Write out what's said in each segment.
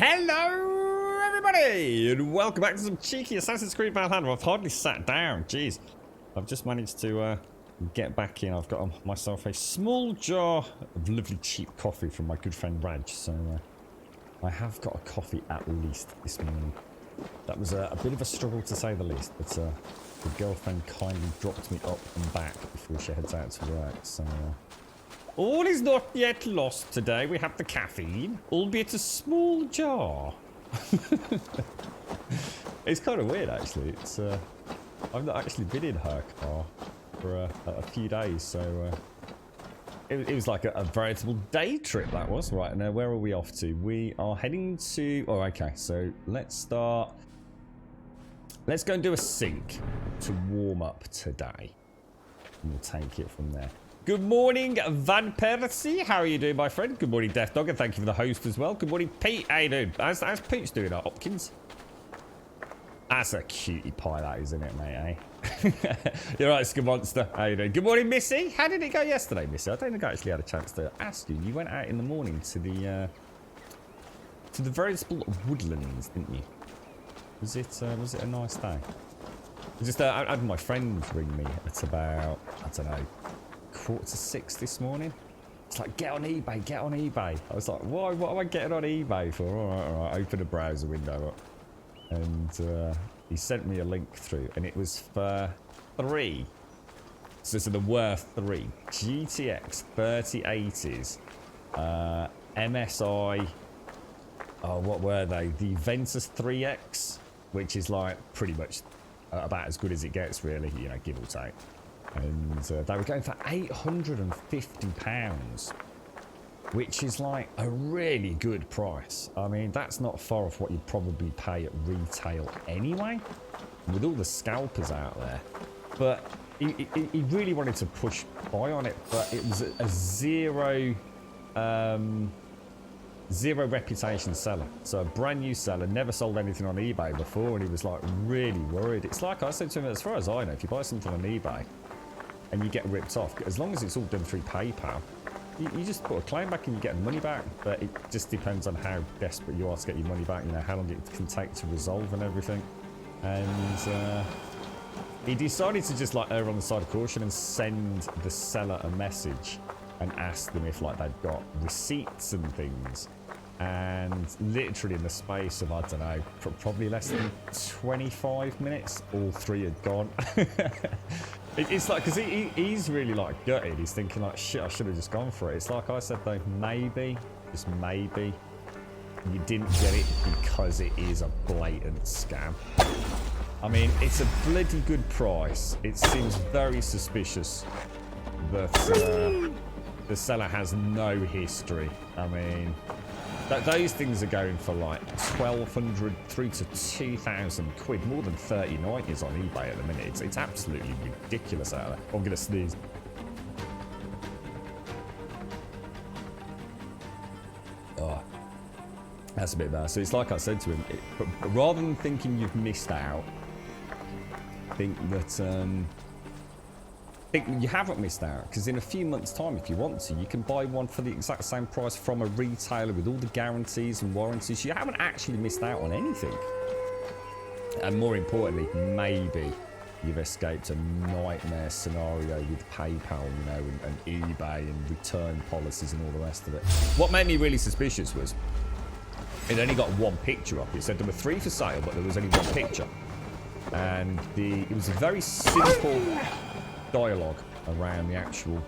Hello everybody and welcome back to some cheeky Assassin's Creed Valhalla. I've hardly sat down, jeez. I've just managed to get back in. I've got myself a small jar of lovely cheap coffee from my good friend Raj, so I have got a coffee at least this morning. That was a bit of a struggle to say the least, but the girlfriend kindly dropped me up and back before she heads out to work, so all is not yet lost today. We have the caffeine, albeit a small jar. It's kind of weird, actually. It's I've not actually been in her car for a few days, so it was like a veritable day trip, that was. Right, now where are we off to? We are heading to... Oh, okay, so let's start... Let's go and do a sink to warm up today. And we'll take it from there. Good morning, Van Persie. How are you doing, my friend? Good morning, Death Dog, and thank you for the host as well. Good morning, Pete. How you doing? How's Pete's doing, Hopkins? That's a cutie pie, that, isn't it, mate, eh? You're right, Scum Monster. How you doing? Good morning, Missy. How did it go yesterday, Missy? I don't think I actually had a chance to ask you. You went out in the morning to the veritable woodlands, didn't you? Was it a nice day? I had my friend ring me at about, I don't know, 5:45 this morning. It's like, get on eBay, get on eBay. I was like, why? What am I getting on eBay for? All right. Open a browser window up. And he sent me a link through, and it was for 3. So there were 3 GTX 3080s, MSI. Oh, what were they? The Ventus 3X, which is like pretty much about as good as it gets, really. You know, give or take. And they were going for £850, which is like a really good price. I mean, that's not far off what you'd probably pay at retail anyway, with all the scalpers out there. But he really wanted to push buy on it, but it was a zero reputation seller. So a brand new seller, never sold anything on eBay before, and he was like really worried. It's like I said to him, as far as I know, if you buy something on eBay and you get ripped off, as long as it's all done through PayPal, you just put a claim back and you get the money back. But it just depends on how desperate you are to get your money back, you know, how long it can take to resolve and everything. And he decided to just like err on the side of caution and send the seller a message and ask them if like they've got receipts and things. And literally in the space of, I don't know, probably less than 25 minutes, all 3 had gone. It's like, because he's really like gutted. He's thinking like, shit, I should have just gone for it. It's like I said though, maybe, just maybe, you didn't get it because it is a blatant scam. I mean, it's a bloody good price. It seems very suspicious that the seller has no history. I mean, those things are going for like 1,200 through to 2,000 quid, more than 3090s on eBay at the minute. It's absolutely ridiculous out there. I'm gonna sneeze. Oh, that's a bit bad. So it's like I said to him, rather than thinking you've missed out, think you haven't missed out, because in a few months' time, if you want to, you can buy one for the exact same price from a retailer with all the guarantees and warranties. You haven't actually missed out on anything. And more importantly, maybe you've escaped a nightmare scenario with PayPal, you know, and eBay and return policies and all the rest of it. What made me really suspicious was it only got 1 picture up. It said there were 3 for sale, but there was only 1 picture. And it was a very simple dialogue around the actual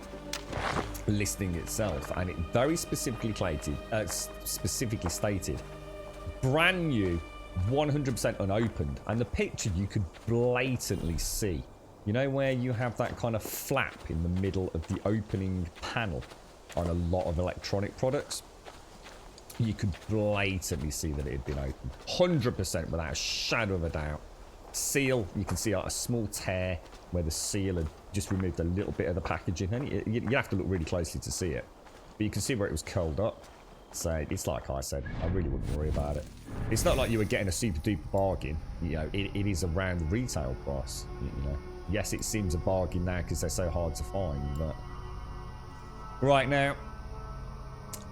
listing itself, and it very specifically stated brand new, 100% unopened. And the picture you could blatantly see, you know, where you have that kind of flap in the middle of the opening panel on a lot of electronic products. You could blatantly see that it had been opened, 100% without a shadow of a doubt. Seal, you can see like a small tear where the seal had just removed a little bit of the packaging, and you have to look really closely to see it, but you can see where it was curled up. So it's like I said, I really wouldn't worry about it. It's not like you were getting a super duper bargain, you know. It is around the retail price, you know. Yes, it seems a bargain now because they're so hard to find, but right now,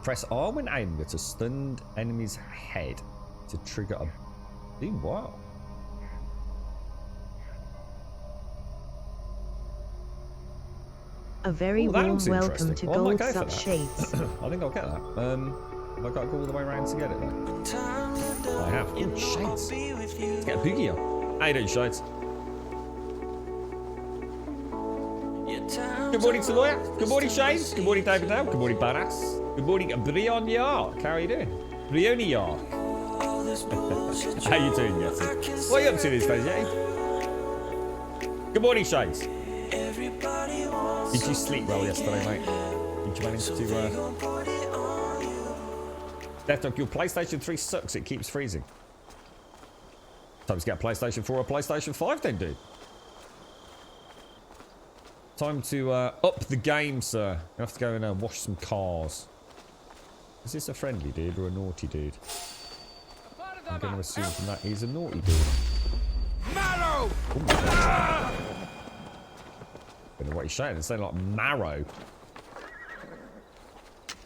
press R when aiming at a stunned enemy's head to trigger a... Do what? A very warm welcome to Gold Sub Shades. I think I'll get that. Have I got to go all the way around to get it though? I have. Oh, Shades. Let's get a boogie on. How you doing, Shades? Good morning to Lawyer. Good morning, Shades. Good morning, David Dow. Good morning, Badass. Good morning, Brion Yark. How are you doing? Brioni Yark. How you doing, Yeti? What are you up to these days, Yeti? Good morning, Shades. Did you sleep well yesterday, mate? Did you manage to... Death, your PlayStation 3 sucks. It keeps freezing. Time to get a PlayStation 4 or a PlayStation 5 then, dude. Time to up the game, sir. You have to go and wash some cars. Is this a friendly dude or a naughty dude? I'm going to assume from that he's a naughty dude. Marrow! I don't know what he's saying. It's saying like marrow.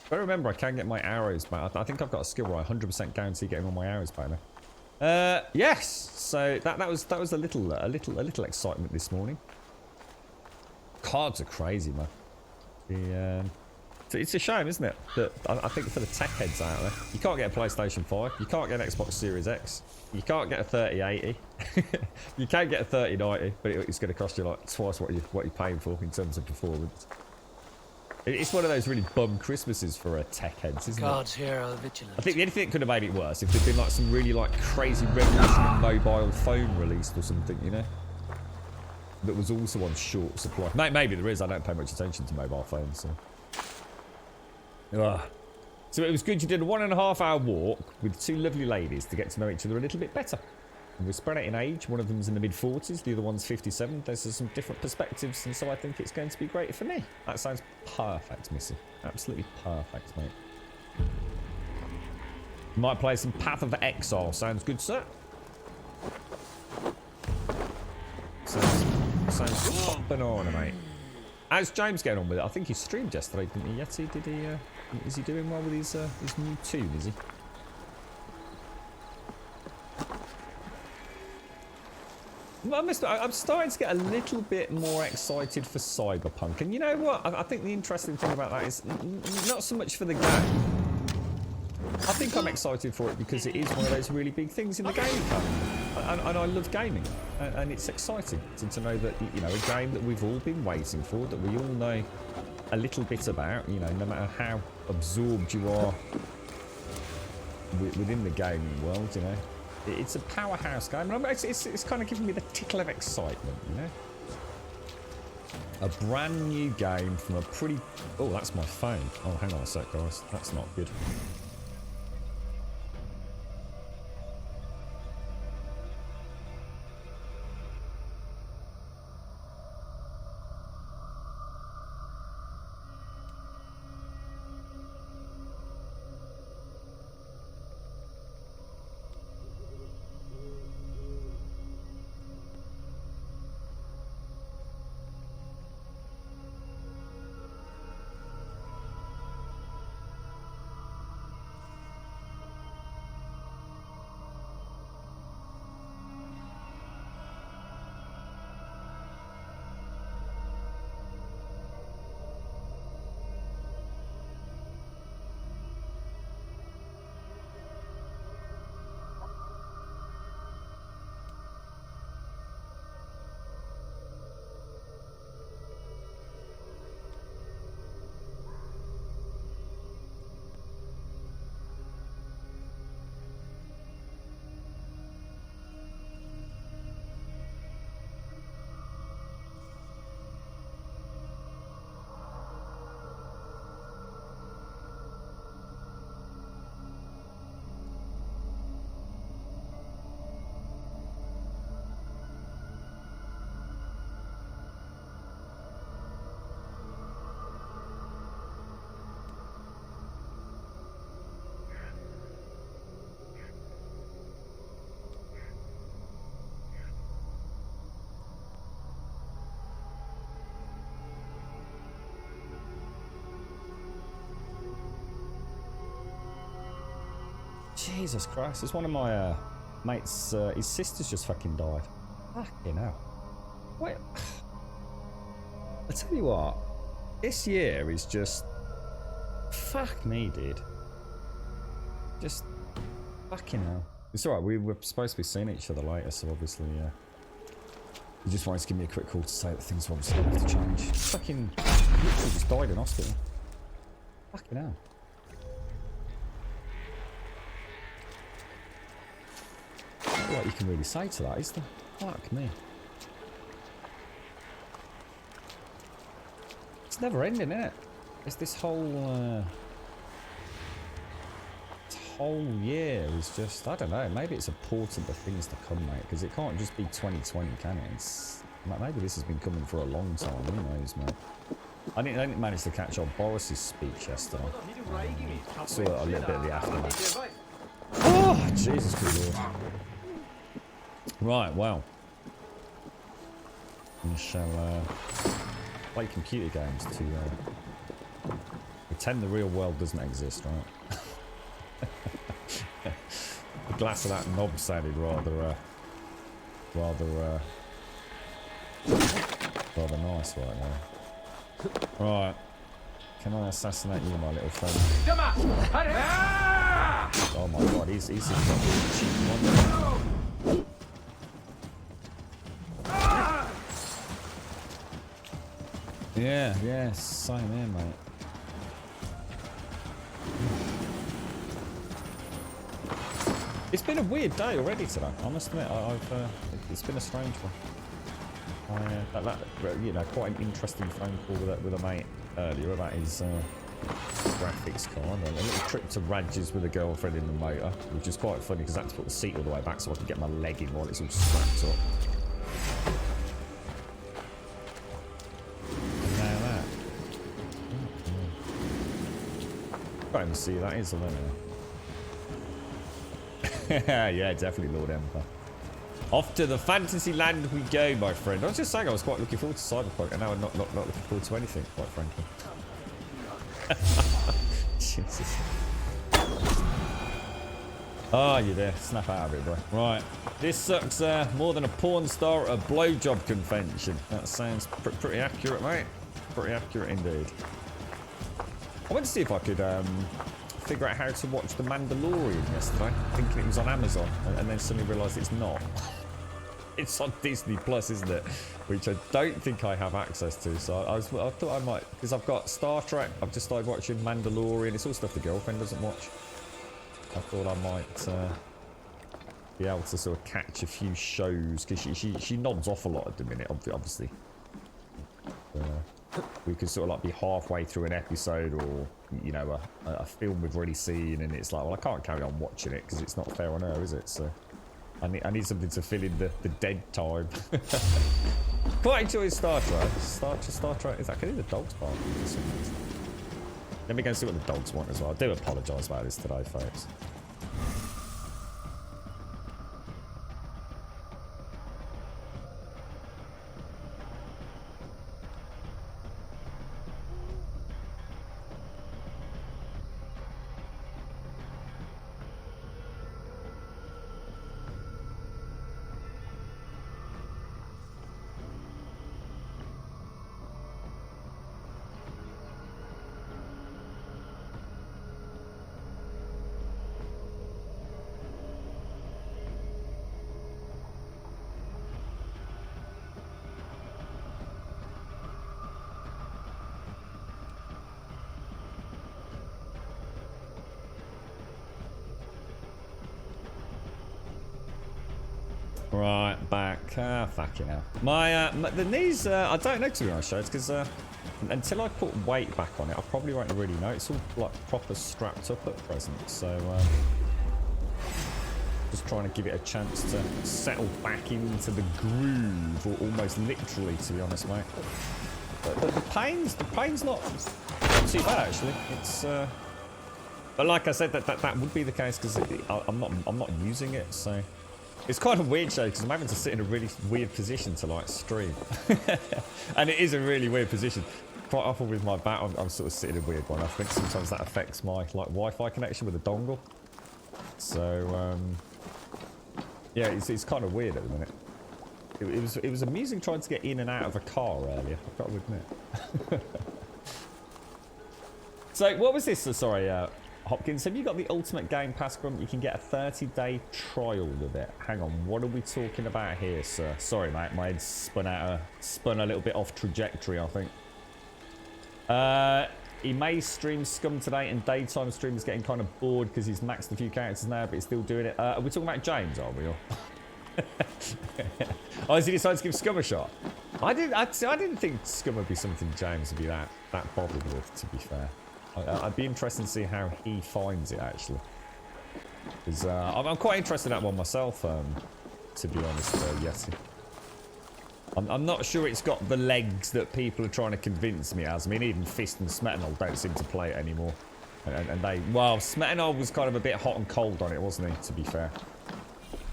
But remember, I can get my arrows back. I think I've got a skill where I 100% guarantee getting all my arrows back now. Yes. So that was a little excitement this morning. Cards are crazy, man. It's a shame, isn't it? That I think for the tech heads out there, you can't get a PlayStation 5, you can't get an Xbox Series X, you can't get a 3080, you can get a 3090, but it's going to cost you like twice what you're paying for in terms of performance. It's one of those really bum Christmases for tech heads, isn't God's it? here are vigilant. I think the only thing that could have made it worse if there'd been like some really like crazy revolutionary mobile phone released or something, you know, that was also on short supply. Maybe there is. I don't pay much attention to mobile phones. So. Ugh. So it was good you did a 1.5 hour walk with two lovely ladies to get to know each other a little bit better. And we're spread out in age. One of them's in the mid-40s, the other one's 57. There's some different perspectives, and so I think it's going to be great for me. That sounds perfect, Missy. Absolutely perfect, mate. Might play some Path of Exile. Sounds good, sir. Sounds top banana, mate. How's James getting on with it? I think he streamed yesterday, didn't he? Yeti, did he? Is he doing well with his new tune? Is he? I'm starting to get a little bit more excited for Cyberpunk, and you know what? I think the interesting thing about that is not so much for the game. I think I'm excited for it because it is one of those really big things in the gaming canon, and I love gaming, and it's exciting to know that, you know, a game that we've all been waiting for, that we all know a little bit about, you know, no matter how absorbed you are within the gaming world, you know, it's a powerhouse game, and it's kind of giving me the tickle of excitement, you know. A brand new game from a pretty... Oh, that's my phone. Oh, hang on a sec, guys. That's not good. Jesus Christ. It's one of my mates, his sister's just fucking died. Fucking hell. Wait. I tell you what, this year is just... Fuck me, dude. Just... Fucking hell. It's alright, we were supposed to be seeing each other later, so obviously, he just wanted to give me a quick call to say that things were obviously going to have to change. Fucking... Literally just died in hospital. Fucking hell. Not what you can really say to that, is there? Fuck me. It's never ending, isn't it? It's this whole year is just, I don't know, maybe it's a portent of things to come, mate, because it can't just be 2020, can it? It's, maybe this has been coming for a long time, who knows, mate. I didn't manage to catch up Boris's speech yesterday. Saw a little bit of the aftermath. Oh, Jesus Christ. Right, well. We shall play computer games to pretend the real world doesn't exist, right? The glass of that knob sounded rather nice right now. Right. Can I assassinate you, my little friend? Oh my god, he's a fucking cheap one. Yeah, same here, mate. It's been a weird day already today. I must admit, it's been a strange one. You know, quite an interesting phone call with a mate earlier about his graphics card. A little trip to Radges with a girlfriend in the motor, which is quite funny because I had to put the seat all the way back so I can get my leg in while it's all strapped up. And now that. Can't even see who that is, I don't know. Yeah, definitely Lord Emperor. Off to the fantasy land we go, my friend. I was just saying I was quite looking forward to Cyberpunk, and now I'm not looking forward to anything, quite frankly. Jesus. Oh, you're there. Snap out of it, bro. Right. This sucks more than a porn star at a blowjob convention. That sounds pretty accurate, mate. Pretty accurate indeed. I went to see if I could figure out how to watch The Mandalorian yesterday, thinking it was on Amazon, and then suddenly realised it's not. It's on Disney Plus, isn't it? Which I don't think I have access to. So I thought I might, because I've got Star Trek. I've just started watching Mandalorian. It's all stuff the girlfriend doesn't watch. I thought I might be able to sort of catch a few shows because she nods off a lot at the minute, obviously. We could sort of like be halfway through an episode, or you know, a film we've already seen, and it's like, well, I can't carry on watching it because it's not fair on her, is it? So I need something to fill in the dead time. Quite enjoy Star Trek. Star Trek. Is that going to be the dogs part? Let me go and see what the dogs want as well. I do apologise about this today, folks. Right, back. Fucking hell. The knees, I don't know, to be honest, shows, because until I put weight back on it, I probably won't really know. It's all like proper strapped up at present, so just trying to give it a chance to settle back into the groove, or almost literally, to be honest, mate. But the pain's not too bad, actually. It's but like I said, that would be the case because I'm not using it, so. It's kind of weird, though, because I'm having to sit in a really weird position to, like, stream. And it is a really weird position. Quite often with my bat, I'm sort of sitting in a weird one. I think sometimes that affects my, like, Wi-Fi connection with a dongle. So, yeah, it's kind of weird at the minute. It was amusing trying to get in and out of a car earlier, I've got to admit. So, what was this? Sorry, Hopkins, have you got the Ultimate Game Pass, Grunt? You can get a 30-day trial with it. Hang on, what are we talking about here, sir? Sorry, mate, my head spun a little bit off trajectory, I think. He may stream Scum today, and daytime stream is getting kind of bored because he's maxed a few characters now, but he's still doing it. Are we talking about James, are we? Or oh, has he decided to give Scum a shot? I didn't think Scum would be something James would be that bothered with, to be fair. I'd be interested to see how he finds it, actually. Because I'm quite interested in that one myself, to be honest, Yeti. I'm not sure it's got the legs that people are trying to convince me as. I mean, even Fist and Smetanol don't seem to play it anymore. And they... Well, Smetanol was kind of a bit hot and cold on it, wasn't he, to be fair?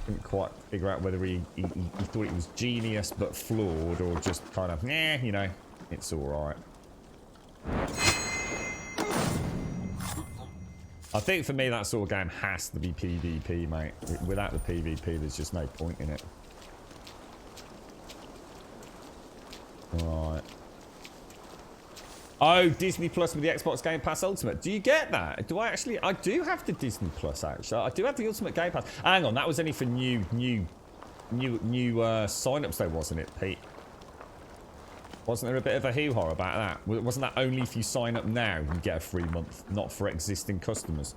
Couldn't quite figure out whether he thought it was genius but flawed, or just kind of, nah, you know, it's alright. I think for me that sort of game has to be PvP, mate. Without the PvP, there's just no point in it. Right. Oh, Disney Plus with the Xbox Game Pass Ultimate. Do you get that? Do I actually? I do have the Disney Plus, actually. I do have the Ultimate Game Pass. Hang on, that was only for new sign-ups though, wasn't it, Pete? Wasn't there a bit of a hoo-ha about that? Wasn't that only if you sign up now and get a free month, not for existing customers?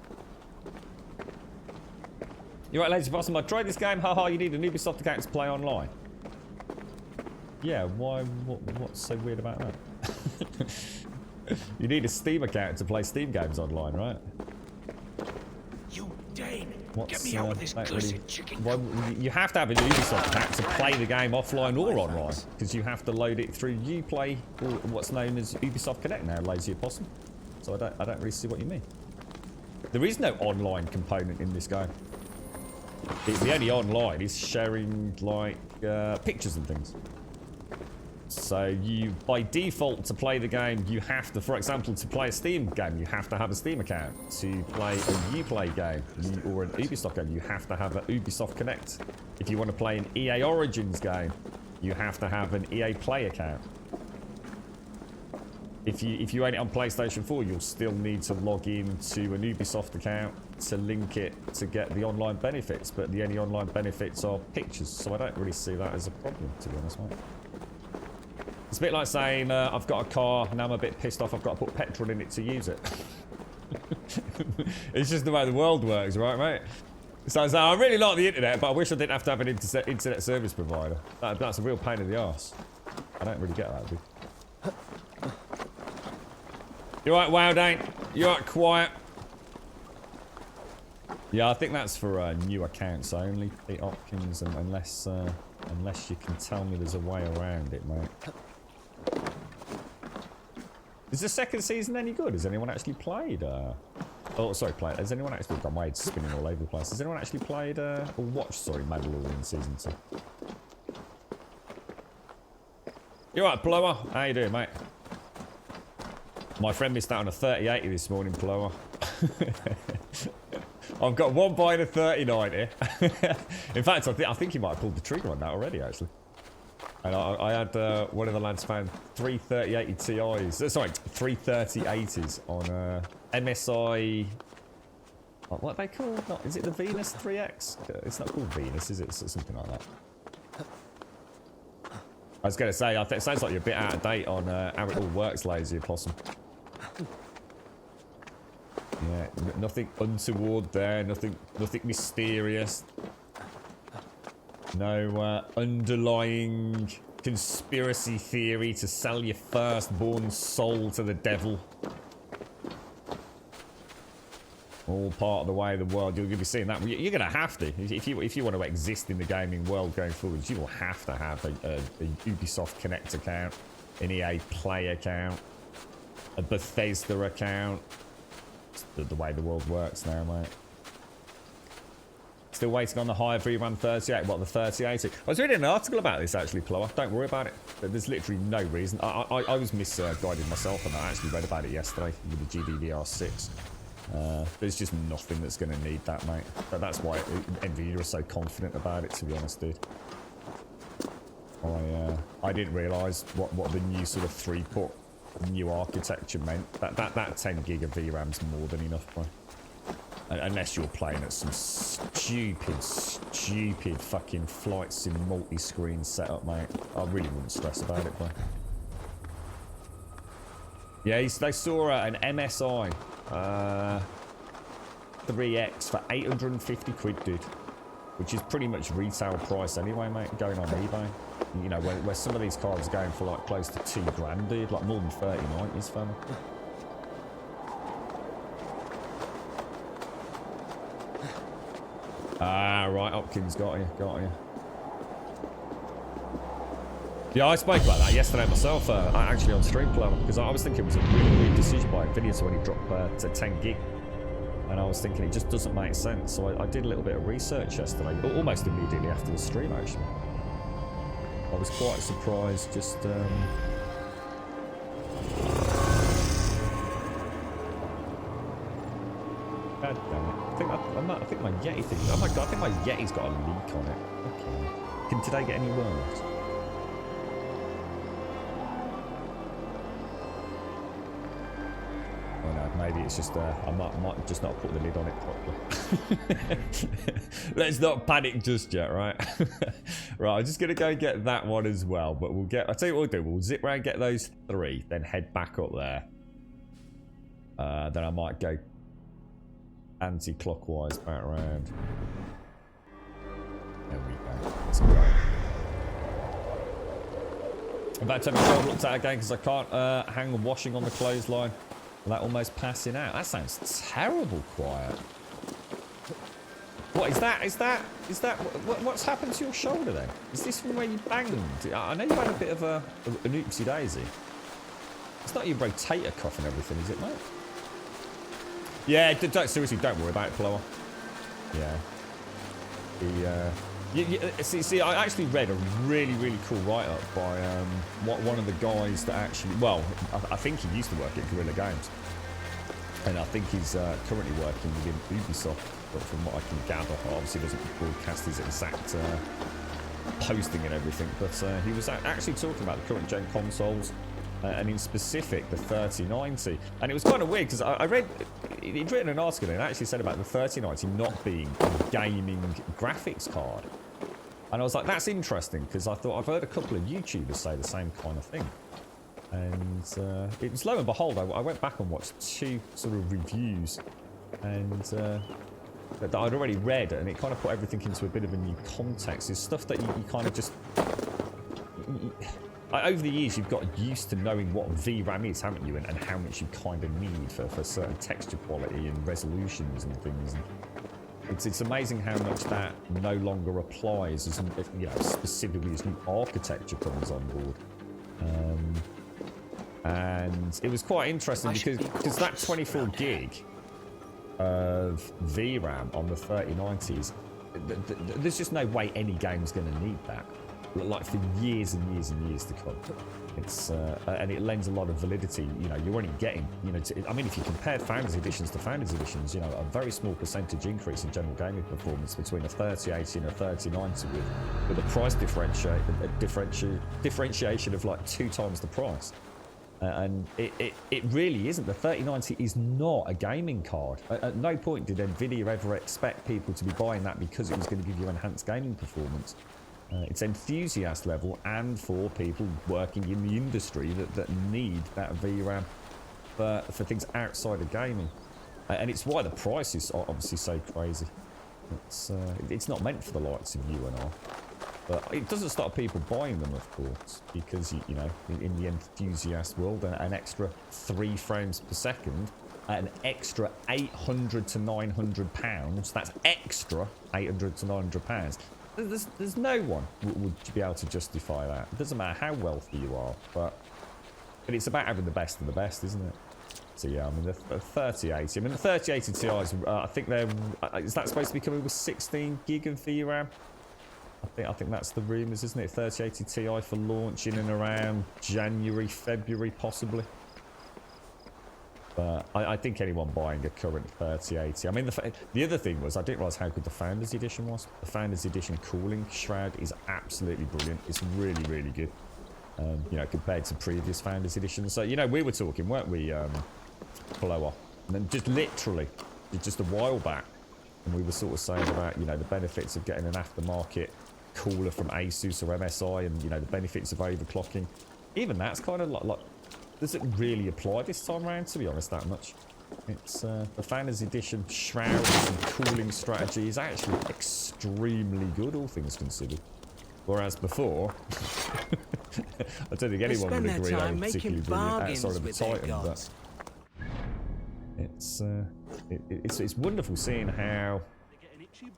You're right, ladies and gentlemen, I tried this game. Haha, you need an Ubisoft account to play online. Yeah, why? What's so weird about that? You need a Steam account to play Steam games online, right? You Dane, get me out with this cursed chicken. Well, you have to have an Ubisoft account to play the game offline or online, because you have to load it through Uplay, or what's known as Ubisoft Connect now, lazy opossum. So I don't really see what you mean. There is no online component in this game. The only online is sharing like pictures and things. So you, by default, to play the game, you have to, for example, to play a Steam game, you have to have a Steam account. To play a Uplay game or an Ubisoft game, you have to have an Ubisoft Connect. If you want to play an EA Origins game, you have to have an EA Play account. If you own it on PlayStation 4, you'll still need to log in to an Ubisoft account to link it to get the online benefits. But the only online benefits are pictures, so I don't really see that as a problem, to be honest, mate. It's a bit like saying, I've got a car, now I'm a bit pissed off, I've got to put petrol in it to use it. It's just the way the world works, right, mate? So I really like the internet, but I wish I didn't have to have an internet service provider. That's a real pain in the arse. I don't really get that, dude. You right, Wow, Dane? You right, quiet? Yeah, I think that's for new accounts only, Pete Hopkins, and unless you can tell me there's a way around it, mate. Is the second season any good? Has anyone actually played? Oh, sorry, played. Has anyone actually got my head spinning all over the place? Has anyone actually played or watched? Sorry, Mandalorian season 2? You right, Blower? How you doing, mate? My friend missed out on a 3080 this morning, Blower. I've got one buying a 3090. In fact, I think he might have pulled the trigger on that already, actually. And I had one of the lads found 3 3080 Ti's. Sorry, 3 3080s on MSI. What are they called? Is it the Venus 3X? It's not called Venus, is it? It's something like that. I was going to say, it sounds like you're a bit out of date on how it all works, lazy opossum. Yeah, nothing untoward there, nothing mysterious. No underlying conspiracy theory to sell your firstborn soul to the devil. All part of the way of the world. You'll be seeing that. You're going to have to. If you want to exist in the gaming world going forwards, you will have to have a Ubisoft Connect account, an EA Play account, a Bethesda account. It's the way the world works now, mate. Still waiting on the higher VRAM 38. What, the 3080? I was reading an article about this, actually, Plower. Don't worry about it. There's literally no reason. I was misguided myself, and I actually read about it yesterday with the GDDR6. There's just nothing that's going to need that, mate. But that's why Nvidia is so confident about it, to be honest, dude. I didn't realise what the new sort of throughput, new architecture meant. That 10 gig of VRAM's more than enough, bro. Unless you're playing at some stupid fucking flight sim multi-screen setup, mate. I really wouldn't stress about it, bro. Yeah, they saw an MSI 3X for 850 quid, dude. Which is pretty much retail price anyway, mate, going on eBay. You know, where some of these cards are going for like close to 2 grand, dude. Like more than 3090s, fam. Ah, right, Hopkins, got you. Yeah, I spoke about that yesterday myself, actually on stream, because I was thinking it was a really weird decision by Nvidia to only drop to 10 gig. And I was thinking it just doesn't make sense. So I did a little bit of research yesterday, almost immediately after the stream, actually. I was quite surprised, just... God damn it. I think my Yeti thing... Oh my god, I think my Yeti's got a leak on it. Okay. Can today get any worse? Oh no, maybe it's just... I might just not put the lid on it properly. Let's not panic just yet, right? Right, I'm just going to go and get that one as well. But we'll get... I'll tell you what we'll do. We'll zip around, get those 3, then head back up there. Then I might go... anti-clockwise back around. There we go. Let's go. I'm about to have my phone looked at again because I can't hang the washing on the clothesline without almost passing out. That sounds terrible quiet. What is that? What's happened to your shoulder then? Is this from where you banged? I know you had a bit of an oopsie daisy. It's not your rotator cuff and everything, is it, mate? Yeah, seriously, don't worry about it, Plower. Yeah. See, I actually read a really cool write-up by one of the guys that actually... Well, I think he used to work at Guerrilla Games. And I think he's currently working within Ubisoft, but from what I can gather, obviously doesn't broadcast his exact posting and everything. But he was actually talking about the current gen consoles. And in specific, the 3090. And it was kind of weird because I read, he'd written an article and it actually said about the 3090 not being a gaming graphics card. And I was like, that's interesting because I thought I've heard a couple of YouTubers say the same kind of thing. And it was lo and behold, I went back and watched 2 sort of reviews and that I'd already read, and it kind of put everything into a bit of a new context. It's stuff that you kind of just... Over the years, you've got used to knowing what VRAM is, haven't you? And how much you kind of need for certain texture quality and resolutions and things. And it's amazing how much that no longer applies, as you know, specifically as new architecture comes on board. And it was quite interesting because that 24 gig of VRAM on the 3090s, there's just no way any game's going to need that. Like for years and years and years to come. It's and it lends a lot of validity. You know, you're only getting, you know, I mean, if you compare Founders Editions to Founders Editions, you know, a very small percentage increase in general gaming performance between a 3080 and a 3090 with a price differentiation of like 2 times the price. And it really isn't. The 3090 is not a gaming card. At no point did Nvidia ever expect people to be buying that because it was going to give you enhanced gaming performance. It's enthusiast level and for people working in the industry that need that VRAM for things outside of gaming. And it's why the price is obviously so crazy. It's not meant for the likes of you and I. But it doesn't stop people buying them, of course, because, you know, in the enthusiast world, an extra 3 frames per second, an extra 800 to 900 pounds, that's extra 800 to 900 pounds. There's no one would be able to justify that. It doesn't matter how wealthy you are, but it's about having the best of the best, isn't it? So yeah, I mean the 3080. I mean the 3080 Ti's. I think they're. Is that supposed to be coming with 16 gig of VRAM? I think that's the rumours, isn't it? 3080 Ti for launch in and around January, February, possibly. But I think anyone buying a current 3080... I mean, the other thing was, I didn't realise how good the Founders Edition was. The Founders Edition cooling shroud is absolutely brilliant. It's really, really good. You know, compared to previous Founders Editions. So, you know, we were talking, weren't we, Blower? And then just literally, just a while back, and we were sort of saying about, you know, the benefits of getting an aftermarket cooler from Asus or MSI, and, you know, the benefits of overclocking. Even that's kind of like doesn't really apply this time around, to be honest, that much. It's the Founders Edition shroud and cooling strategy is actually extremely good, all things considered. Whereas before, I don't think anyone would agree they were particularly brilliant outside of the Titan, but it's wonderful seeing how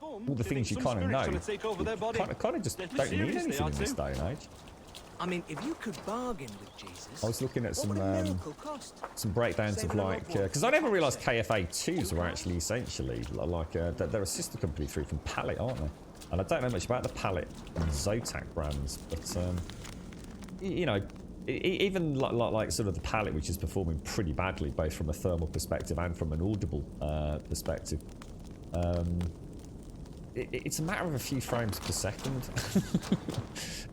all the things you kind of know, kind of just don't need anything in this day and age. I mean, if you could bargain with Jesus, I was looking at some breakdowns of like, because I never realised KFA 2s were actually essentially like they're a sister company through from Pallet, aren't they? And I don't know much about the Pallet and Zotac brands, but you know, even like sort of the Pallet, which is performing pretty badly both from a thermal perspective and from an audible perspective. It's a matter of a few frames per second.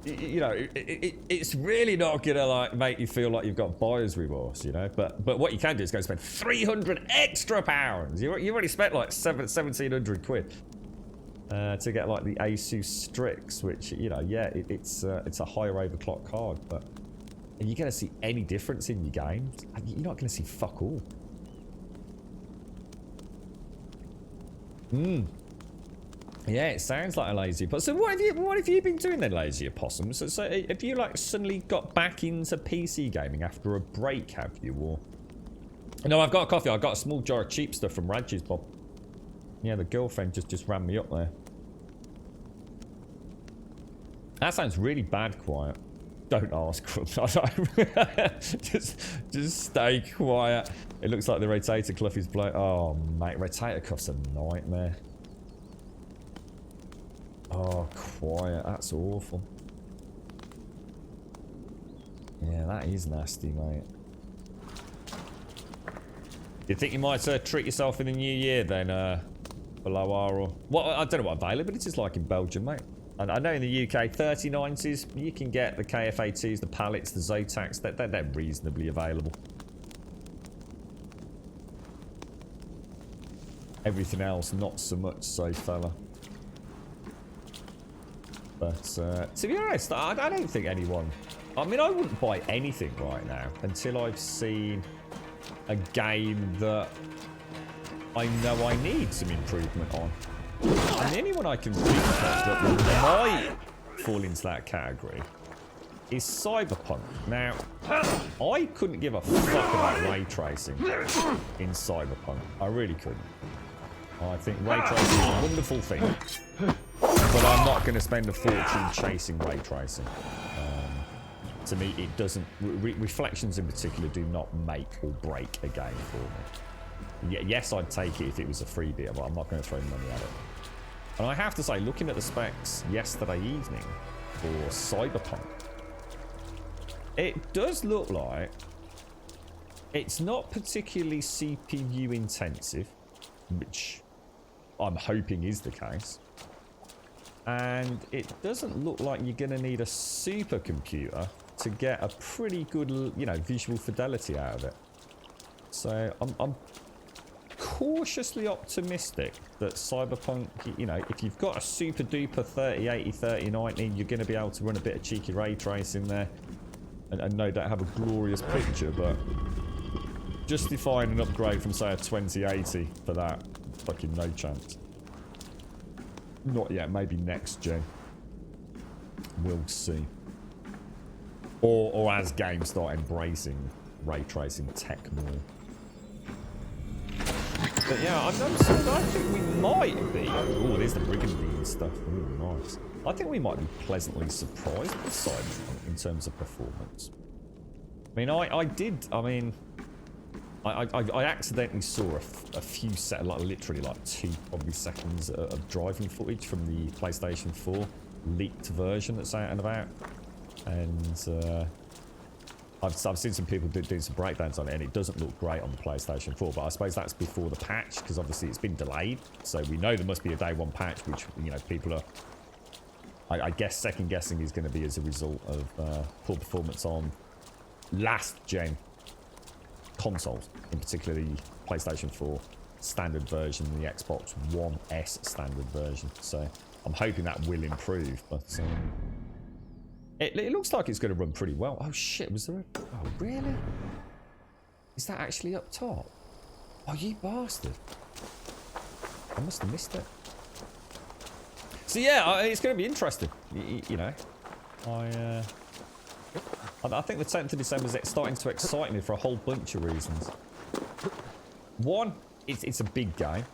You know, it's really not gonna like make you feel like you've got buyer's remorse, you know. But what you can do is go spend 300 extra pounds. You already spent like 1,700 quid to get like the Asus Strix, which, you know, yeah, it's a higher overclock card, but are you gonna see any difference in your games? You're not gonna see fuck all. Yeah, it sounds like a lazy opossum. So what have you been doing then, lazy opossum? So have you like suddenly got back into PC gaming after a break, have you? Or no, I've got a coffee. I've got a small jar of cheap stuff from Radji's, Bob. Yeah, the girlfriend just ran me up there. That sounds really bad, quiet. Don't ask. just stay quiet. It looks like the rotator cuff is blown. Oh, mate, rotator cuff's a nightmare. Oh, quiet. That's awful. Yeah, that is nasty, mate. You think you might treat yourself in the new year then, Valhalla, or... Well, I don't know what availability is like in Belgium, mate. And I know in the UK, 3090s, you can get the KFA2s, the Pallets, the Zotacs. They're reasonably available. Everything else, not so much so, fella. But, to be honest, I don't think anyone... I mean, I wouldn't buy anything right now until I've seen a game that I know I need some improvement on. And the only one I can think of that might fall into that category is Cyberpunk. Now, I couldn't give a fuck about ray tracing in Cyberpunk. I really couldn't. I think ray tracing is a wonderful thing. But I'm not going to spend a fortune chasing ray tracing. To me, it doesn't... reflections in particular do not make or break a game for me. Yes, I'd take it if it was a freebie, but I'm not going to throw money at it. And I have to say, looking at the specs yesterday evening for Cyberpunk, it does look like it's not particularly CPU intensive, which I'm hoping is the case. And it doesn't look like you're going to need a supercomputer to get a pretty good, you know, visual fidelity out of it. So I'm cautiously optimistic that Cyberpunk, you know, if you've got a super duper 3080, 3090, you're going to be able to run a bit of cheeky ray tracing there and no doubt have a glorious picture, but justifying an upgrade from, say, a 2080 for that, fucking no chance. Not yet, maybe next gen. We'll see. Or as games start embracing ray tracing tech more. But yeah, I think we might be... Oh, there's the brigandine stuff. Oh, nice. I think we might be pleasantly surprised with Cyberpunk in terms of performance. I mean, I accidentally saw a few literally like 2 probably seconds of driving footage from the PlayStation 4 leaked version that's out and about. And I've seen some people doing some breakdowns on it, and it doesn't look great on the PlayStation 4, but I suppose that's before the patch, because obviously it's been delayed. So we know there must be a day one patch, which, you know, people are, I guess, second guessing is going to be as a result of poor performance on last gen consoles, in particular the PlayStation 4 standard version and the Xbox One S standard version. So I'm hoping that will improve, but it looks like it's going to run pretty well. Oh shit, was there a... Oh really? Is that actually up top? Oh you bastard. I must have missed it. So yeah, it's going to be interesting, you know. I think the 10th of December is starting to excite me for a whole bunch of reasons. One, it's a big game.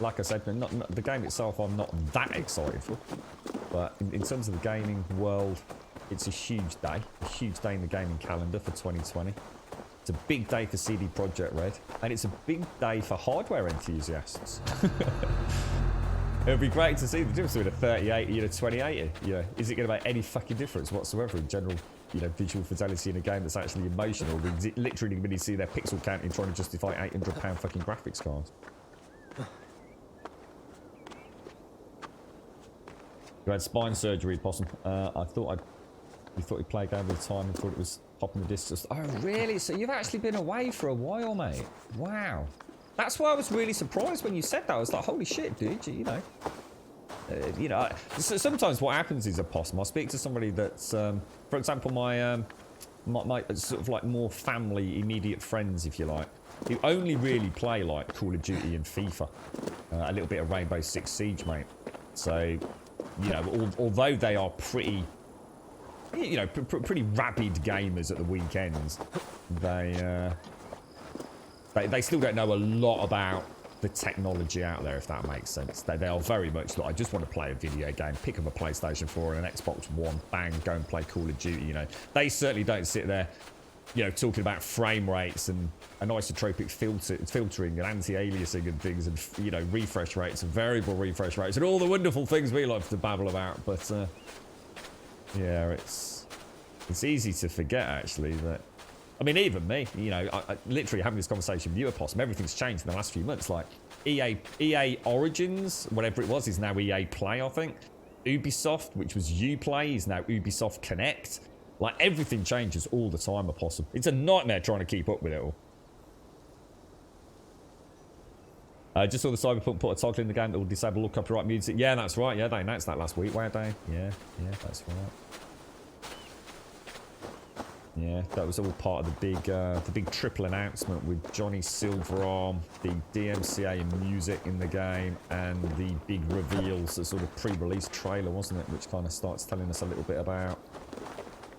Like I said, the game itself I'm not that excited for. But in terms of the gaming world, it's a huge day in the gaming calendar for 2020. It's a big day for CD Projekt Red, and it's a big day for hardware enthusiasts. It'll be great to see the difference between a 3080 and a 2080. You know, is it going to make any fucking difference whatsoever in general, you know, visual fidelity in a game that's actually emotional? We literally going to see their pixel counting trying to justify £800 fucking graphics cards. You had spine surgery, Possum. You thought you'd play a game at a time and thought it was popping the discs. Oh, really? So you've actually been away for a while, mate. Wow. That's why I was really surprised when you said that. I was like, holy shit, dude, you know. So sometimes what happens is a Possum. I'll speak to somebody that's, for example, my sort of like more family, immediate friends, if you like, who only really play like Call of Duty and FIFA. A little bit of Rainbow Six Siege, mate. So, you know, although they are pretty... You know, pretty rabid gamers at the weekends. They still don't know a lot about the technology out there, if that makes sense. They are very much like, I just want to play a video game, pick up a PlayStation 4 and an Xbox One, bang, go and play Call of Duty, you know. They certainly don't sit there, you know, talking about frame rates and anisotropic filtering and anti-aliasing and things and, you know, refresh rates and variable refresh rates and all the wonderful things we love to babble about. But, yeah, it's easy to forget, actually, that... I mean, even me, you know, I literally having this conversation with you, Possum, everything's changed in the last few months. Like, EA Origins, whatever it was, is now EA Play, I think. Ubisoft, which was Uplay, is now Ubisoft Connect. Like, everything changes all the time, Possum. It's a nightmare trying to keep up with it all. Just saw the Cyberpunk put a toggle in the game that will disable all copyright music. Yeah, that's right. Yeah, they announced that last week, weren't they? Yeah, that's right. Yeah, that was all part of the big triple announcement with Johnny Silverarm, the DMCA music in the game, and the big reveals, the sort of pre-release trailer, wasn't it? Which kind of starts telling us a little bit about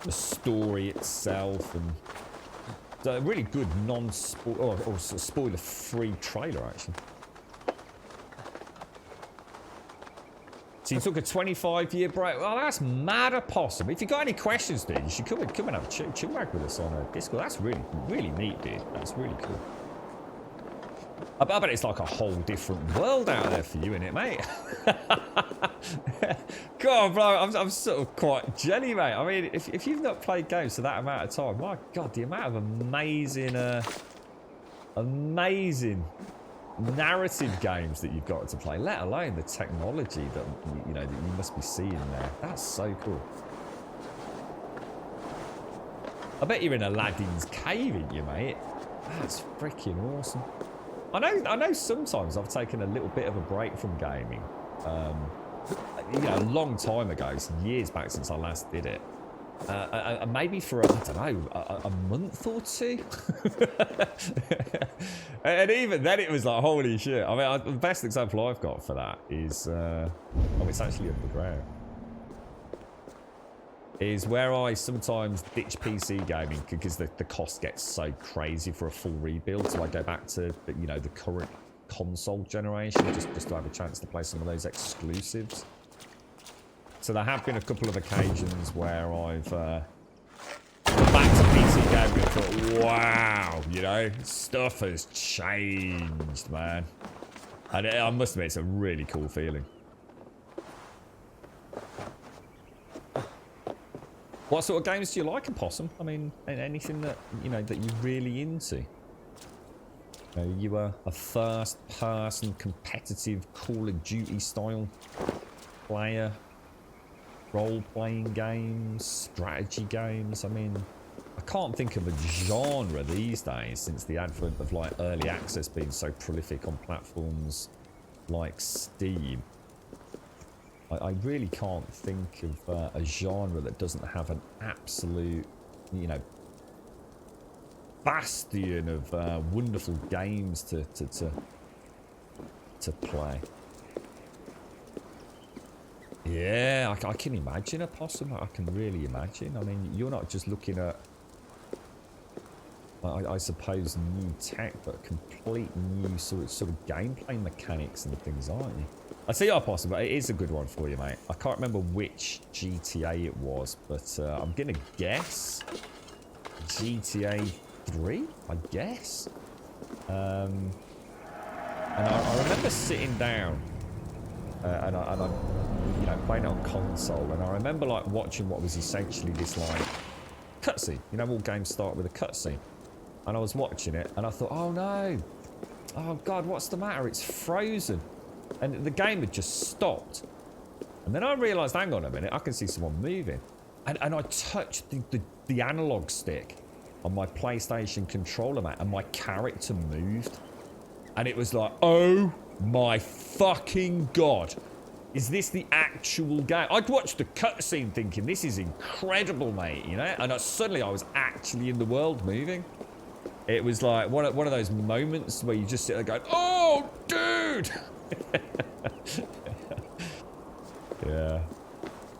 the story itself, and so a really good non-spoiler or spoiler-free trailer, actually. So you took a 25-year break. Well, that's mad, Possum. If you got any questions, dude, you should come and have a chill back with us on Discord. That's really, really neat, dude. That's really cool. I bet it's like a whole different world out there for you, innit, mate? God, bro, I'm sort of quite jelly, mate. I mean, if you've not played games for that amount of time, my God, the amount of amazing narrative games that you've got to play, let alone the technology that you know that you must be seeing there. That's so cool. I bet you're in Aladdin's cave, ain't you, mate? That's freaking awesome. I know sometimes I've taken a little bit of a break from gaming. You know, a long time ago, some years back since I last did it. Maybe for, I don't know, a month or two. And even then it was like, holy shit. I mean, the best example I've got for that is, oh, it's actually underground. Is where I sometimes ditch PC gaming because the cost gets so crazy for a full rebuild. So I go back to, you know, the current console generation just to have a chance to play some of those exclusives. So there have been a couple of occasions where I've gone back to PC gaming and thought, wow, you know, stuff has changed, man. And I must admit, it's a really cool feeling. What sort of games do you like in Possum? I mean, anything that, you know, that you're really into? You know, you are a first-person, competitive, Call of Duty style player, role-playing games, strategy games. I mean, I can't think of a genre these days since the advent of like early access being so prolific on platforms like Steam. I really can't think of a genre that doesn't have an absolute, you know, bastion of wonderful games to play. Yeah, I can imagine a Possum. I can really imagine. I mean, you're not just looking at, I suppose, new tech, but complete new sort of gameplay mechanics and things, aren't you? I see your Possum, but it is a good one for you, mate. I can't remember which GTA it was, but I'm gonna guess GTA 3, I guess. And I remember sitting down and I'm, you know, playing it on console, and I remember like watching what was essentially this like cutscene. You know, all games start with a cutscene, and I was watching it, and I thought, oh no, oh god, what's the matter? It's frozen, and the game had just stopped. And then I realised, hang on a minute, I can see someone moving, and I touched the analog stick on my PlayStation controller, mate, and my character moved, and it was like, oh my fucking god, is this the actual game? I'd watched the cutscene thinking, this is incredible, mate, you know? And suddenly I was actually in the world moving. It was like one of those moments where you just sit there going, oh, dude! Yeah.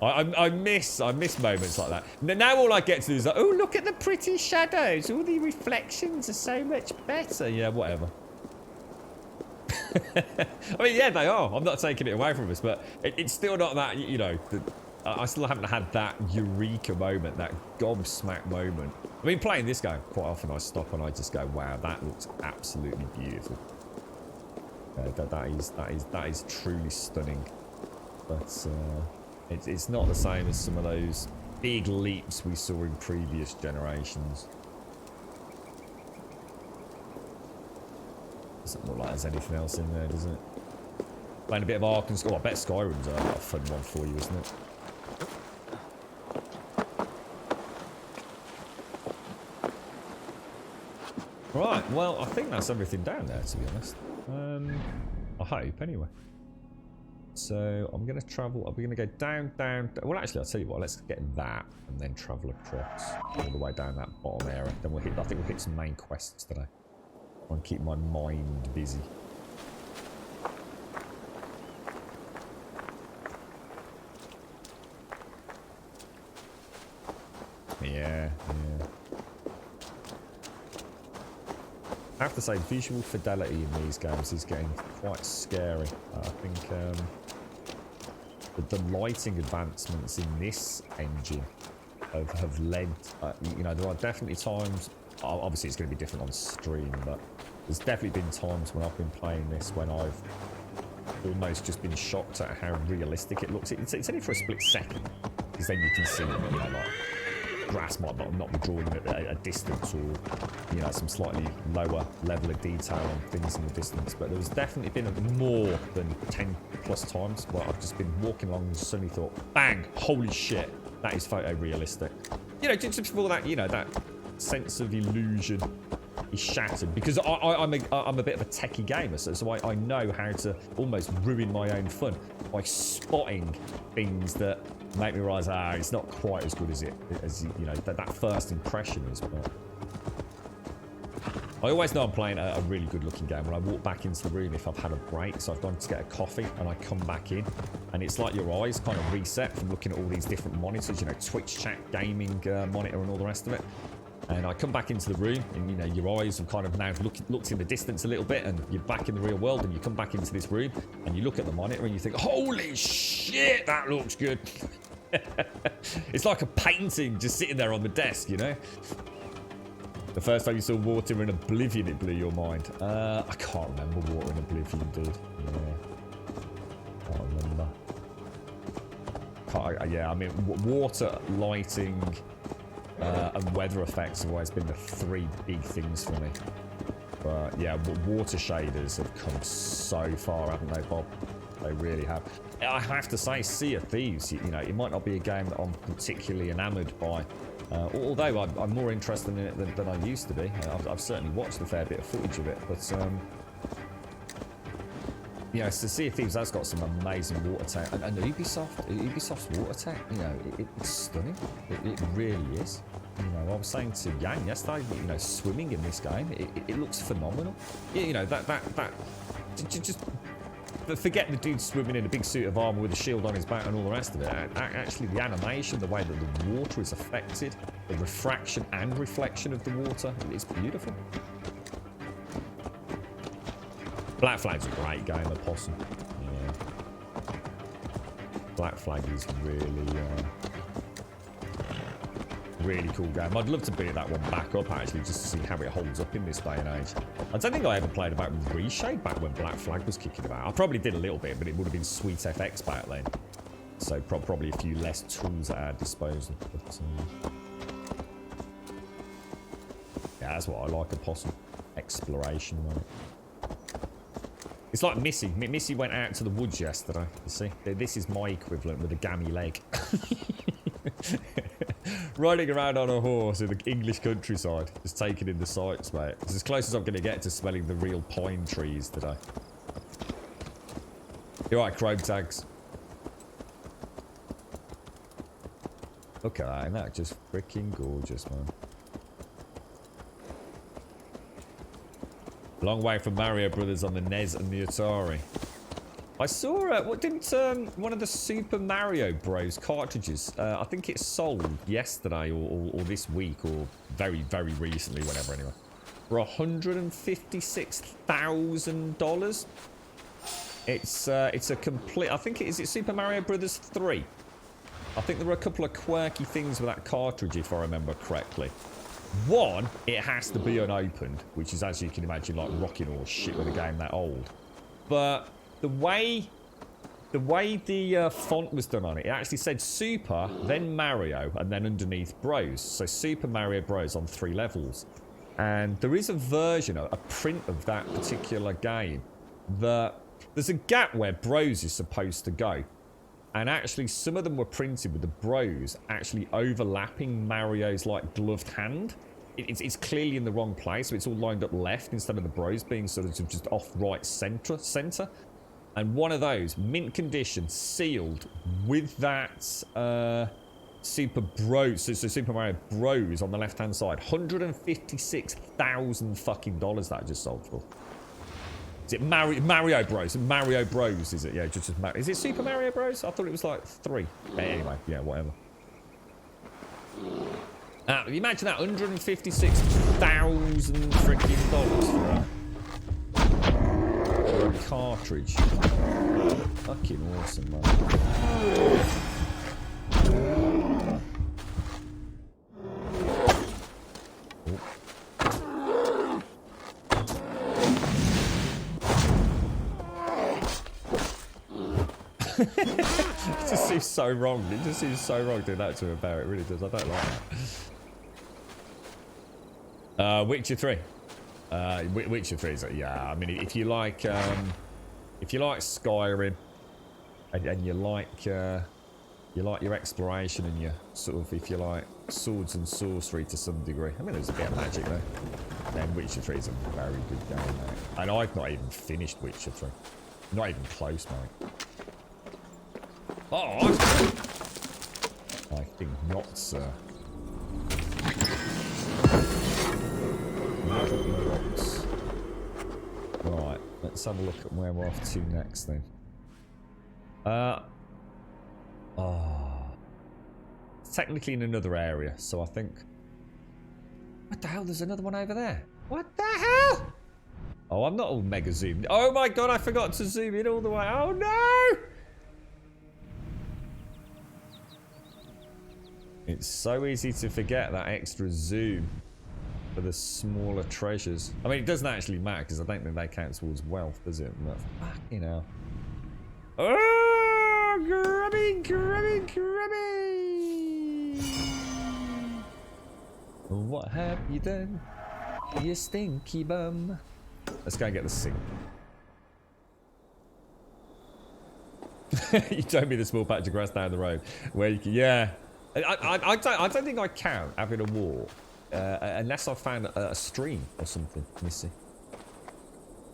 I miss moments like that. Now all I get to do is like, oh, look at the pretty shadows. All the reflections are so much better. Yeah, whatever. I mean, yeah, they are. I'm not taking it away from us, but it's still not that, you know, I still haven't had that eureka moment, that gobsmack moment. I mean, playing this game, quite often I stop and I just go, wow, that looks absolutely beautiful. That is truly stunning. But it's not the same as some of those big leaps we saw in previous generations. Doesn't look like there's anything else in there, does it? Playing a bit of Ark and... Oh, I bet Skyrim's a fun one for you, isn't it? Right, well, I think that's everything down there, to be honest. I hope, anyway. So, I'm going to travel... Are we going to go down... Well, actually, I'll tell you what. Let's get that and then travel across all the way down that bottom area. Then we'll hit... I think we'll hit some main quests today. I want to keep my mind busy. Yeah. I have to say, visual fidelity in these games is getting quite scary. I think the lighting advancements in this engine have led... you know, there are definitely times... Obviously, it's going to be different on stream, but there's definitely been times when I've been playing this when I've almost just been shocked at how realistic it looks. It's only for a split second, because then you can see, you know, like grass might not be drawn at a distance, or, you know, some slightly lower level of detail on things in the distance. But there's definitely been more than 10 plus times where I've just been walking along and suddenly thought, bang, holy shit, that is photorealistic. You know, just before that, you know, that sense of illusion is shattered, because I'm a bit of a techie gamer, so I know how to almost ruin my own fun by spotting things that make me realise, it's not quite as good as you know, that first impression is. But I always know I'm playing a really good looking game when I walk back into the room if I've had a break. So I've gone to get a coffee and I come back in, and it's like your eyes kind of reset from looking at all these different monitors, you know, Twitch chat, gaming monitor and all the rest of it. And I come back into the room, and, you know, your eyes have kind of now looked in the distance a little bit, and you're back in the real world, and you come back into this room, and you look at the monitor, and you think, holy shit, that looks good. It's like a painting just sitting there on the desk, you know? The first time you saw Water in Oblivion, it blew your mind. I can't remember Water in Oblivion, dude. Yeah. Can't remember. yeah, I mean, water, lighting, and weather effects have always been the three big things for me. But yeah, water shaders have come so far, haven't they, Bob? They really have. I have to say, Sea of Thieves, you know, it might not be a game that I'm particularly enamoured by. Although I'm more interested in it than I used to be. I've certainly watched a fair bit of footage of it, but yeah, so Sea of Thieves has got some amazing water tech, and Ubisoft's water tech, you know, it's stunning. It really is. You know, I was saying to Yang yesterday, you know, swimming in this game, it looks phenomenal. You know, just forget the dude swimming in a big suit of armor with a shield on his back and all the rest of it. Actually, the animation, the way that the water is affected, the refraction and reflection of the water, it's beautiful. Black Flag's a great game, Opossum. Yeah. Black Flag is really cool game. I'd love to beat that one back up, actually, just to see how it holds up in this day and age. I don't think I ever played about Reshade back when Black Flag was kicking about. I probably did a little bit, but it would have been Sweet FX back then. So probably a few less tools at our disposal. But, yeah, that's what I like, Opossum. Exploration, right? It's like Missy. Missy went out to the woods yesterday, you see. This is my equivalent with a gammy leg. Riding around on a horse in the English countryside, just taking in the sights, mate. It's as close as I'm going to get to smelling the real pine trees today. You're right, chrome tags. Look at that, isn't that just freaking gorgeous, man? Long way from Mario Brothers on the NES and the Atari. I saw what didn't one of the Super Mario Bros cartridges, I think it sold yesterday or this week or very recently, whenever anyway, for $156,000. It's a complete, I think is it Super Mario Brothers 3. I think there were a couple of quirky things with that cartridge, if I remember correctly. One, it has to be unopened, which is, as you can imagine, like rocking horse shit with a game that old. But the way the font was done on it, it actually said Super, then Mario, and then underneath Bros. So Super Mario Bros on 3 levels. And there is a version, a print of that particular game, that there's a gap where Bros is supposed to go. And actually, some of them were printed with the Bros actually overlapping Mario's, like, gloved hand. It's clearly in the wrong place, so it's all lined up left instead of the Bros being sort of just off right center. And one of those, mint condition, sealed with that Super Bros, so Super Mario Bros on the left-hand side. $156,000 fucking dollars that I just sold for. Is it Mario Bros? Mario Bros, is it? Yeah, just is it Super Mario Bros? I thought it was like 3. Anyway, yeah, whatever. Imagine that, $156,000 freaking dollars for a cartridge. Fucking awesome, man. It just seems so wrong. It just seems so wrong doing that to a bear. It really does. I don't like that. Witcher 3. Witcher 3 is yeah. I mean, if you like Skyrim, and you like your exploration and your sort of, if you like, swords and sorcery to some degree. I mean, there's a bit of magic there. Then Witcher 3 is a very good game, mate. And I've not even finished Witcher 3. Not even close, mate. Oh, I think not, sir. Right, let's have a look at where we're off to next then. It's technically in another area, so I think... What the hell? There's another one over there. What the hell? Oh, I'm not all mega zoomed. Oh my god, I forgot to zoom in all the way. Oh no! It's so easy to forget that extra zoom for the smaller treasures. I mean, it doesn't actually matter because I don't think they count towards wealth, does it? But fucking hell. Oh, grubby, grubby, grubby. What have you done, you stinky bum? Let's go and get the sink. You told me the small patch of grass down the road where you can, yeah. I don't think I can having a walk unless I found a stream or something missing.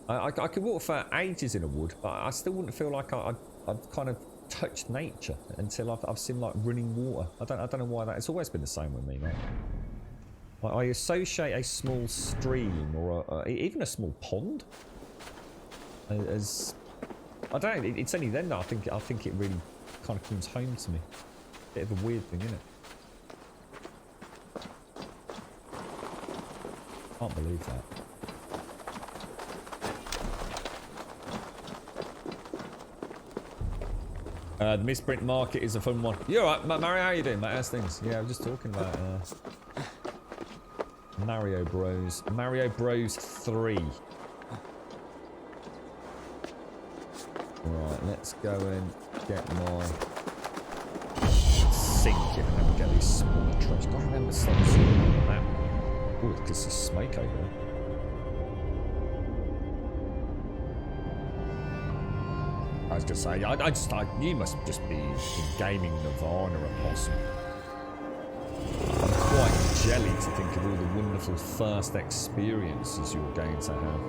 I could walk for ages in a wood, but I still wouldn't feel like I've kind of touched nature until I've seen like running water. I don't know why that. It's always been the same with me, mate. Like, I associate a small stream or even a small pond as I don't know. It's only then that I think it really kind of comes home to me. Bit of a weird thing, isn't it? Can't believe that. The misprint market is a fun one. You alright, Mario? How you doing, mate? How's things? Yeah, I'm just talking about Mario Bros. Mario Bros 3. Right, let's go and get my sink in and then we get these small trash. Gotta remember something on the map. Oh, because there's smoke over there. I was gonna say, you must just be in gaming nirvana, Apostle. I'm quite jelly to think of all the wonderful first experiences you're going to have.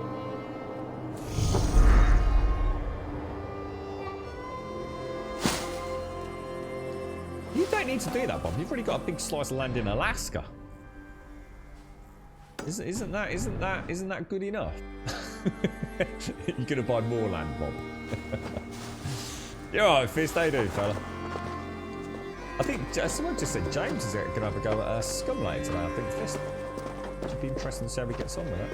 You don't need to do that, Bob. You've already got a big slice of land in Alaska. Isn't that good enough? You're gonna buy more land, Bob. You're alright, Fist. How you doing, fella? I think someone just said James is going to have a go at Scum later today. I think Fist. It'd be interesting to see how he gets on with that.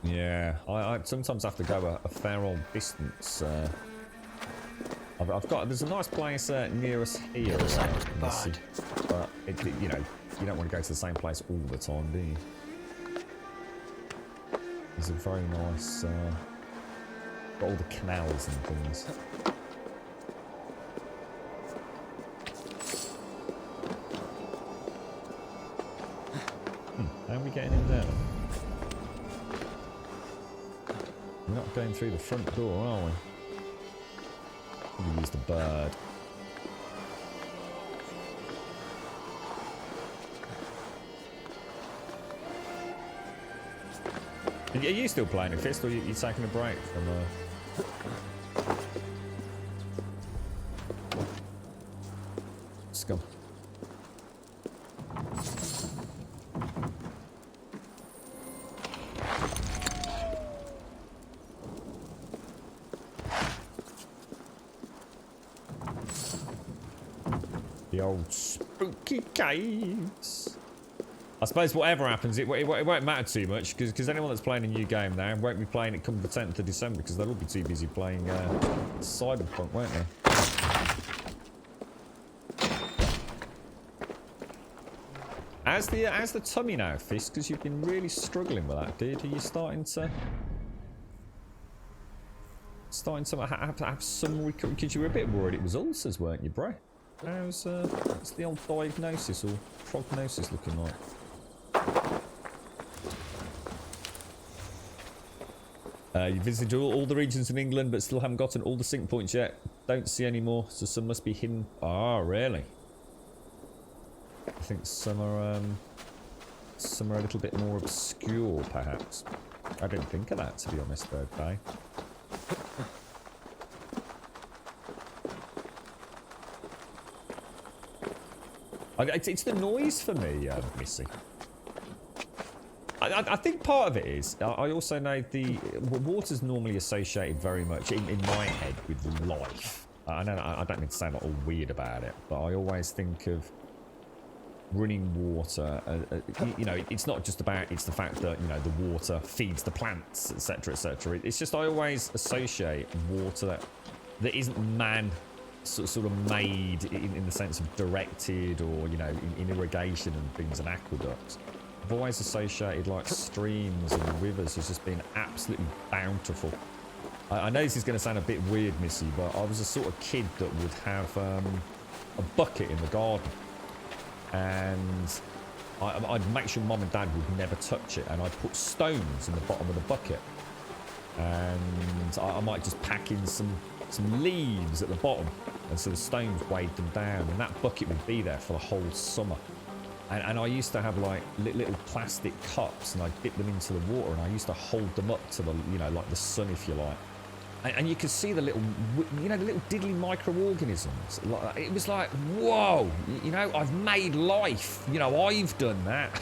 Yeah, I sometimes have to go a fair old distance. There's a nice place near us here, but you know, you don't want to go to the same place all the time, do you? There's a very nice, got all the canals and things. How are we getting in there? We're not going through the front door, are we? We use the bird. Are you still playing a Fist, or are you taking a break from Scum? The old spooky caves. I suppose whatever happens, it won't matter too much because anyone that's playing a new game now won't be playing it come the 10th of December because they'll all be too busy playing Cyberpunk, won't they? How's the tummy now, Fist? Because you've been really struggling with that, dude. Are you starting to have some recovery? Because you were a bit worried it was ulcers, weren't you, bro? How's what's the old diagnosis or prognosis looking like? You visited all the regions in England, but still haven't gotten all the sync points yet. Don't see any more, so some must be hidden. Ah, really? I think some are a little bit more obscure, perhaps. I didn't think of that, to be honest, though, Bay. It's the noise for me, Missy. I think part of it is, I also know the water's normally associated very much, in my head, with life. I don't mean to sound all weird about it, but I always think of running water, you know, it's not just about, it's the fact that, you know, the water feeds the plants, etc., etc. It's just I always associate water that isn't sort of made in the sense of directed, or you know, in irrigation and things and aqueducts. I've always associated like streams and rivers as just being absolutely bountiful. I know this is going to sound a bit weird, Missy, but I was a sort of kid that would have a bucket in the garden, and I'd make sure Mum and Dad would never touch it, and I'd put stones in the bottom of the bucket, and I might just pack in some leaves at the bottom, and so the stones weighed them down, and that bucket would be there for the whole summer. And I used to have like little plastic cups, and I'd dip them into the water, and I used to hold them up to the, you know, like the sun, if you like. And you could see the little, you know, the little diddly microorganisms. It was like, whoa, you know, I've made life. You know, I've done that.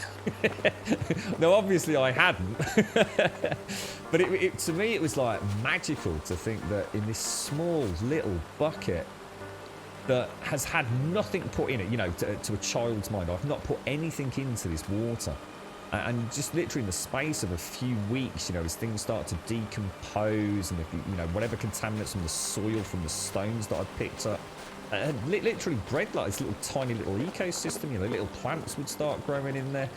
No, obviously I hadn't. But to me, it was like magical to think that in this small little bucket that has had nothing put in it, you know, to a child's mind. I've not put anything into this water. And just literally in the space of a few weeks, you know, as things start to decompose, and if you know, whatever contaminants from the soil, from the stones that I picked up, literally bred like this little tiny little ecosystem. You know, little plants would start growing in there,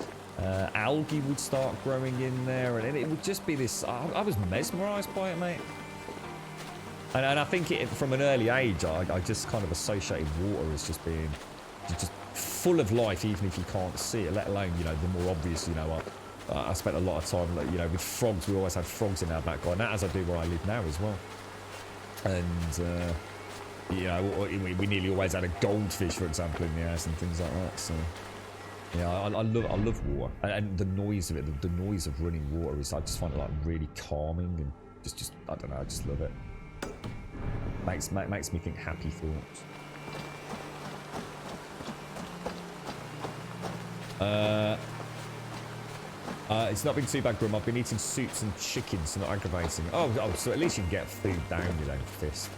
algae would start growing in there, and it would just be this. I was mesmerised by it, mate. And I think from an early age, I just kind of associated water as just being just full of life, even if you can't see it, let alone, you know, the more obvious, you know, I spent a lot of time, like, you know, with frogs. We always had frogs in our back garden, as I do where I live now as well. And, you know, we nearly always had a goldfish, for example, in the house and things like that. So, yeah, I love water. And the noise of it, the noise of running water is, I just find it like really calming, and just I don't know, I just love it. Makes me think happy thoughts. It's not been too bad, Grum. I've been eating soups and chickens, so not aggravating. Oh, so at least you can get food down your own fist.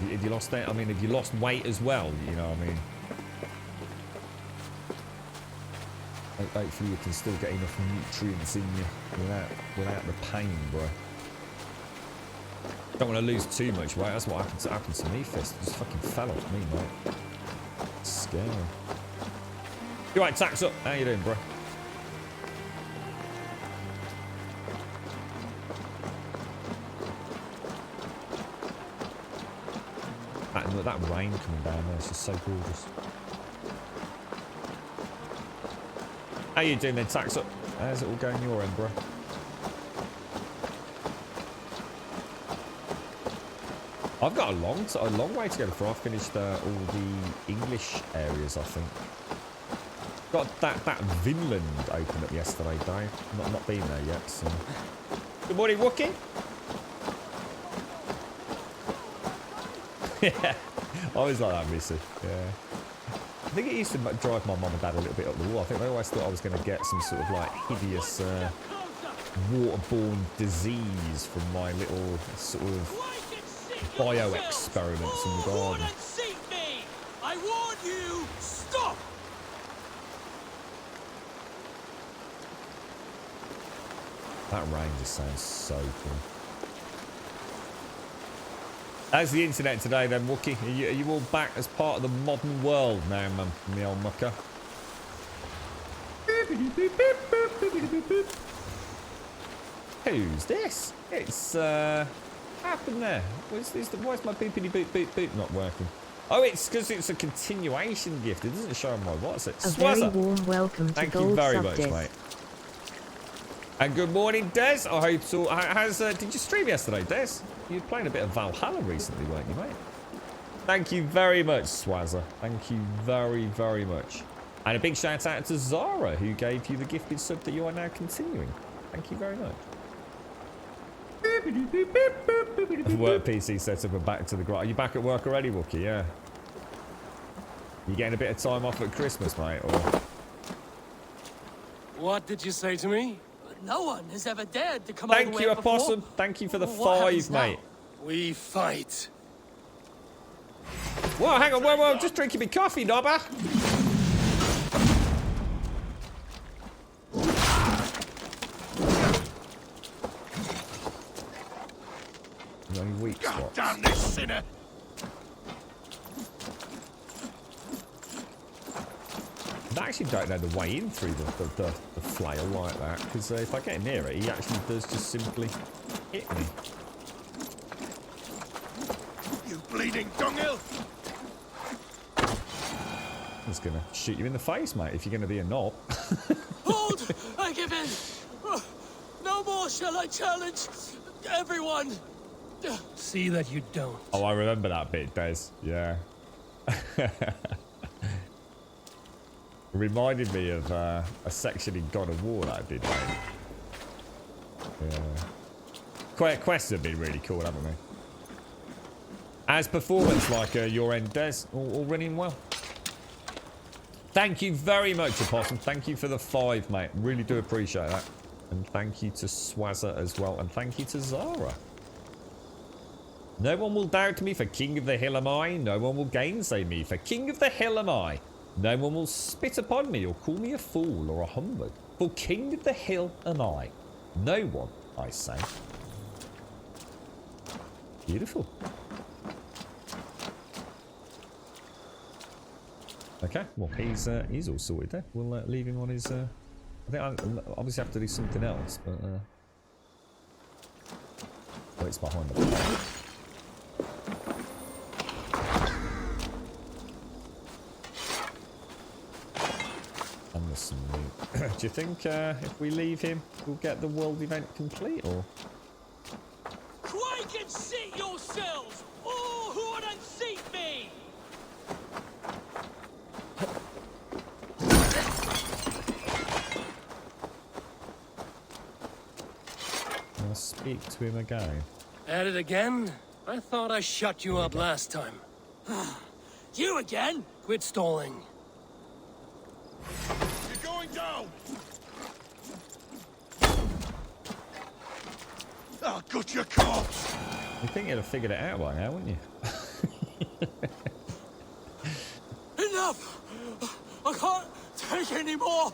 Have you lost that? I mean, have you lost weight as well? You know what I mean? Hopefully you can still get enough nutrients in you without the pain, bro. Don't want to lose too much weight. That's what happened to me, fist. It just fucking fell off me, mate. It's scary. You right, Tax up. How you doing, bro? That rain coming down there, it's just so gorgeous. How you doing then, Tax up? How's it all going your end, bro? I've got a long way to go before I've finished all the English areas, I think. Got that Vinland opened up yesterday, Dave. Not been there yet, so. Good morning, Wookie. Yeah, I always like that, Missy. Yeah. I think it used to drive my mum and dad a little bit up the wall. I think they always thought I was going to get some sort of like hideous waterborne disease from my little sort of bio experiments in the garden. I warn you, stop! That rain just sounds so cool. How's the internet today then, Wookie? Are you all back as part of the modern world now, man, me old mucker? Who's this? It's, what happened there? Why is my boopity boop boop boop not working? Oh, it's because it's a continuation gift. It doesn't show on my what's it? A very warm welcome to Thank Gold you very much, Subdis. mate. And good morning, Des. I hope so. Did you stream yesterday, Des? You were playing a bit of Valhalla recently, weren't you, mate? Thank you very much, Swazza. Thank you very, very much. And a big shout out to Zara, who gave you the gifted sub that you are now continuing. Thank you very much. Work PC setup and back to the grind. Are you back at work already, Wookie? Yeah. You getting a bit of time off at Christmas, mate? Or? What did you say to me? No one has ever dared to come over Thank you, Opossum. before. Thank you for the What 5, happens now? mate. We fight. Whoa, hang on. Whoa. Just drinking me coffee, Nobber. Only weak spots. Damn this sinner! I actually don't know the way in through the flail like that, because if I get near it, he actually does just simply hit me. You bleeding dunghill! He's gonna shoot you in the face, mate, if you're gonna be a knob. Hold! I give in! No more shall I challenge everyone! See that you don't. Oh, I remember that bit, Des. Yeah. Reminded me of a section in God of War that I did, mate. Yeah. Quests have been really cool, haven't they? As performance like your end, Des, all running well. Thank you very much, Opossum. Thank you for the 5, mate. Really do appreciate that. And thank you to Swazza as well. And thank you to Zara. No one will doubt me, for King of the Hill am I. No one will gainsay me, for King of the Hill am I. No one will spit upon me or call me a fool or a humbug, for King of the Hill am I. No one, I say. Beautiful. Okay, well, he's all sorted there. We'll leave him on his... I think I obviously have to do something else, but... Oh, it's behind the plate. And there's some loot. Do you think if we leave him, we'll get the world event complete, or...? Quake and seat yourselves! All who would unseat me! I'll speak to him again. At it again? I thought I shut you up last time. You again? Quit stalling. You're going down! I'll gut your corpse! You think you'd have figured it out by now, wouldn't you? Enough! I can't take any more!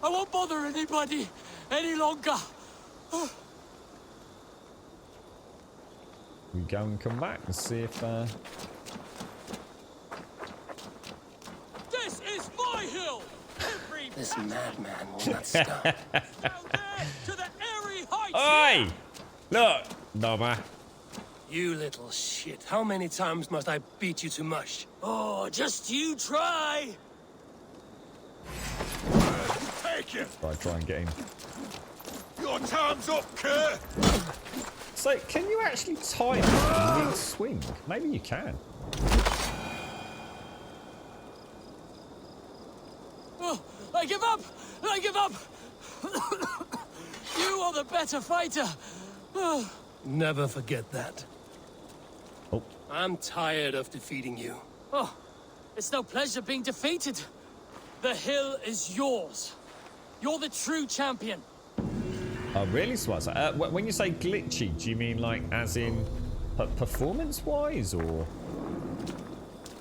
I won't bother anybody any longer! We go and come back and see if... This is my hill! Every This madman will not stop. down there to the airy heights! Oi! Look, Nobber. You little shit. How many times must I beat you to mush? Oh, just you try! Take it! Try and get him. Your time's up, Kerr! So, can you actually time it mid-swing? Maybe you can. Oh, I give up! I give up! You are the better fighter! Never forget that. Oh. I'm tired of defeating you. Oh, it's no pleasure being defeated. The hill is yours. You're the true champion. Oh, really, Swazza? When you say glitchy, do you mean like as in performance-wise, or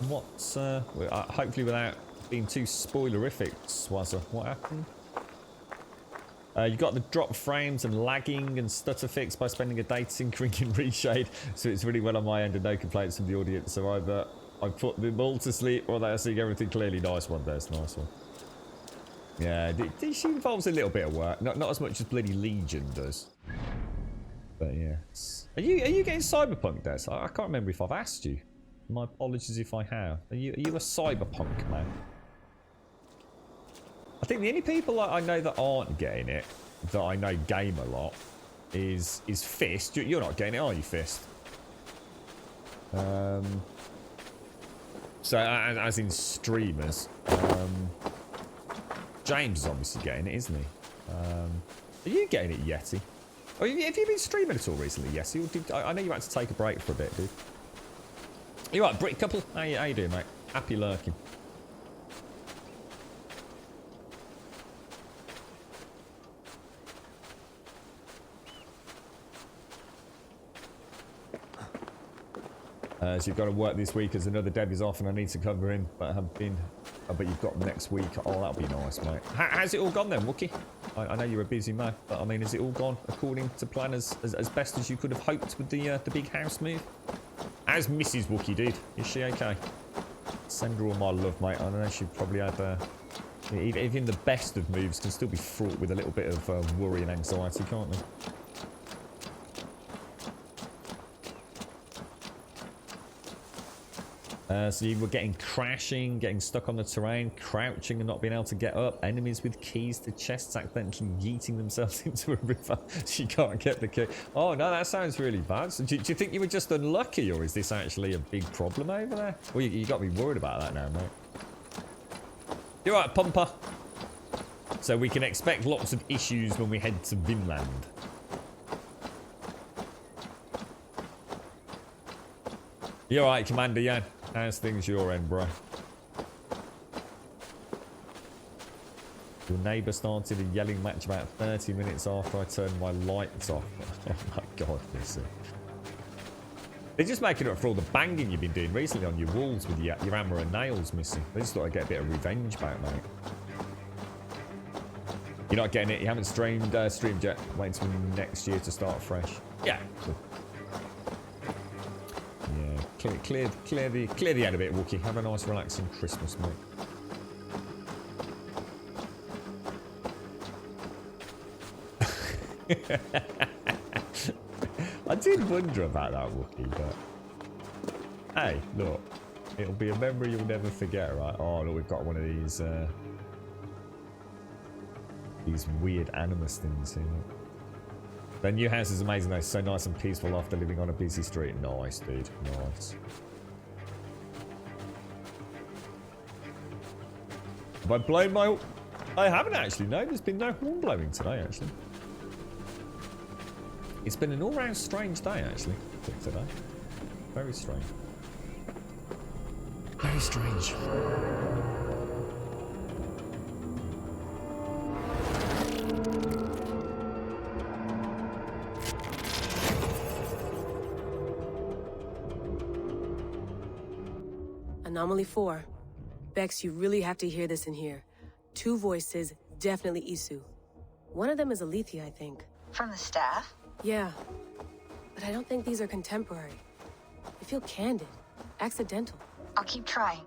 what's hopefully without being too spoilerific, Swazza? What happened? You got the drop frames and lagging and stutter fixed by spending a day tinkering in Reshade, so it's really well on my end and no complaints from the audience. So either I put them all to sleep or they are seeing everything clearly. Nice one, there's nice one. Yeah, she involves a little bit of work, not as much as bloody Legion does. But yeah, are you getting Cyberpunk, Des? I can't remember if I've asked you. My apologies if I have. Are you a Cyberpunk man? I think the only people I know that aren't getting it, that I know game a lot, is Fist. You're not getting it, are you, Fist? So as in streamers. James is obviously getting it, isn't he? Are you getting it, Yeti? Oh, have you been streaming at all recently, Yeti? Or I know you had to take a break for a bit, dude. You right, Brit couple? How you doing, mate? Happy lurking. So you've got to work this week as another dev is off and I need to cover in, but have been. But you've got next week. Oh, that'll be nice, mate. How's it all gone then, Wookie? I know you're a busy man, but I mean, has it all gone according to plan as best as you could have hoped with the big house move? How's Mrs. Wookie, dude? Is she okay? Send her all my love, mate. I know she probably had Even the best of moves can still be fraught with a little bit of worry and anxiety, can't they? So you were crashing, getting stuck on the terrain, crouching and not being able to get up. Enemies with keys to chests accidentally yeeting themselves into a river so you can't get the key. Oh no, that sounds really bad. So do you think you were just unlucky, or is this actually a big problem over there? Well, you got to be worried about that now, mate. You're right, Pumper. So we can expect lots of issues when we head to Vinland. You're right, Commander Yan. How's things your end, bro? Your neighbour started a yelling match about 30 minutes after I turned my lights off. Oh my god, listen. They're just making up for all the banging you've been doing recently on your walls with your hammer and nails missing. They just thought I'd get a bit of revenge back, mate. You're not getting it. You haven't streamed yet. Waiting till next year to start fresh. Yeah, cool. Yeah, clear the head a bit, Wookie. Have a nice, relaxing Christmas, mate. I did wonder about that, Wookie, but hey, look, it'll be a memory you'll never forget, right? Oh, look, we've got one of these weird animus things here. The new house is amazing though, so nice and peaceful after living on a busy street. Nice, dude, nice. Have I blown my... I haven't actually, no, there's been no horn blowing today, actually. It's been an all-round strange day, actually, today. Very strange. Very strange. Anomaly 4. Bex, you really have to hear this in here. 2 voices, definitely Isu. One of them is Alethea, I think. From the staff? Yeah. But I don't think these are contemporary. They feel candid. Accidental. I'll keep trying.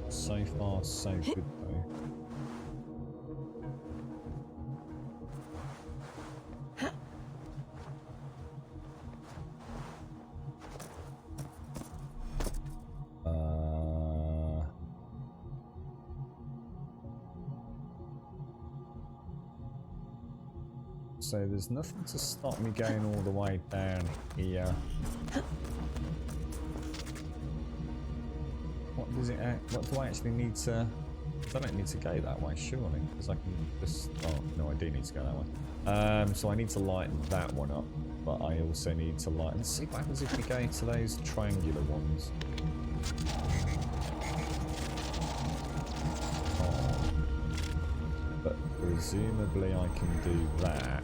So far, so good though. So there's nothing to stop me going all the way down here. What does it? What do I actually need to? I don't need to go that way, surely, because I can just. Oh no, I do need to go that way. So I need to lighten that one up, but I also need to lighten. Let's see what happens if we go to those triangular ones. Oh. But presumably I can do that,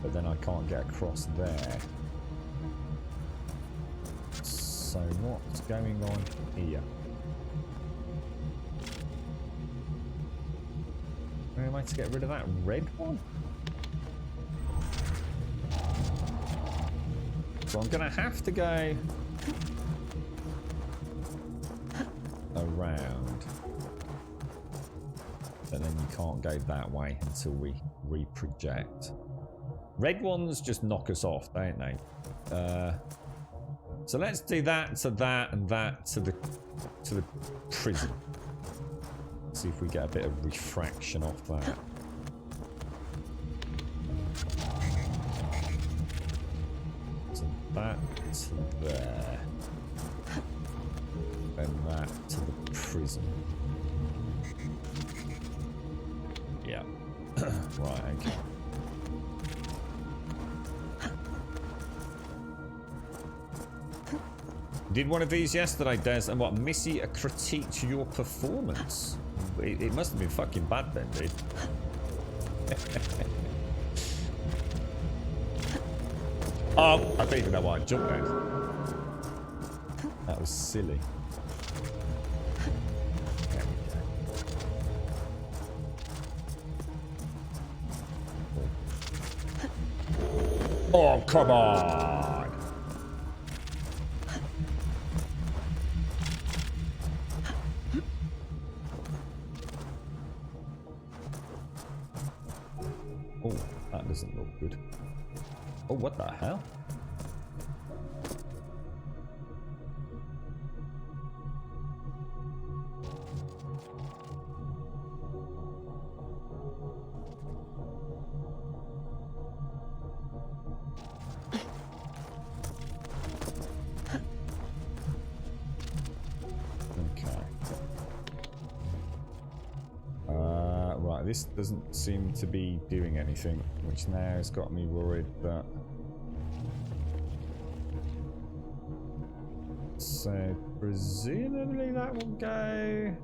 but then I can't get across there. So what's going on here? Where am I to get rid of that red one? So I'm gonna have to go around, but then you can't go that way until we reproject. Red ones just knock us off, don't they? So let's do that to that and that to the prism. See if we get a bit of refraction off that. So that to there. And that to the prism. Yeah. Right, okay. Did one of these yesterday, Des, and what, Missy, a critique to your performance? It must have been fucking bad then, dude. Oh, I don't even know why I jumped then. That was silly. There we go. Oh, come on! Oh, that doesn't look good. Oh, what the hell? This doesn't seem to be doing anything, which now has got me worried that... So, presumably that will go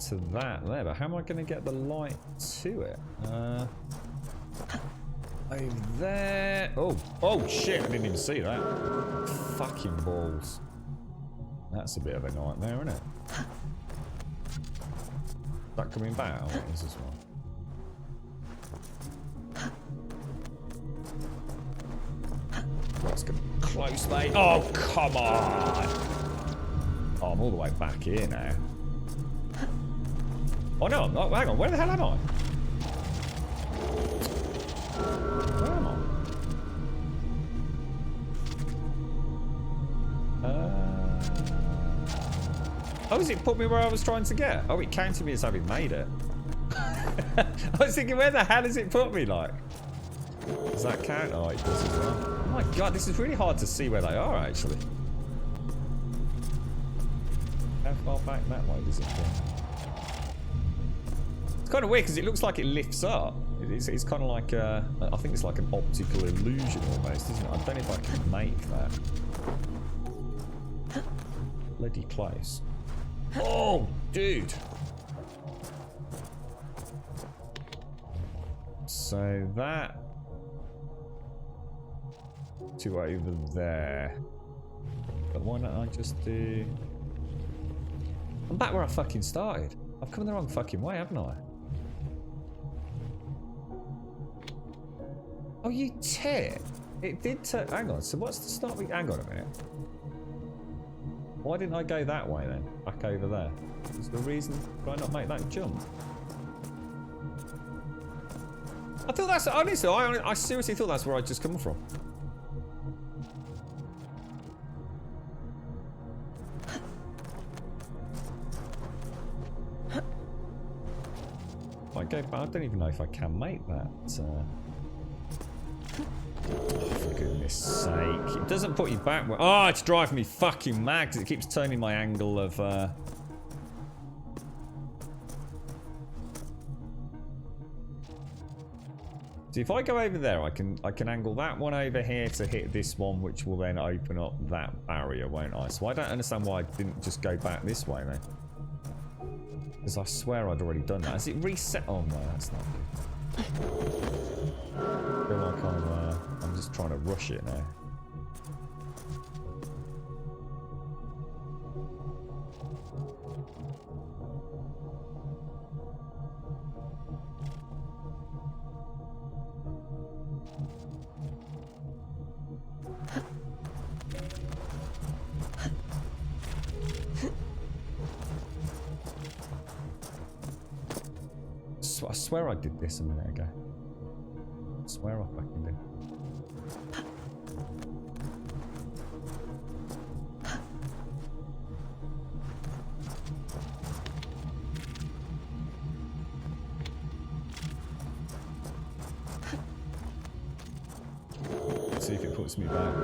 to that there, but how am I going to get the light to it? Over there... Oh shit, I didn't even see that. Fucking balls. That's a bit of a nightmare, isn't it? Is that coming back? Oh, what is this one? That's gonna be close, mate. Oh, come on! Oh, I'm all the way back here now. Oh no, I'm not. Hang on, where the hell am I? Where am I? Oh, has it put me where I was trying to get? Oh, it counted me as having made it. I was thinking, where the hell has it put me, like? Does that count? Oh, it does as well. Oh my god, this is really hard to see where they are, actually. How far back that way does it go? It's kind of weird, because it looks like it lifts up. It's kind of like, I think it's like an optical illusion almost, isn't it? I don't know if I can make that. Bloody close. Oh, dude. So that to over there. But why not I just do... I'm back where I fucking started. I've come the wrong fucking way, haven't I? Oh, you tit. It did turn... Hang on, so what's the start with... Hang on a minute. Why didn't I go that way then? Back over there. Is the reason why not make that jump? I thought that's... Honestly, I seriously thought that's where I'd just come from. If I go back, I don't even know if I can make that. Oh, for goodness sake. It doesn't put you back. Oh, it's driving me fucking mad because it keeps turning my angle of... So if I go over there, I can angle that one over here to hit this one, which will then open up that barrier, won't I? So I don't understand why I didn't just go back this way then. Because I swear I'd already done that. Has it reset? Oh no, that's not good. I feel like I'm just trying to rush it now. I swear I did this a minute ago. I swear I fucking did. Let's see if it puts me back.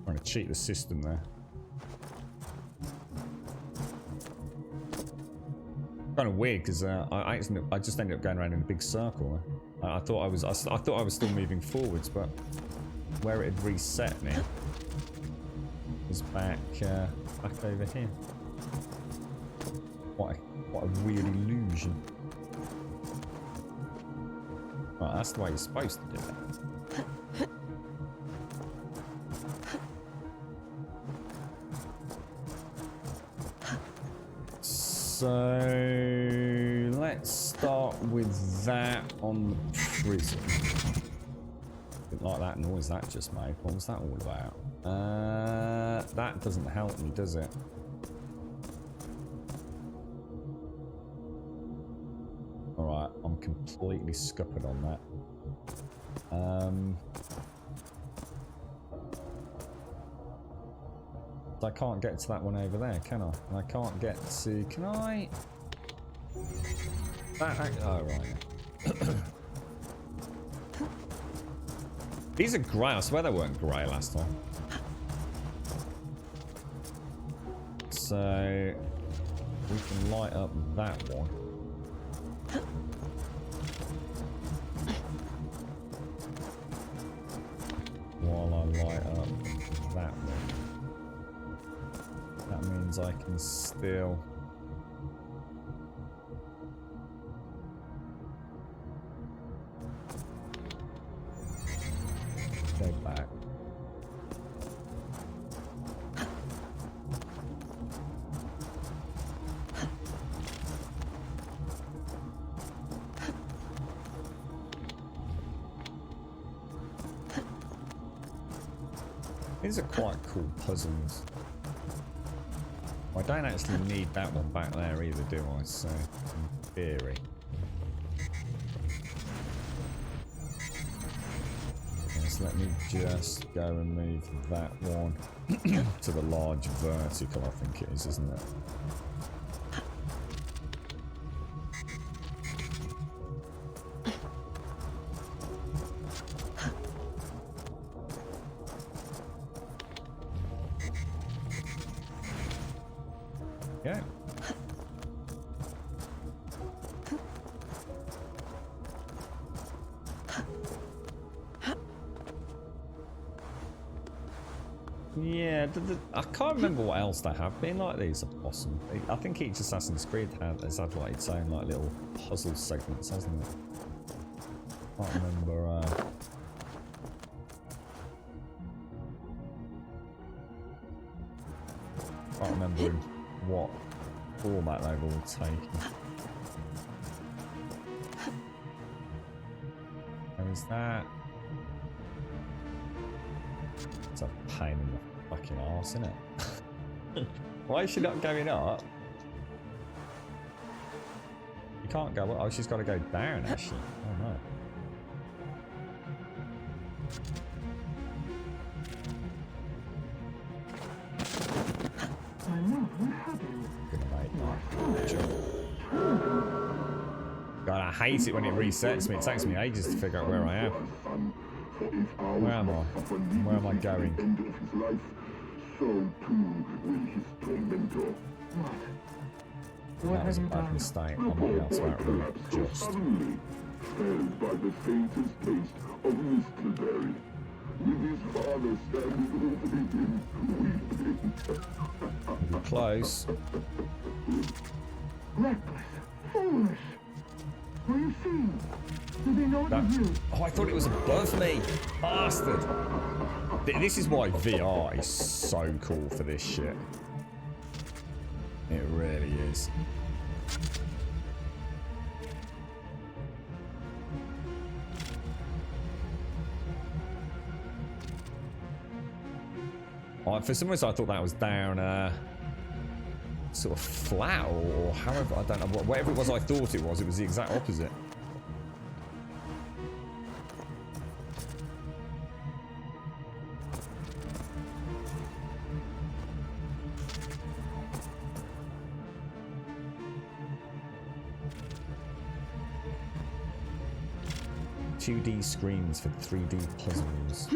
Trying to cheat the system there. Kind of weird because I just ended up going around in a big circle. I thought I was still moving forwards, but where it had reset me. is back over here. What a weird illusion. Right, that's the way you're supposed to do it. So let's start with that on the prison. Didn't like that noise that just made. What was that all about? That doesn't help me, does it? Alright, I'm completely scuppered on that. I can't get to that one over there, can I? And I can't get to... Can I? Oh, right. These are grey. I swear they weren't grey last time. So we can light up that one. While I light up that one. That means I can still... go back. These are quite cool puzzles. I don't actually need that one back there either, do I? So, in theory. Yes, let me just go and move that one to the large vertical, I think it is, isn't it? Yeah. Yeah, I can't remember what else there have been like these opossum. I think each Assassin's Creed has had like its own like little puzzle segments, hasn't it? Can't remember. Can't remember in what format they've all taken. How is that? It's a pain in the fucking arse, isn't it? Why is she not going up? You can't go up. Oh, she's got to go down, actually. Oh, no. God, I hate it when it resets me. It takes me ages to figure out where I am. Where am I? Where am I going? That was a bad mistake. I might be able to outrun just. By the faintest taste of Mistleberry, with his father standing over him, weeping. Be close. Reckless, foolish. What do you see? Do they know you? Oh, I thought it was above me. Bastard. This is why VR is so cool for this shit. It really is. For some reason I thought that was down sort of flat or however, I don't know, whatever it was I thought it was the exact opposite. $2D screens for 3D puzzles.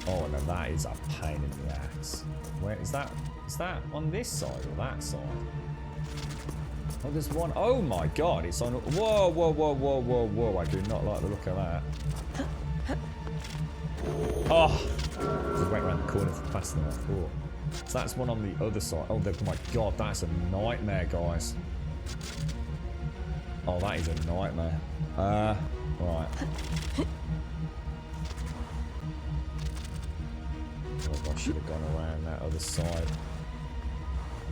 Oh no, that is a pain in the ass. Where is that? Is that on this side or that side? Oh, there's one. Oh my god, it's on. Whoa, whoa, whoa, whoa, whoa, whoa. I do not like the look of that. Oh, just went around the corner faster than I thought. So that's one on the other side. Oh my god, that's a nightmare, guys. Oh, that is a nightmare. Right. Oh, I should have gone around that other side.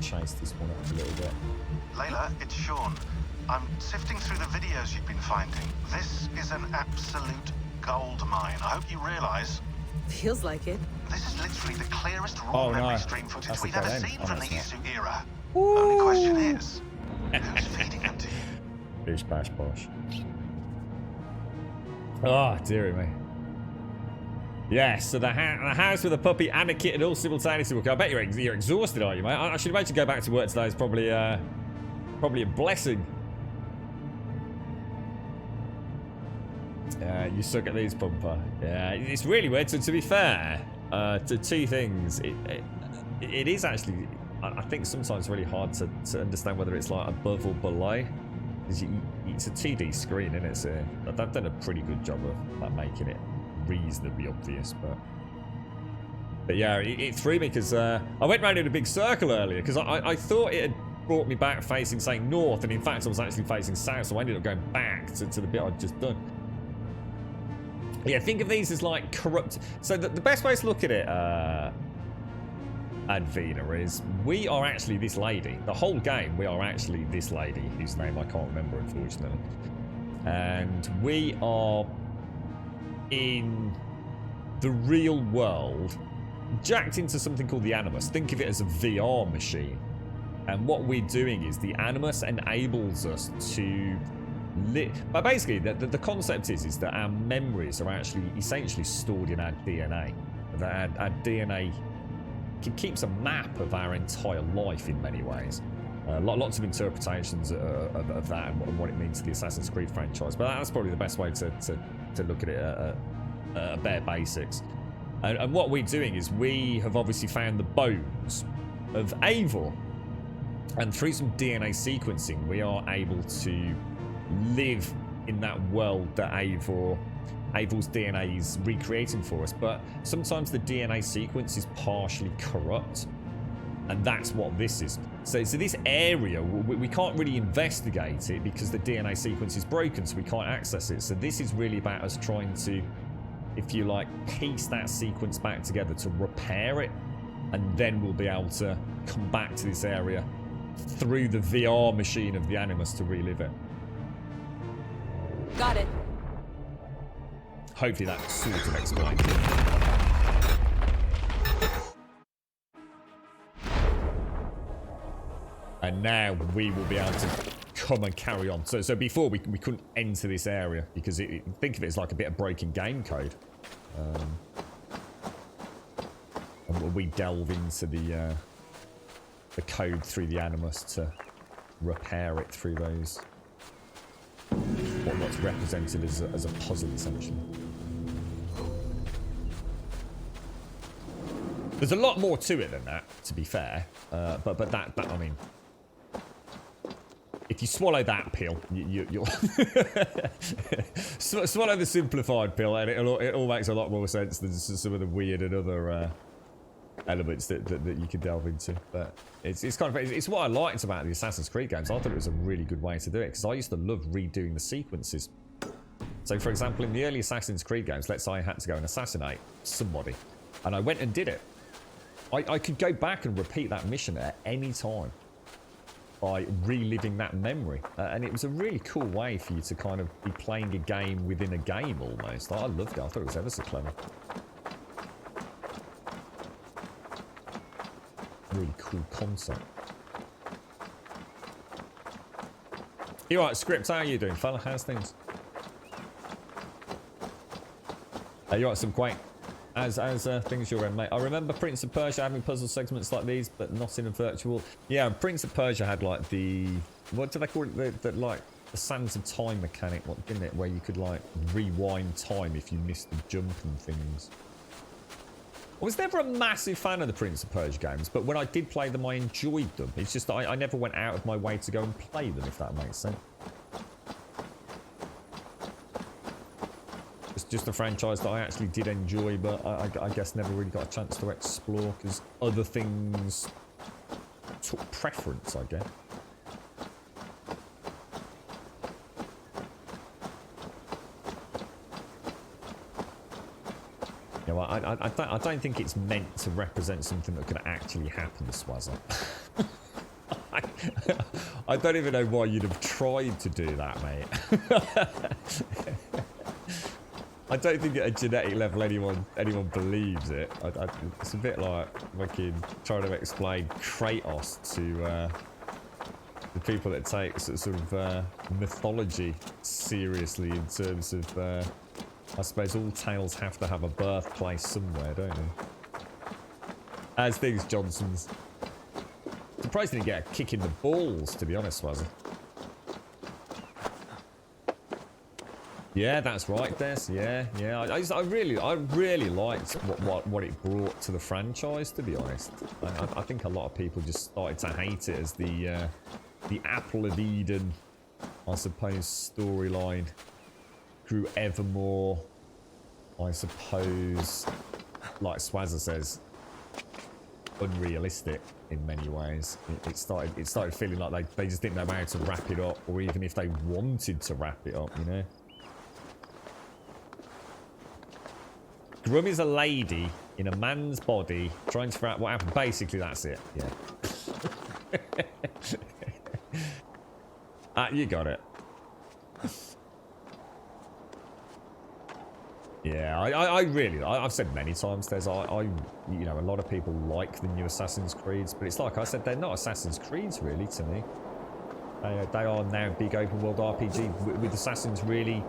Chase this one up a little bit. Layla, it's Sean. I'm sifting through the videos you've been finding. This is an absolute gold mine. I hope you realise. Feels like it. This is literally the clearest raw memory stream footage we've ever seen from the Isu era. Woo! Only question is, who's feeding them to you? Bish bash bosh. Oh, dearie me. Yeah, so the house with a puppy and a kitten all simultaneously. I bet you're exhausted, are you, mate? I should imagine go back to work today is probably a blessing. You suck at these, Pumper. Yeah, it's really weird. So to be fair, to two things, it is actually, I think sometimes really hard to understand whether it's like above or below. It's a 2D screen, isn't it? So they've done a pretty good job of like, making it reasonably obvious, but yeah, it threw me because I went round in a big circle earlier because I thought it had brought me back facing, say, north, and in fact I was actually facing south, so I ended up going back to the bit I'd just done. Yeah, think of these as like corrupt. So the best way to look at it, Advina, is we are actually this lady. The whole game, we are actually this lady whose name I can't remember, unfortunately, and we are in the real world jacked into something called the Animus. Think of it as a VR machine, and what we're doing is the Animus enables us to but basically the concept is that our memories are actually essentially stored in our DNA. That our DNA keeps a map of our entire life in many ways. Lots of interpretations of that and what it means to the Assassin's Creed franchise, but that's probably the best way to look at it at bare basics. And what we're doing is we have obviously found the bones of Eivor, and through some DNA sequencing we are able to live in that world that Eivor Abel's DNA is recreating for us, but sometimes the DNA sequence is partially corrupt, and that's what this is. So this area, we can't really investigate it because the DNA sequence is broken, so we can't access it. So this is really about us trying to, if you like, piece that sequence back together to repair it, and then we'll be able to come back to this area through the VR machine of the Animus to relive it. Got it. Hopefully that sort of explains it. And now we will be able to come and carry on. So before we couldn't enter this area because think of it as like a bit of broken game code. And we delve into the code through the Animus to repair it through those what's represented as a puzzle, essentially. There's a lot more to it than that, to be fair. But that I mean, if you swallow that pill, you'll swallow the simplified pill, and it all makes a lot more sense than some of the weird and other elements that you could delve into. But it's kind of, it's what I liked about the Assassin's Creed games. I thought it was a really good way to do it because I used to love redoing the sequences. So, for example, in the early Assassin's Creed games, let's say I had to go and assassinate somebody, and I went and did it. I could go back and repeat that mission at any time by reliving that memory. And it was a really cool way for you to kind of be playing a game within a game almost. I loved it. I thought it was ever so clever. Really cool concept. You alright, Script? How are you doing, fella? How's things? You alright, some quaint? As things your end, mate. I remember Prince of Persia having puzzle segments like these, but not in a virtual. Yeah, Prince of Persia had like the, what do they call it? The like the Sands of Time mechanic, what didn't it? Where you could like rewind time if you missed the jump and things. I was never a massive fan of the Prince of Persia games, but when I did play them, I enjoyed them. It's just I never went out of my way to go and play them, if that makes sense. It's just a franchise that I actually did enjoy, but I guess never really got a chance to explore because other things took preference, I guess. You know, I don't think it's meant to represent something that could actually happen, Swazza. I don't even know why you'd have tried to do that, mate. I don't think at a genetic level anyone believes it. It's a bit like fucking trying to explain Kratos to the people that take sort of mythology seriously in terms of, I suppose all tales have to have a birthplace somewhere, don't they? As things, Johnson's. Surprised didn't get a kick in the balls, to be honest, was it? Yeah, that's right, Des. Yeah. I really liked what it brought to the franchise, to be honest. I think a lot of people just started to hate it as the Apple of Eden, I suppose, storyline grew ever more, I suppose, like Swazza says, unrealistic in many ways. It started feeling like they just didn't know how to wrap it up, or even if they wanted to wrap it up, you know. Grum is a lady in a man's body trying to figure out what happened. Basically, that's it. Yeah. You got it. Yeah, I've said many times, there's, you know, a lot of people like the new Assassin's Creeds, but it's like I said, they're not Assassin's Creeds really to me. They are now big open world RPG with Assassin's really,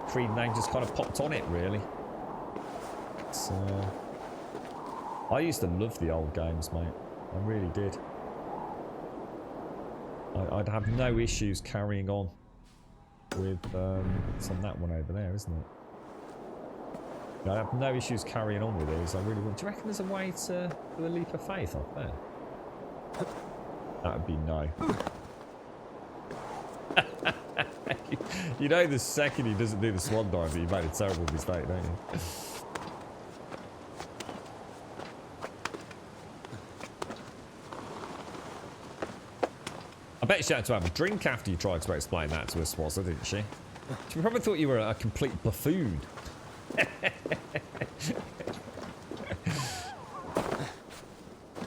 Creed name just kind of popped on it really. I used to love the old games, mate. I really did. I'd have no issues carrying on with, it's on that one over there, isn't it? I have no issues carrying on with these. I really would. Do you reckon there's a way to do a leap of faith up there? That would be no. You know the second he doesn't do the swan dive, you made a terrible mistake, don't you? I bet she had to have a drink after you tried to explain that to us, Swazza, didn't she? She probably thought you were a complete buffoon.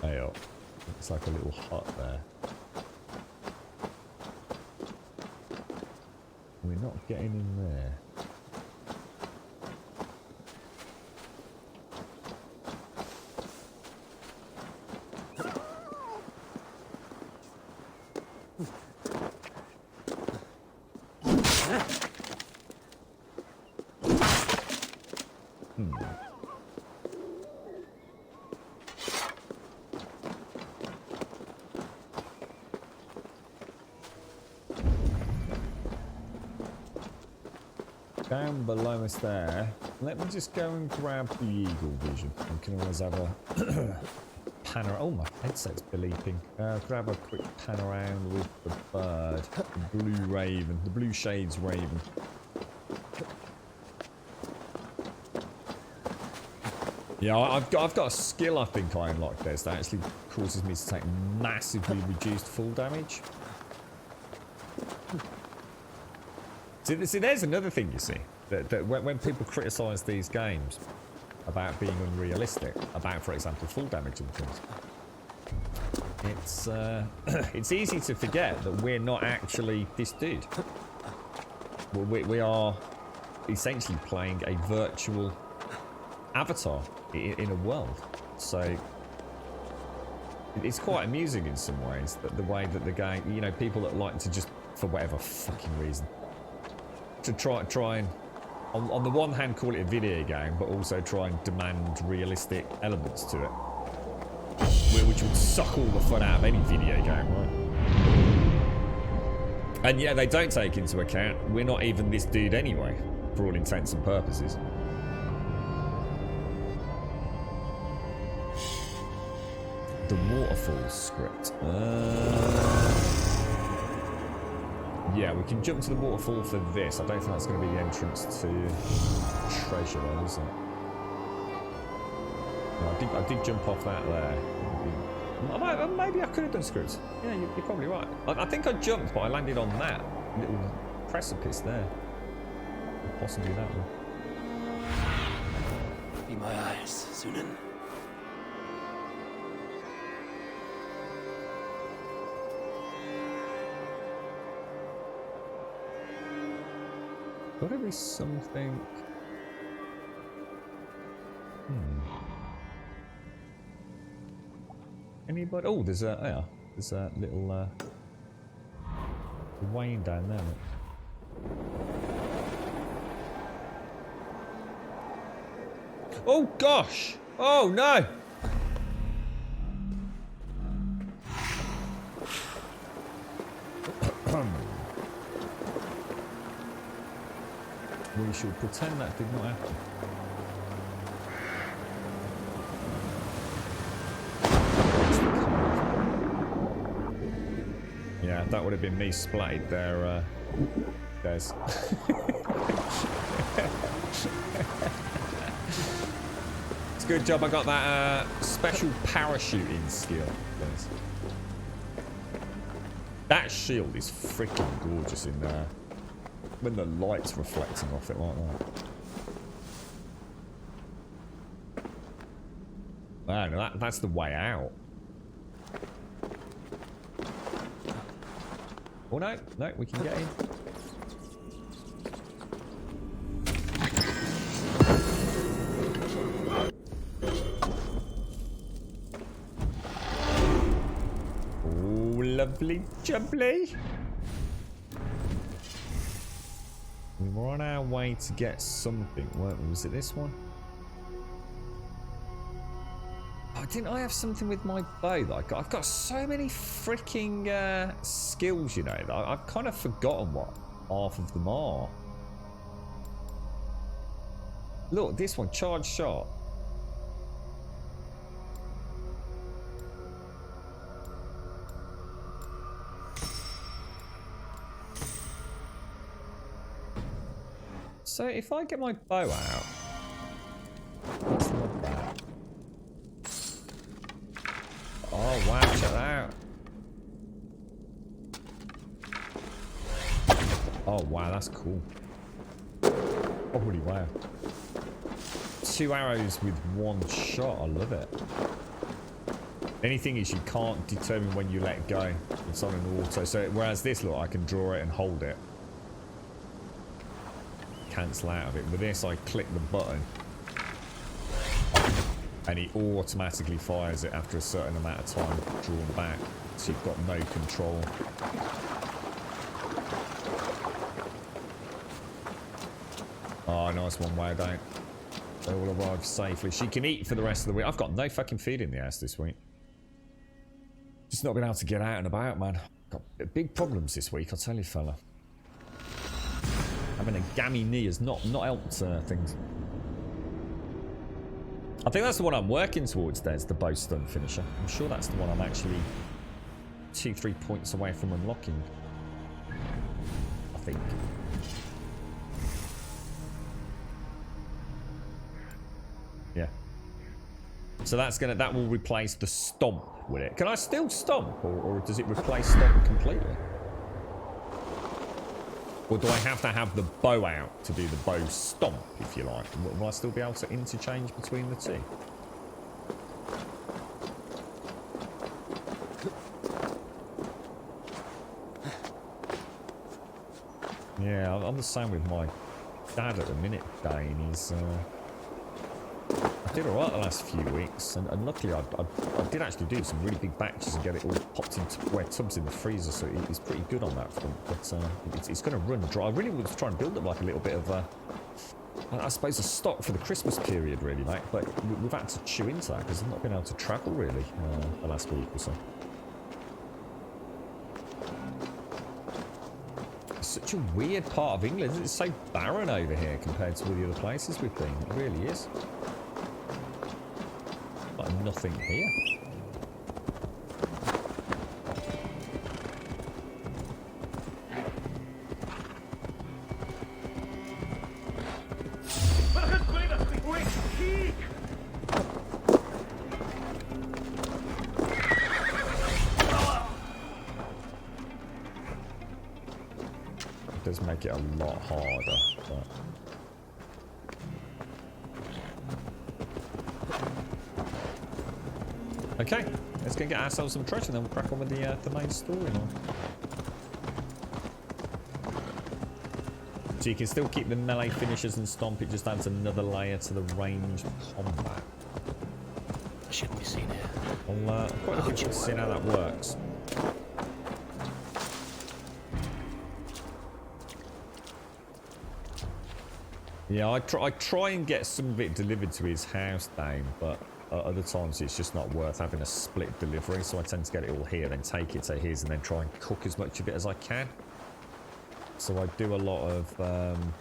Hey up. Looks like a little hut there. We're not getting in there. Down below us there. Let me just go and grab the eagle vision. We can always have a pan around. Oh, my headset's bleeping. Grab a quick pan around with the bird. The blue raven. The blue shades raven. Yeah, I've got a skill I think I unlocked this that actually causes me to take massively reduced fall damage. See, there's another thing you see, that when people criticise these games about being unrealistic, about, for example, full damage and things, it's easy to forget that we're not actually this dude. We are essentially playing a virtual avatar in a world, so it's quite amusing in some ways that the way that the game, you know, people that like to just, for whatever fucking reason, to try and on the one hand call it a video game, but also try and demand realistic elements to it, which would suck all the fun out of any video game, right? And yeah, they don't take into account we're not even this dude anyway, for all intents and purposes. The waterfall script. Yeah, we can jump to the waterfall for this. I don't think that's going to be the entrance to treasure, though, is it? No, I did jump off that there. Maybe I could have done scripts. Yeah, you're probably right. I think I jumped, but I landed on that little precipice there. Or possibly that one. Be my eyes, Sunan. Gotta be something. Anybody? Oh, there's a little Wayne down there. Oh gosh! Oh no! We should pretend that did not happen. Yeah, that would have been me splatted there, Des. It's a good job I got that special parachuting skill, Des. That shield is freaking gorgeous in there. When the light's reflecting off it like that. Man, that's the way out. Oh no, we can get in. Oh, lovely jubbly. We were on our way to get something, weren't we? Was it this one? Oh, didn't I have something with my bow that I got? I've got so many freaking skills, you know, that I've kind of forgotten what half of them are. Look, this one, charge shot. So if I get my bow out, what's like that? Oh wow, check that out. Oh wow, that's cool. Holy wow. 2 arrows with 1 shot, I love it. Anything is you can't determine when you let go. It's on an auto. So whereas this, look, I can draw it and hold it. Cancel out of it. With this, I click the button and he automatically fires it after a certain amount of time drawn back, so you've got no control. Oh, nice one, way down. They all arrive safely. She can eat for the rest of the week. I've got no fucking feed in the house this week. Just not been able to get out and about, man. Got big problems this week, I'll tell you, fella. Having a gammy knee has not helped things. I think that's the one I'm working towards. There's the bow stun finisher. I'm sure that's the one I'm actually 2-3 points away from unlocking. I think. Yeah. So that will replace the stomp with it. Can I still stomp, or does it replace stomp completely? Or do I have to have the bow out to do the bow stomp, if you like? Will I still be able to interchange between the two? Yeah, I'm the same with my dad at the minute, Dane. He's, I did alright the last few weeks, and luckily I did actually do some really big batches and get it all popped into wet tubs in the freezer, so he's pretty good on that front. But it's going to run dry. I really was trying to build up like a little bit of, I suppose, a stock for the Christmas period, really, mate. But we've had to chew into that because I've not been able to travel really the last week or so. It's such a weird part of England. It's so barren over here compared to all the other places we've been. It really is. Like nothing here. make it a lot harder. But... Okay, let's go get ourselves some treasure, and then we'll crack on with the main storyline. So you can still keep the melee finishers and stomp. It just adds another layer to the ranged combat. I shouldn't be seen here. I'm quite looking forward to seeing how that works. Yeah, I try and get some of it delivered to his house, Dane, but other times it's just not worth having a split delivery, so I tend to get it all here, then take it to his, and then try and cook as much of it as I can. So I do a lot of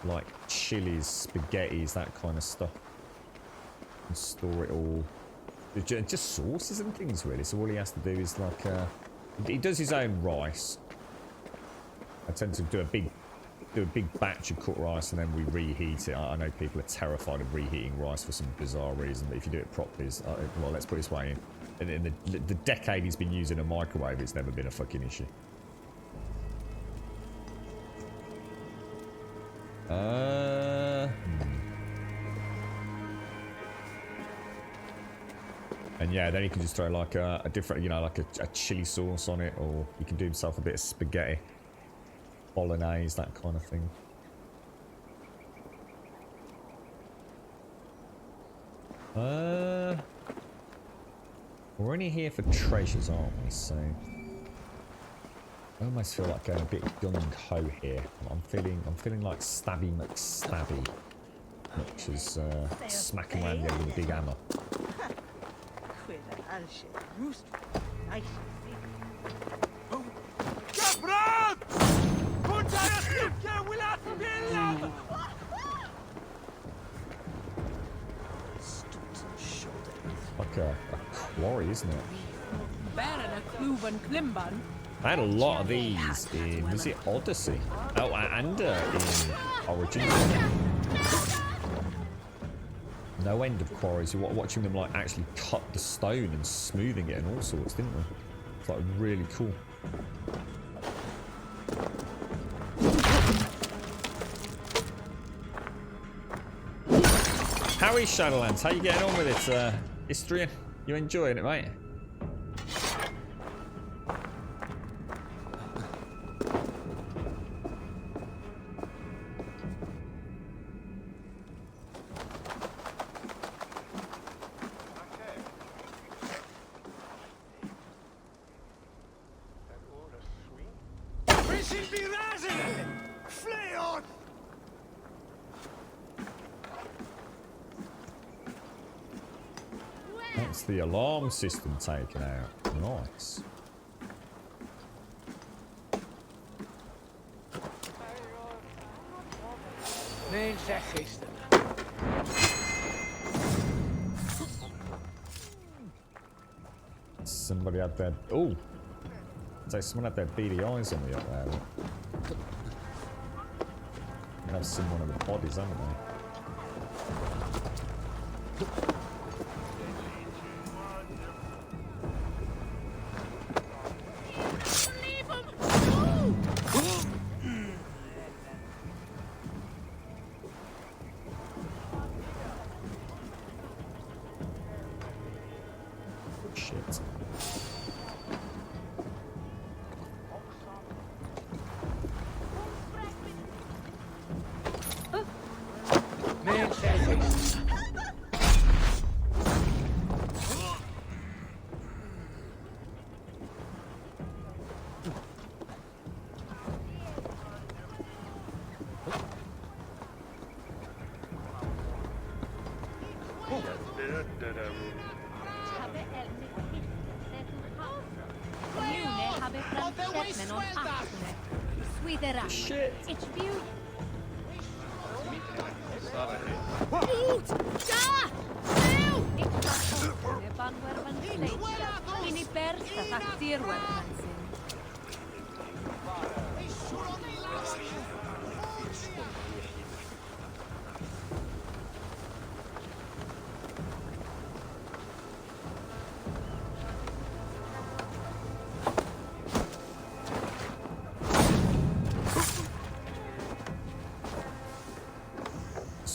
like chilies, spaghettis, that kind of stuff, and store it all. Just sauces and things, really. So all he has to do is like he does his own rice. I tend to do a big batch of cooked rice, and then we reheat it. I know people are terrified of reheating rice for some bizarre reason, but if you do it properly, well, let's put it this way, in the decade he's been using a microwave, it's never been a fucking issue. And yeah, then you can just throw like a different, you know, like a chili sauce on it, or you can do himself a bit of spaghetti, bolognese, that kind of thing. We're only here for treasures, aren't we? So I almost feel like going a bit gung-ho here. I'm feeling like Stabby McStabby, which is smacking around the head with a big hammer. Like a quarry, isn't it? I had a lot of these in, was it Odyssey? Oh, and in Origins. No end of quarries. You're watching them like actually cut the stone and smoothing it and all sorts, didn't they? It's like really cool. How is Shadowlands? How you getting on with it, Istrian? You enjoying it, mate? That's the alarm system taken out. Nice. Somebody had their... Oh! It's like someone had their beady eyes on me up there. They have seen one of the bodies, haven't they? Shit. Shit. It's beautiful.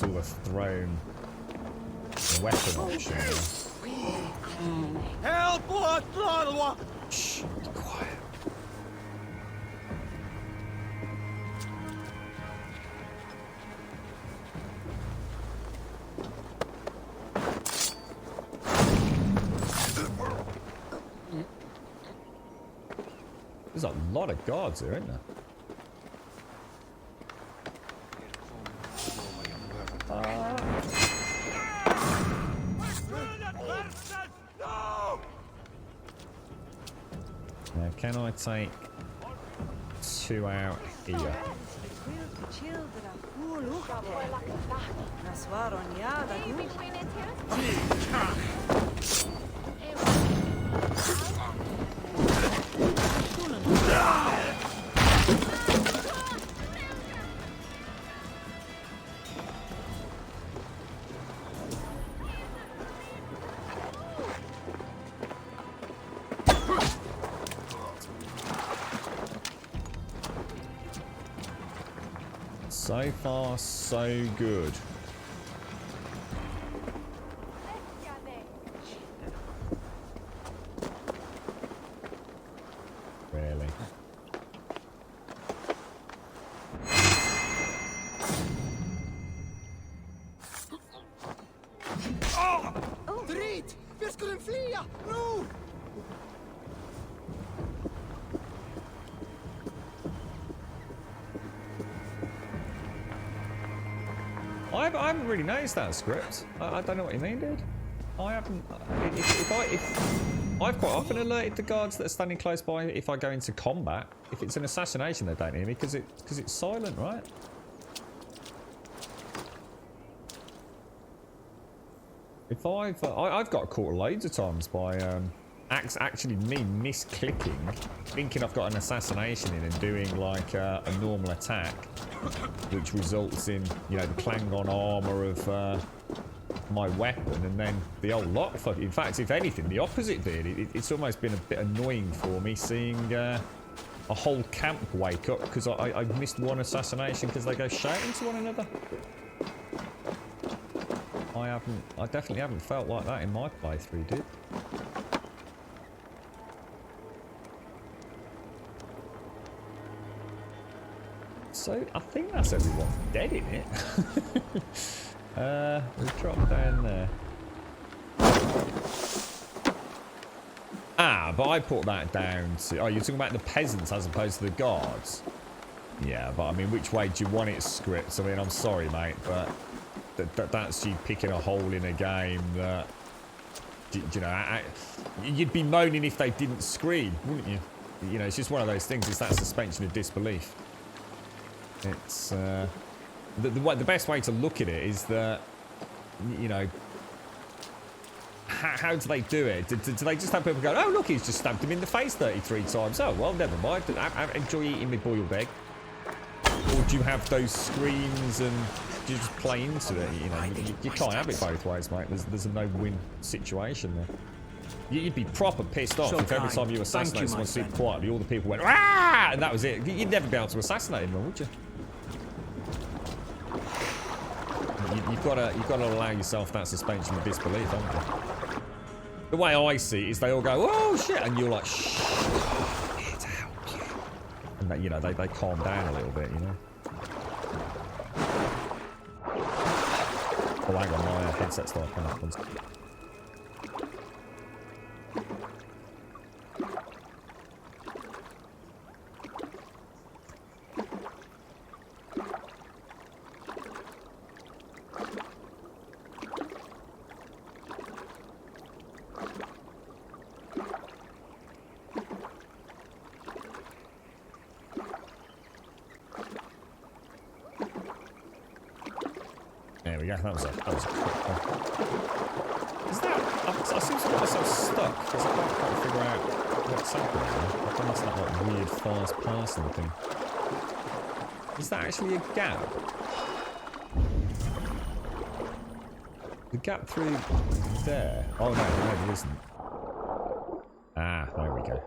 saw the thrown weapon option. Help! What? Shh, be quiet. There's a lot of guards here, isn't there? Now, can I take 2 out here? So far, so good. Really? Drit! Vi skulle fly! Nu! I haven't really noticed that script. I don't know what you mean, dude. I haven't. I've quite often alerted the guards that are standing close by if I go into combat. If it's an assassination, they don't hear me because it's silent, right? If I've got caught loads of times by actually me misclicking, thinking I've got an assassination in and doing like a normal attack, which results in, you know, the clang on armor of my weapon, and then the old lot. In fact, if anything, the opposite did. It's almost been a bit annoying for me seeing a whole camp wake up because I missed one assassination because they go shouting to one another. I definitely haven't felt like that in my playthrough, dude. So, I think that's everyone dead in it. We'll drop down there. Ah, but I put that down to... Oh, you're talking about the peasants as opposed to the guards? Yeah, but I mean, which way do you want it, scripts? I mean, I'm sorry, mate, but that's you picking a hole in a game that... You know, you'd be moaning if they didn't scream, wouldn't you? You know, it's just one of those things. It's that suspension of disbelief. It's the best way to look at it is that, you know, how do they do it? Do they just have people go, oh look, he's just stabbed him in the face 33 times? Oh well, never mind. I enjoy eating my boiled egg. Or do you have those screams and do you just play into it? You know, you can't have it both ways, mate. There's a no-win situation there. You'd be proper pissed off if every time you assassinate someone super quietly, all the people went, ah, and that was it. You'd never be able to assassinate anyone, would you? You've got to allow yourself that suspension of disbelief, haven't you? The way I see it is they all go, oh shit, and you're like, shh, I'm here to help you. And that, you know, they calm down a little bit, you know. Oh, hang on, my headset's starting to come up. There we go. That was a quick one. Is that? I seem to get myself stuck because I can't quite figure out what's happening. I've gone into that like weird first person thing. Is that actually a gap? The gap through there? Oh no, there isn't. Ah, there we go.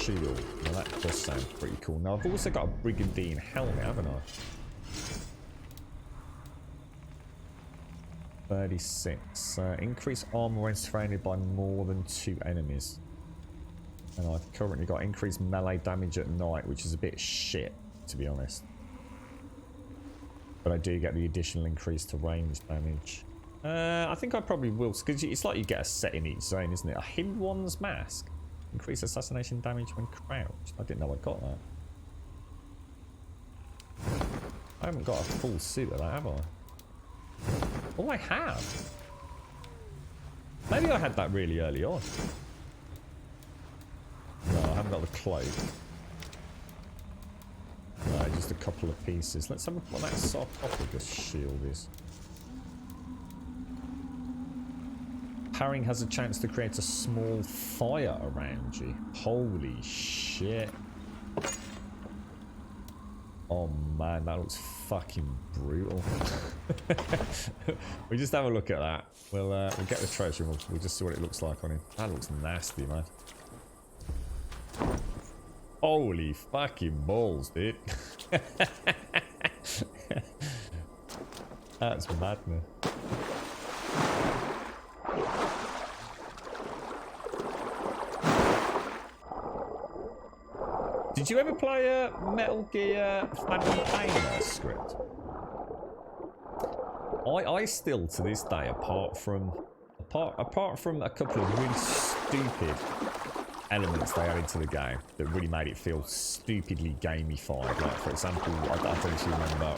shield. Well, that does sound pretty cool. Now, I've also got a Brigandine helmet, haven't I? 36. Increase armor when surrounded by more than 2 enemies. And I've currently got increased melee damage at night, which is a bit shit, to be honest. But I do get the additional increase to range damage. I think I probably will, because it's like you get a set in each zone, isn't it? A Hidden One's Mask. Increase assassination damage when crouched. I didn't know I got that. I haven't got a full suit of that, have I? Oh, I have. Maybe I had that really early on. No, I haven't got the cloak. No, just a couple of pieces. Let's have a look what that sarcophagus shield is. Parrying has a chance to create a small fire around you. Holy shit. Oh man, that looks fucking brutal. We just have a look at that. We'll get the treasure and we'll just see what it looks like on him. That looks nasty, man. Holy fucking balls, dude. That's madness. Did you ever play a Metal Gear Phantom Pain script? I still, to this day, apart from a couple of really stupid elements they added to the game that really made it feel stupidly gamified. Like, for example, I don't know if you remember,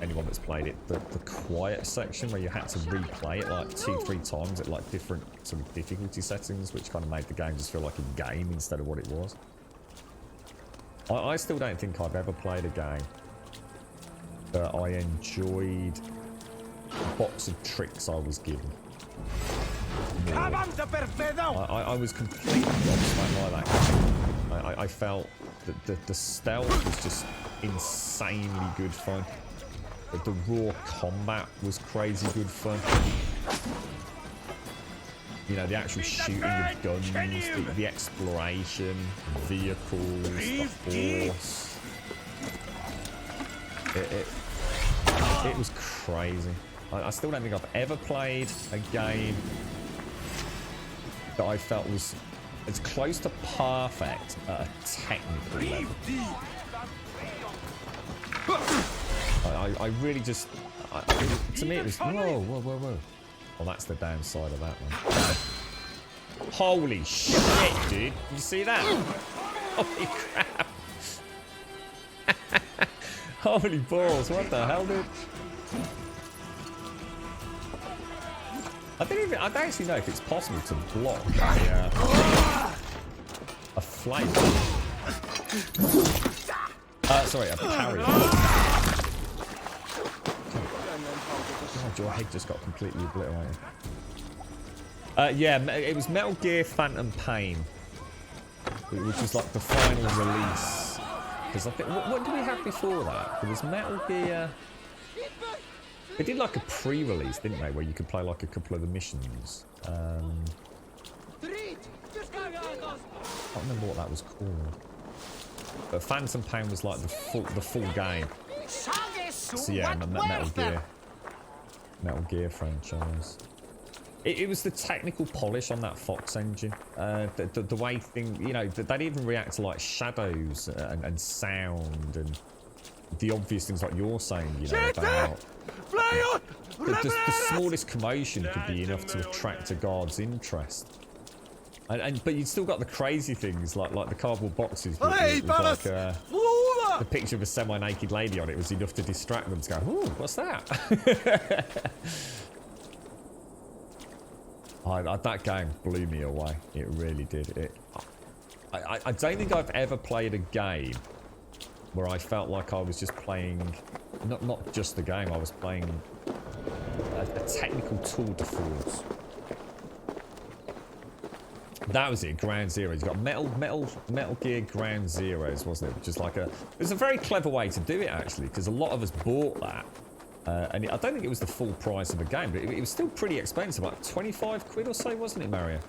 anyone that's played it, the quiet section where you had to replay it like 2-3 times at like different sort of difficulty settings, which kind of made the game just feel like a game instead of what it was. I still don't think I've ever played a game that I enjoyed the box of tricks I was given. I was completely gobsmacked by that game. I felt that the stealth was just insanely good fun. That the raw combat was crazy good fun. You know, the actual shooting of guns, the exploration, vehicles, the horse. It was crazy. I still don't think I've ever played a game that I felt was as close to perfect at a technical level. I really just... to me it was... Whoa. Well, that's the downside of that one. Holy shit, dude. You see that? Holy crap. Holy balls, what the hell, dude? I don't actually know if it's possible to block a flame. Sorry, a parry. God, your head just got completely obliterated. Yeah, it was Metal Gear Phantom Pain, which was like the final release. Because I think, what did we have before that? There was Metal Gear. They did like a pre-release, didn't they, where you could play like a couple of the missions. I can't remember what that was called. But Phantom Pain was like the full game. So yeah, Metal Gear franchise. It was the technical polish on that Fox engine. The way things, you know, they'd even react to like shadows and sound and the obvious things like you're saying, you know, about the smallest commotion could be enough to attract a guard's interest. But you've still got the crazy things like the cardboard boxes with like the picture of a semi-naked lady on it was enough to distract them to go, ooh, what's that? That game blew me away. It really did. I don't think I've ever played a game where I felt like I was just playing, not just the game, I was playing a technical tour de force. That was it, Ground Zeroes. You got Metal Gear Ground Zeroes, wasn't it? Just like it was a very clever way to do it actually, because a lot of us bought that. And I don't think it was the full price of a game, but it was still pretty expensive, like 25 quid or so, wasn't it, Mario?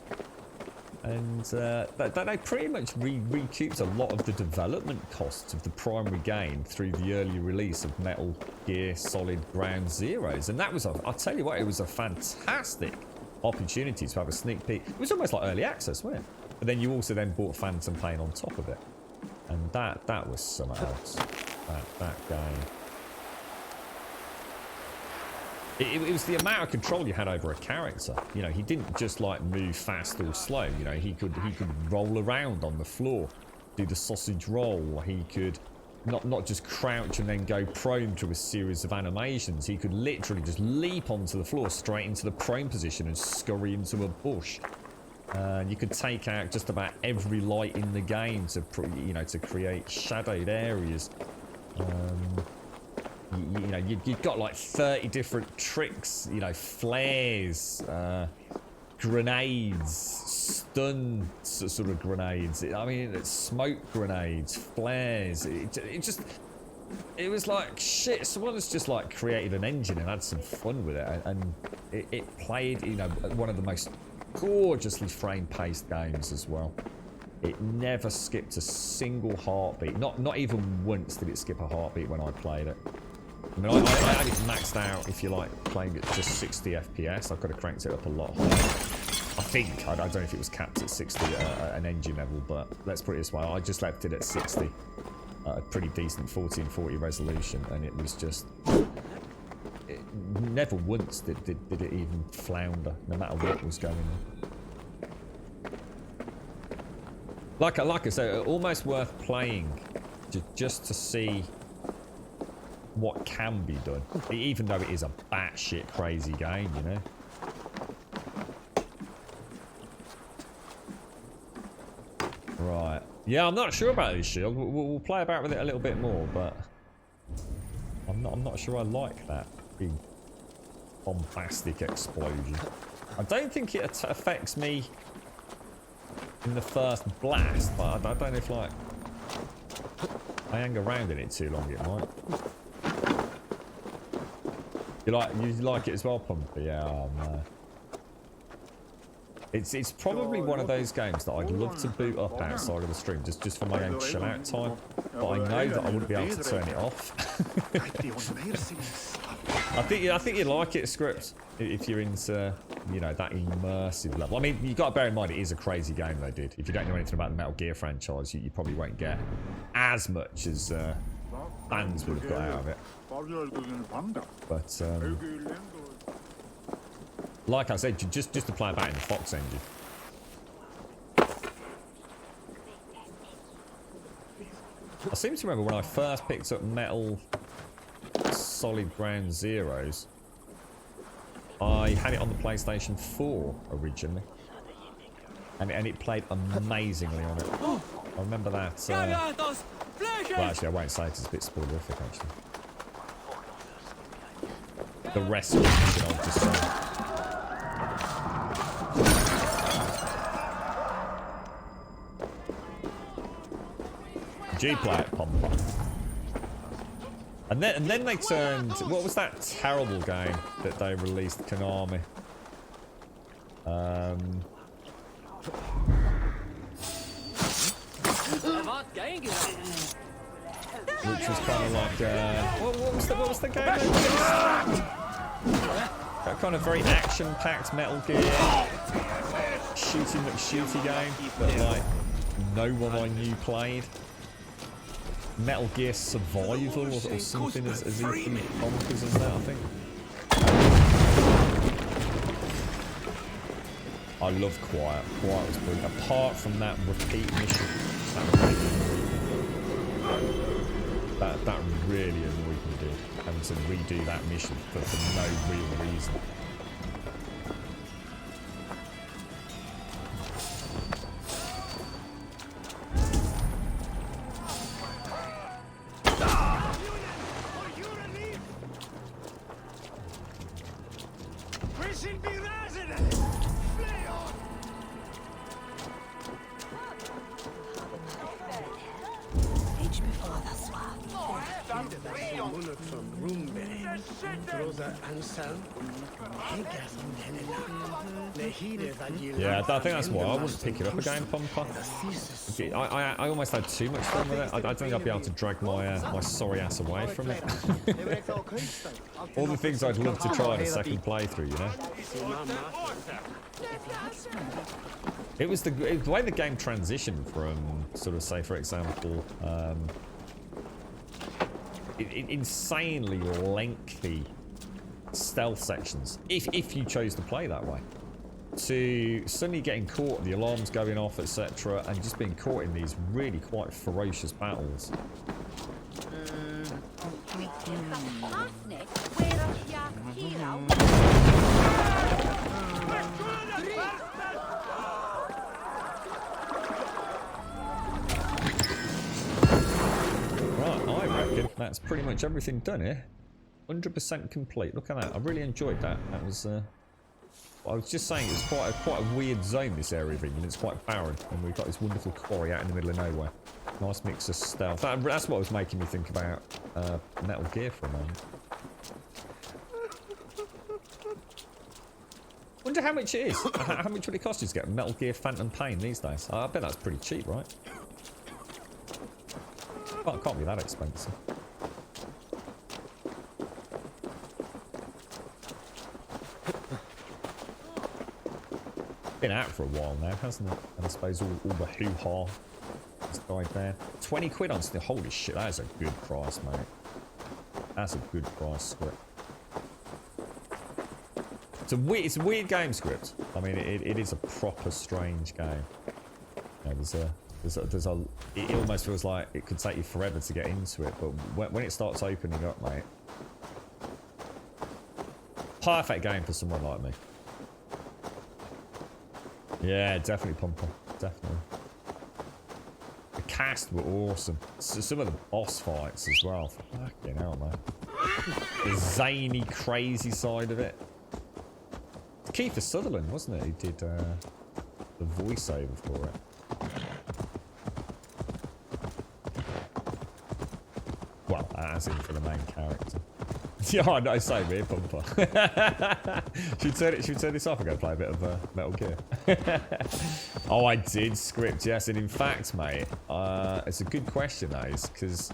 And they pretty much recouped a lot of the development costs of the primary game through the early release of Metal Gear Solid Ground Zeroes. And that was, I'll tell you what, it was a fantastic opportunity to have a sneak peek. It was almost like early access, wasn't it? But then you also then bought Phantom Pain on top of it. And that was something else. That game. It was the amount of control you had over a character. You know, he didn't just like move fast or slow. You know, he could roll around on the floor, do the sausage roll. He could not just crouch and then go prone through a series of animations. He could literally just leap onto the floor straight into the prone position and scurry into a bush. You could take out just about every light in the game to to create shadowed areas. You know, you've got like 30 different tricks, you know, flares, grenades, stun sort of grenades. I mean, it's smoke grenades, flares. It was like, shit, someone's just like created an engine and had some fun with it. And it played, you know, one of the most gorgeously frame-paced games as well. It never skipped a single heartbeat. Not even once did it skip a heartbeat when I played it. I mean, I had it maxed out, if you like, playing at just 60 FPS. I could have cranked it up a lot higher. I think. I don't know if it was capped at 60 at an engine level, but let's put it this way. I just left it at 60. A pretty decent 1440 resolution, and it was just... never once did it even flounder, no matter what was going on. Like I said, almost worth playing just to see what can be done, even though it is a batshit crazy game, you know. Right. Yeah, I'm not sure about this shield. We'll play about with it a little bit more, but I'm not sure I like that big bombastic explosion. I don't think it affects me in the first blast, but I don't know if like I hang around in it too long, it might. You like it as well, Pumpy? Yeah, oh no. It's probably one of those games that I'd love to boot up outside of the stream, just for my own chill out time. But I know that I wouldn't be able to turn it off. I think you'd like it, Script, if you're into, you know, that immersive level. I mean, you got to bear in mind it is a crazy game they did. If you don't know anything about the Metal Gear franchise, you probably won't get as much as fans would have got out of it. But like I said, just to play about in the Fox engine. I seem to remember when I first picked up Metal Solid Ground Zeroes, I had it on the PlayStation 4 originally, and it played amazingly on it. I remember that. Well, actually, I won't say it, it's a bit spoilerific, actually. The rest of it, I'll just say. G-Play it, Pompa. And then they turned... What was that terrible game that they released, Konami? Which was kind of like... what was the game they released? That kind of very action-packed Metal Gear shooty game that like no one I knew played. Metal Gear Survival or something as equally bonkers as that, I think. I love Quiet. Quiet was brilliant. Apart from that repeat mission, that really annoyed me, dude. Having to redo that mission for no real reason. Yeah, I think that's why I wouldn't pick it up again, Pumper. I almost had too much fun with it. I don't think I'd be able to drag my my sorry ass away from it. All the things I'd love to try in a second playthrough, you know? It was the way the game transitioned from sort of, say, for example, insanely lengthy stealth sections, if you chose to play that way, to suddenly getting caught, the alarms going off, etc., and just being caught in these really quite ferocious battles. Right, I reckon that's pretty much everything done here. 100% complete. Look at that. I really enjoyed that. That was, I was just saying, it's quite a weird zone, this area of England. It's quite barren, and we've got this wonderful quarry out in the middle of nowhere. Nice mix of stealth. That's what was making me think about Metal Gear for a moment. Wonder how much it is. How much would it cost you to get Metal Gear Phantom Pain these days? I bet that's pretty cheap, right? Well, it can't be that expensive. Been out for a while now, hasn't it? And I suppose all the hoo-ha has died there. 20 quid on still. Holy shit, that is a good price, mate. That's a good price script. It's a weird game script. I mean, it is a proper strange game. You know, it almost feels like it could take you forever to get into it, but when it starts opening up, mate, perfect game for someone like me. Yeah, definitely, Pumper. Definitely. The cast were awesome. Some of the boss fights as well. Fucking hell, man. The zany, crazy side of it. Kiefer Sutherland, wasn't it? He did the voiceover for it. Well, as in for the main character. Yeah, I know, same here, Pumper. should we turn this off and go play a bit of Metal Gear? Oh, I did script, yes. And in fact, mate, it's a good question, that is, because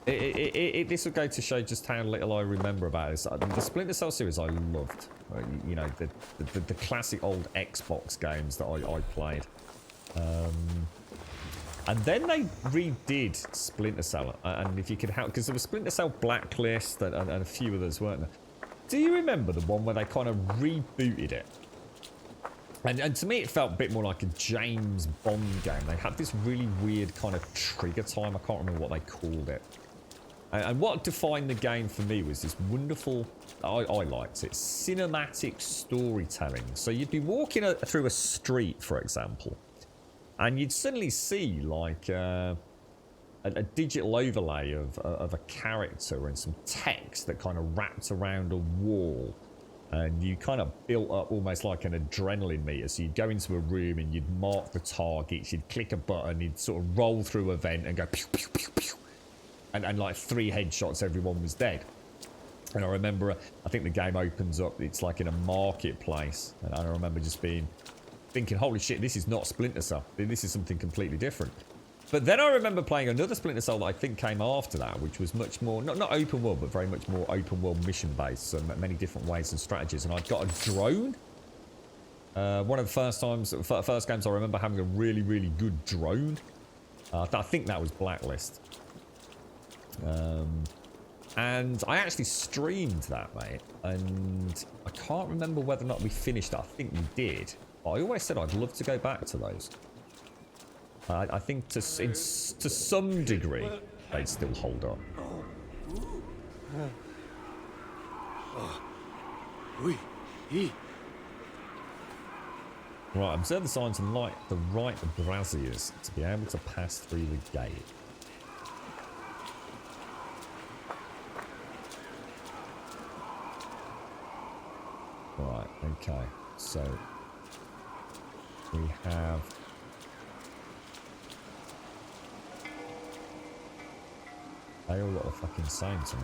this will go to show just how little I remember about this. The Splinter Cell series I loved. You know, the classic old Xbox games that I played. And then they redid Splinter Cell, and if you could help, because there was Splinter Cell Blacklist and a few others, weren't there? Do you remember the one where they kind of rebooted it? And to me, it felt a bit more like a James Bond game. They had this really weird kind of trigger time. I can't remember what they called it. And what defined the game for me was this wonderful, I liked it, cinematic storytelling. So you'd be walking through a street, for example, and you'd suddenly see like a digital overlay of a character and some text that kind of wrapped around a wall. And you kind of built up almost like an adrenaline meter. So you'd go into a room and you'd mark the targets, you'd click a button, you'd sort of roll through a vent and go pew, pew, pew, pew. And like 3 headshots, everyone was dead. And I remember, I think the game opens up, it's like in a marketplace. And I remember just thinking, holy shit, this is not Splinter Cell. This is something completely different. But then I remember playing another Splinter Cell that I think came after that, which was much more, not open world, but very much more open world mission based. So many different ways and strategies. And I'd got a drone. One of the first games I remember having a really, really good drone. I think that was Blacklist. And I actually streamed that, mate. And I can't remember whether or not we finished it. I think we did. I always said I'd love to go back to those. I think to some degree, they'd still hold up. Right, observe the signs and light the right braziers to be able to pass through the gate. Right, okay, so we have They all look the fucking same to me.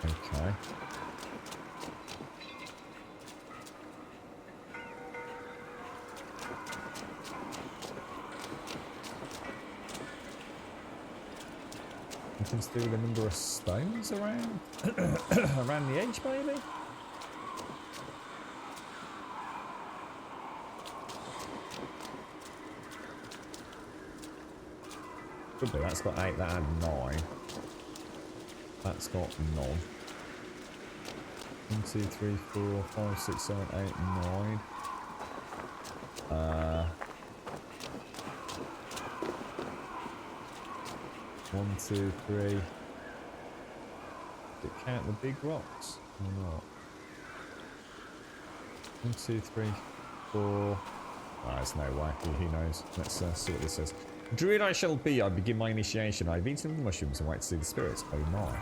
Okay. Anything to do with the number of stones around? Around the edge, maybe? Could be. That's got 8, that had 9. That's got none. 1, 2, 3, 4, 5, 6, 7, 8, 9. 1, 2, 3. Did it count the big rocks or not? 1, 2, 3, 4. Oh, there's no way. Who knows? Let's see what this says. Druid I shall be. I begin my initiation. I've eaten the mushrooms and wait to see the spirits. Oh my.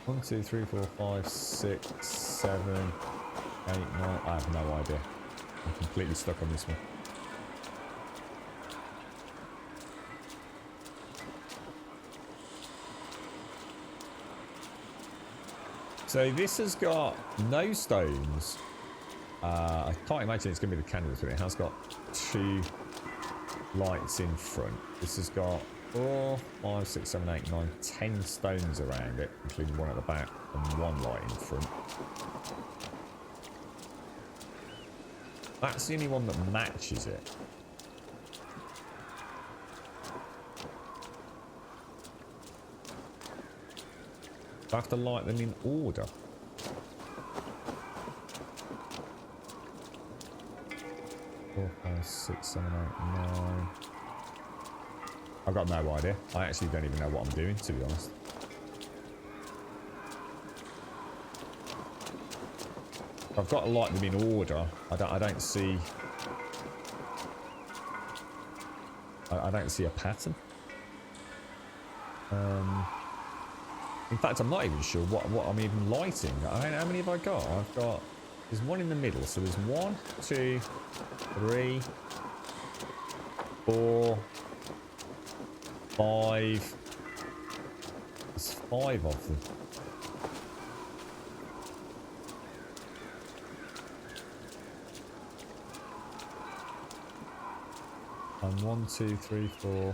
1, 2, 3, 4, 5, 6, 7, 8, 9. I have no idea. I'm completely stuck on this one. So this has got no stones. I can't imagine it's going to be the candles, but it has got 2 lights in front. This has got 4, 5, 6, 7, 8, 9, 10 stones around it, including one at the back and 1 light in front. That's the only one that matches it. I have to light them in order. 4, 5, 6, 7, 8, 9. I've got no idea. I actually don't even know what I'm doing, to be honest. I've got to light them in order. I don't see. I don't see a pattern. In fact, I'm not even sure what I'm even lighting. How many have I got? I've got. There's one in the middle, so there's 1, 2, 3, 4, 5. There's 5 of them. And 1, 2, 3, 4,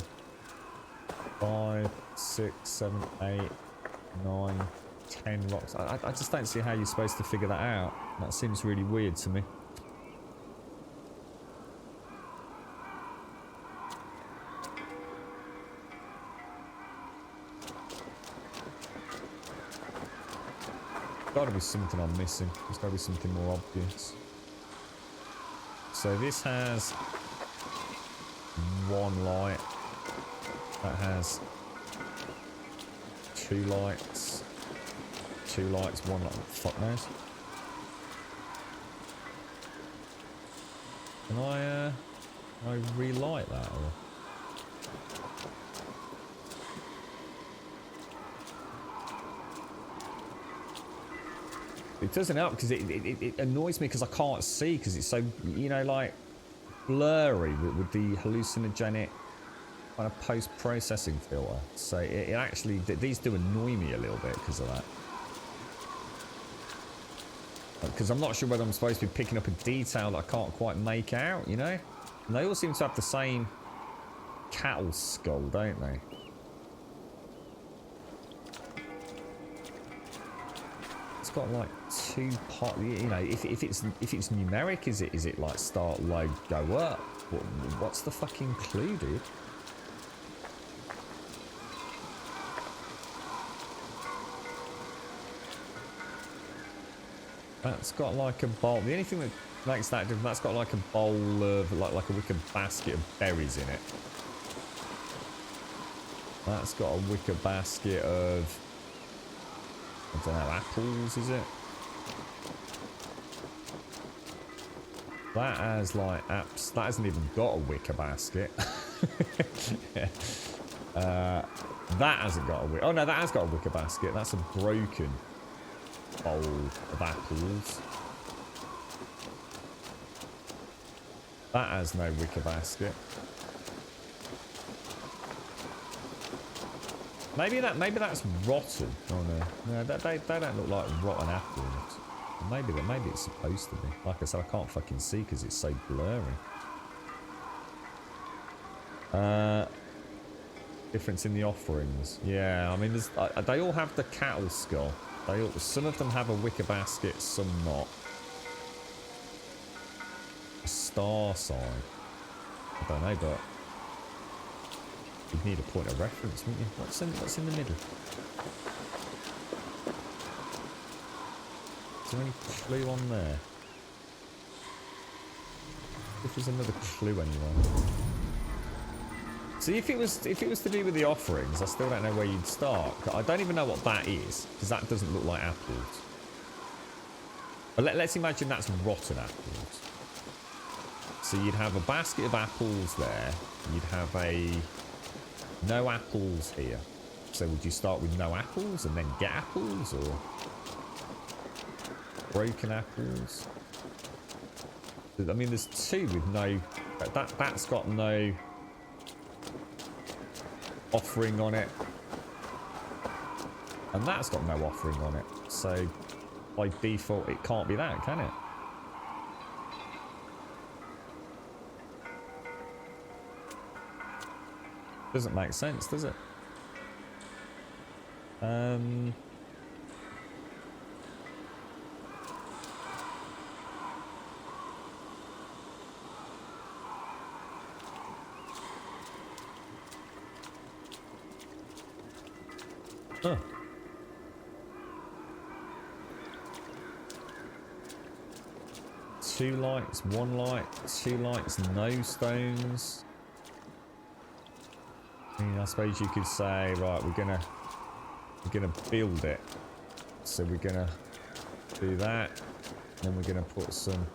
5, 6, 7, 8, 9, 10 rocks. I just don't see how you're supposed to figure that out. That seems really weird to me. Gotta be something I'm missing. There's gotta be something more obvious. So this has 1 light. That has 2 lights. 2 lights, 1 light. Fuck knows. Can I relight that or? It doesn't help because it annoys me because I can't see because it's so, you know, like blurry with the hallucinogenic kind of post-processing filter. So it actually, these do annoy me a little bit because of that. Because I'm not sure whether I'm supposed to be picking up a detail that I can't quite make out, you know? And they all seem to have the same cattle skull, don't they? It's got like 2 pot, you know, if it's numeric, is it like start low, go up? What's the fucking clue, dude? That's got like a bowl. The only thing that makes that different, that's got like a bowl of, like a wicker basket of berries in it. That's got a wicker basket of, I don't know, apples, is it? That has like apps. That hasn't even got a wicker basket. That hasn't got a wicker. Oh no, that has got a wicker basket. That's a broken bowl of apples. That has no wicker basket. Maybe that's rotten. Oh no, no, they don't look like rotten apples. Maybe it's supposed to be. Like I said, I can't fucking see because it's so blurry. Difference in the offerings. Yeah, I mean, they all have the cattle skull. Some of them have a wicker basket, some not. A star sign. I don't know, but you'd need a point of reference, wouldn't you? What's in the middle? Is there any clue on there? If there's another clue anywhere. See, if it was to do with the offerings, I still don't know where you'd start. I don't even know what that is, because that doesn't look like apples. But let's imagine that's rotten apples. So you'd have a basket of apples there. You'd have no apples here. So would you start with no apples and then get apples, or broken apples? I mean, there's two with no. That's got no offering on it, and that's got no offering on it. So by default, it can't be that, can it? Doesn't make sense, does it? Huh. Two lights, one light, two lights, no stones. I mean, I suppose you could say, right, we're gonna build it. So we're gonna do that, then we're gonna put some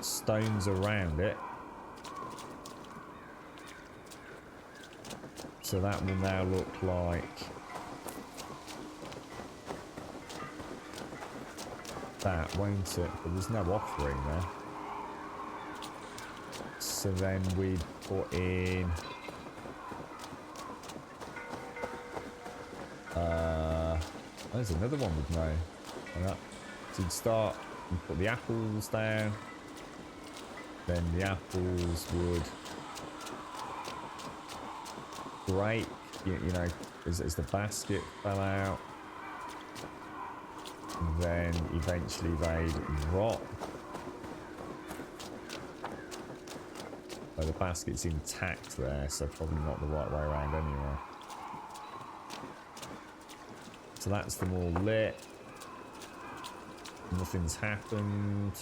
stones around it. So that will now look like that, won't it? But there's no offering there. So then we'd put in there's another one with no. So you'd start and put the apples down, then the apples would break, you know, as the basket fell out. Then eventually they'd rot. But the basket's intact there, so probably not the right way around anyway. So that's them all lit. Nothing's happened.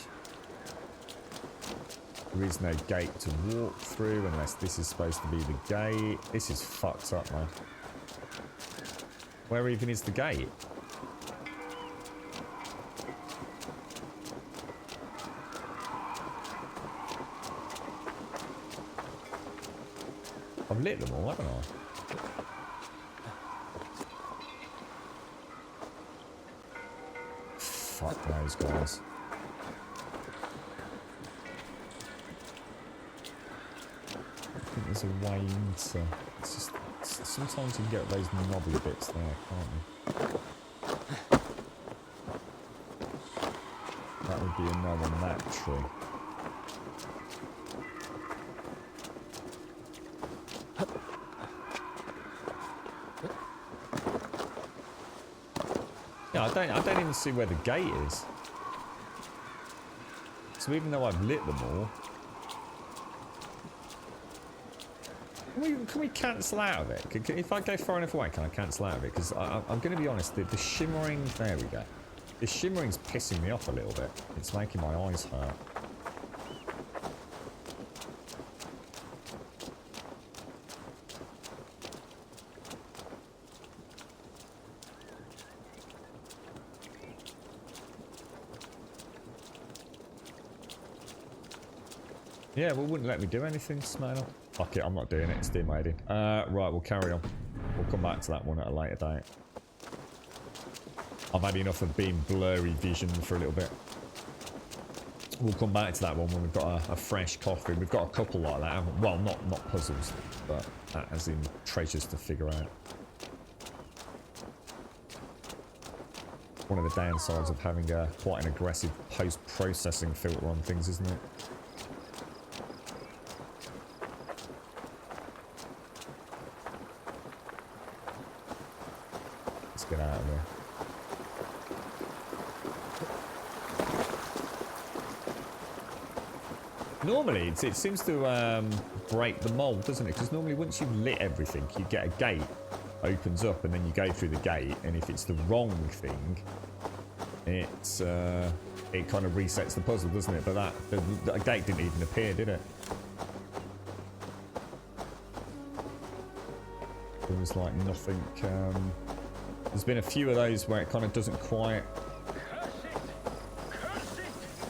There is no gate to walk through unless this is supposed to be the gate. This is fucked up, man. Where even is the gate? I've lit them all, haven't I? Fuck those guys. I think there's a way into. It's just sometimes you can get those knobbly bits there, can't you? That would be a no on that tree. Yeah, I don't even see where the gate is. So even though I've lit them all, can we cancel out of it? If I go far enough away, can I cancel out of it? Because I'm going to be honest, the shimmering, there we go. The shimmering's pissing me off a little bit. It's making my eyes hurt. Yeah, well, wouldn't let me do anything, Smile. Fuck it, I'm not doing it. It's demoted. Right, we'll carry on. We'll come back to that one at a later date. I've had enough of being blurry vision for a little bit. We'll come back to that one when we've got a fresh coffee. We've got a couple like that, haven't we? Well, not puzzles, but as in treasures to figure out. One of the downsides of having quite an aggressive post-processing filter on things, isn't it? Let's get out of there. Normally, it seems to break the mold, doesn't it? Because normally once you've lit everything, you get a gate, opens up, and then you go through the gate, and if it's the wrong thing, it kind of resets the puzzle, doesn't it? But the gate didn't even appear, did it? There was like nothing. There's been a few of those where it kind of doesn't quite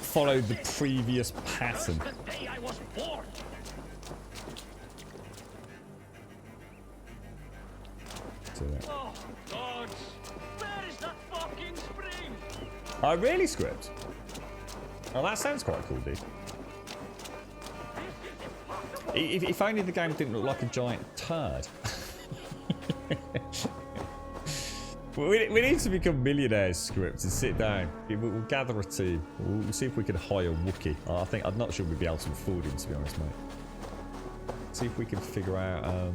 follow the previous pattern. Oh, God. Where is that fucking spring? Oh, really, Script? Oh, that sounds quite cool, dude. If only the game didn't look like a giant turd. we need to become millionaires, Script, and sit down. We'll gather a team. We'll see if we can hire Wookie. I'm not sure we'd be able to afford him, to be honest, mate. See if we can figure out a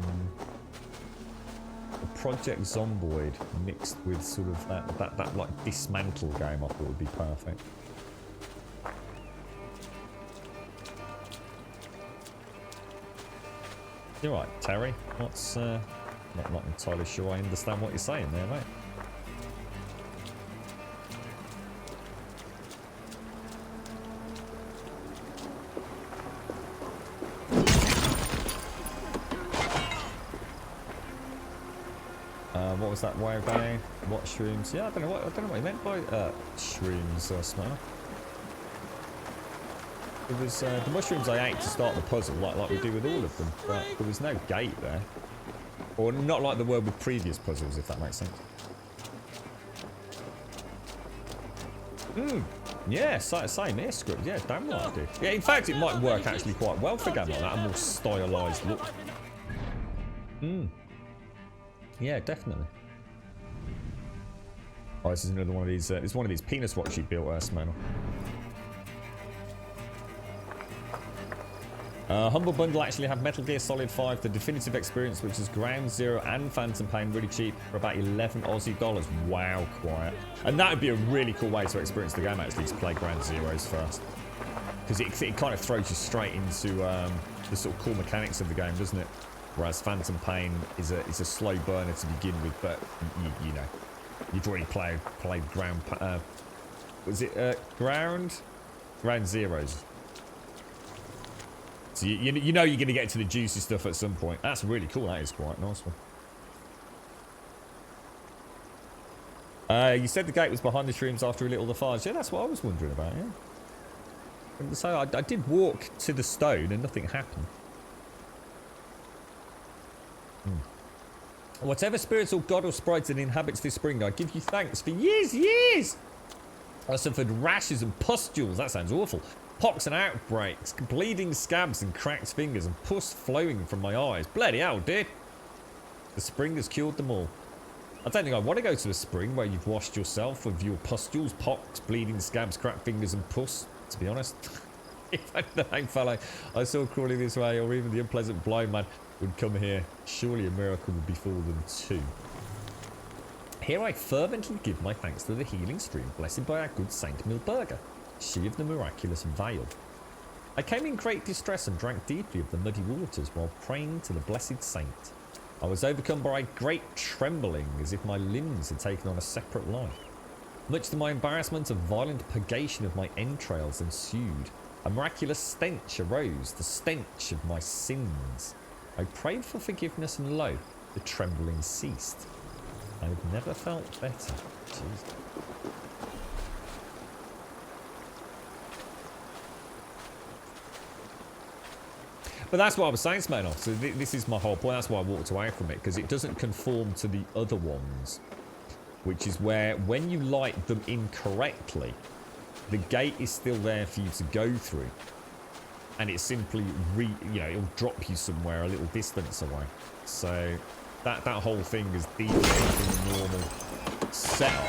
Project Zomboid mixed with sort of that like dismantle game. I thought would be perfect. You're right, Terry. What's not entirely sure I understand what you're saying there, mate. What was that way bang? What shrooms? Yeah, I don't know what he meant by shrooms, Smell. It was the mushrooms I ate to start the puzzle, like we do with all of them, but there was no gate there. Or not like there were with previous puzzles, if that makes sense. Yeah, same here, Script. Yeah, damn right, dude. Yeah, in fact, it might work actually quite well for a game like that, a more stylised look. Yeah, definitely. Oh, this is another one of these. It's one of these penis watch you built, Smano. Humble Bundle actually have Metal Gear Solid 5, the definitive experience, which is Ground Zero and Phantom Pain, really cheap for about 11 Aussie dollars. Wow, quiet. And that would be a really cool way to experience the game, actually, to play Ground Zeroes first. Because it kind of throws you straight into the sort of cool mechanics of the game, doesn't it? Whereas Phantom Pain is a slow burner to begin with, but you know, you've already played Ground. Was it Ground Zeroes? So you know you're going to get to the juicy stuff at some point. That's really cool. That is quite a nice one. You said the gate was behind the shrooms after we lit all the fires. Yeah, that's what I was wondering about. Yeah. And so I did walk to the stone and nothing happened. Whatever spiritual god or sprite that inhabits this spring, I give you thanks for years. I suffered rashes and pustules. That sounds awful. Pox and outbreaks, bleeding scabs and cracked fingers, and pus flowing from my eyes. Bloody hell, dude. The spring has cured them all. I don't think I want to go to a spring where you've washed yourself of your pustules, pox, bleeding scabs, cracked fingers, and pus, to be honest. If the young fellow I saw crawling this way, or even the unpleasant blind man, would come here, surely a miracle would befall them too. Here I fervently give my thanks to the healing stream, blessed by our good Saint Milburga, she of the miraculous veil. I came in great distress and drank deeply of the muddy waters while praying to the blessed saint. I was overcome by great trembling, as if my limbs had taken on a separate life. Much to my embarrassment, a violent purgation of my entrails ensued. A miraculous stench arose, the stench of my sins. I prayed for forgiveness, and lo, the trembling ceased. I've never felt better. Jeez. But that's what I was saying, Smirnoff. So this is my whole point. That's why I walked away from it, because it doesn't conform to the other ones, which is where when you light them incorrectly, the gate is still there for you to go through, and it simply it'll drop you somewhere a little distance away. So that whole thing is deviating from the normal setup.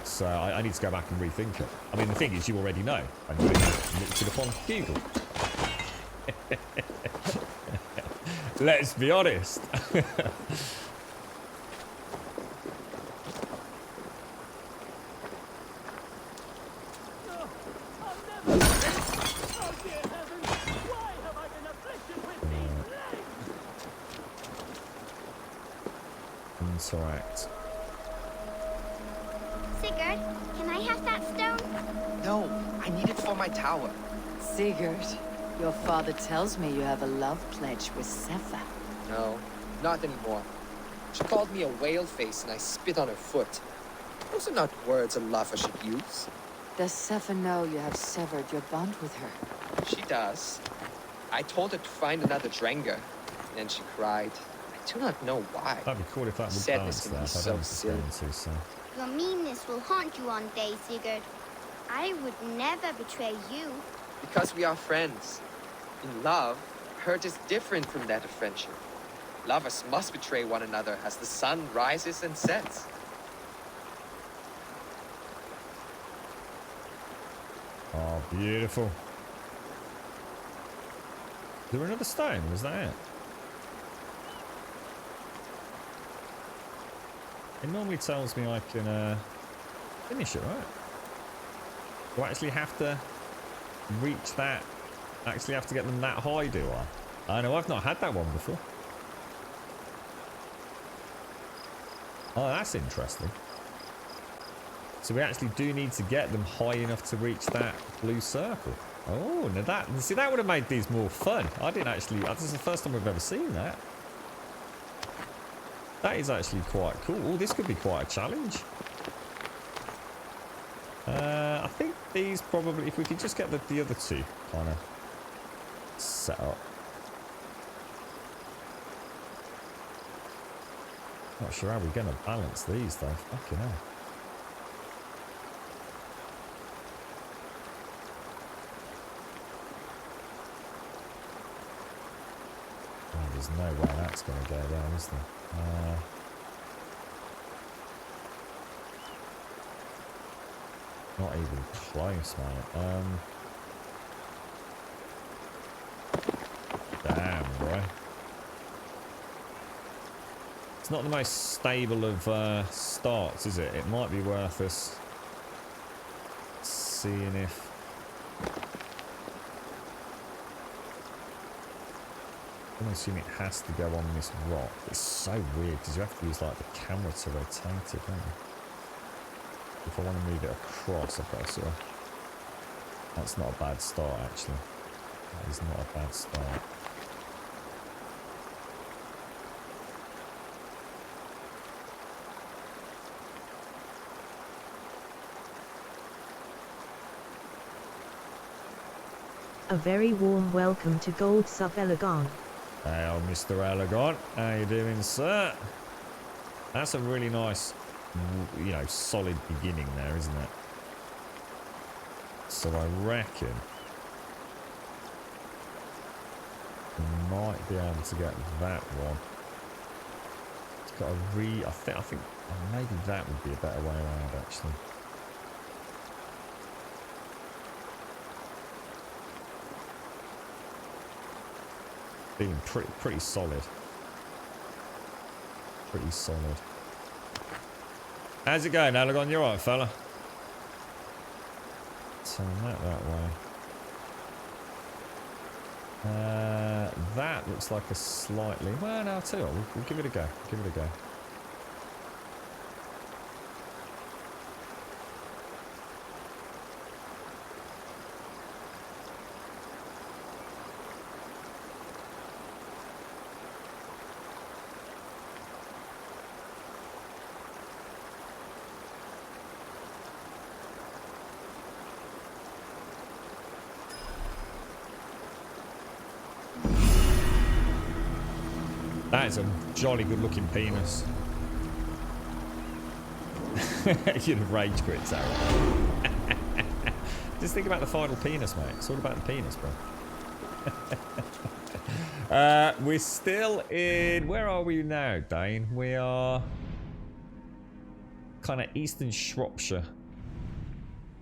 So I need to go back and rethink it. I mean, the thing is, you already know. I looked it up on Google. Let's be honest. Interact. Sigurd, can I have that stone? No, I need it for my tower. Sigurd, your father tells me you have a love pledge with Sefa. No, not anymore. She called me a whale face and I spit on her foot. Those are not words a lover should use. Does Sefa know you have severed your bond with her? She does. I told her to find another Drenga, and she cried. I do not know why. That'd be cool if that would Sadness balance can that. be so silly. Your meanness will haunt you one day, Sigurd. I would never betray you. Because we are friends. In love, hurt is different from that of friendship. Lovers must betray one another as the sun rises and sets. Oh, beautiful. Is there another stone? Was that it? It normally tells me I can finish it, right? Do I actually have to reach that? Actually have to get them that high, do I? I know I've not had that one before. Oh, that's interesting. So we actually do need to get them high enough to reach that blue circle. Oh, now that would have made these more fun. I didn't actually, this is the first time we've ever seen that. That is actually quite cool. Oh, this could be quite a challenge. I think these probably, if we could just get the other two kind of set up. Not sure how we're going to balance these though. Fucking hell. Oh, there's no way that's going to go down, is there? Not even close, mate. Damn, boy. It's not the most stable of starts, is it? It might be worth us seeing if... I'm assuming it has to go on this rock. It's so weird because you have to use like the camera to rotate it, don't you? If I want to move it across, I've got to sort of... That's not a bad start, actually. That is not a bad start. A very warm welcome to Gold Sub Elegon. Hey, old Mr. Elegon. How you doing, sir? That's a really nice, you know, solid beginning there, isn't it? So I reckon we might be able to get that one. It's got a I think maybe that would be a better way around, actually. Feeling pretty solid. Pretty solid. How's it going, Alagon? You alright, fella? Turn that way. That looks like a slightly... Well, no, I'll tell you what, we'll give it a go. Give it a go. That is a jolly good looking penis. You'd have rage quit, Sarah. Just think about the final penis, mate. It's all about the penis, bro. We're still in... Where are we now, Dane? We are... kind of eastern Shropshire.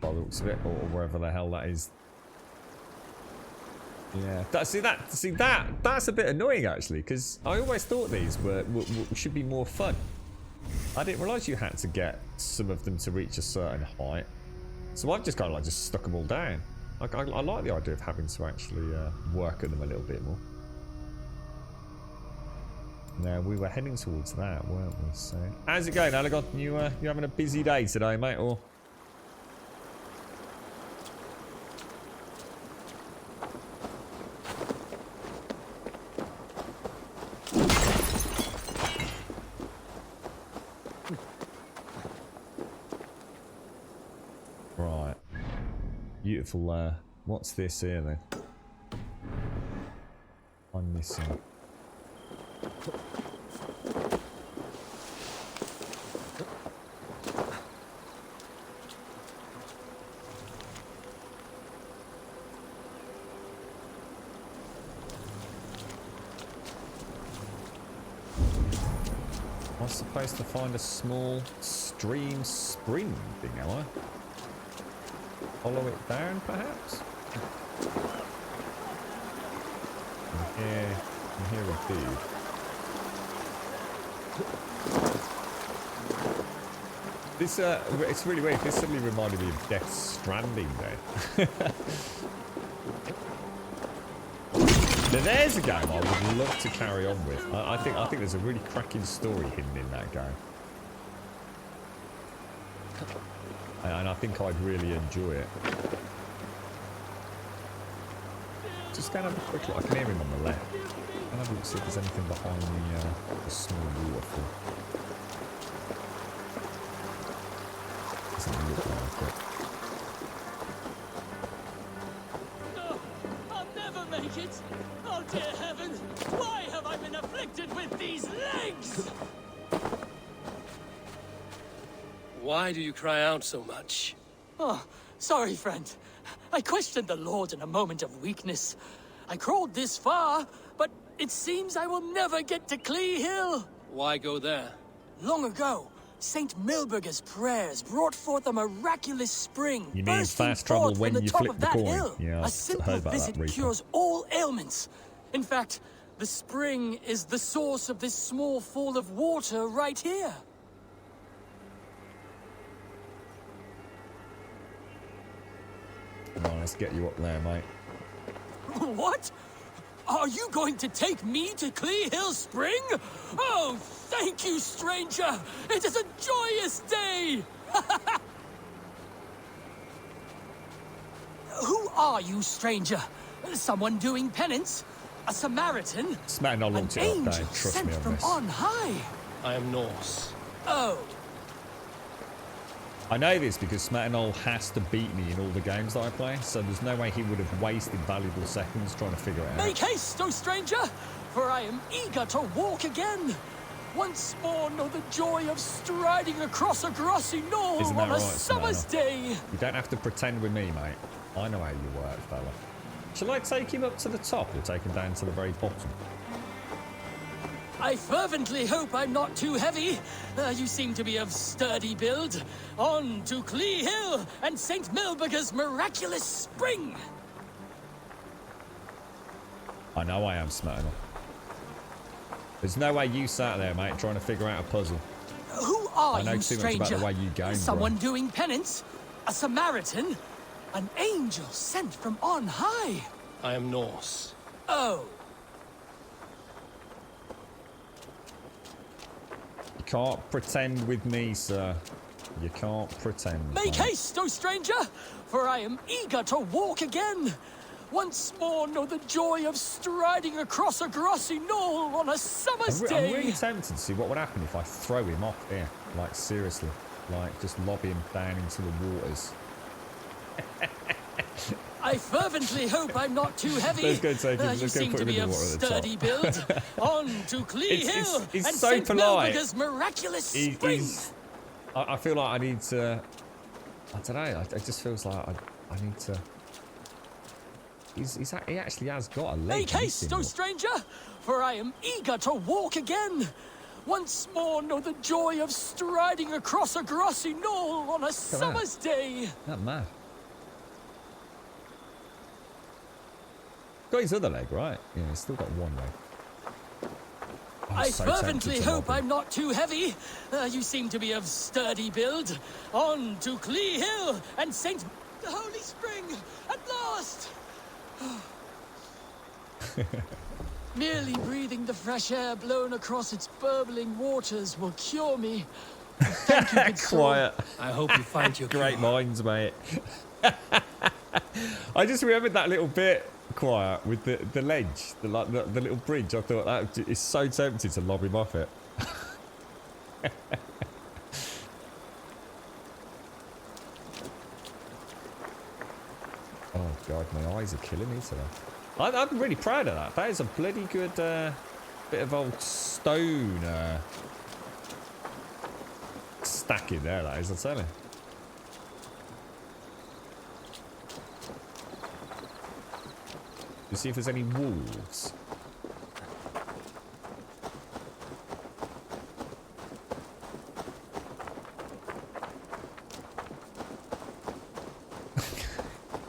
By the looks of it. Or wherever the hell that is. Yeah. That's a bit annoying, actually. Because I always thought these should be more fun. I didn't realise you had to get some of them to reach a certain height. So I've just kind of like just stuck them all down. Like I like the idea of having to actually work at them a little bit more. Now we were heading towards that, weren't we? So how's it going, Alagon? You having a busy day today, mate? Or right. Beautiful. What's this here then? I'm missing. I'm supposed to find a small stream spring thing, am I? Follow it down, perhaps? And here we do. This, it's really weird. This suddenly reminded me of Death Stranding there. Now there's a game I would love to carry on with. I think there's a really cracking story hidden in that game. And I think I'd really enjoy it. Just gonna have a quick look. I can hear him on the left. I'll have a look, see if there's anything behind the small waterfall. Doesn't look like it. No, I'll never make it. Oh dear heaven, why have I been afflicted with these legs? Why do you cry out so much? Oh, sorry, friend. I questioned the Lord in a moment of weakness. I crawled this far, but it seems I will never get to Clee Hill. Why go there? Long ago, Saint Milburger's prayers brought forth a miraculous spring. You mean fast travel when you flip the coin? Hill. Yeah, a I've simple heard about visit that recently. cures all ailments. In fact, the spring is the source of this small fall of water right here. Come on, let's get you up there, mate. What? Are you going to take me to Clee Hill Spring? Oh, thank you, stranger! It is a joyous day! Who are you, stranger? Someone doing penance? A Samaritan? Smack, I'll launch it up, Dave. Trust me on from this. on high. I am Norse. Oh. I know this because Smatinol has to beat me in all the games that I play, so there's no way he would have wasted valuable seconds trying to figure it out. Make haste, O stranger, for I am eager to walk again. Once more know the joy of striding across a grassy knoll Isn't that on a right, summer's Smatinol? day. You don't have to pretend with me, mate. I know how you work, fella. Shall I take him up to the top or take him down to the very bottom? I fervently hope I'm not too heavy. You seem to be of sturdy build. On to Clee Hill and St. Milburger's miraculous spring. I know I am, Smatinol. There's no way you sat there, mate, trying to figure out a puzzle. Who are I know you, too stranger? much about the way you game, Someone bro. doing penance? A Samaritan? An angel sent from on high? I am Norse. Oh. You can't pretend with me, sir. You can't pretend. Make mate. haste, O stranger, for I am eager to walk again. Once more know the joy of striding across a grassy knoll on a summer's day. I'm really tempted to see what would happen if I throw him off here. Like, seriously. Like, just lob him down into the waters. I fervently hope I'm not too heavy. Let's go take him. You Let's go seem put to him in be the of water at the sturdy top. build. On to Clee Hill It's and so St. polite. Melberger's miraculous spring. I feel like I need to. I don't know. It just feels like I need to. He actually has got a leg. Make haste, O stranger, for I am eager to walk again. Once more know the joy of striding across a grassy knoll on a summer's day. That mad. Got his other leg, right? Yeah, he's still got one leg. Oh, I so fervently tempted to hope lob him. I'm not too heavy. You seem to be of sturdy build. On to Clee Hill and St. the Holy Spring at last. Merely breathing the fresh air blown across its burbling waters will cure me. Thank you, good soul. Quiet. I hope you find your Great minds, mate. I just remembered that little bit, Quiet, with the ledge, the little bridge. I thought that is so tempted to lob him off it. Oh god, my eyes are killing me today. I'm really proud of that. That is a bloody good bit of old stone stacking there, that is, I'll tell you. You see if there's any wolves.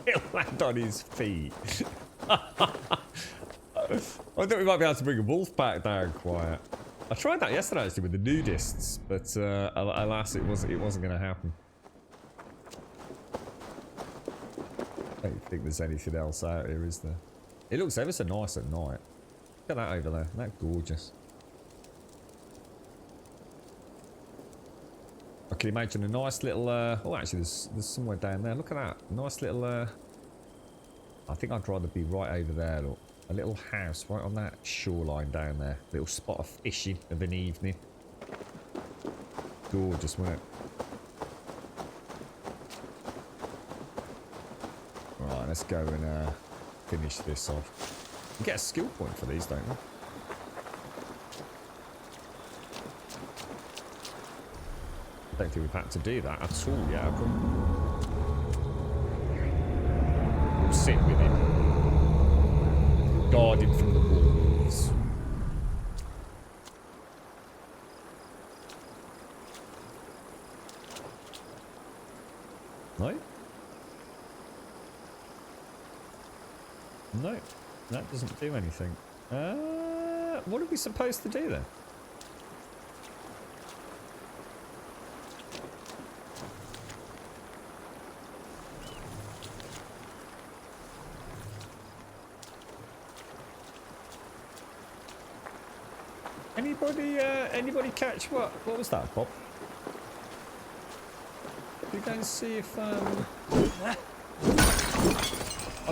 He'll land on his feet. I thought we might be able to bring a wolf pack down quiet. I tried that yesterday actually with the nudists, but alas, it wasn't going to happen. I don't think there's anything else out here, is there? It looks ever so nice at night. Look at that over there. Isn't that gorgeous? I can imagine a nice little... oh, actually, there's somewhere down there. Look at that. Nice little... I think I'd rather be right over there, look. A little house right on that shoreline down there. Little spot of fishing of an evening. Gorgeous, wasn't it? Right, let's go and finish this off. You get a skill point for these, don't you? I don't think we've had to do that at all yet, have we? We'll sit with him. Guard him from the wolves. No? No, that doesn't do anything. What are we supposed to do then? Anybody catch what was that, Bob? Should we go and see if I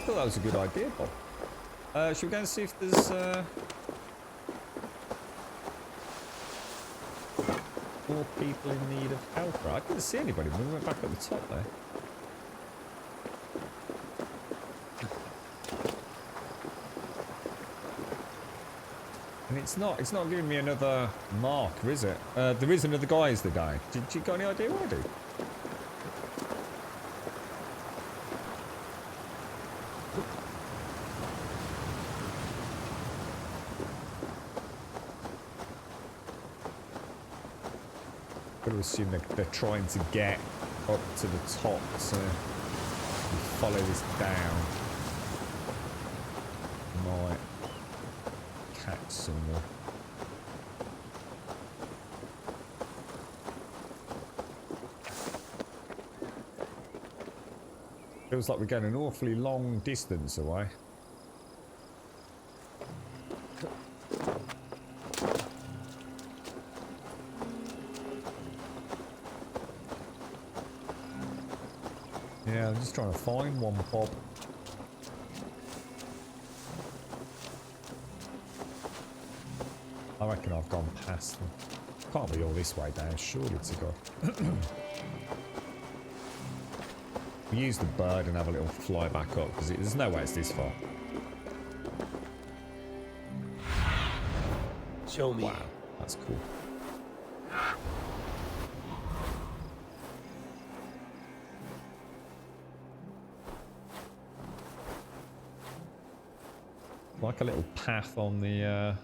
thought that was a good idea, Bob. Should we go and see if there's more people in need of help? I couldn't see anybody when we went back at the top there. And it's not giving me another marker, is it? There is another guy as the guy. Did you got any idea what I do? I'm going to assume they're trying to get up to the top to follow this down. Might catch someone. Feels like we're going an awfully long distance away. Yeah, I'm just trying to find one, Bob. I reckon I've gone past them. Can't be all this way down, surely to God. Use the bird and have a little fly back up because there's no way it's this far. Show me. Wow, that's cool. Like a little path on the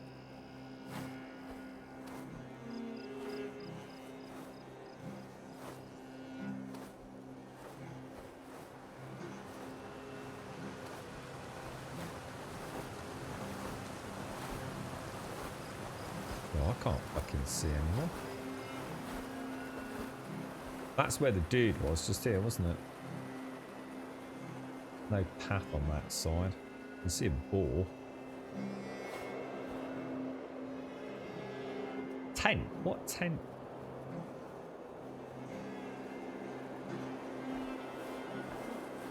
I can't fucking see anymore. That's where the dude was, just here, wasn't it? No path on that side. I can see a ball. Tent? What tent?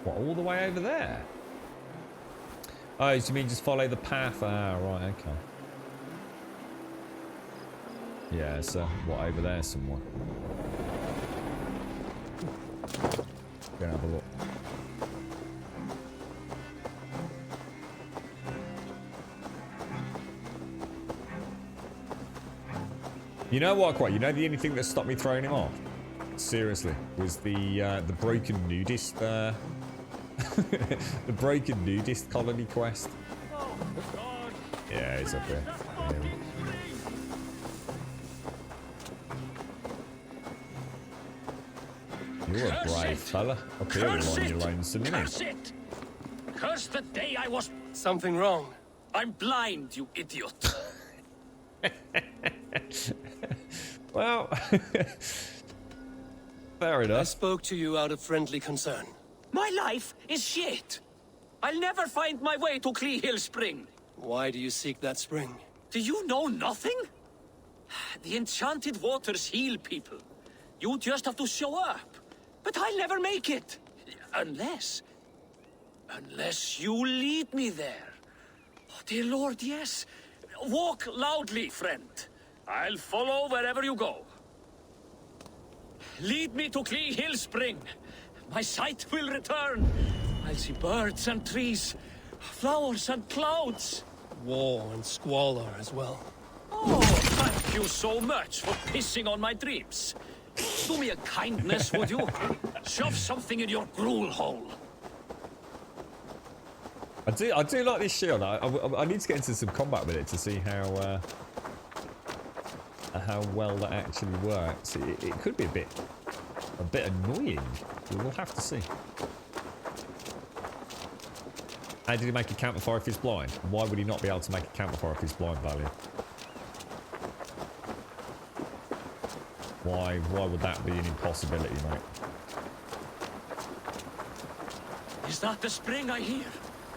What, all the way over there? Oh, so you mean just follow the path? Ah, right, okay. Yeah, so what, over there somewhere? Gonna have a look. You know what, quite? You know the only thing that stopped me throwing him off? Seriously, was the broken nudist, the broken nudist colony quest. Oh, God. Yeah, he's up here. You're a brave fella. Up here all on your lonesome, Curse it! Curse the day I was... Something wrong. I'm blind, you idiot. Well, fair enough. I spoke to you out of friendly concern. My life is shit. I'll never find my way to Clee Hill Spring. Why do you seek that spring? Do you know nothing? The enchanted waters heal people. You just have to show up. But I'll never make it. Unless you lead me there. Oh, dear Lord, yes. Walk loudly, friend. I'll follow wherever you go. Lead me to Clee Hill Spring. My sight will return. I'll see birds and trees, flowers and clouds. War and squalor as well. Oh, thank you so much for pissing on my dreams. Do me a kindness, would you? Shove something in your gruel hole. I do like this shield. I need to get into some combat with it to see how well that actually works. It could be a bit annoying. We'll have to see. How did he make a counterfire if he's blind? Why would he not be able to make a counterfire if he's blind, Valiant? Why would that be an impossibility, mate? Is that the spring I hear?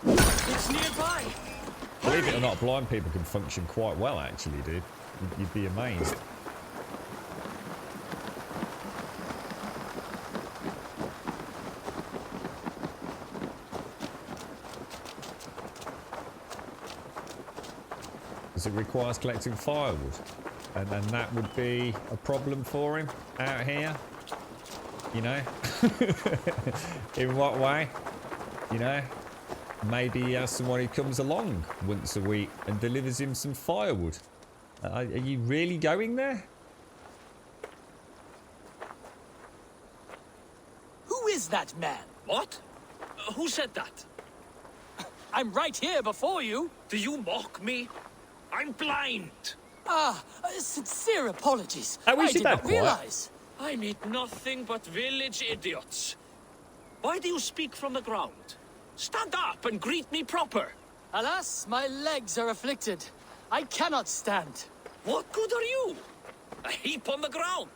It's nearby. Believe it or not, blind people can function quite well, actually, dude. You'd be amazed. Because it requires collecting firewood. And then that would be a problem for him out here. You know? In what way? You know? Maybe he has someone who comes along once a week and delivers him some firewood. Are you really going there? Who is that man? What? Who said that? I'm right here before you. Do you mock me? I'm blind. Sincere apologies. I did not realize. I meet nothing but village idiots. Why do you speak from the ground? Stand up and greet me proper. Alas, my legs are afflicted. I cannot stand. What good are you? A heap on the ground.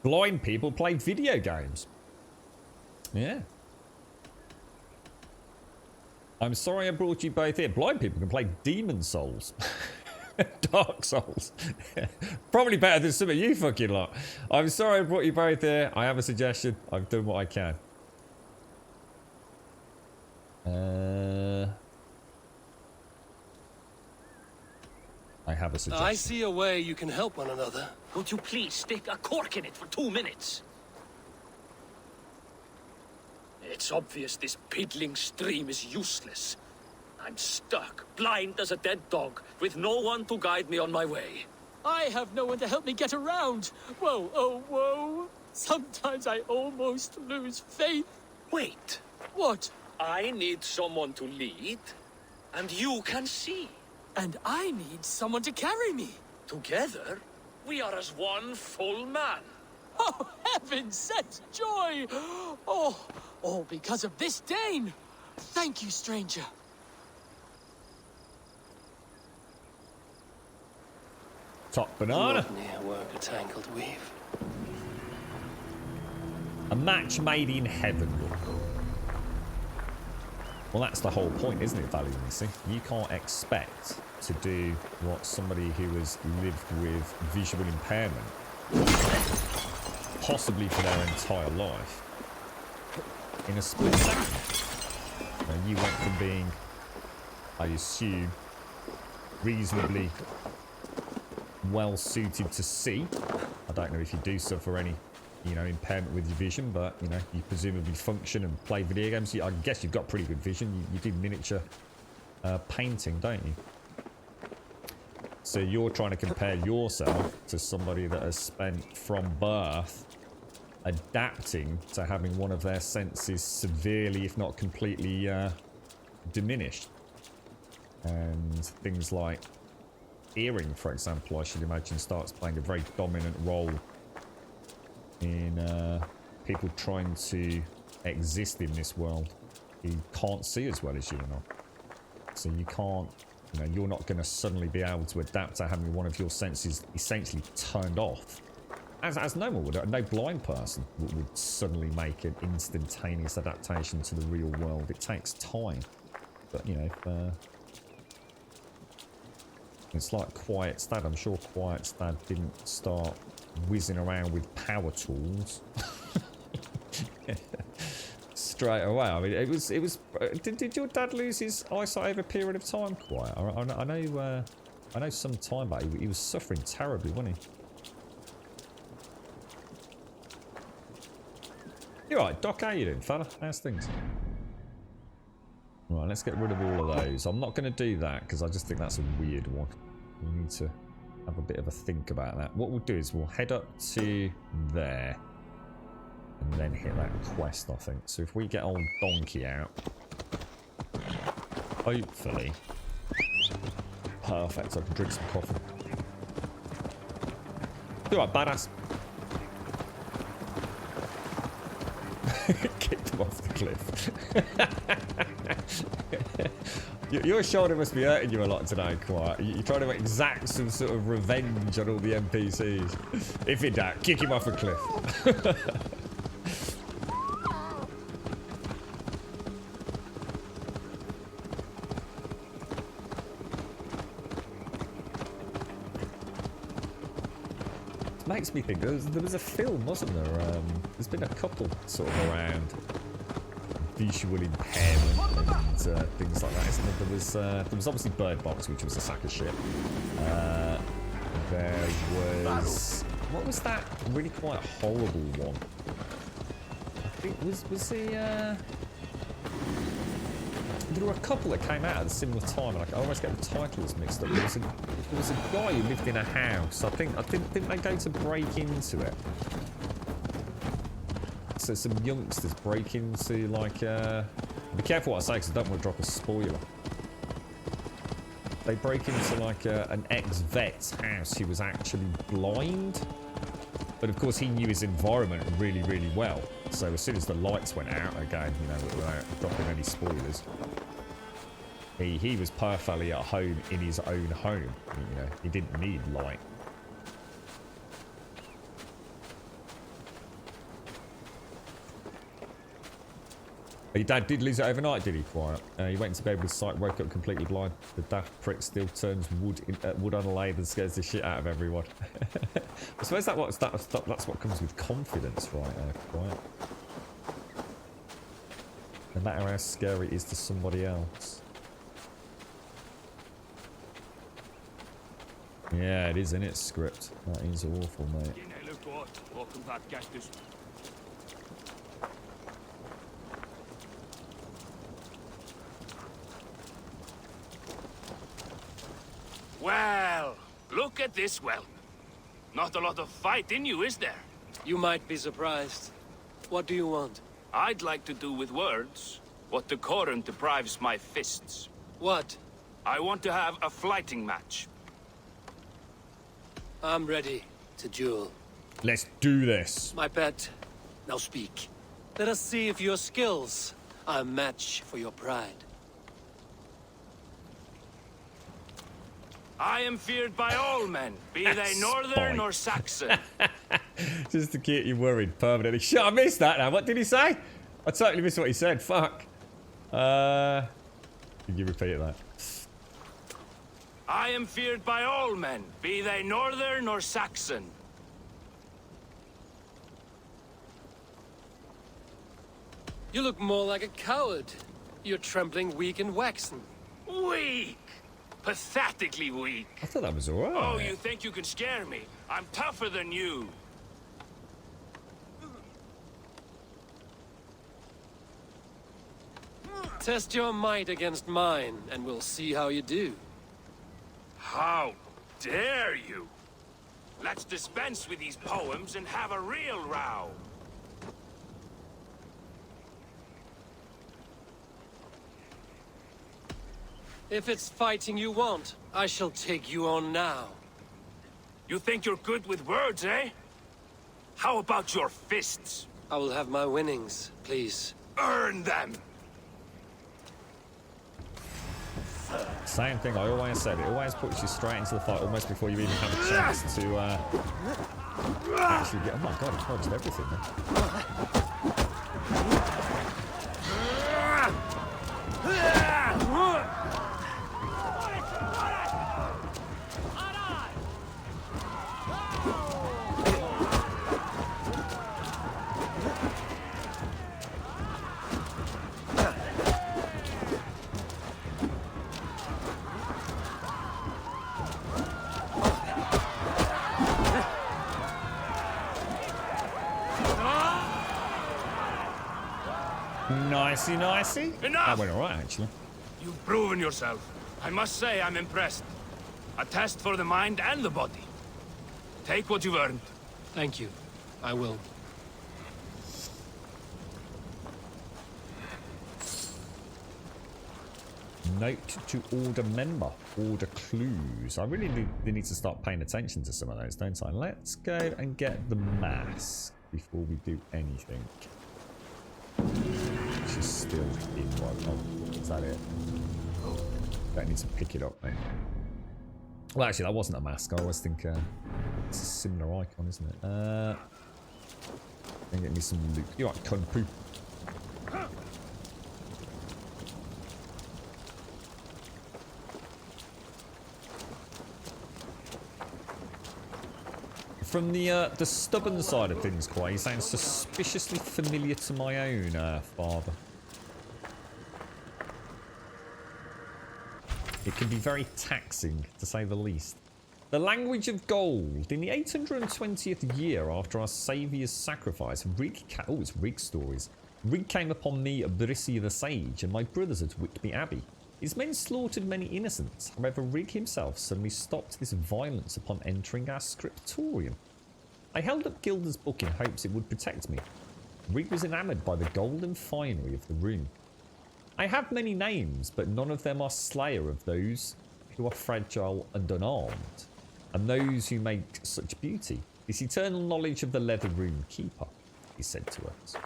Blind people play video games. Yeah. I'm sorry I brought you both here. Blind people can play Demon Souls. Dark Souls. Probably better than some of you fucking lot. I'm sorry I brought you both here. I have a suggestion. I've done what I can. I have a suggestion. I see a way you can help one another. Would you please stick a cork in it for 2 minutes? It's obvious this piddling stream is useless. I'm stuck, blind as a dead dog, with no one to guide me on my way. I have no one to help me get around. Whoa, oh, whoa. Sometimes I almost lose faith. Wait. What? I need someone to lead, and you can see. And I need someone to carry me. Together, we are as one full man. Oh, heaven sent joy! Oh, all because of this Dane. Thank you, stranger. Top banana. Near work a tangled weave. A match made in heaven. Well, that's the whole point, isn't it, Valiancy? You can't expect to do what somebody who has lived with visual impairment, possibly for their entire life, in a split second. And you went from being, I assume, reasonably well suited to see. I don't know if you do suffer any, you know, impairment with your vision, but you know, you presumably function and play video games. I guess you've got pretty good vision. You do miniature painting, don't you? So you're trying to compare yourself to somebody that has spent from birth adapting to having one of their senses severely, if not completely, diminished. And things like hearing, for example, I should imagine starts playing a very dominant role in people trying to exist in this world who can't see as well as you and I. So you can't, you know, you're not going to suddenly be able to adapt to having one of your senses essentially turned off. As no one would, no blind person would suddenly make an instantaneous adaptation to the real world. It takes time. But, you know, it's like Quiet's dad. I'm sure Quiet's dad didn't start whizzing around with power tools straight away. I mean, it was. Did your dad lose his eyesight over a period of time? Quiet. I know some time back he was suffering terribly, wasn't he? You alright, Doc? How you doing, fella? How's things? Right, let's get rid of all of those. I'm not going to do that because I just think that's a weird one. We need to have a bit of a think about that. What we'll do is we'll head up to there and then hit that quest, I think. So if we get old Donkey out, hopefully, perfect, so I can drink some coffee. You alright, badass? Kicked him off the cliff. Your shoulder must be hurting you a lot today, Quiet. You're trying to exact some sort of revenge on all the NPCs. If in doubt, kick him off a cliff. Makes me think there was a film, wasn't there? There's been a couple sort of around visual impairment and things like that, isn't there? There was obviously Bird Box, which was a sack of shit. There was, what was that really quite horrible one? I think was the there were a couple that came out at a similar time, and I always get the titles mixed up. There was a guy who lived in a house. I think they go to break into it. So some youngsters break into, like, be careful what I say because I don't want to drop a spoiler. They break into like an ex-vet's house who was actually blind, but of course he knew his environment really, really well. So as soon as the lights went out, again, you know, without dropping any spoilers, he was perfectly at home in his own home. You know, he didn't need light. Your dad did lose it overnight, did he, Quiet? He went to bed with sight, woke up completely blind. The daft prick still turns wood on a lathe and scares the shit out of everyone. I suppose that's what comes with confidence, right, Quiet? No matter how scary it is to somebody else. Yeah, it is, isn't it, script? That is awful, mate. Well, look at this well. Not a lot of fight in you, is there? You might be surprised. What do you want? I'd like to do with words what the Coran deprives my fists. What? I want to have a fighting match. I'm ready to duel. Let's do this. My pet, now speak. Let us see if your skills are a match for your pride. I am feared by all men, be they northern or Saxon. Just to keep you worried permanently. Shit, I missed that now. What did he say? I totally missed what he said. Fuck. Can you repeat that? I am feared by all men, be they northern or Saxon. You look more like a coward. You're trembling, weak, and waxen. Weak! Pathetically weak. I thought that was alright. Oh, you think you can scare me? I'm tougher than you. Test your might against mine, and we'll see how you do. How dare you? Let's dispense with these poems and have a real row. If it's fighting you want, I shall take you on now. You think you're good with words, eh? How about your fists? I will have my winnings, please. Earn them! Same thing I always said. It always puts you straight into the fight almost before you even have a chance to actually get... Oh my god, it's dodged everything, Nicey, nicey. Enough! That went alright, actually. You've proven yourself. I must say I'm impressed. A test for the mind and the body. Take what you've earned. Thank you. I will. Note to order member. Order clues. I really need to start paying attention to some of those, don't I? Let's go and get the mask before we do anything. Which is still in one. Oh, is that it? Don't need to pick it up, mate. Well, actually, that wasn't a mask. I always think it's a similar icon, isn't it? And get me some loot. You're right, kung fu. From the stubborn side of things, Quay, you sound suspiciously familiar to my own father. It can be very taxing, to say the least. The language of gold. In the 820th year after our saviour's sacrifice, it's Rig stories. Rig came upon me, Brissi the Sage, and my brothers at Whitby Abbey. His men slaughtered many innocents. However, Rig himself suddenly stopped this violence upon entering our scriptorium. I held up Gilda's book in hopes it would protect me. Rig was enamoured by the golden finery of the room. I have many names, but none of them are slayer of those who are fragile and unarmed, and those who make such beauty. This eternal knowledge of the leather room keeper, he said to us.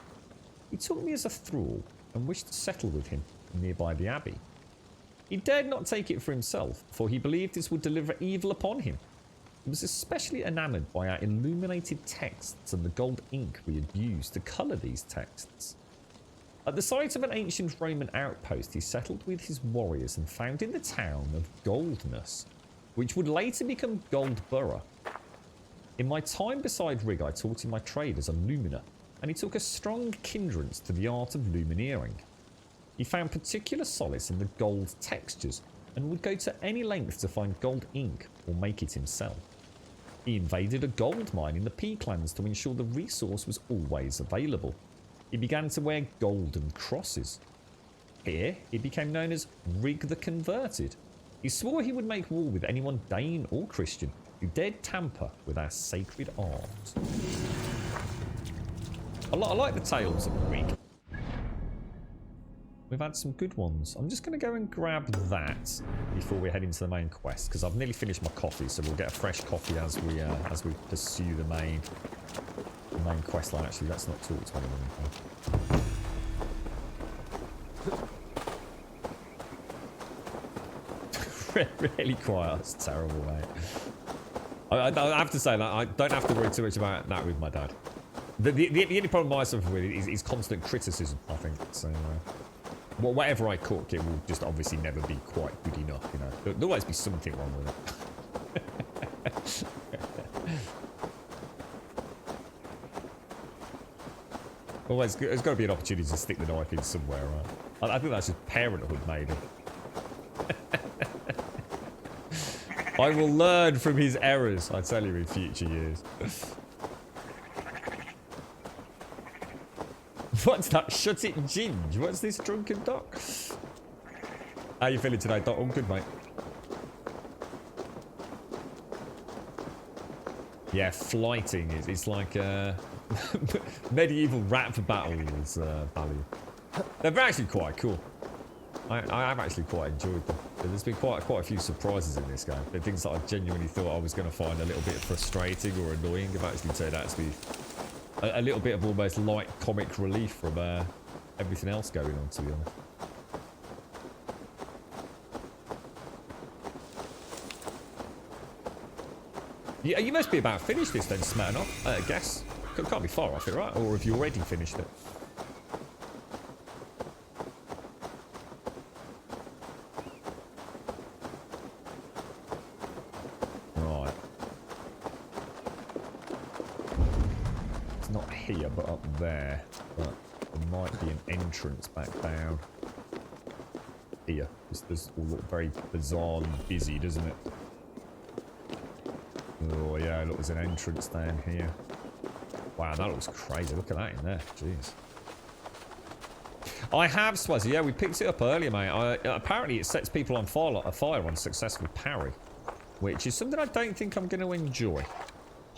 He took me as a thrall and wished to settle with him nearby the abbey. He dared not take it for himself, for he believed this would deliver evil upon him. He was especially enamoured by our illuminated texts and the gold ink we had used to colour these texts. At the site of an ancient Roman outpost, he settled with his warriors and founded the town of Goldness, which would later become Goldborough. In my time beside Rig, I taught him my trade as a luminer, and he took a strong kindrence to the art of lumineering. He found particular solace in the gold textures and would go to any length to find gold ink or make it himself. He invaded a gold mine in the Peaklands to ensure the resource was always available. He began to wear golden crosses. Here, he became known as Rig the Converted, He swore he would make war with anyone Dane or Christian who dared tamper with our sacred arms. I like the tales of the week. We've had some good ones. I'm just going to go and grab that before we head into the main quest, because I've nearly finished my coffee, so we'll get a fresh coffee as we pursue the main quest line. Actually, let's not talk to anyone. Really quiet. That's terrible, mate. I have to say that I don't have to worry too much about that with my dad. The only problem I suffer with is constant criticism, I think. So, well, whatever I cook, it will just obviously never be quite good enough, you know. There'll always be something wrong with it. Always, there's got to be an opportunity to stick the knife in somewhere, right? I think that's just parenthood, maybe. I will learn from his errors, I tell you, in future years. What's that? Shut it, Ginge. What's this drunken doc? How you feeling today, Doc? I'm good, mate. Yeah, flighting is it's like medieval rap battles value. They're actually quite cool. I have actually quite enjoyed them. There's been quite a few surprises in this game. The things that I genuinely thought I was going to find a little bit frustrating or annoying have actually turned out to be a little bit of almost light comic relief from everything else going on, to be honest. Yeah, you must be about finished this then, Smirnoff, I guess. Can't be far off it, right? Or have you already finished it? Right. It's not here, but up there. But there might be an entrance back down here. This all look very bizarre and busy, doesn't it? Oh yeah, look, there's an entrance down here. Wow, that looks crazy. Look at that in there. Jeez. I have, Swazzy. Yeah, we picked it up earlier, mate. Apparently it sets people on fire on successful parry, which is something I don't think I'm going to enjoy,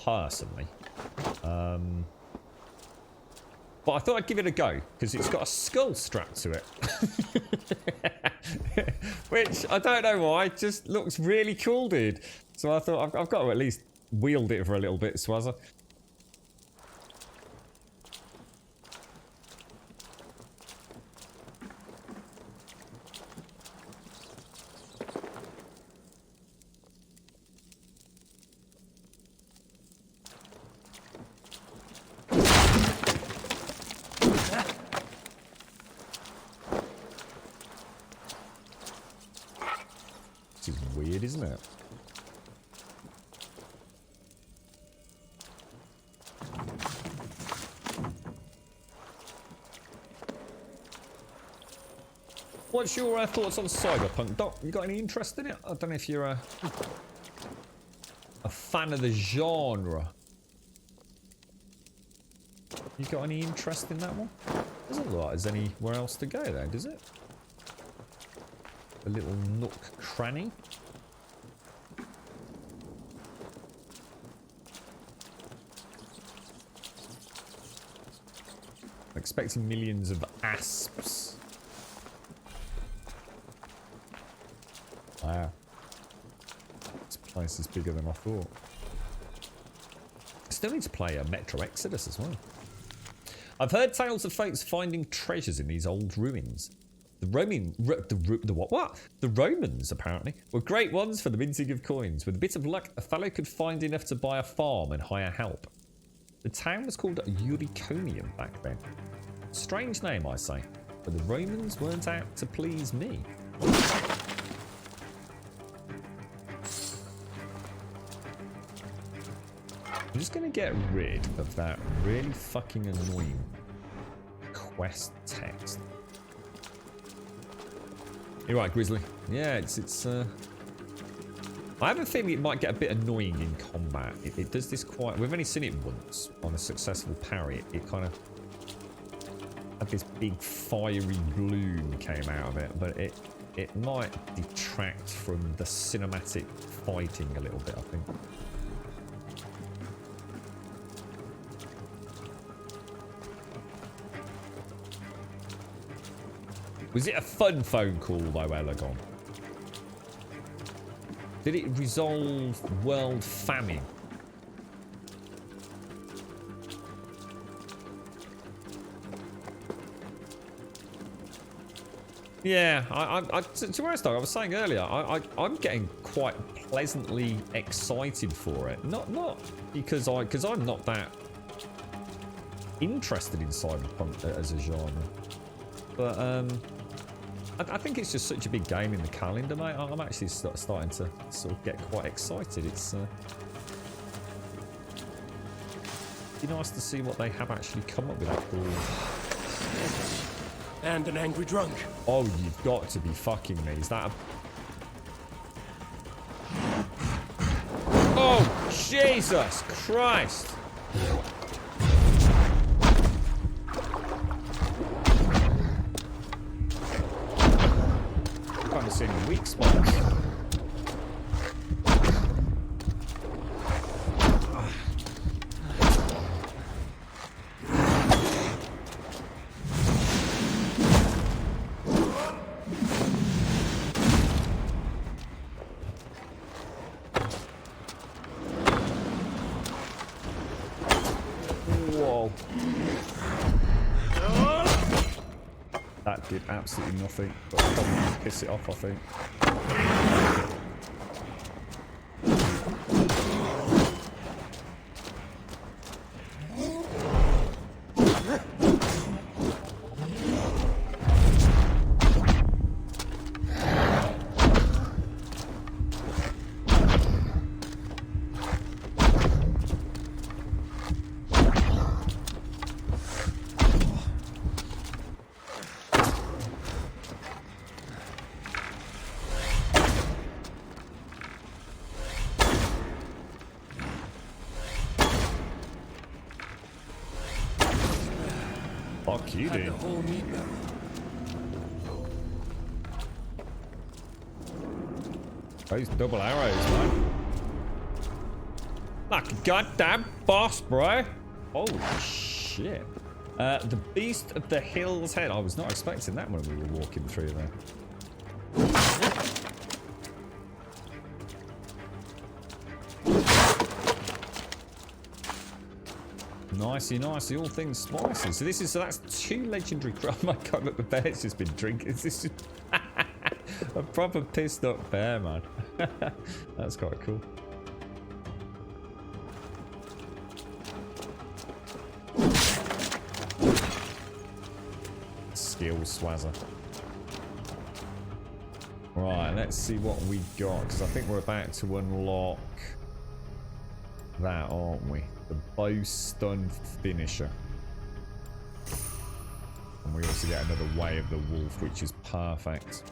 personally. But I thought I'd give it a go, because it's got a skull strapped to it. Which, I don't know why, just looks really cool, dude. So I thought I've got to at least wield it for a little bit, Swazza. This is weird, isn't it? What's your thoughts on Cyberpunk, Doc? You got any interest in it? I don't know if you're a fan of the genre. You got any interest in that one? Doesn't look like there's anywhere else to go there, does it? A little nook cranny. I'm expecting millions of asps. Wow. This place is bigger than I thought. I still need to play Metro Exodus as well. I've heard tales of folks finding treasures in these old ruins. The Romans, apparently, were great ones for the minting of coins. With a bit of luck, a fellow could find enough to buy a farm and hire help. The town was called Uriconium back then. Strange name, I say, but the Romans weren't out to please me. I'm just going to get rid of that really fucking annoying quest text. You're right, Grizzly. Yeah, it's I have a feeling it might get a bit annoying in combat. It does this quite... We've only seen it once on a successful parry. It kind of had this big fiery bloom came out of it, but it it might detract from the cinematic fighting a little bit, I think. Was it a fun phone call though, Elegon? Did it resolve world famine? Yeah, to be honest though, I was saying earlier, I'm getting quite pleasantly excited for it. Not because I'm not that interested in cyberpunk as a genre, but I think it's just such a big game in the calendar, mate. I'm actually starting to sort of get quite excited. It's be nice to see what they have actually come up with after all. And an angry drunk. Oh, you've got to be fucking me. Is that a... Oh, Jesus Christ. I can't see any weak spots. That did absolutely nothing, but probably piss it off, I think. Fuck you, dude. Those double arrows, man. Like a goddamn boss, bro. Holy shit. The Beast of the Hills Head. I was not expecting that when we were walking through there. Nicey, nicey, all things spicy. So this is, so that's 2 legendary. Oh my god, look, the bear's just been drinking. This is a proper pissed up bear, man. That's quite cool. Skill swazzer. Right, let's see what we got, because I think we're about to unlock that, aren't we? The bow stun finisher. And we also get another Way of the Wolf, which is perfect.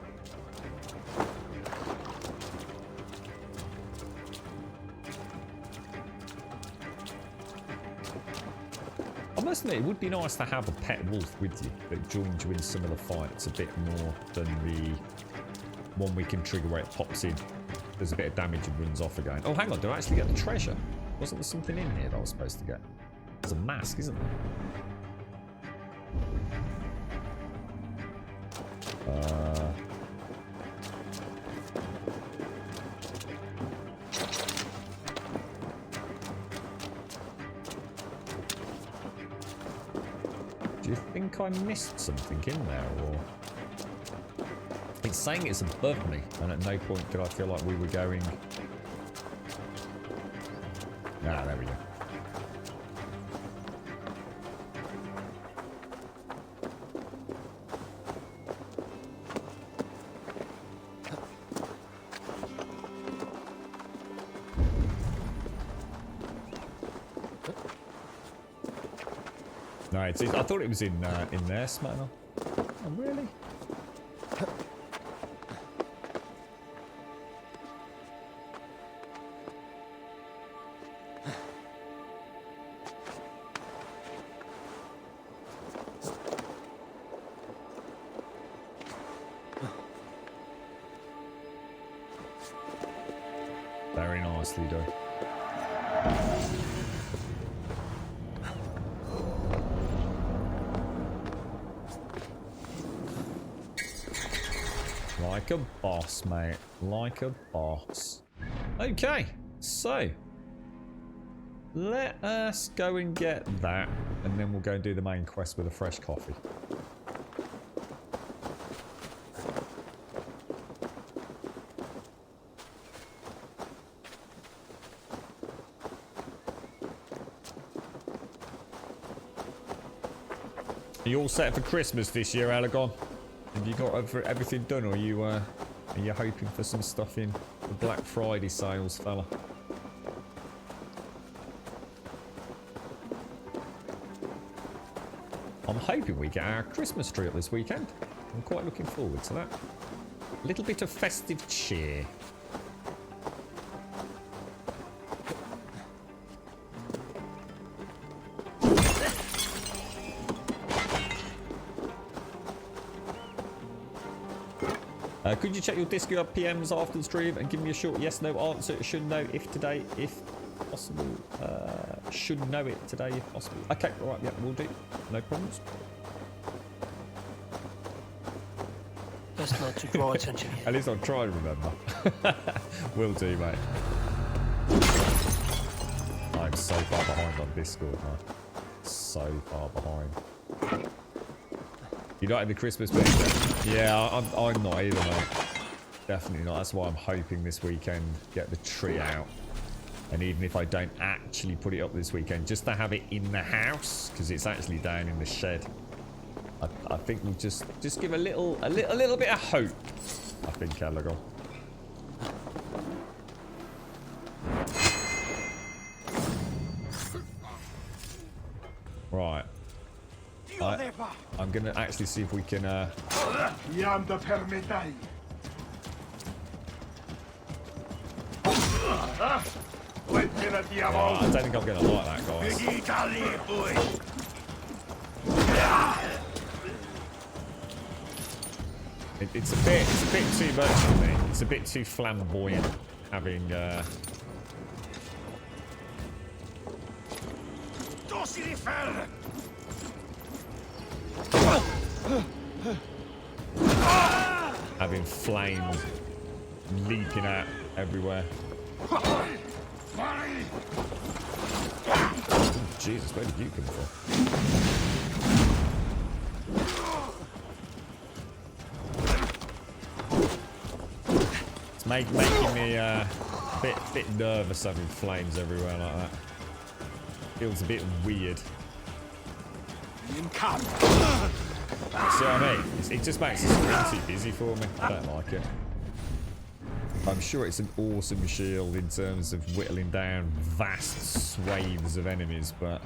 I must admit, it would be nice to have a pet wolf with you that joins you in some of the fights a bit more than the one we can trigger where it pops in. There's a bit of damage and runs off again. Oh, hang on, do I actually get the treasure? Wasn't there something in here that I was supposed to get? There's a mask, isn't there? Do you think I missed something in there, or... It's saying it's above me, and at no point did I feel like we were going... Ah, there we go. No, I thought it was in there, Smatter. Oh, really? honestly do. Like a boss, mate. Like a boss. Okay, so let us go and get that, and then we'll go and do the main quest with a fresh coffee. Are you all set for Christmas this year, Alagon? Have you got everything done, or are you hoping for some stuff in the Black Friday sales, fella? I'm hoping we get our Christmas tree up this weekend. I'm quite looking forward to that. A little bit of festive cheer. Could you check your Discord PMs after the stream and give me a short yes/no answer? Should know if today, if possible. Should know it today if possible. Okay, all right, yeah, we'll do. No problems. Best not to draw attention. At least I'll try and remember. Will do, mate. I'm so far behind on Discord, man. So far behind. You're not in the Christmas picture? Yeah, I'm not either, mate. Definitely not. That's why I'm hoping this weekend get the tree out. And even if I don't actually put it up this weekend, just to have it in the house, because it's actually down in the shed. I think we'll just give a little bit of hope. I think, Callaghan. Right. I'm gonna actually see if we can. Oh, I don't think I'm gonna like that, guys. It's a bit too much for me. It's a bit too flamboyant having. Having flames leaping out everywhere. Oh, Jesus, where did you come from? It's making me a bit nervous having flames everywhere like that. Feels a bit weird. See what I mean? It just makes the screen too busy for me. I don't like it. I'm sure it's an awesome shield in terms of whittling down vast swathes of enemies, but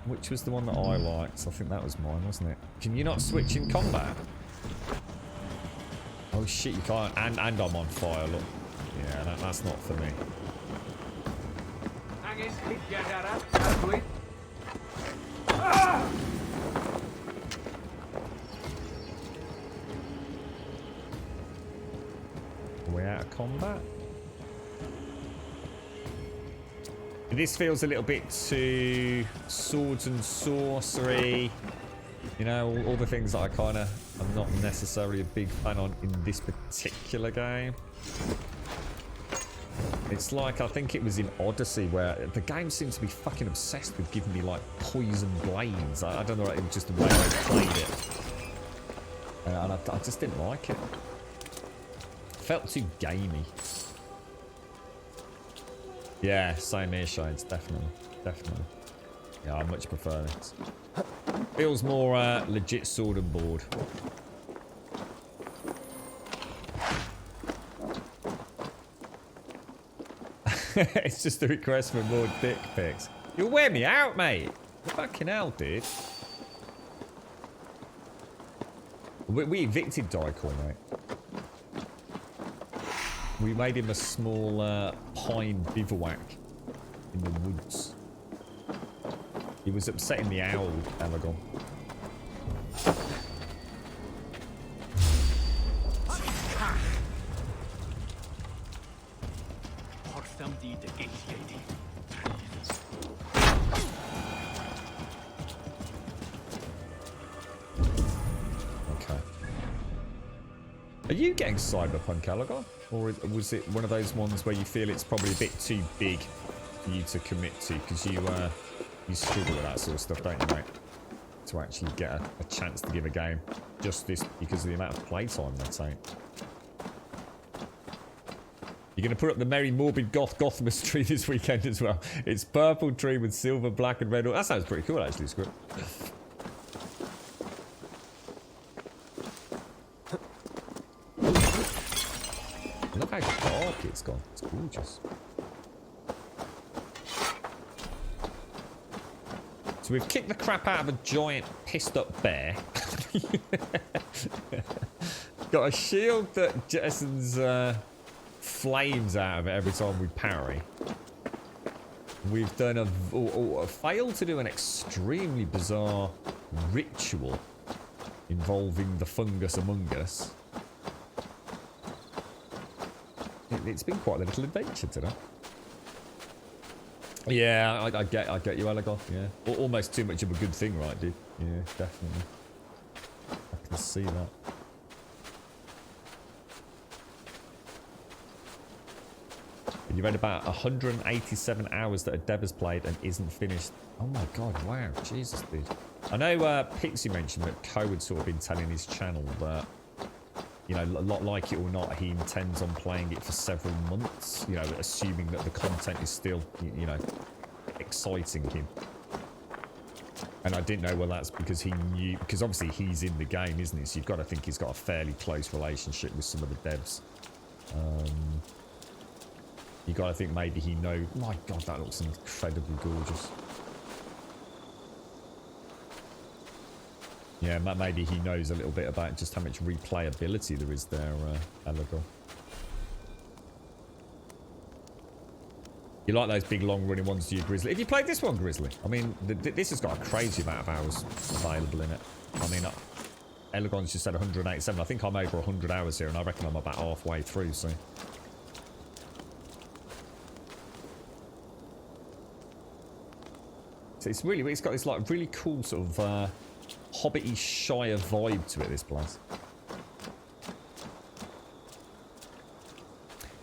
which was the one that I liked? I think that was mine, wasn't it? Can you not switch in combat? Oh shit, you can't. And I'm on fire, look. Yeah, that's not for me. We're out of combat. This feels a little bit too swords and sorcery. You know, all the things that I'm not necessarily a big fan on in this particular game. It's like, I think it was in Odyssey where the game seems to be fucking obsessed with giving me like poison blades. I don't know, it was just the way I played it. And I just didn't like it. Felt too gamey. Yeah, same here, Shades, definitely. Yeah, I much prefer it. Feels more legit sword and board. It's just a request for more dick pics. You'll wear me out, mate. Fucking hell, dude. We evicted Daikor, mate. We made him a small pine bivouac in the woods. He was upsetting the owl, Alagon. Okay. Are you getting Cyberpunk, Alagon? Or was it one of those ones where you feel it's probably a bit too big for you to commit to? Because you struggle with that sort of stuff, don't you, mate? To actually get a chance to give a game justice because of the amount of playtime they take. You're going to put up the Merry Morbid Gothamus tree this weekend as well. It's purple tree with silver, black and red. That sounds pretty cool, actually, Script. Look how dark it's gone. It's gorgeous. So we've kicked the crap out of a giant pissed up bear. Got a shield that jettisons flames out of it every time we parry. We've done failed to do an extremely bizarre ritual involving the fungus among us. It's been quite a little adventure today. Yeah, I get you, Alagoth. Yeah, almost too much of a good thing, right, dude? Yeah, definitely. I can see that. You read about 187 hours that a dev has played and isn't finished. Oh my god, wow, Jesus, dude. I know Pixie mentioned that Co had sort of been telling his channel that, you know, like it or not, he intends on playing it for several months, you know, assuming that the content is still, you know, exciting him. And I didn't know, well, that's because he knew, because obviously he's in the game, isn't he? So you've got to think he's got a fairly close relationship with some of the devs. You got to think maybe he knows. My god, that looks incredibly gorgeous. Yeah, maybe he knows a little bit about just how much replayability there is there, Elagor. You like those big long-running ones, do you, Grizzly? Have you played this one, Grizzly? I mean, this has got a crazy amount of hours available in it. I mean, Elagon's just said 187. I think I'm over 100 hours here, and I reckon I'm about halfway through, so... So it's got this like really cool sort of Hobbity Shire vibe to it, this place.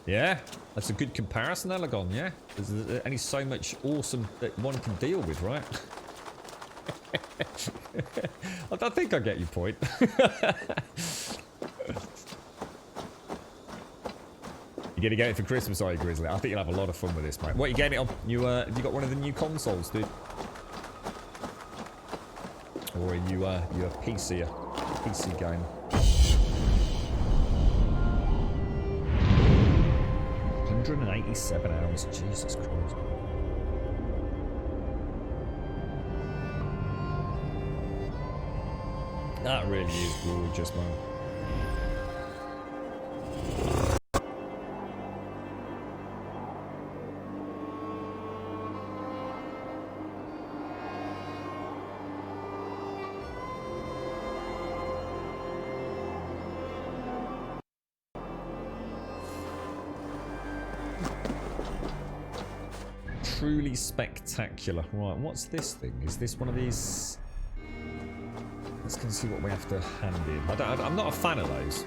Yeah, that's a good comparison, Elagon, yeah. There's only so much awesome that one can deal with, right? I think I get your point. You're gonna get it for Christmas, are you, Grizzly? I think you'll have a lot of fun with this, mate. What are you getting it on? Have you got one of the new consoles, dude? Or are you a PC game? $187 hours, Jesus Christ. That really is gorgeous, man. Truly spectacular. Right, what's this thing? Is this one of these? Let's go and see what we have to hand in. I'm not a fan of those.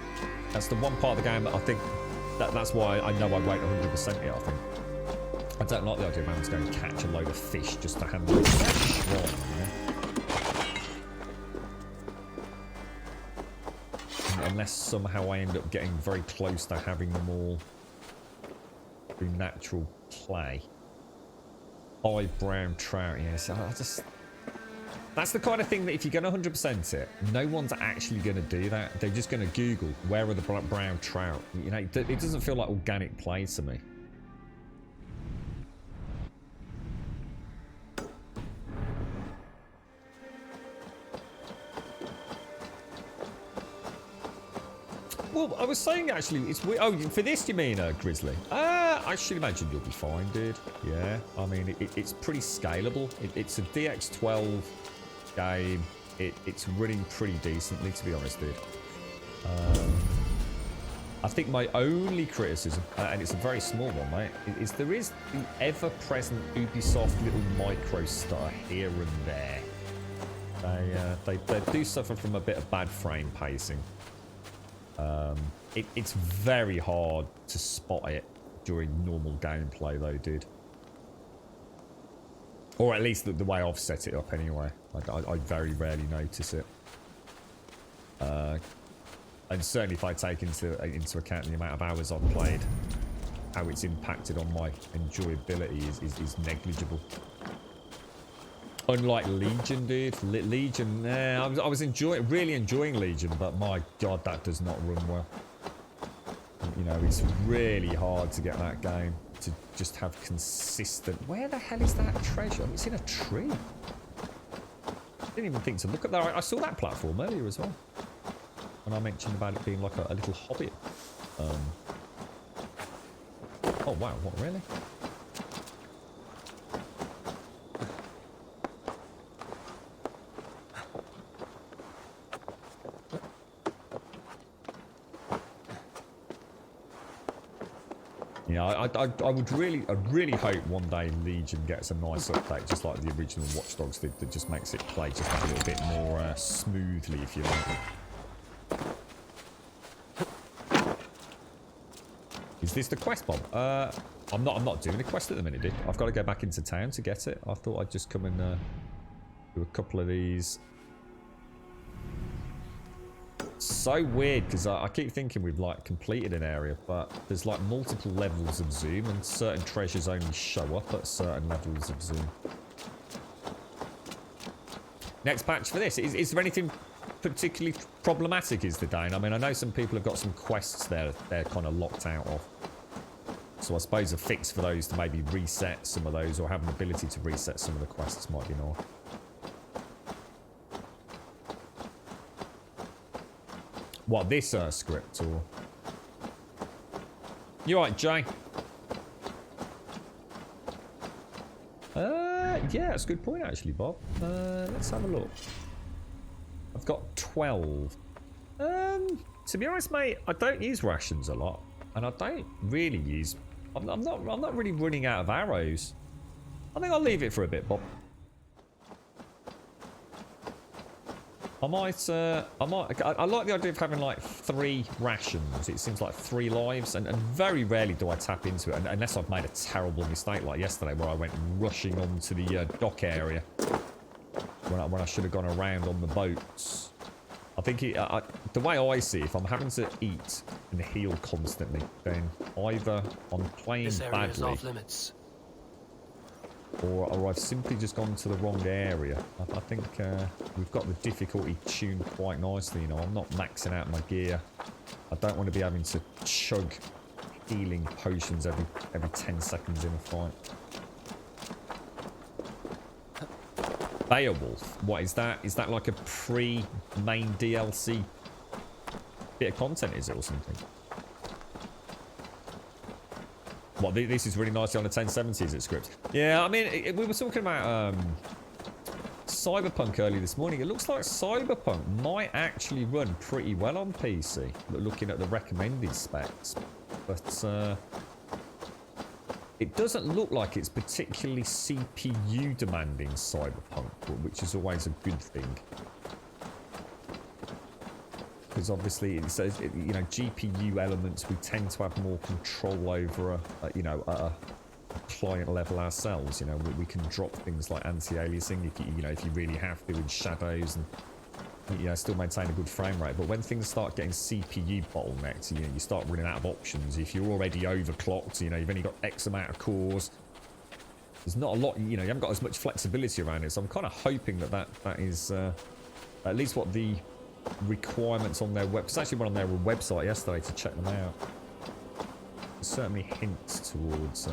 That's the one part of the game that I think that's why I know I won't 100% it. I think I don't like the idea of having to go and catch a load of fish just to hand in. Unless somehow I end up getting very close to having them all through natural play. 5 brown trout, yes. That's the kind of thing that if you're going to 100% it, no one's actually going to do that. They're just going to Google, where are the brown trout? You know, it doesn't feel like organic play to me. Well, I was saying actually, it's weird. Oh, for this you mean, Grizzly? I should imagine you'll be fine, dude. Yeah, I mean, it's pretty scalable. It's a DX12 game. It's running pretty decently, to be honest, dude. I think my only criticism, and it's a very small one, mate, is there is the ever-present Ubisoft little micro stutter here and there. They do suffer from a bit of bad frame pacing. It's very hard to spot it during normal gameplay, though, dude. Or at least the way I've set it up, anyway. I very rarely notice it. And certainly if I take into account the amount of hours I've played, how it's impacted on my enjoyability is negligible. Unlike Legion, dude. Legion, I was really enjoying Legion, but my god, that does not run well. You know, it's really hard to get that game to just have consistent... Where the hell is that treasure? It's in a tree. Didn't even think to look at that. I saw that platform earlier as well, when I mentioned about it being like a little hobbit. Oh wow, what, really? Yeah, I would really hope one day Legion gets a nice update, just like the original Watch Dogs did, that just makes it play just a little bit more smoothly, if you like. Is this the quest, Bob? I'm not doing a quest at the minute, dude. I've got to go back into town to get it. I thought I'd just come and do a couple of these. So weird, because I keep thinking we've like completed an area, but there's like multiple levels of zoom, and certain treasures only show up at certain levels of zoom. Next patch for this. Is there anything particularly problematic, is the Dane? I mean, I know some people have got some quests they're kind of locked out of. So I suppose a fix for those to maybe reset some of those, or have an ability to reset some of the quests might be nice. What, this script, or... You alright, Jay? Yeah, that's a good point, actually, Bob. Let's have a look. I've got 12. To be honest, mate, I don't use rations a lot, and I don't really use... I'm not really running out of arrows. I think I'll leave it for a bit, Bob. I like the idea of having like 3 rations. It seems like 3 lives, and very rarely do I tap into it, unless I've made a terrible mistake like yesterday, where I went rushing onto the dock area when I should have gone around on the boats. I think the way I see it, if I'm having to eat and heal constantly, then either I'm playing badly, off limits. or I've simply just gone to the wrong area. I think we've got the difficulty tuned quite nicely, you know. I'm not maxing out my gear. I don't want to be having to chug healing potions every 10 seconds in a fight. Beowulf, what is that? Is that like a pre-main DLC bit of content, is it, or something? What, this is really nicely on the 1070, is it, script? Yeah, I mean, we were talking about Cyberpunk earlier this morning. It looks like Cyberpunk might actually run pretty well on PC, looking at the recommended specs. But it doesn't look like it's particularly CPU demanding, Cyberpunk, which is always a good thing. Because obviously it says, you know, GPU elements, we tend to have more control over a client level ourselves. You know, we can drop things like anti-aliasing if you really have to, in shadows, and still maintain a good frame rate. But when things start getting CPU bottlenecked, you start running out of options. If you're already overclocked, you've only got X amount of cores. There's not a lot, you haven't got as much flexibility around it. So I'm kind of hoping that is at least what the requirements on their web. It's actually went on their website yesterday to check them out. It certainly hints towards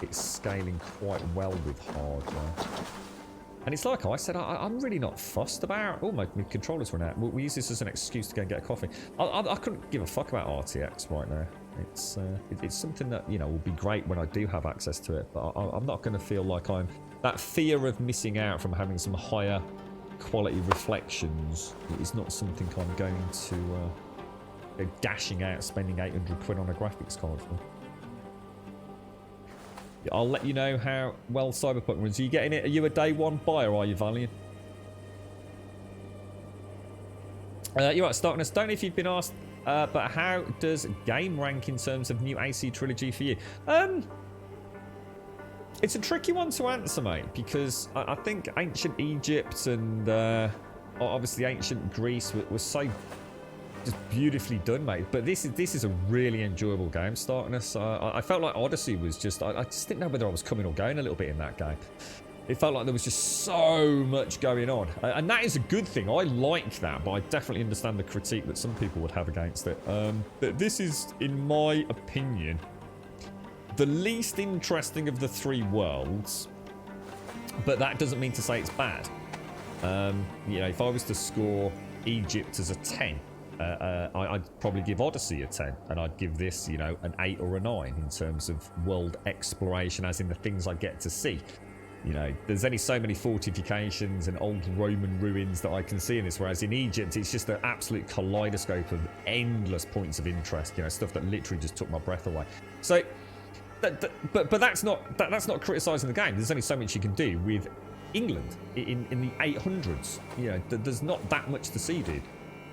it's scaling quite well with hardware. And it's like I said, I'm really not fussed about... Oh, my controller's run out. We use this as an excuse to go and get a coffee. I couldn't give a fuck about RTX right now. It's something that, will be great when I do have access to it. But I'm not going to feel like I'm... That fear of missing out from having some higher quality reflections, it is not something I'm going to go dashing out, spending 800 quid on a graphics card for. Yeah, I'll let you know how well Cyberpunk runs. Are you getting it? Are you a day one buyer, or are you Valiant? You're right, Starkness. Don't know if you've been asked, but how does game rank in terms of new AC trilogy for you? It's a tricky one to answer, mate, because I think ancient Egypt and obviously ancient Greece was so just beautifully done, mate. But this is a really enjoyable game, Starkness. I felt like Odyssey was just... I just didn't know whether I was coming or going a little bit in that game. It felt like there was just so much going on. And that is a good thing. I like that, but I definitely understand the critique that some people would have against it. But this is, in my opinion, the least interesting of the three worlds. But that doesn't mean to say it's bad. You know, if I was to score Egypt as a 10, I'd probably give Odyssey a 10. And I'd give this, you know, an 8 or a 9 in terms of world exploration, as in the things I get to see. You know, there's only so many fortifications and old Roman ruins that I can see in this, whereas in Egypt, it's just an absolute kaleidoscope of endless points of interest, you know, stuff that literally just took my breath away. So, but that's not criticising the game. There's only so much you can do with England in the 800s. You know, there's not that much to see, dude.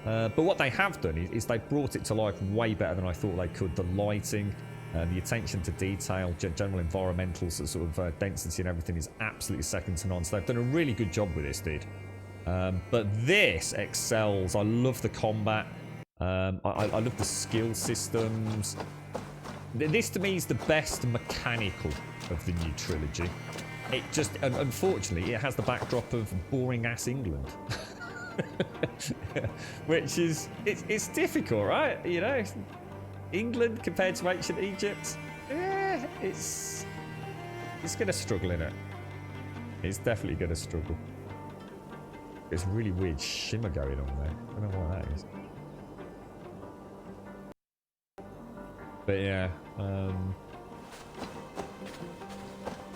But what they have done is they brought it to life way better than I thought they could. The lighting, the attention to detail, general environmental sort of density and everything is absolutely second to none. So they've done a really good job with this, dude. But this excels. I love the combat. I love the skill systems. This to me is the best mechanical of the new trilogy. It just, unfortunately, it has the backdrop of boring ass England. Which is, it's difficult, right? You know, England compared to ancient Egypt, it's going to struggle, innit? It's definitely going to struggle. There's really weird shimmer going on there. I don't know what that is. But yeah, I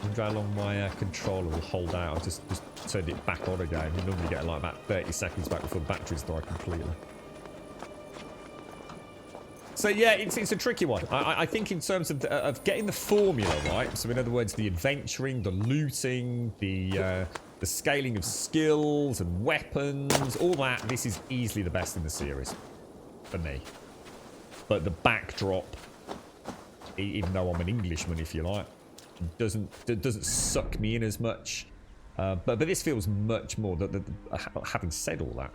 wonder how long my controller will hold out. I just turned it back on again. You normally get like about 30 seconds back before the batteries die completely. So yeah, it's a tricky one. I think in terms of getting the formula right. So in other words, the adventuring, the looting, the scaling of skills and weapons, all that. This is easily the best in the series for me. But the backdrop, even though I'm an Englishman, if you like, doesn't suck me in as much. But this feels much more. Having said all that,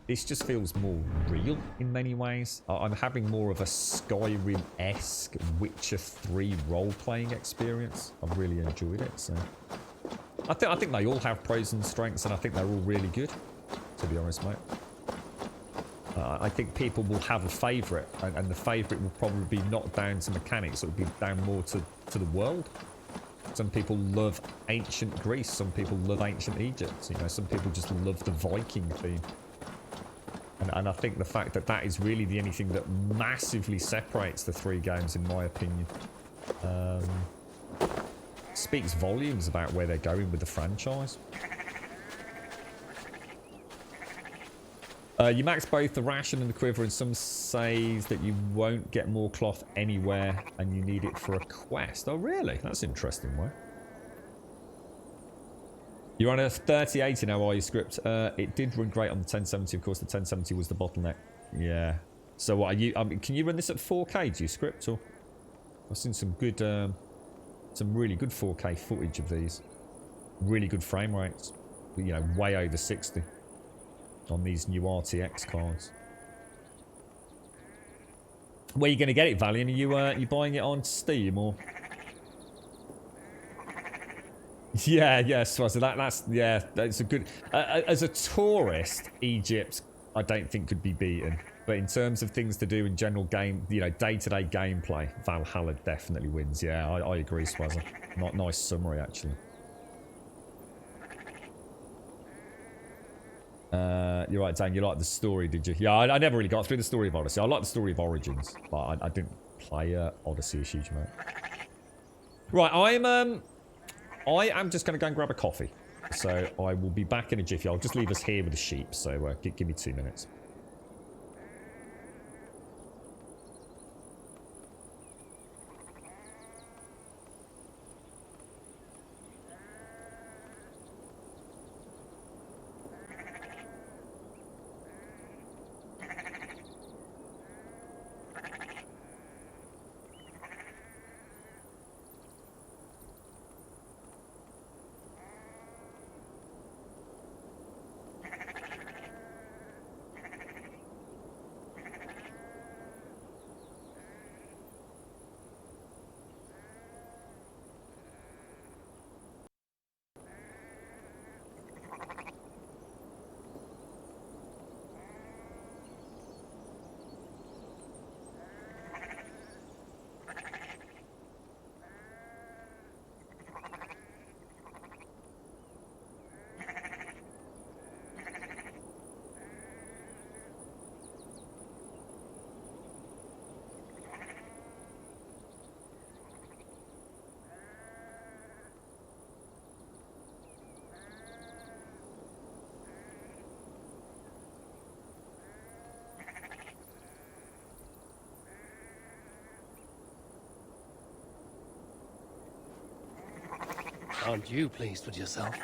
this just feels more real in many ways. I'm having more of a Skyrim-esque Witcher 3 role-playing experience. I've really enjoyed it. So I think they all have pros and strengths, and I think they're all really good, to be honest, mate. I think people will have a favourite, and the favourite will probably be not down to mechanics. It will be down more to the world. Some people love ancient Greece. Some people love ancient Egypt. You know, some people just love the Viking theme. And I think the fact that that is really the only thing that massively separates the three games, in my opinion, speaks volumes about where they're going with the franchise. You max both the ration and the quiver, and some says that you won't get more cloth anywhere and you need it for a quest. Oh, really? That's interesting, way. You're on a 3080 now, are you, Script? It did run great on the 1070. Of course, the 1070 was the bottleneck. Yeah. So what are you... can you run this at 4K, do you, Script? Or I've seen some good... some really good 4K footage of these. Really good frame rates. You know, way over 60. On these new RTX cards. Where are you going to get it, Valiant? Are you buying it on Steam or? Yeah, so that's a good. As a tourist, Egypt, I don't think could be beaten. But in terms of things to do in general game, you know, day-to-day gameplay, Valhalla definitely wins. Yeah, I agree, Swazza. Nice summary, actually. You're right, Dan. You liked the story, did you? Yeah, I never really got through the story of Odyssey. I like the story of Origins, but I didn't play Odyssey a huge amount. Right, I am just going to go and grab a coffee. So I will be back in a jiffy. I'll just leave us here with the sheep. So give me 2 minutes. Aren't you pleased with yourself?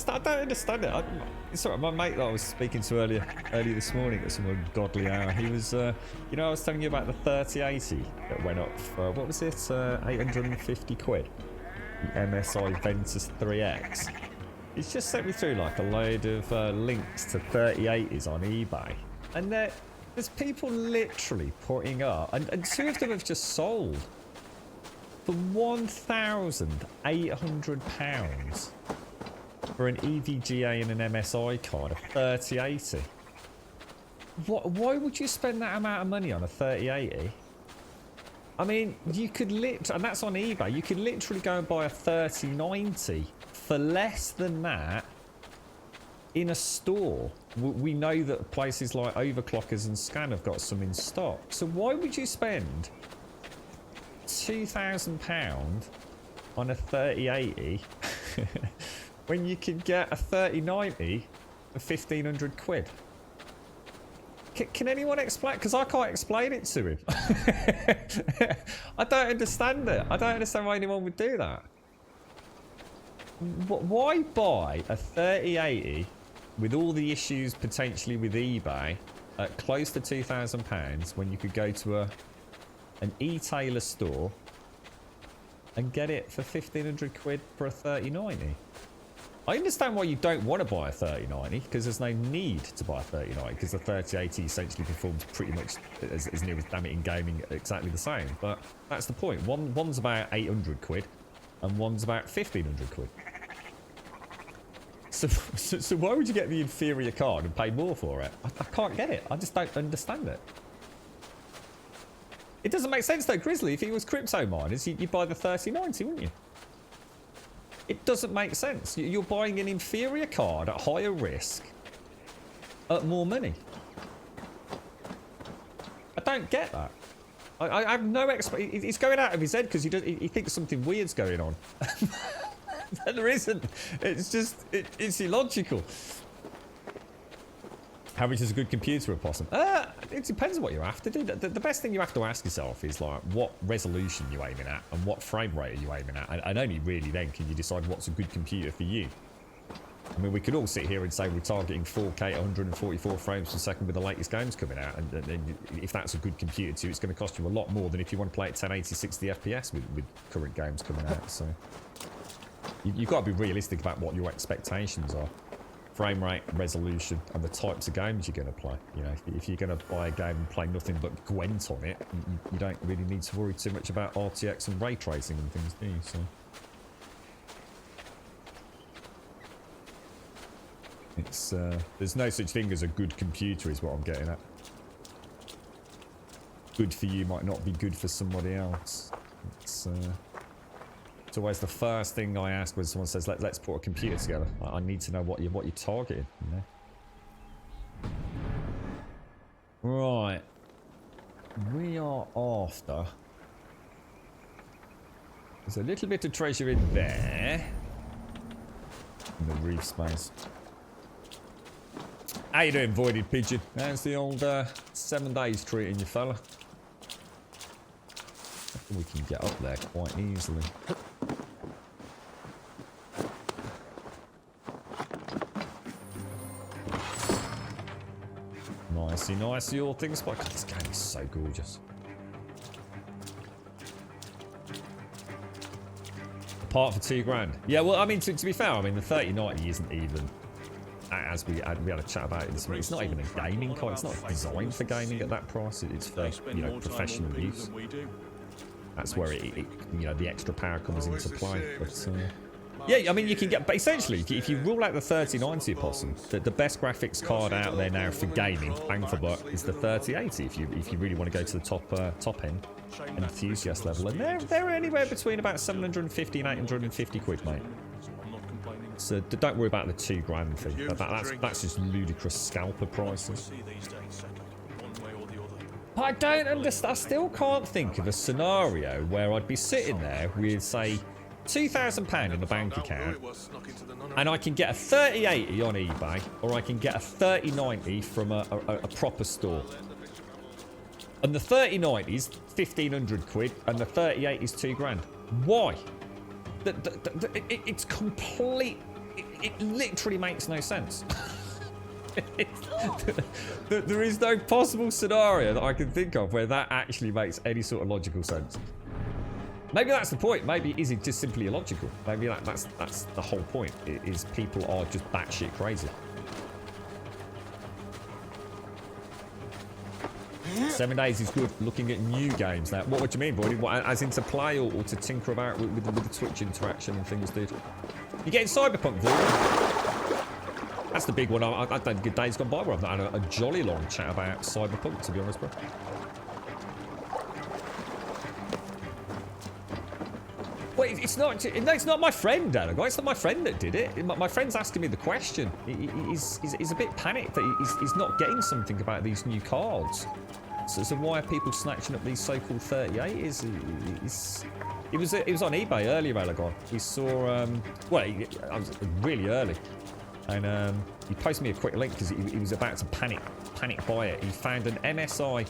I don't understand it. It's sort of my mate that I was speaking to earlier this morning at some ungodly hour. He was, you know, I was telling you about the 3080 that went up for, what was it, 850 quid? The MSI Ventus 3X. He's just sent me through like a load of links to 3080s on eBay. And there's people literally putting up, and two of them have just sold for £1,800 for an EVGA and an MSI card, a 3080. Why would you spend that amount of money on a 3080? I mean, you could and that's on eBay, you could literally go and buy a 3090 for less than that in a store. We know that places like Overclockers and Scan have got some in stock. So why would you spend £2,000 on a 3080 when you can get a 3090 for 1,500 quid? Can anyone explain? Because I can't explain it to him. I don't understand it. I don't understand why anyone would do that. Why buy a 3080 with all the issues potentially with eBay at close to £2,000 when you could go to an e-tailer store and get it for 1,500 quid for a 3090. I understand why you don't want to buy a 3090, because there's no need to buy a 3090, because the 3080 essentially performs pretty much as near as damn it in gaming exactly the same. But that's the point. One's about 800 quid, and one's about 1,500 quid. So why would you get the inferior card and pay more for it? I can't get it. I just don't understand it. It doesn't make sense though, Grizzly. If it was crypto miners, you'd buy the 3090, wouldn't you? It doesn't make sense. You're buying an inferior card at higher risk at more money. I don't get that. I have no explanation. He's going out of his head because he thinks something weird's going on. And there isn't. It's just, it's illogical. How much is a good computer, Opossum? It depends on what you're after, dude. The best thing you have to ask yourself is, like, what resolution you're aiming at and what frame rate are you aiming at. And only really then can you decide what's a good computer for you. I mean, we could all sit here and say we're targeting 4K 144 frames per second with the latest games coming out. And if that's a good computer too, it's going to cost you a lot more than if you want to play at 1080, 60 FPS with current games coming out. So you've got to be realistic about what your expectations are. Frame rate, resolution, and the types of games you're going to play. You know, if you're going to buy a game and play nothing but Gwent on it, you don't really need to worry too much about RTX and ray tracing and things, do you? So it's there's no such thing as a good computer, is what I'm getting at. Good for you might not be good for somebody else. It's always the first thing I ask when someone says, let's put a computer together. I need to know what you're targeting, you know? Right. We are after... There's a little bit of treasure in there. In the reef space. How you doing, Voided Pigeon? How's the old 7 days treating you, fella? I think we can get up there quite easily. Nicey, all things. But God, this game is so gorgeous. Apart for £2 grand. Yeah, well, I mean, to be fair, I mean, the 3090 isn't even, as we had a chat about it this week, it's not even a gaming card. It's not designed for gaming at that price. It's for, you know, professional use. That's where you know, the extra power comes into play. But yeah, I mean, you can get, but essentially, if you rule out the 3090 Opossum, the best graphics card out there now for gaming, bang for buck, is the 3080. If you really want to go to the top end, enthusiast level, and they're anywhere between about 750 and 850 quid, mate. So don't worry about the £2 grand thing. That's just ludicrous scalper prices. But I don't understand. I still can't think of a scenario where I'd be sitting there with, say, £2,000 in the bank account, and I can get a 3080 on eBay, or I can get a 3090 from a proper store. And the 3090 is 1,500 quid, and the 3080 is £2 grand. Why? It's complete. It literally makes no sense. There is no possible scenario that I can think of where that actually makes any sort of logical sense. Maybe that's the point. Maybe it isn't just simply illogical. Maybe that's the whole point. Is people are just batshit crazy. 7 days is good. Looking at new games now. What do you mean, Voided? What, as in to play or to tinker about with the Twitch interaction and things, dude? You getting Cyberpunk, Voided? That's the big one. I don't think a day's gone by where I've not had a jolly long chat about Cyberpunk, to be honest, bro. Well, it's not my friend, Dad. It's not my friend that did it. My friend's asking me the question. He's a bit panicked that he's not getting something about these new cards. So why are people snatching up these so-called 38s? It was on eBay earlier, Alagon. We saw I was really early, and he posted me a quick link because he was about to panic buy it. He found an MSI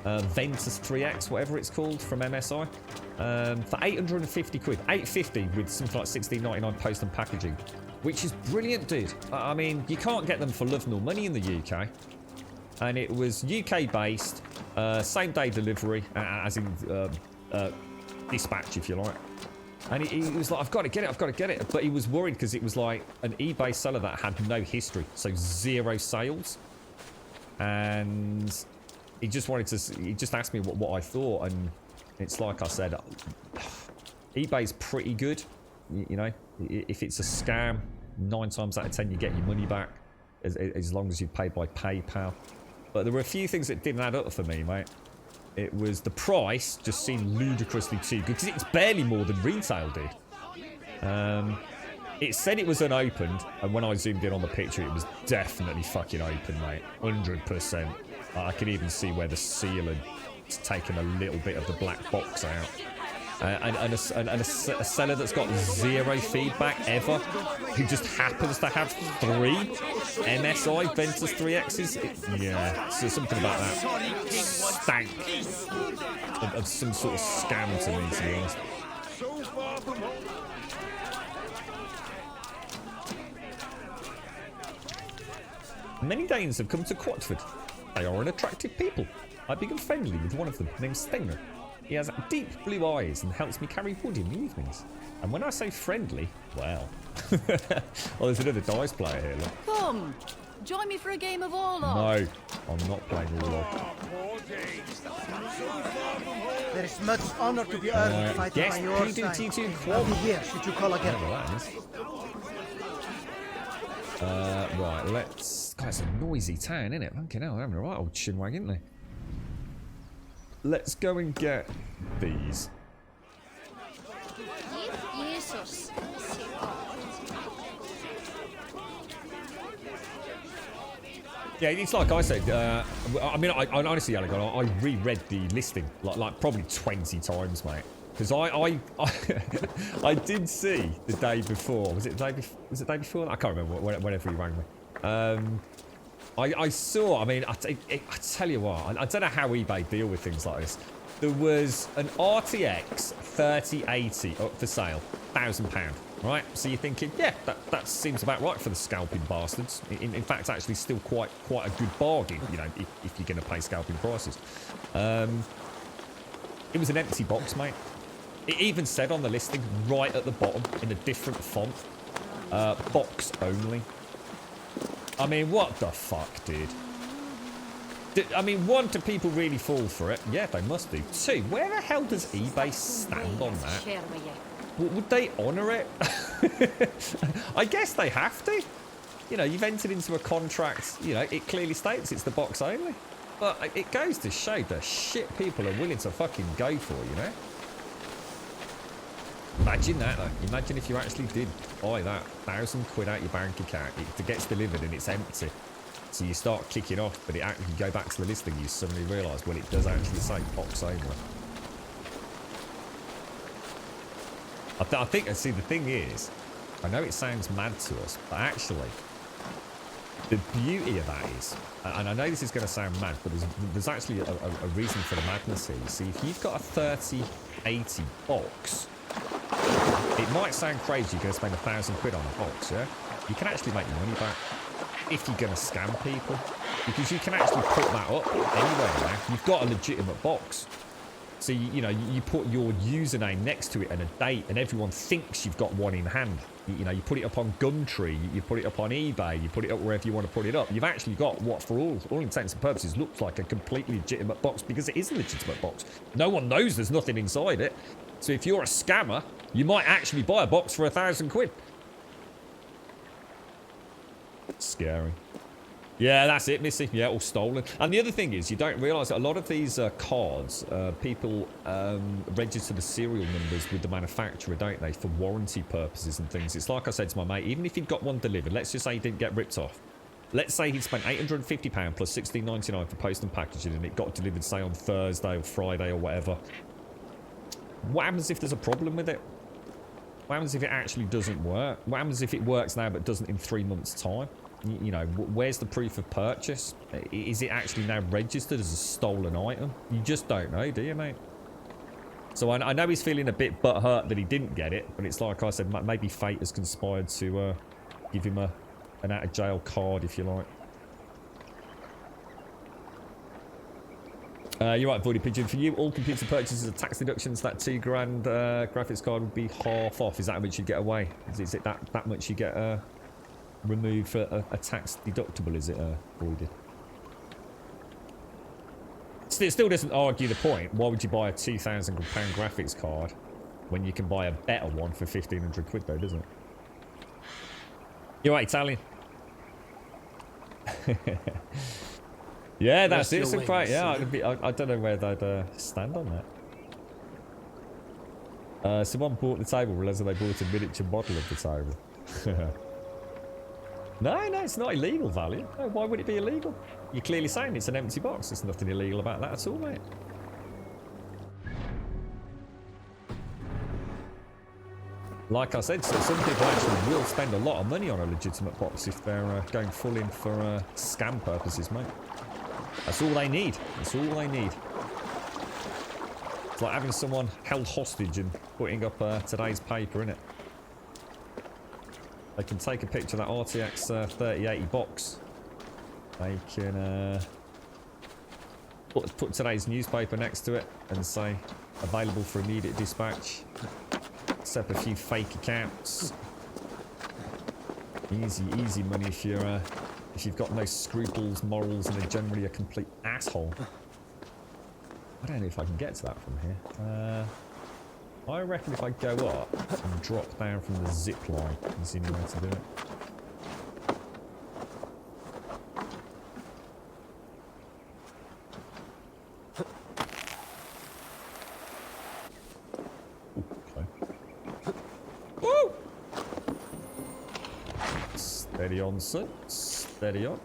Ventus 3X, whatever it's called, from MSI. For 850 quid, 850 with something like 16.99 post and packaging, which is brilliant, dude. I mean, you can't get them for love nor money in the UK, and it was UK based, same day delivery, as in dispatch, if you like. And he was like, I've got to get it, I've got to get it. But he was worried because it was like an eBay seller that had no history. So 0 sales. And he just wanted to, he just asked me what I thought. And it's like I said, eBay's pretty good. You know, if it's a scam, 9 times out of 10 you get your money back. As long as you pay by PayPal. But there were a few things that didn't add up for me, mate. It was the price just seemed ludicrously too good because it's barely more than retail did. It said it was unopened, and when I zoomed in on the picture, it was definitely fucking open, mate. 100%. I could even see where the seal had taken a little bit of the black box out. And a seller that's got 0 feedback ever, who just happens to have 3 MSI Ventus 3Xs. Yeah, so something about that stank of some sort of scam to me, to be honest. Many Danes have come to Quatford. They are an attractive people. I become friendly with one of them, named Stenger. He has deep blue eyes and helps me carry wood in the evenings. And when I say friendly, well... well, there's another dice player here, look. Come, join me for a game of Orlog. No, I'm not playing Orlog. There is much honor to be earned fighting yes, by your side. I'll be here should you call again. Right, let's... God, it's a noisy town, isn't it? Fucking hell, they're having a right old chinwag, isn't they? Let's go and get these. Yeah, it's like I said. I mean, I honestly, Alec, I reread the listing like probably 20 times, mate. Because I did see the day before. Was it the day before? I can't remember. Whenever he rang me. I saw, I mean, I tell you what, I don't know how eBay deal with things like this. There was an RTX 3080 up for sale, £1,000, right? So you're thinking, yeah, that seems about right for the scalping bastards. In fact, actually still quite a good bargain, you know, if you're going to pay scalping prices. It was an empty box, mate. It even said on the listing, right at the bottom, in a different font, box only. I mean, what the fuck, dude? I mean, 1, do people really fall for it? Yeah, they must do. 2, where the hell does eBay stand on that? Would they honour it? I guess they have to. You know, you've entered into a contract, you know, it clearly states it's the box only. But it goes to show the shit people are willing to fucking go for, you know? Imagine that, though. Imagine if you actually did buy that £1,000 out your bank account. It gets delivered and it's empty. So you start kicking off, but you go back to the listing, you suddenly realise, well, it does actually say box only. I think, see, the thing is, I know it sounds mad to us, but actually, the beauty of that is, and I know this is going to sound mad, but there's actually a reason for the madness here. You see, if you've got a 3080 box, it might sound crazy you're going to spend £1,000 on a box, yeah? You can actually make your money back if you're going to scam people, because you can actually put that up anywhere now. You've got a legitimate box. So, you know, you put your username next to it and a date, and everyone thinks you've got one in hand. You know, you put it up on Gumtree, you put it up on eBay, you put it up wherever you want to put it up. You've actually got what, for all intents and purposes, looks like a completely legitimate box, because it is a legitimate box. No one knows there's nothing inside it. So if you're a scammer, you might actually buy a box for £1,000. Scary. Yeah, that's it, Missy. Yeah, all stolen. And the other thing is, you don't realise that a lot of these cards, people register the serial numbers with the manufacturer, don't they, for warranty purposes and things. It's like I said to my mate, even if he'd got one delivered, let's just say he didn't get ripped off. Let's say he'd spent £850 plus $16.99 for post and packaging, and it got delivered, say, on Thursday or Friday or whatever. What happens if there's a problem with it? What happens if it actually doesn't work? What happens if it works now but doesn't in 3 months' time? You know, where's the proof of purchase? Is it actually now registered as a stolen item? You just don't know, do you, mate? So I know he's feeling a bit butthurt that he didn't get it, but it's like I said, maybe fate has conspired to give him an out-of-jail card, if you like. You're right, Voidy Pigeon. For you, all computer purchases are tax deductions. That £2,000 graphics card would be half off. Is that how much you get away? Is it that much you get removed for a tax deductible? Is it Voided? It still doesn't argue the point. Why would you buy a £2,000 graphics card when you can buy a better one for 1,500 quid, though, doesn't it? You're right, Italian. Yeah, that's it. So great. Yeah, I don't know where they'd stand on that. Someone bought the table, realised they bought a miniature model of the table. No, it's not illegal, Valiant. No, why would it be illegal? You're clearly saying it's an empty box. There's nothing illegal about that at all, mate. Like I said, so some people actually will spend a lot of money on a legitimate box if they're going full in for scam purposes, mate. That's all they need. That's all they need. It's like having someone held hostage and putting up today's paper, innit? They can take a picture of that RTX 3080 box. They can put today's newspaper next to it and say available for immediate dispatch. Set up a few fake accounts. Easy money if you've got no scruples, morals, and are generally a complete asshole. I don't know if I can get to that from here. I reckon if I go up and drop down from the zip line, there's the only way to do it. Woo! Steady on, son. Steady on.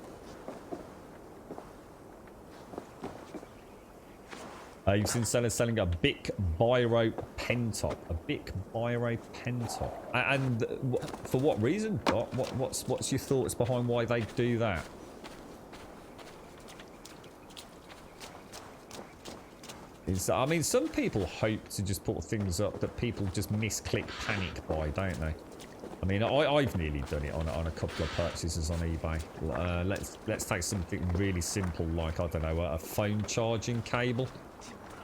You've seen sellers selling a Bic Biro pen top. A Bic Biro pen top. And for what reason, Dot? What's your thoughts behind why they do that? I mean, some people hope to just put things up that people just misclick panic buy, don't they? I mean, I've nearly done it on a couple of purchases on eBay. Let's take something really simple, like, I don't know, a phone charging cable.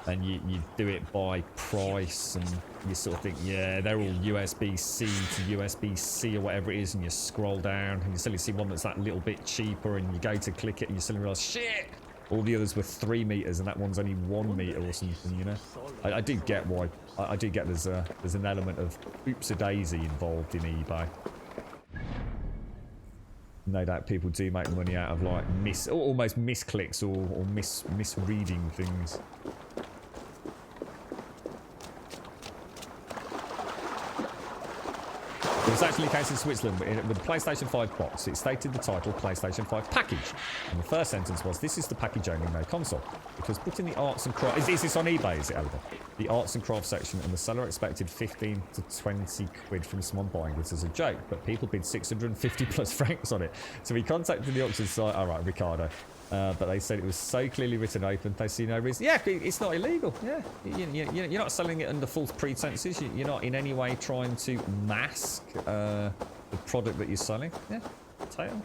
And you do it by price, and you sort of think, yeah, they're all USB-C to USB-C or whatever it is, and you scroll down, and you suddenly see one that's that little bit cheaper, and you go to click it, and you suddenly realise, shit! All the others were 3 meters, and that one's only 1 meter or something, you know? I do get why. I do get there's an element of oops-a-daisy involved in eBay. No doubt people do make money out of, like, almost misclicks or misreading things. It was actually the case in Switzerland with the PlayStation 5 box. It stated the title PlayStation 5 package. And the first sentence was, this is the package only, no console. Because put in the arts and crafts... Is this on eBay, is it, Elder? The arts and crafts section, and the seller expected 15 to 20 quid from someone buying this as a joke. But people bid 650 plus francs on it. So he contacted the auction site. All right, Ricardo. But they said it was so clearly written open, they see no reason. Yeah, it's not illegal. Yeah, you're not selling it under false pretenses. You're not in any way trying to mask the product that you're selling. Yeah, take them.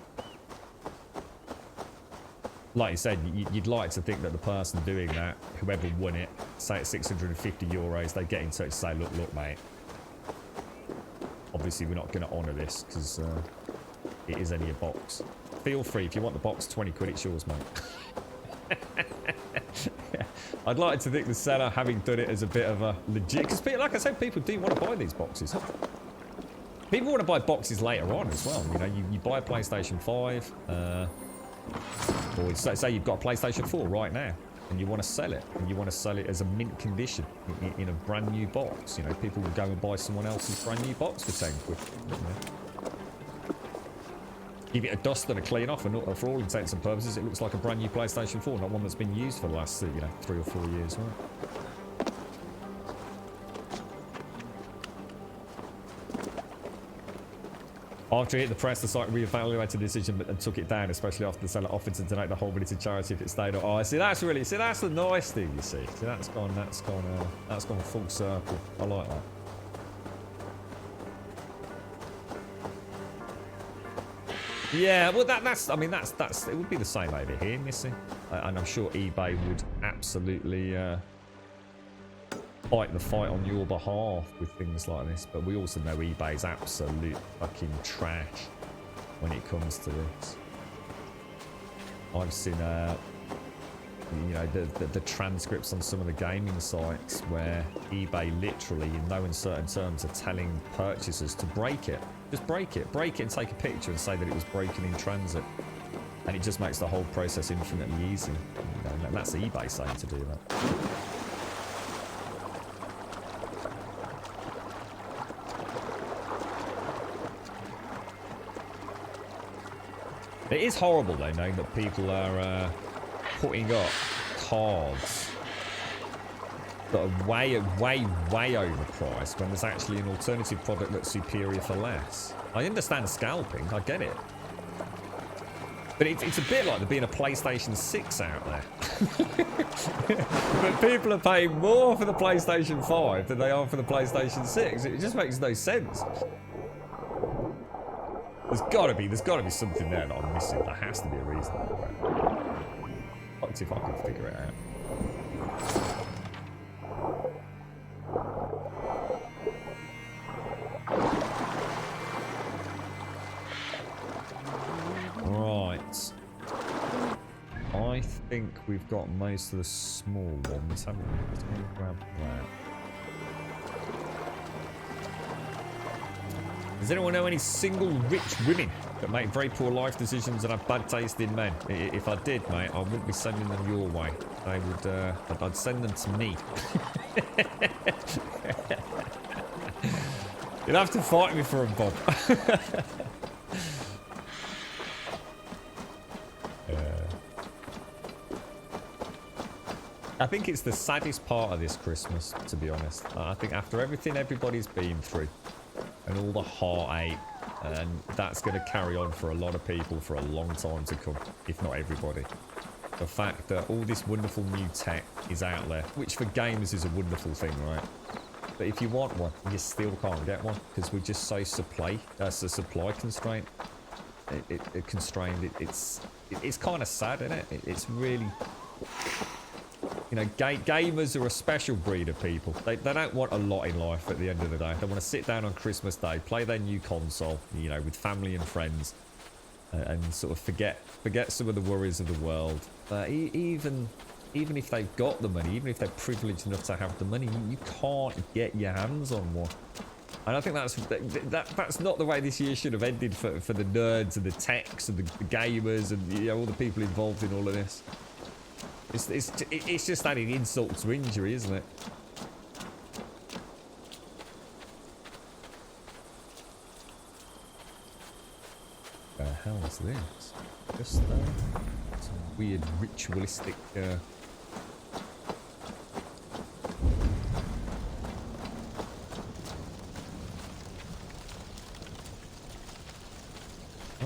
Like you said, you'd like to think that the person doing that, whoever won it, say it's 650 euros, they get in touch and say, look, mate. Obviously, we're not going to honour this because it is only a box. Feel free, if you want the box, 20 quid, it's yours, mate. I'd like to think the seller, having done it as a bit of a legit... Because, like I said, people do want to buy these boxes. People want to buy boxes later on as well. You know, you buy a PlayStation 5, or say you've got a PlayStation 4 right now, and you want to sell it, and you want to sell it as a mint condition in a brand new box. You know, people will go and buy someone else's brand new box for 10 quid. You know. Give it a dust and a clean off, and for all intents and purposes, it looks like a brand new PlayStation 4, not one that's been used for the last, 3 or 4 years, right? After it hit the press, the site reevaluated the decision and took it down, especially after the seller offered to donate the whole money to charity if it stayed on. Oh, see, that's the nice thing, you see. See, that's gone full circle. I like that. Yeah, well, that's. I mean, that's. It would be the same over here, Missy, and I'm sure eBay would absolutely fight the fight on your behalf with things like this. But we also know eBay's absolute fucking trash when it comes to this. I've seen, you know, the transcripts on some of the gaming sites where eBay literally, in no uncertain terms, are telling purchasers to break it. Just break it and take a picture and say that it was broken in transit. And it just makes the whole process infinitely easy. You know, and that's eBay saying to do that. It is horrible though, knowing that people are putting up cards that are way overpriced when there's actually an alternative product that's superior for less. I understand scalping, I get it. But it's a bit like there being a PlayStation 6 out there. But people are paying more for the PlayStation 5 than they are for the PlayStation 6. It just makes no sense. There's gotta be something there that I'm missing. There has to be a reason for it. Let's see if I can figure it out. Right. I think we've got most of the small ones, haven't we? Let's go grab that. Does anyone know any single rich women that make very poor life decisions and have bad taste in men? If I did, mate, I wouldn't be sending them your way. They would, I'd send them to me. You'd have to fight me for them, Bob. I think it's the saddest part of this Christmas, to be honest. I think after everything everybody's been through, and all the heartache, and that's going to carry on for a lot of people for a long time to come, if not everybody. The fact that all this wonderful new tech is out there, which for gamers is a wonderful thing, right? But if you want one, you still can't get one, because we're just so supply constraint. It's kind of sad, isn't it? It's really... You know, gamers are a special breed of people. They don't want a lot in life at the end of the day. They want to sit down on Christmas Day, play their new console, you know, with family and friends, and sort of forget some of the worries of the world. Even if they've got the money, even if they're privileged enough to have the money, you can't get your hands on one. And I think that's not the way this year should have ended for the nerds and the techs and the gamers and, you know, all the people involved in all of this. It's just adding insult to injury, isn't it? The hell is this? Just some weird ritualistic. Oh,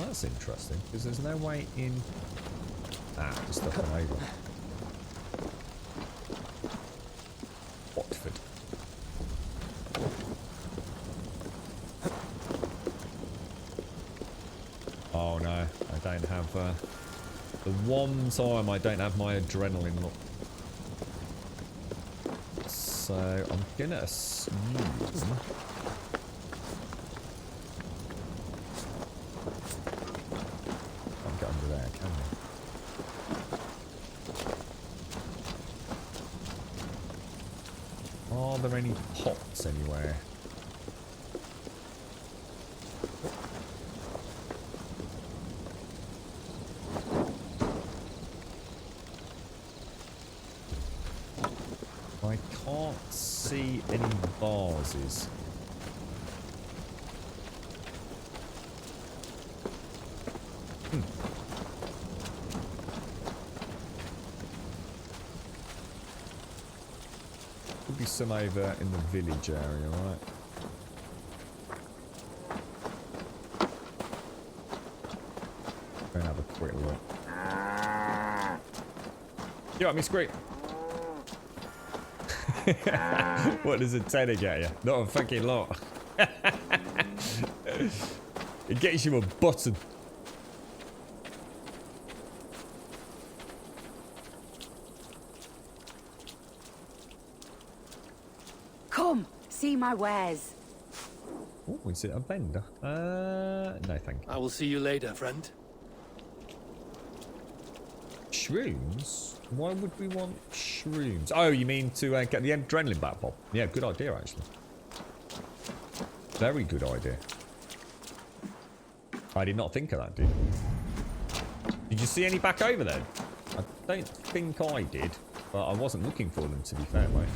that's interesting because there's no way in. Just up and over. Watford. Oh no, I don't have the one time I don't have my adrenaline up. So I'm gonna assume can't get under there, can I? Are there any pots anywhere? I can't see any vases. Could be some over in the village area, right? Go and have a quick look. You got me scream. What does a tenner get you? Not a fucking lot. It gets you a button. see my wares. Oh, is it a vendor? No, thank you. I will see you later, friend. Shrooms? Why would we want shrooms? Oh, you mean to get the adrenaline back, Bob? Yeah, good idea, actually. Very good idea. I did not think of that, dude. Did you see any back over there? I don't think I did, but I wasn't looking for them, to be fair, mate.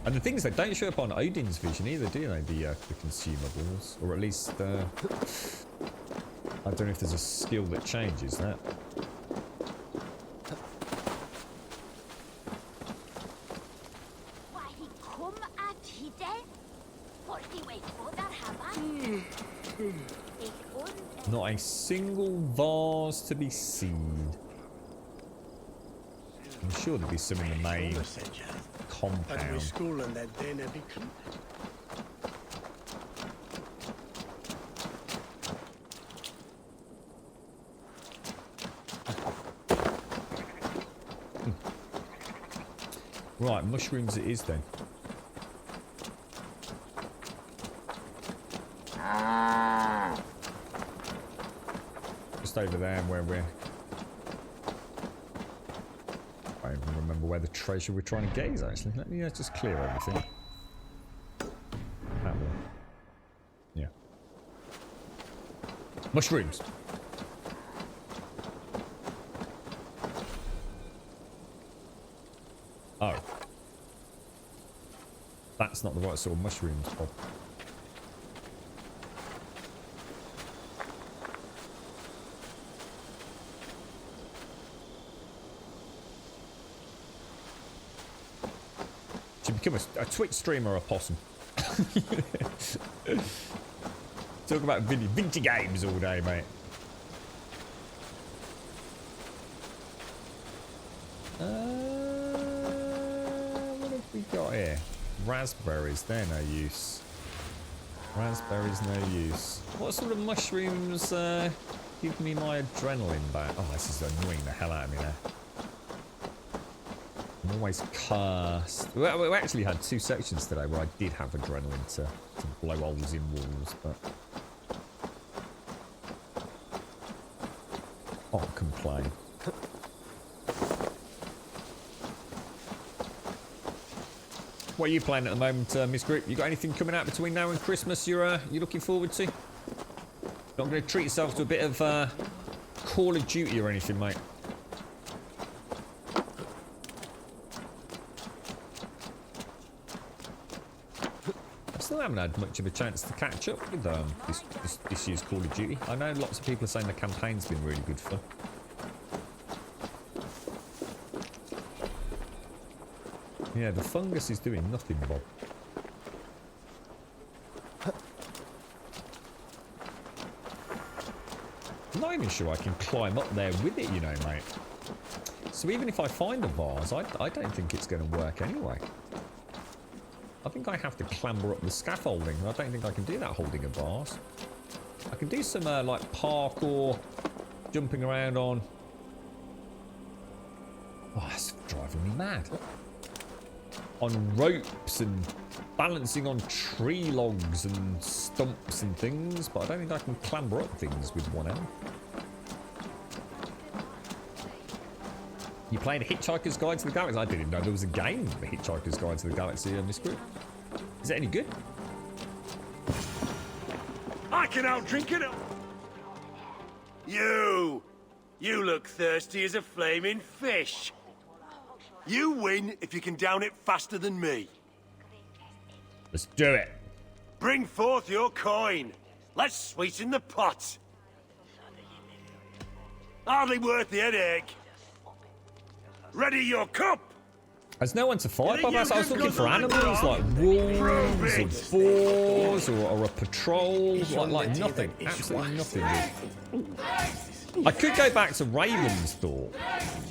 And the thing is, they don't show up on Odin's vision either, do they? The consumables, or at least I don't know if there's a skill that changes that. Not a single vase to be seen. I'm sure there'll be some in the main compound. Right, mushrooms it is then. Just over there where we're... I don't even remember where the treasure we're trying to get is actually. Let me just clear everything. That one. Yeah. Mushrooms! Oh. That's not the right sort of mushrooms, Bob. Should become a Twitch streamer or a possum. Talk about vintage games all day, mate. What have we got here? Raspberries, they're no use. Raspberries, no use. What sort of mushrooms give me my adrenaline back? Oh, this is annoying the hell out of me now. I'm always cursed. We actually had 2 sections today where I did have adrenaline to blow holes in walls, but... I'll complain. What are you playing at the moment, Miss Group? You got anything coming out between now and Christmas you're looking forward to? Not going to treat yourself to a bit of Call of Duty or anything, mate? I still haven't had much of a chance to catch up with this year's Call of Duty. I know lots of people are saying the campaign's been really good fun. Yeah, the fungus is doing nothing, Bob. I'm not even sure I can climb up there with it, you know, mate. So even if I find a vase, I don't think it's going to work anyway. I think I have to clamber up the scaffolding, and I don't think I can do that holding a vase. I can do some, like, parkour, jumping around on... Oh, that's driving me mad. On ropes and balancing on tree logs and stumps and things, but I don't think I can clamber up things with one hand. You playing Hitchhiker's Guide to the Galaxy? I didn't know there was a game, The Hitchhiker's Guide to the Galaxy, in this group. Is it any good? I can outdrink it. You look thirsty as a flaming fish. You win if you can down it faster than me. Let's do it. Bring forth your coin. Let's sweeten the pot. Hardly worth the headache. Ready your cup. There's no one to fight, Bob. I was looking for animals like wolves or boars or a patrol. Like nothing. Absolutely nothing. I could go back to Ravensthorpe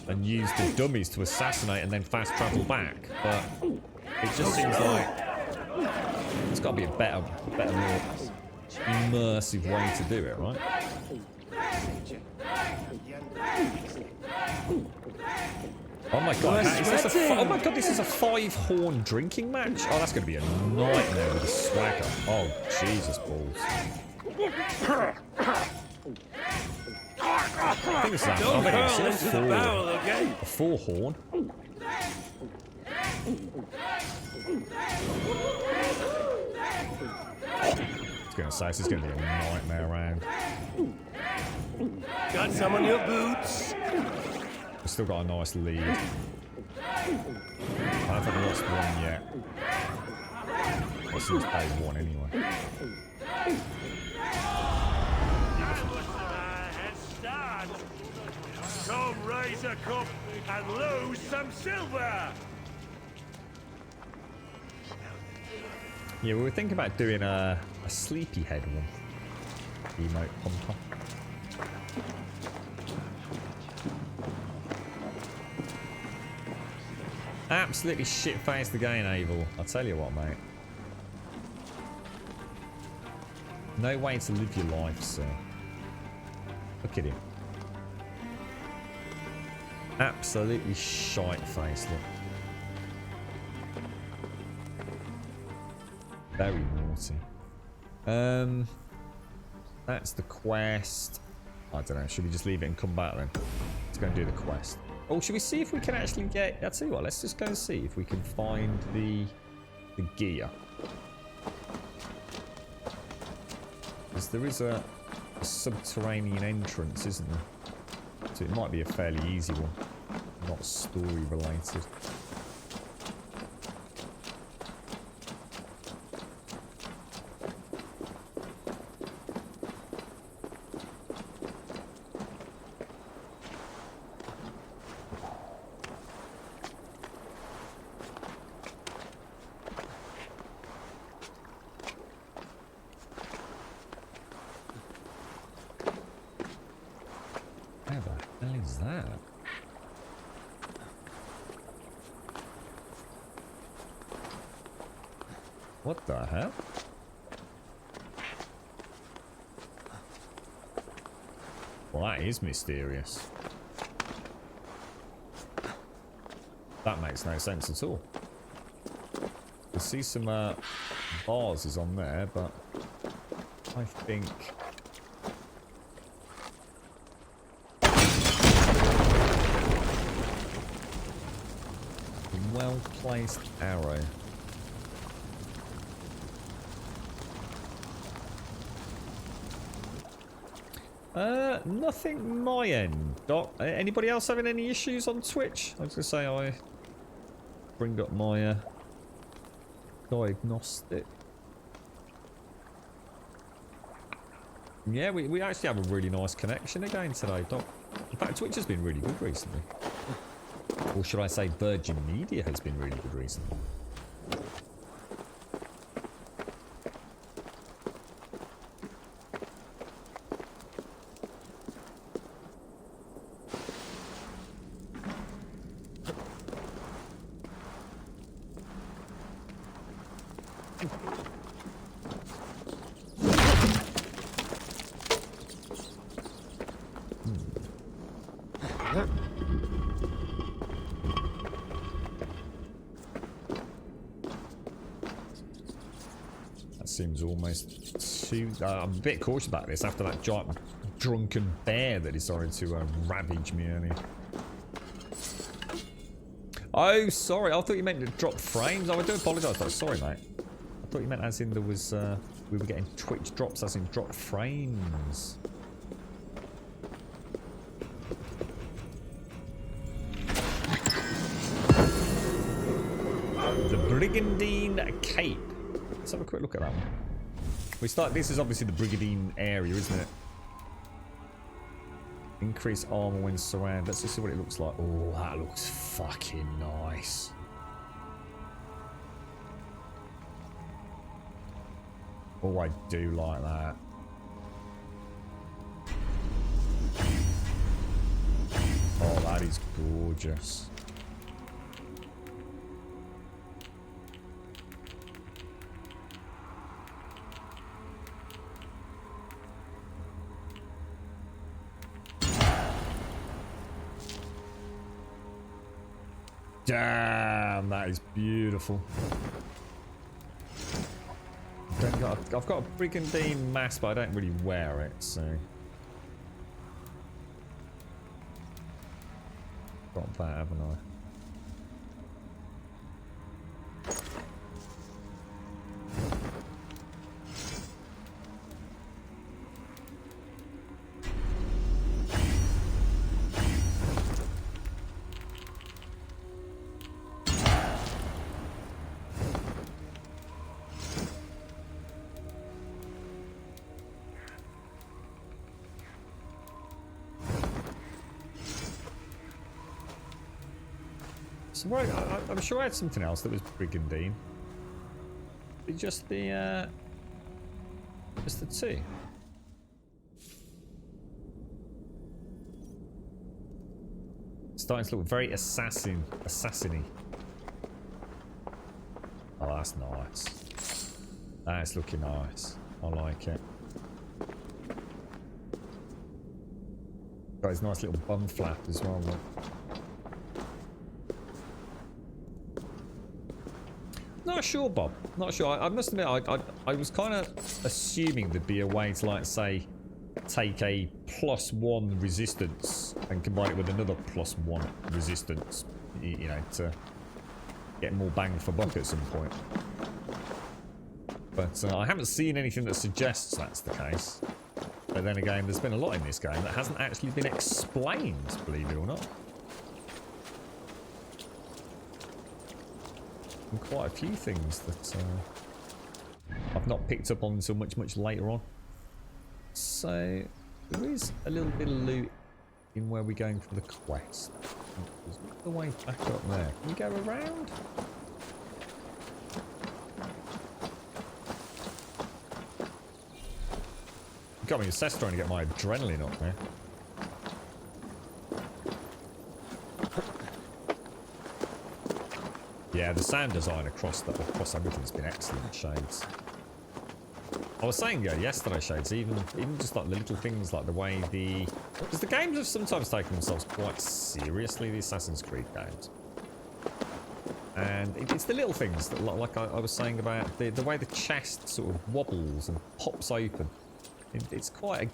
and use the dummies to assassinate and then fast travel back, but it just seems like it's got to be a better, more immersive way to do it, right? Oh my god, oh my god, this is a 5-horn drinking match? Oh, that's going to be a nightmare with a swagger. Oh, Jesus balls. I think this is a 4-horn. I was going to say, this is going to be a nightmare round. Got some on your boots? We've still got a nice lead. I don't think we lost one yet. Well, since day 1 anyway. Come raise a cup and lose some silver! Yeah, we were thinking about doing a sleepyhead one. Emote pumper. Absolutely shit-faced again, Abel. I'll tell you what, mate. No way to live your life, sir. Look at him. Absolutely shite-faced, look. Very naughty. That's the quest. I don't know. Should we just leave it and come back then? Let's go and do the quest. Oh, should we see if we can actually get... I'll tell you what, let's just go and see if we can find the gear. Because there is a subterranean entrance, isn't there? So it might be a fairly easy one. Not story related. What the hell? Well, that is mysterious. That makes no sense at all. I see some vases on there, but I think... well-placed arrow. Nothing my end, Doc. Anybody else having any issues on Twitch? I was going to say I bring up my diagnostic. Yeah, we actually have a really nice connection again today, Doc. In fact, Twitch has been really good recently. Or should I say Virgin Media has been really good recently. Seems almost too... I'm a bit cautious about this after that giant drunken bear that decided to ravage me earlier. Oh, sorry. I thought you meant to drop frames. Oh, I do apologise. Sorry, mate. I thought you meant as in there was... we were getting Twitch drops as in drop frames. The Brigandine Cape. Let's have a quick look at that one. This is obviously the Brigandine area, isn't it? Increase armor when surrounded. Let's just see what it looks like. Oh, that looks fucking nice. Oh, I do like that. Oh, that is gorgeous. Damn, that is beautiful. I've got a brigandine mask, but I don't really wear it, so. Got that, haven't I? So I'm sure I had something else that was brigandine. Just the two. It's starting to look very assassiny. Oh, that's nice. That's looking nice. I like it. Got his nice little bum flap as well. Look. Not sure, Bob. Not sure. I must admit, I was kind of assuming there'd be a way to, like, say, take a +1 resistance and combine it with another +1 resistance, you know, to get more bang for buck at some point. But I haven't seen anything that suggests that's the case. But then again, there's been a lot in this game that hasn't actually been explained, believe it or not. And quite a few things that I've not picked up on until much later on. So there is a little bit of loot in where we're going for the quest. There's the way back up there. Can we go around? Got me obsessed trying to get my adrenaline up there. Yeah, the sound design across everything's been excellent, Shades. I was saying yesterday, Shades, even just like the little things like the way because the games have sometimes taken themselves quite seriously, the Assassin's Creed games. And it's the little things that, like I was saying about the way the chest sort of wobbles and pops open. It's quite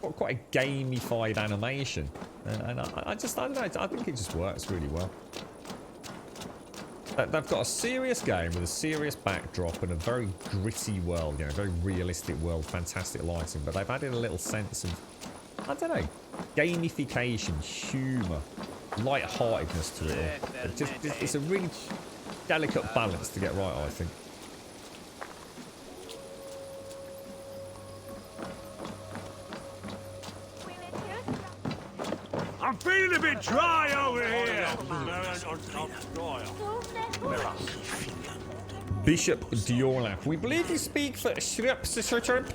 a gamified animation, and I don't know. I think it just works really well. They've got a serious game with a serious backdrop and a very gritty world, you know, very realistic world, fantastic lighting, but they've added a little sense of, I don't know, gamification, humour, light-heartedness to it all. It's a really delicate balance to get right, I think. I'm feeling a bit dry over here. Bishop Diorlaf, we believe you speak for Shropshire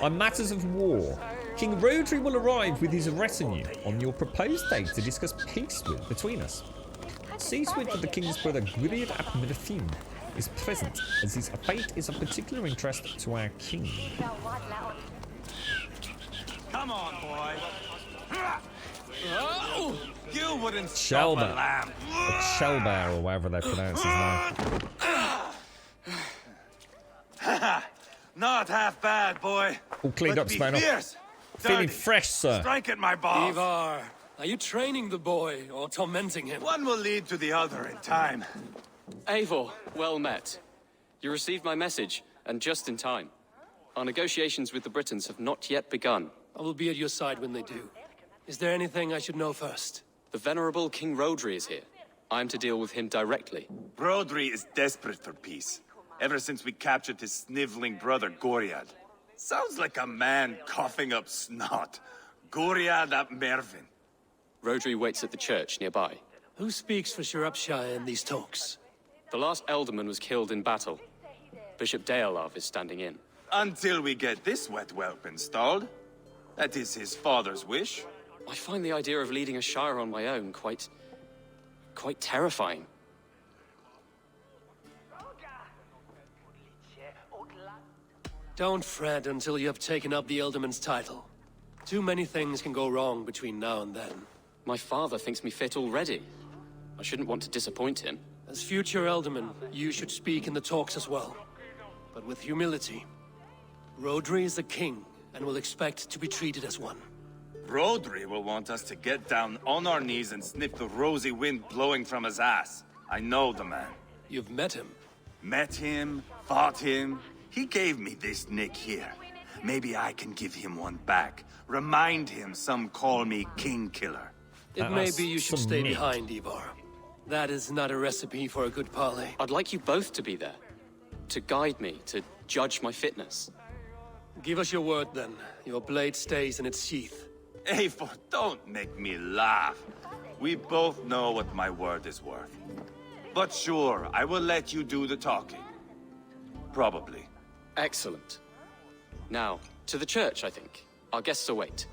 on matters of war. King Rodri will arrive with his retinue on your proposed date to discuss peace between us. See to it that the king's brother Gwynedd ap Medellin is present, as his fate is of particular interest to our king. Come on, boy. You wouldn't stop a lamb. Shellbear, or whatever they pronounce his name. Not half bad, boy. All cleaned up, Spanner. Feeling fresh, sir. Strike at my boss. Ivar, are you training the boy or tormenting him? One will lead to the other in time. Eivor, well met. You received my message, and just in time. Our negotiations with the Britons have not yet begun. I will be at your side when they do. Is there anything I should know first? The venerable King Rodri is here. I am to deal with him directly. Rodri is desperate for peace, ever since we captured his sniveling brother Goriad. Sounds like a man coughing up snot. Goriad ap Mervin. Rodri waits at the church nearby. Who speaks for Shropshire in these talks? The last Elderman was killed in battle. Bishop Deolav is standing in. Until we get this wet whelp installed. That is his father's wish. I find the idea of leading a shire on my own quite terrifying. Don't fret until you have taken up the Elderman's title. Too many things can go wrong between now and then. My father thinks me fit already. I shouldn't want to disappoint him. As future Elderman, you should speak in the talks as well. But with humility. Rodri is the king, and will expect to be treated as one. Rodri will want us to get down on our knees and sniff the rosy wind blowing from his ass. I know the man. You've met him? Met him, fought him. He gave me this nick here. Maybe I can give him one back. Remind him some call me King Killer. It may be you should stay behind, Ivar. That is not a recipe for a good parley. I'd like you both to be there. To guide me, to judge my fitness. Give us your word, then. Your blade stays in its sheath. Eivor, don't make me laugh. We both know what my word is worth. But sure, I will let you do the talking. Probably. Excellent. Now, to the church, I think. Our guests await.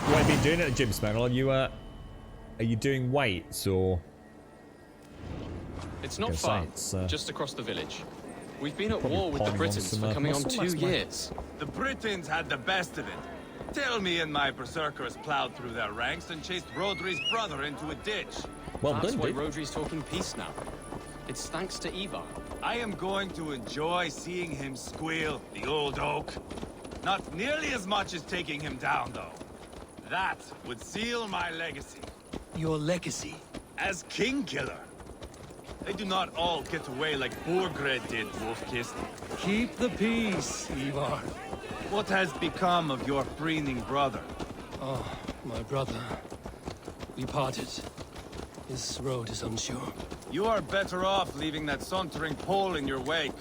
What have you been doing at the gym, Spanel? Are you doing weights or? It's not far, just across the village. We've been at war with the Britons for coming on 2 years. The Britons had the best of it. Tell me and my berserkers plowed through their ranks and chased Rodri's brother into a ditch. Well, that's why Rodri's talking peace now. It's thanks to Ivar. I am going to enjoy seeing him squeal, the old oak. Not nearly as much as taking him down, though. That would seal my legacy. Your legacy? As King Killer. They do not all get away like Borgred did, Wolfkist. Keep the peace, Ivar. What has become of your preening brother? Oh, my brother. We parted. His road is unsure. You are better off leaving that sauntering Pole in your wake.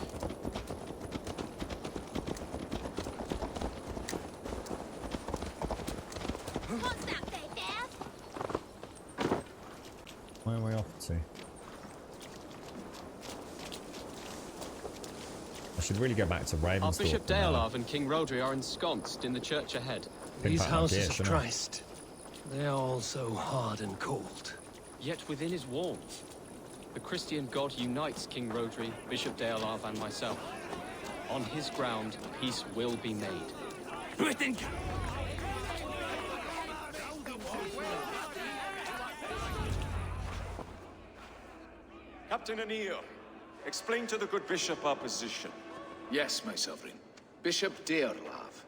Where are we off to? I should really go back to Ravensthorpe. Our Bishop Deolarv and King Rodri are ensconced in the church ahead. These houses of Christ, they are all so hard and cold. Yet within his walls, the Christian God unites King Rodri, Bishop Deolarv, and myself. On his ground, peace will be made. Britain! Captain Anil, explain to the good bishop our position. Yes, my sovereign. Bishop Deolarv.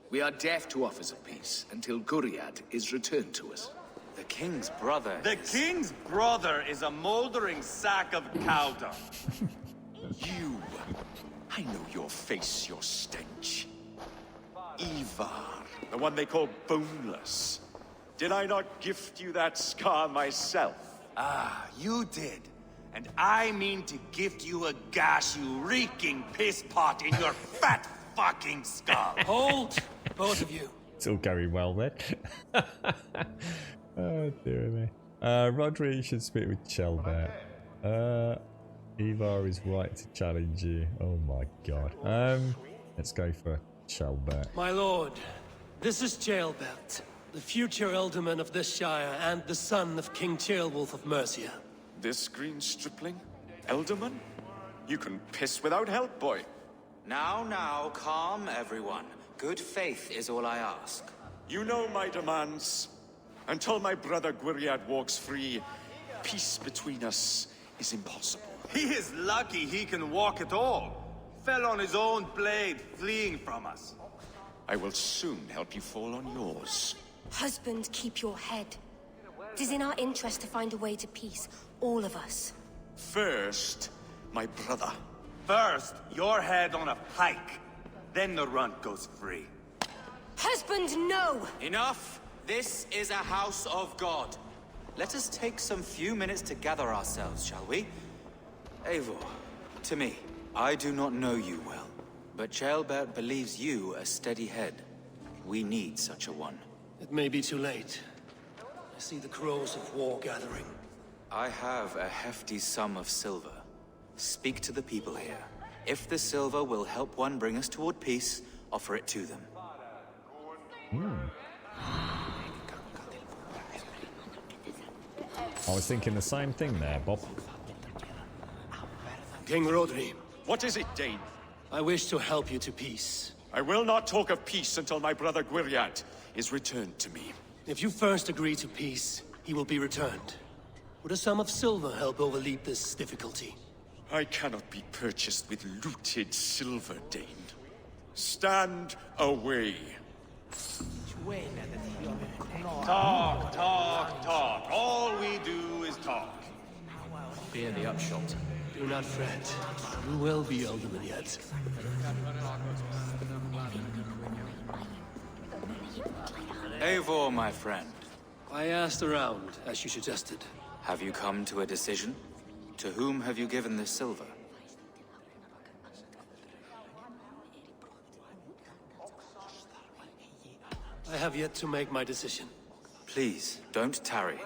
We are deaf to offers of peace until Guriad is returned to us. The king's brother King's brother is a moldering sack of cow dung. You! I know your face, your stench. Ivar, the one they call boneless. Did I not gift you that scar myself? Ah, you did. And I mean to gift you a gash, you reeking piss pot in your fat fucking skull. Hold, both of you. It's all going well then. Oh dear me. Rodri should speak with Chelbert. Ivar is right to challenge you. Oh my god. Let's go for Chelbert. My lord, this is Ceolbert, the future Elderman of this Shire and the son of King Ceolwulf of Mercia. This green stripling? Elderman? You can piss without help, boy. Now, calm everyone. Good faith is all I ask. You know my demands. Until my brother Gwiriad walks free, peace between us is impossible. He is lucky he can walk at all. Fell on his own blade, fleeing from us. I will soon help you fall on yours. Husband, keep your head. It is in our interest to find a way to peace, all of us. First, my brother. First, your head on a pike. Then the runt goes free. Husband, no! Enough! This is a house of God. Let us take some few minutes to gather ourselves, shall we? Eivor, to me, I do not know you well, but Ceolbert believes you a steady head. We need such a one. It may be too late. I see the crows of war gathering. I have a hefty sum of silver. Speak to the people here. If the silver will help one bring us toward peace, offer it to them. I was thinking the same thing there, Bob. King Rodri. What is it, Dane? I wish to help you to peace. I will not talk of peace until my brother Gwiriad is returned to me. If you first agree to peace, he will be returned. Would a sum of silver help overleap this difficulty? I cannot be purchased with looted silver, Dane. Stand away. Talk, talk, talk. All we do is talk. Fear the upshot. Do not fret. You will be alderman yet. Eivor, my friend. I asked around, as you suggested. Have you come to a decision? To whom have you given this silver? I have yet to make my decision. Please, don't tarry.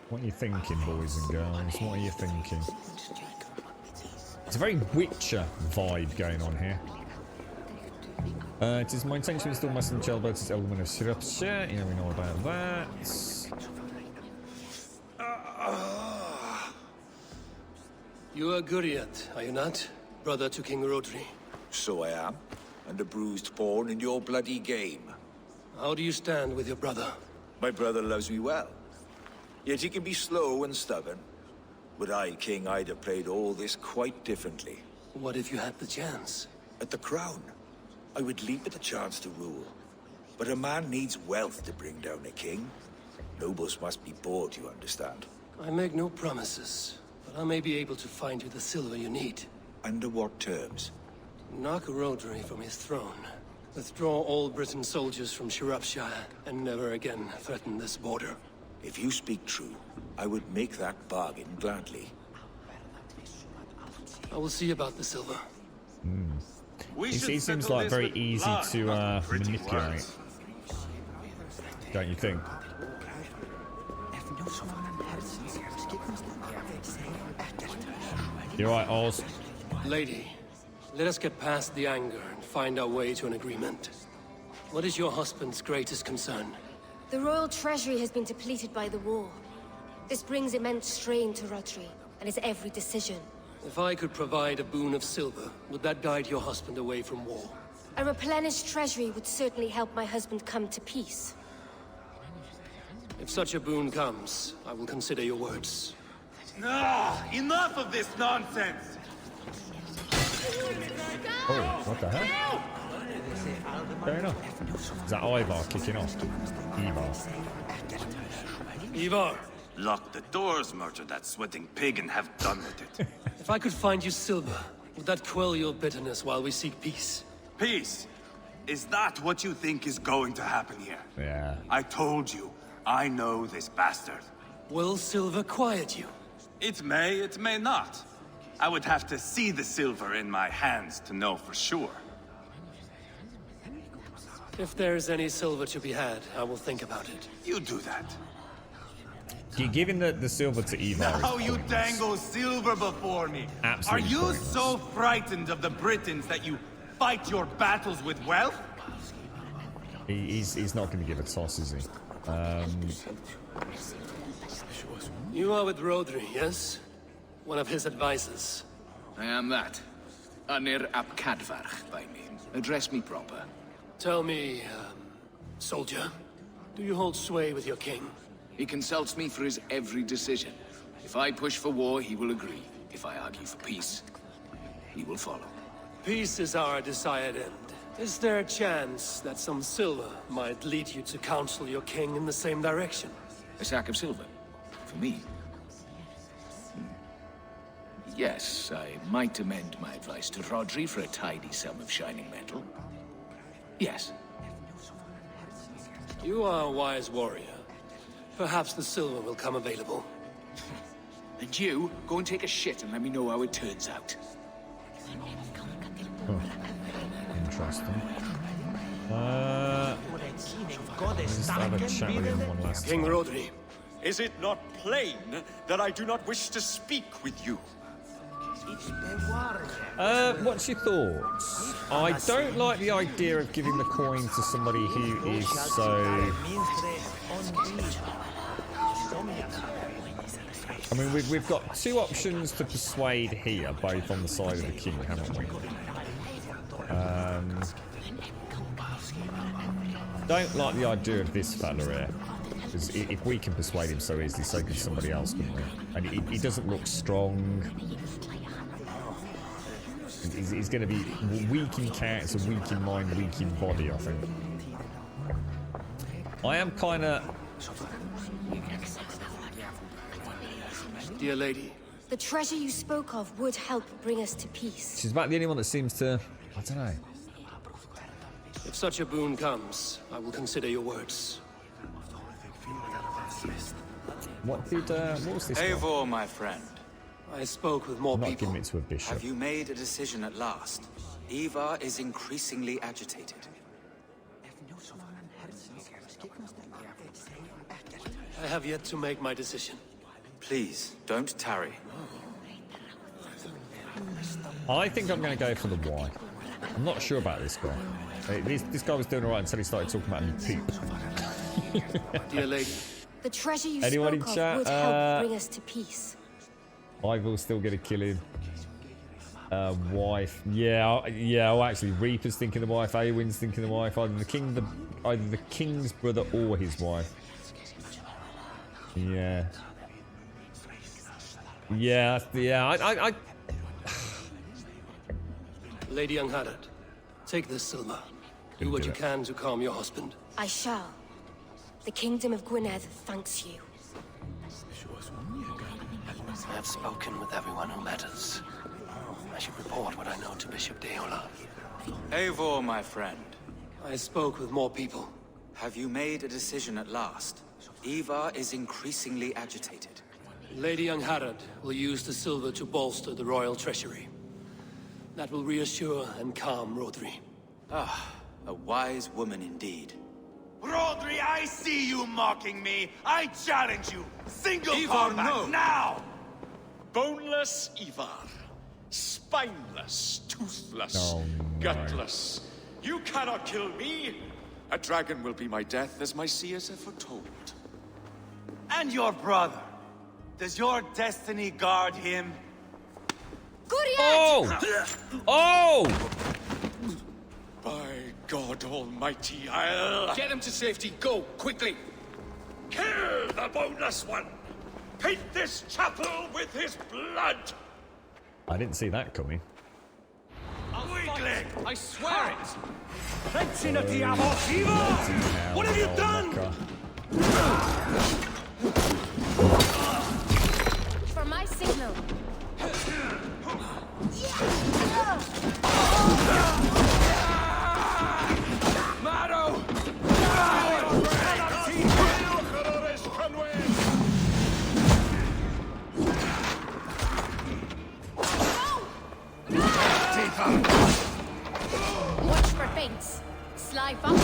What are you thinking, boys and girls? What are you thinking? It's a very Witcher vibe going on here. It is my intention to install Master Childbirds element of Shropshire. Yeah, we know about that. You are Gwiriad, are you not? Brother to King Rodri. So I am, and a bruised pawn in your bloody game. How do you stand with your brother? My brother loves me well. Yet he can be slow and stubborn. Were I king, I'd have played all this quite differently. What if you had the chance? At the crown, I would leap at the chance to rule. But a man needs wealth to bring down a king. Nobles must be bought, you understand. I make no promises, but I may be able to find you the silver you need. Under what terms? Knock Rodri from his throne. Withdraw all Britain soldiers from Shropshire, and never again threaten this border. If you speak true, I would make that bargain gladly. I will see about the silver. He seems like very easy to manipulate. Don't you think? You're right, Oz. Lady, let us get past the anger and find our way to an agreement. What is your husband's greatest concern? The royal treasury has been depleted by the war. This brings immense strain to Rodri and his every decision. If I could provide a boon of silver, would that guide your husband away from war? A replenished treasury would certainly help my husband come to peace. If such a boon comes, I will consider your words. Enough of this nonsense! Oh, what the hell? Fair enough. Is that Ivar kicking off? Ivar! Lock the doors, murder that sweating pig, and have done with it. If I could find you silver, would that quell your bitterness while we seek peace? Peace? Is that what you think is going to happen here? Yeah. I told you, I know this bastard. Will silver quiet you? It may not. I would have to see the silver in my hands to know for sure. If there's any silver to be had, I will think about it. You do that. Giving the silver to Ivar. Now you dangle silver before me. Absolutely Are you pointless. so frightened of the Britons that you fight your battles with wealth? He's not going to give a toss, is he? You are with Rodri, yes? One of his advisors. I am that. Anir ap Cadfarch by name. Address me proper. Tell me, soldier, do you hold sway with your king? He consults me for his every decision. If I push for war, he will agree. If I argue for peace, he will follow. Peace is our desired end. Is there a chance that some silver might lead you to counsel your king in the same direction? A sack of silver? For me? Yes, I might amend my advice to Rodri for a tidy sum of shining metal. Yes. You are a wise warrior. Perhaps the silver will come available. And you, go and take a shit and let me know how it turns out. Oh. Interesting. Just have a chat with him one last King time. Rodri. Is it not plain that I do not wish to speak with you? What's your thoughts? I don't like the idea of giving the coin to somebody who is so I mean, we've got two options to persuade here, both on the side of the king, haven't we? Don't like the idea of this fella here. Because if we can persuade him so easily, so can somebody else, couldn't we? And he doesn't look strong. He's going to be weak in character, weak in mind, weak in body, I think. I am kind of... Dear lady. The treasure you spoke of would help bring us to peace. She's about the only one that seems to... I don't know. If such a boon comes, I will consider your words. What was this? Eivor, my friend. I spoke with more people. Not giving it to a bishop. Have you made a decision at last? Ivar is increasingly agitated. I have yet to make my decision. Please, don't tarry. I think I'm going to go for the Y. I'm not sure about this guy. This guy was doing alright until he started talking about me poop. Dear lady. The treasure you Anyone in spoke chat? of would help bring us to peace. Ivor's still going to kill him. Wife. Yeah, well, actually, Reaper's thinking the wife. Awen's thinking the wife. Either the king's brother or his wife. Yeah. Yeah, I Lady Angharad, take this silver. Do what you can to calm your husband. I shall. The Kingdom of Gwynedd thanks you. I have spoken with everyone who matters. I should report what I know to Bishop Deola. Eivor, my friend. I spoke with more people. Have you made a decision at last? Ivar is increasingly agitated. Lady Angharad will use the silver to bolster the royal treasury. That will reassure and calm Rodri. Ah, a wise woman indeed. Rodri, I see you mocking me. I challenge you. Single Ivar, combat no. now. Boneless Ivar. Spineless, toothless, gutless. You cannot kill me. A dragon will be my death, as my seers have foretold. And your brother. Does your destiny guard him? Oh! Oh! By God Almighty, I'll... Get him to safety. Go, quickly. Kill the boneless one! Paint this chapel with his blood! I didn't see that coming. Weakling! I swear it! What have you done? For my signal. Watch for feints. Sly fox.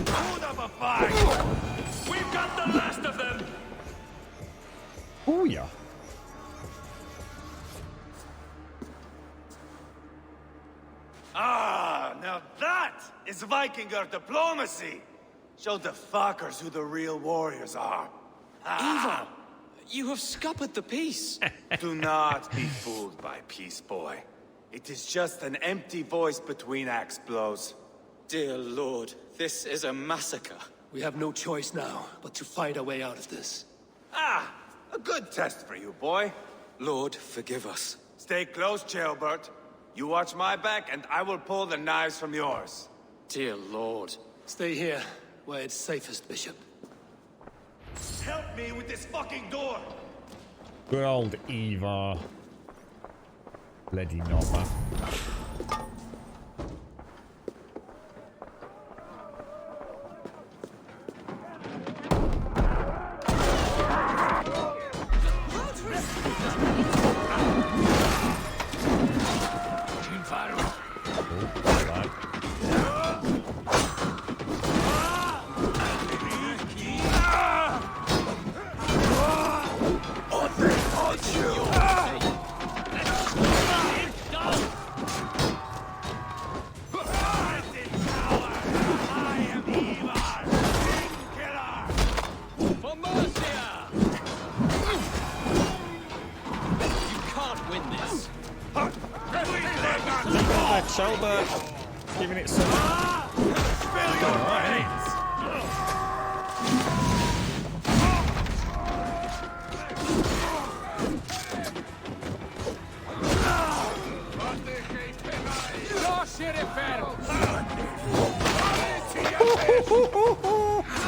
Hold up a fight. We've got the last of them! Oh, yeah. Ah, now that is Vikinger diplomacy. Show the fuckers who the real warriors are. Ivar, you have scuppered the peace. Do not be fooled by peace, boy. It is just an empty voice between axe blows. Dear Lord, this is a massacre. We have no choice now but to fight our way out of this. Ah, a good test for you, boy. Lord, forgive us. Stay close, Chaelbert. You watch my back, and I will pull the knives from yours. Dear Lord. Stay here, where it's safest, Bishop. Help me with this fucking door! Good old Ivar. Bloody knobber.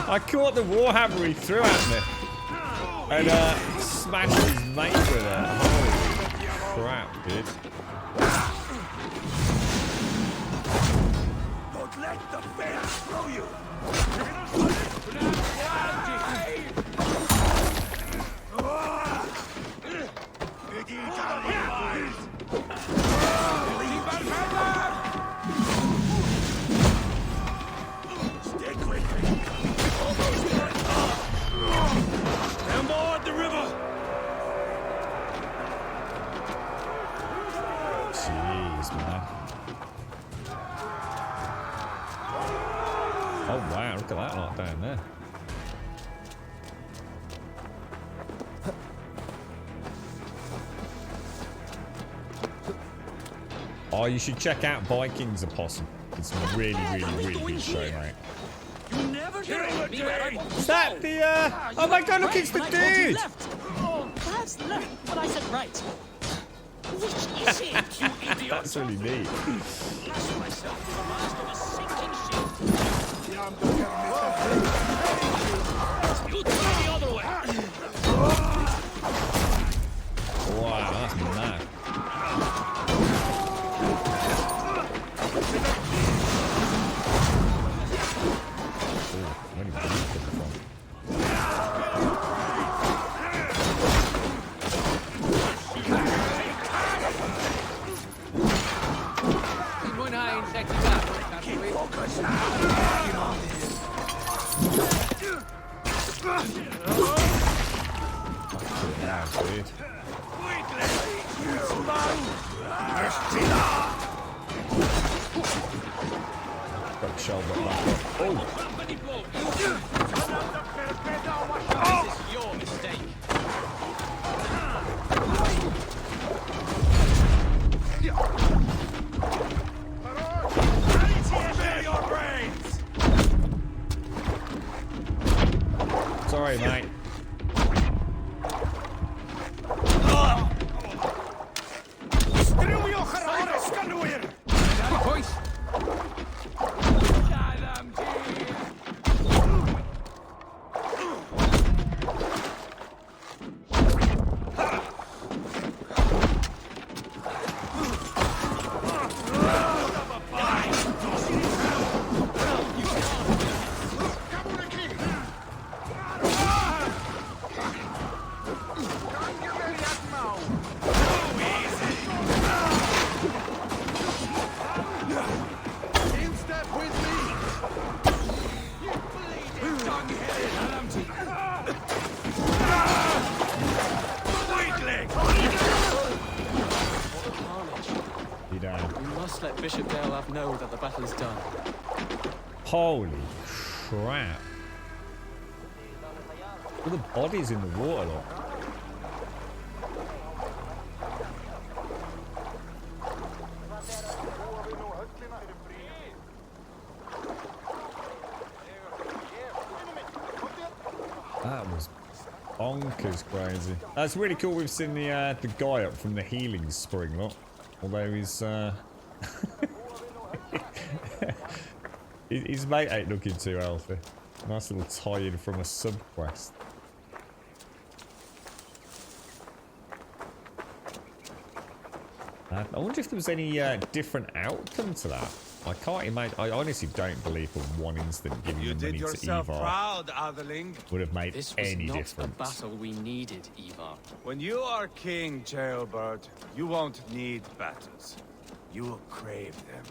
I caught the warhammer he threw at me. And smashed his mate with it. Holy crap, dude. Don't let the bear throw you! Stick with me! Down board the river! Jeez, man. Oh wow, look at that lot down there. Oh, you should check out Vikings Opossum. It's a really, really, really good show, mate. Is that the, oh my god, look, it's the dude! Oh, that's left, but I said right. Which is it, you idiot? That's really neat. Lash myself to the mast of a sinking ship. You try the other way. Wow, that's mad. Where did he come from? Got shoulder back up. Oh! This is your mistake. Sorry, mate. Let Bishop Dale know that the battle is done. Holy crap. All the bodies in the water, look. That was bonkers crazy. That's really cool. We've seen the guy up from the healing spring, look. Although he's his mate ain't looking too healthy. Nice little tie-in from a sub-quest. I wonder if there was any different outcome to that. I can't imagine. I honestly don't believe for one instant giving You the did money to yourself Ivar proud, Otherling. would have made This was any not difference. the battle we needed, Ivar. When you are king, Jailbird, you won't need battles. You will crave them.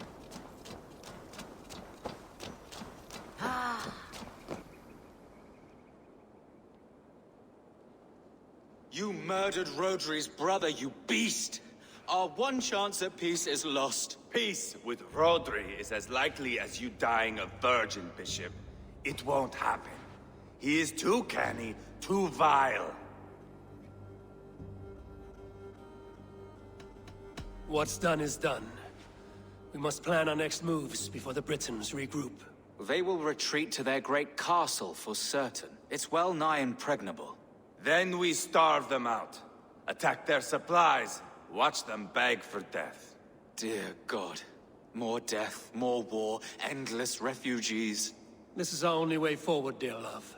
You murdered Rodri's brother, you beast! Our one chance at peace is lost. Peace with Rodri is as likely as you dying a virgin, Bishop. It won't happen. He is too canny, too vile. What's done is done. We must plan our next moves before the Britons regroup. They will retreat to their great castle for certain. It's well nigh impregnable. Then we starve them out. Attack their supplies. Watch them beg for death. Dear God. More death, more war, endless refugees. This is our only way forward, dear love.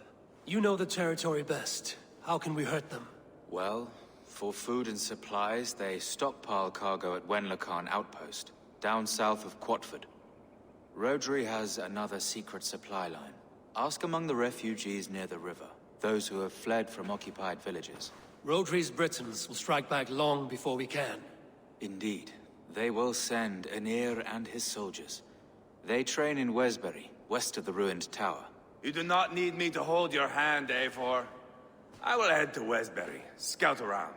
You know the territory best. How can we hurt them? Well, for food and supplies, they stockpile cargo at Wenlacan Outpost, down south of Quatford. Rodri has another secret supply line. Ask among the refugees near the river, those who have fled from occupied villages. Rodri's Britons will strike back long before we can. Indeed. They will send Anir and his soldiers. They train in Wesbury, west of the ruined tower. You do not need me to hold your hand, Eivor. I will head to Wesbury, scout around.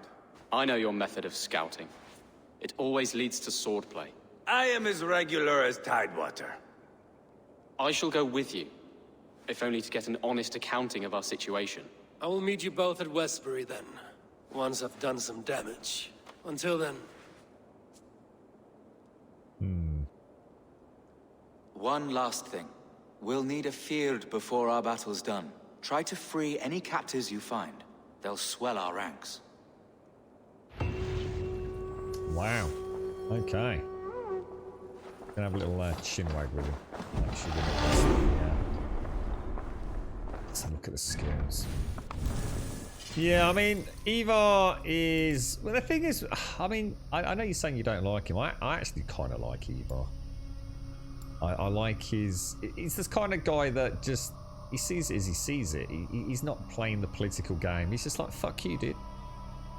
I know your method of scouting. It always leads to swordplay. I am as regular as Tidewater. I shall go with you, if only to get an honest accounting of our situation. I will meet you both at Westbury then, once I've done some damage. Until then... One last thing. We'll need a field before our battle's done. Try to free any captives you find. They'll swell our ranks. Wow. Okay. Gonna have a little chinwag with him. Let's have a look at the skills. Yeah, I mean, Ivar is... Well, the thing is, I mean, I know you're saying you don't like him. I actually kind of like Ivar. I like his... He's this kind of guy that just... He sees it as he sees it. He's not playing the political game. He's just like, fuck you, dude.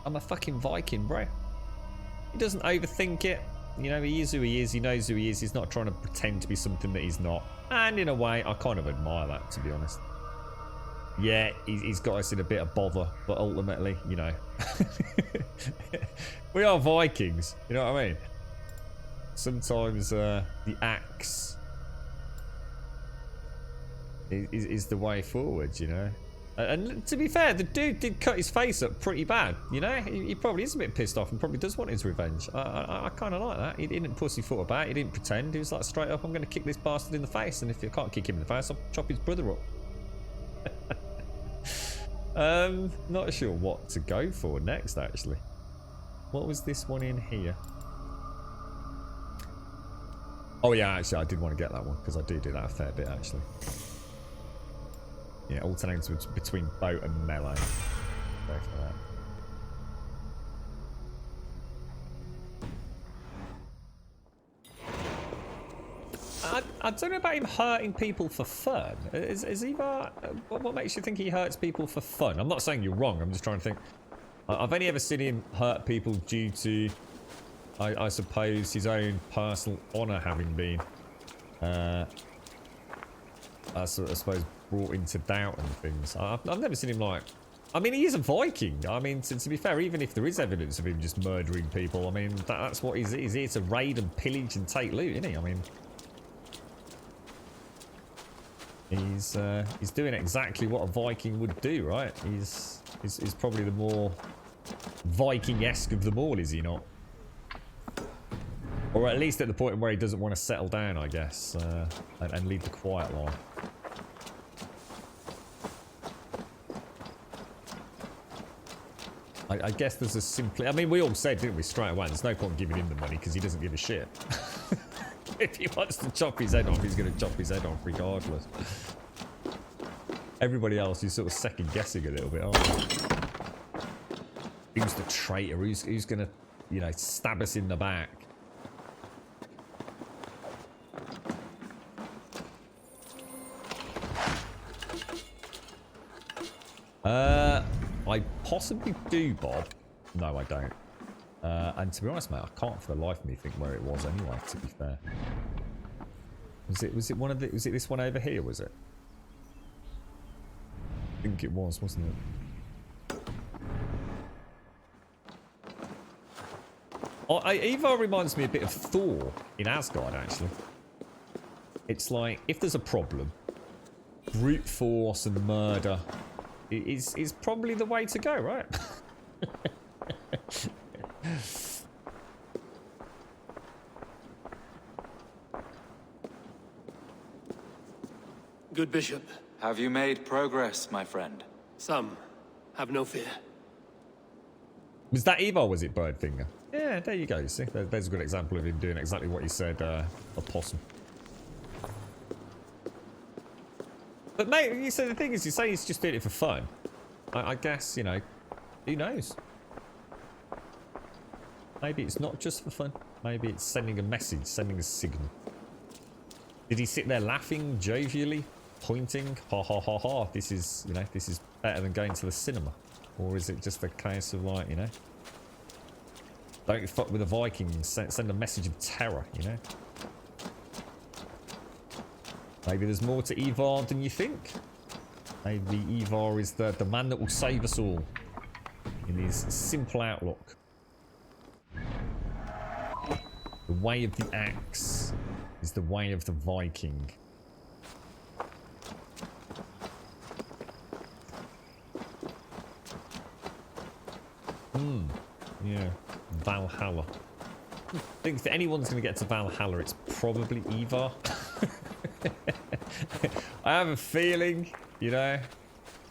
I'm a fucking Viking, bro. He doesn't overthink it. You know, he is who he is. He knows who he is. He's not trying to pretend to be something that he's not. And in a way, I kind of admire that, to be honest. Yeah, he's got us in a bit of bother. But ultimately, you know. We are Vikings. You know what I mean? Sometimes the axe is the way forward, you know. And to be fair, the dude did cut his face up pretty bad, you know. He probably is a bit pissed off and probably does want his revenge. I kind of like that. He didn't pussyfoot about. He didn't pretend. He was like, straight up, I'm going to kick this bastard in the face, and if you can't kick him in the face, I'll chop his brother up. Not sure what to go for next, actually. What was this one in here? Oh yeah, actually I did want to get that one because I do that a fair bit actually. Yeah, alternating between bow and melee. Go for that. I don't know about him hurting people for fun. Is Ivar... What makes you think he hurts people for fun? I'm not saying you're wrong, I'm just trying to think. I've only ever seen him hurt people due to... I suppose his own personal honour having been, I suppose, brought into doubt and things. I've never seen him like... I mean, he is a Viking. I mean, to be fair, even if there is evidence of him just murdering people, I mean, that's what he's here to raid and pillage and take loot, isn't he? I mean... He's doing exactly what a Viking would do, right? He's probably the more Viking-esque of them all, is he not? Or at least at the point where he doesn't want to settle down, I guess, and lead the quiet life. I guess there's a simply... I mean, we all said, didn't we, straight away, there's no point giving him the money because he doesn't give a shit. If he wants to chop his head off, he's going to chop his head off regardless. Everybody else is sort of second-guessing a little bit, aren't they? Who's the traitor? Who's going to, you know, stab us in the back? I possibly do, Bob. No, I don't. And to be honest, mate, I can't for the life of me think where it was anyway, to be fair. Was it one of the... Was it this one over here, was it? I think it was, wasn't it? Ivar reminds me a bit of Thor in Asgard, actually. It's like, if there's a problem, brute force and murder is probably the way to go, right? Good bishop. Have you made progress, my friend? Some. Have no fear. Was that Ivar, was it, Birdfinger? Yeah, there you go, you see. There's a good example of him doing exactly what you said, a possum. But mate, you said the thing is, you say he's just doing it for fun. I guess, you know, who knows? Maybe it's not just for fun. Maybe it's sending a message, sending a signal. Did he sit there laughing jovially, pointing, ha ha ha ha? This is, you know, this is better than going to the cinema, or is it just a case of like, you know, don't fuck with the Vikings, send a message of terror, you know? Maybe there's more to Ivar than you think. Maybe Ivar is the man that will save us all in his simple outlook. The way of the axe is the way of the Viking. Yeah. Valhalla. I think if anyone's going to get to Valhalla, it's probably Ivar. I have a feeling, you know,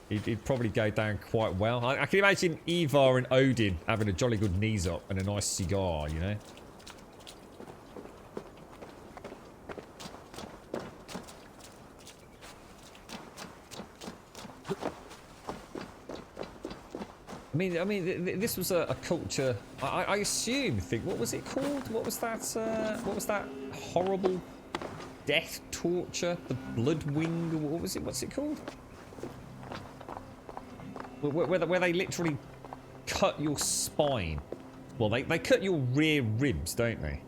he'd probably go down quite well. I can imagine Ivar and Odin having a jolly good knees up and a nice cigar, you know. I mean, this was a culture. I assume. What was it called? What was that? What was that horrible death torture? The blood wing? What was it? What's it called? Where they literally cut your spine. Well, they cut your rear ribs, don't they?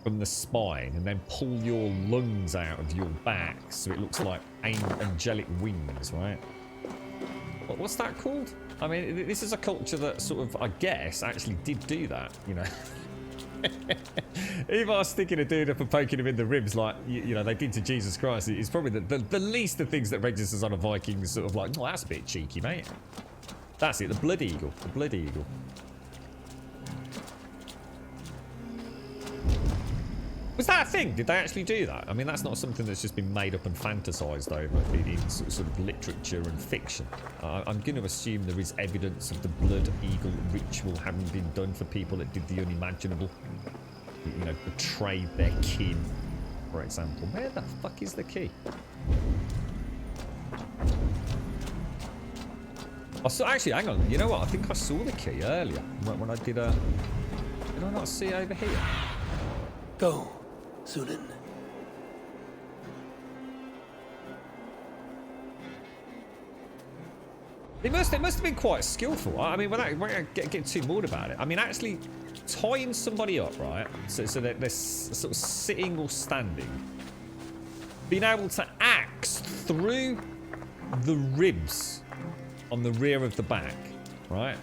From the spine, and then pull your lungs out of your back, so it looks like angelic wings, right? What's that called? I mean, this is a culture that sort of, I guess, actually did do that, you know. Ivar sticking a dude up and poking him in the ribs like, you know, they did to Jesus Christ. It's probably the least of things that registers on a Viking sort of like, oh, that's a bit cheeky, mate. That's it, the Blood Eagle. The Blood Eagle. Was that a thing? Did they actually do that? I mean, that's not something that's just been made up and fantasized over in sort of literature and fiction. I'm going to assume there is evidence of the Blood Eagle ritual having been done for people that did the unimaginable. You know, betrayed their kin, for example. Where the fuck is the key? Actually, hang on. You know what? I think I saw the key earlier when I did a... Did I not see it over here? Go. Sunan. It must have been quite skillful. I mean, without getting too bored about it. I mean, actually tying somebody up, right? So that they're sort of sitting or standing, being able to axe through the ribs on the rear of the back, right?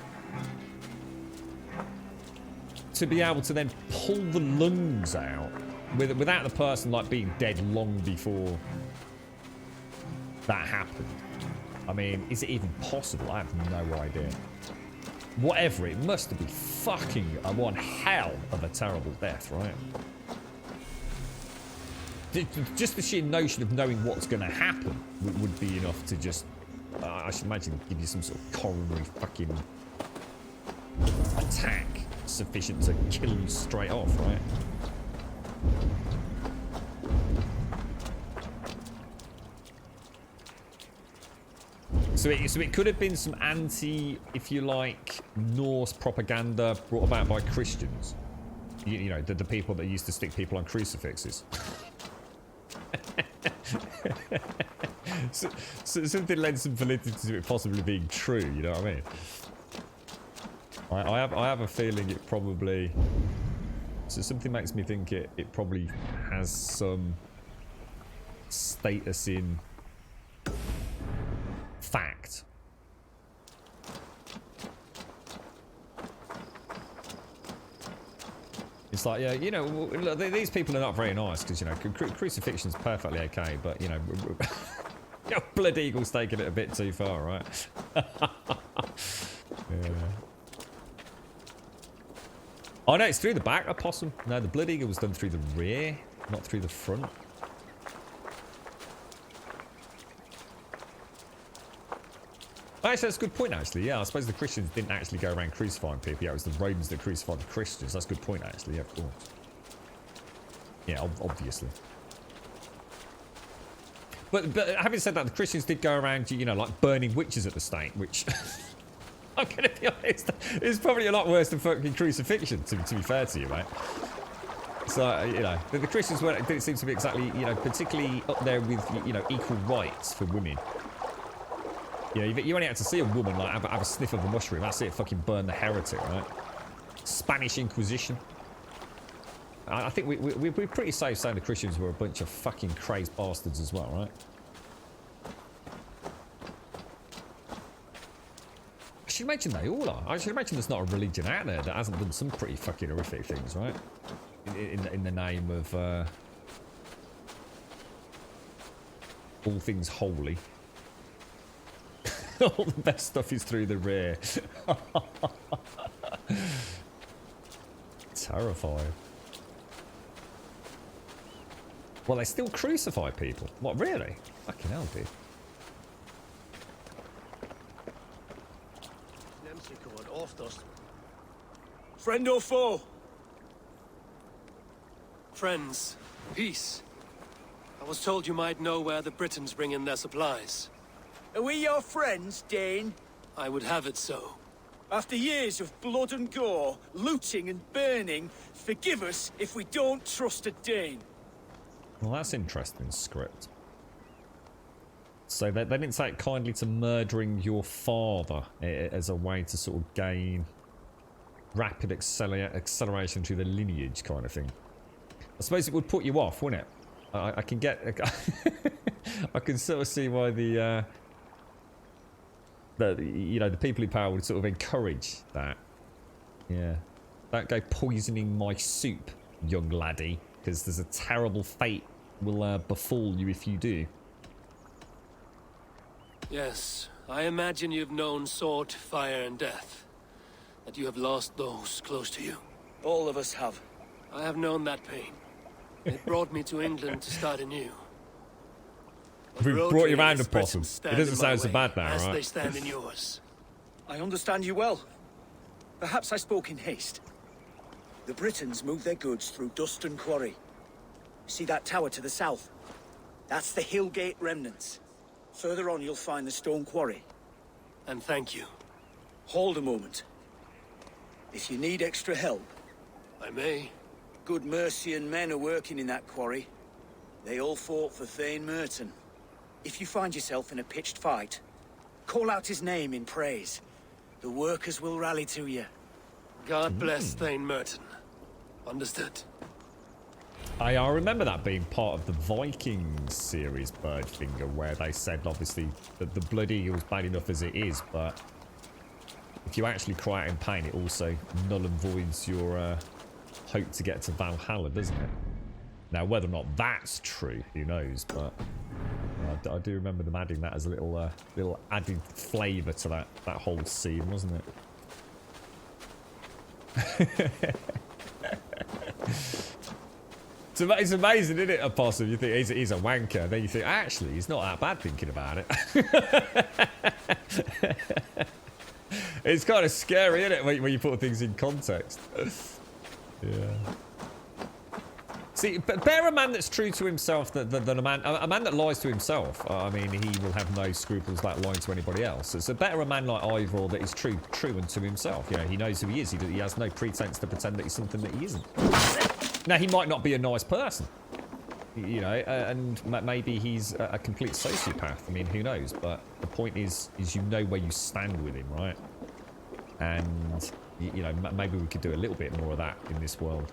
To be able to then pull the lungs out. Without the person like being dead long before that happened. I mean, is it even possible? I have no idea. Whatever, it must have been fucking one hell of a terrible death, right? Just the sheer notion of knowing what's going to happen would be enough to just, I should imagine, give you some sort of coronary fucking attack sufficient to kill you straight off, right? So it could have been some anti, if you like, Norse propaganda brought about by Christians. You know, the people that used to stick people on crucifixes. so something lends some validity to it possibly being true, you know what I mean? I have a feeling it probably... So something makes me think it probably has some status in fact. It's like, yeah, you know, these people are not very nice because, you know, crucifixion's perfectly okay, but, you know, Blood Eagle's taking it a bit too far, right? Yeah. Oh no, it's through the back, a possum. No, the Blood Eagle was done through the rear, not through the front. Actually, that's a good point, actually. Yeah, I suppose the Christians didn't actually go around crucifying people. Yeah, it was the Romans that crucified the Christians. That's a good point, actually. Yeah, of course. Yeah, obviously. But having said that, the Christians did go around, you know, like burning witches at the stake, which I'm gonna be honest, is probably a lot worse than fucking crucifixion. To be fair to you, mate. So you know, the Christians didn't seem to be exactly, you know, particularly up there with, you know, equal rights for women. You know, you only had to see a woman like have a sniff of a mushroom. That's it. Fucking burn the heretic, right? Spanish Inquisition. I think we're pretty safe saying the Christians were a bunch of fucking crazed bastards as well, right? I should imagine they all are. I should imagine there's not a religion out there that hasn't done some pretty fucking horrific things, right? In the name of all things holy. All the best stuff is through the rear. Terrifying. Well, they still crucify people. What, really? Fucking hell, dude. Friend or foe? Friends, peace. I was told you might know where the Britons bring in their supplies. Are we your friends, Dane? I would have it so. After years of blood and gore, looting and burning, forgive us if we don't trust a Dane. Well, that's interesting script. So they didn't take kindly to murdering your father as a way to sort of gain rapid acceleration to the lineage kind of thing. I suppose it would put you off, wouldn't it? I can get... I can sort of see why the you know, the people in power would sort of encourage that. Yeah. Don't go poisoning my soup, young laddie, because there's a terrible fate will befall you if you do. Yes, I imagine you've known sword, fire, and death. That you have lost those close to you. All of us have. I have known that pain. It brought me to England to start anew. We've brought you around a possum. It doesn't sound so bad now, as right? They stand in yours. I understand you well. Perhaps I spoke in haste. The Britons move their goods through Duston Quarry. See that tower to the south? That's the Hillgate remnants. Further on, you'll find the stone quarry. And thank you. Hold a moment. If you need extra help... I may. Good Mercian men are working in that quarry. They all fought for Thane Merton. If you find yourself in a pitched fight, call out his name in praise. The workers will rally to you. God bless Thane Merton. Understood. I remember that being part of the Vikings series, Birdfinger, where they said, obviously, that the Blood Eagle's bad enough as it is, but if you actually cry out in pain, it also null and voids your hope to get to Valhalla, doesn't it? Now, whether or not that's true, who knows, but I do remember them adding that as a little added flavour to that whole scene, wasn't it? It's amazing, isn't it, a possum? You think he's a wanker, then you think, actually, he's not that bad thinking about it. It's kind of scary, isn't it, when you put things in context? Yeah. See, but better a man that's true to himself than a man that lies to himself. I mean, he will have no scruples about lying to anybody else. So better a man like Ivor that is true unto himself. You know, he knows who he is. He has no pretense to pretend that he's something that he isn't. Now, he might not be a nice person, you know, and maybe he's a complete sociopath. I mean, who knows? But the point is you know where you stand with him, right? And, you know, maybe we could do a little bit more of that in this world.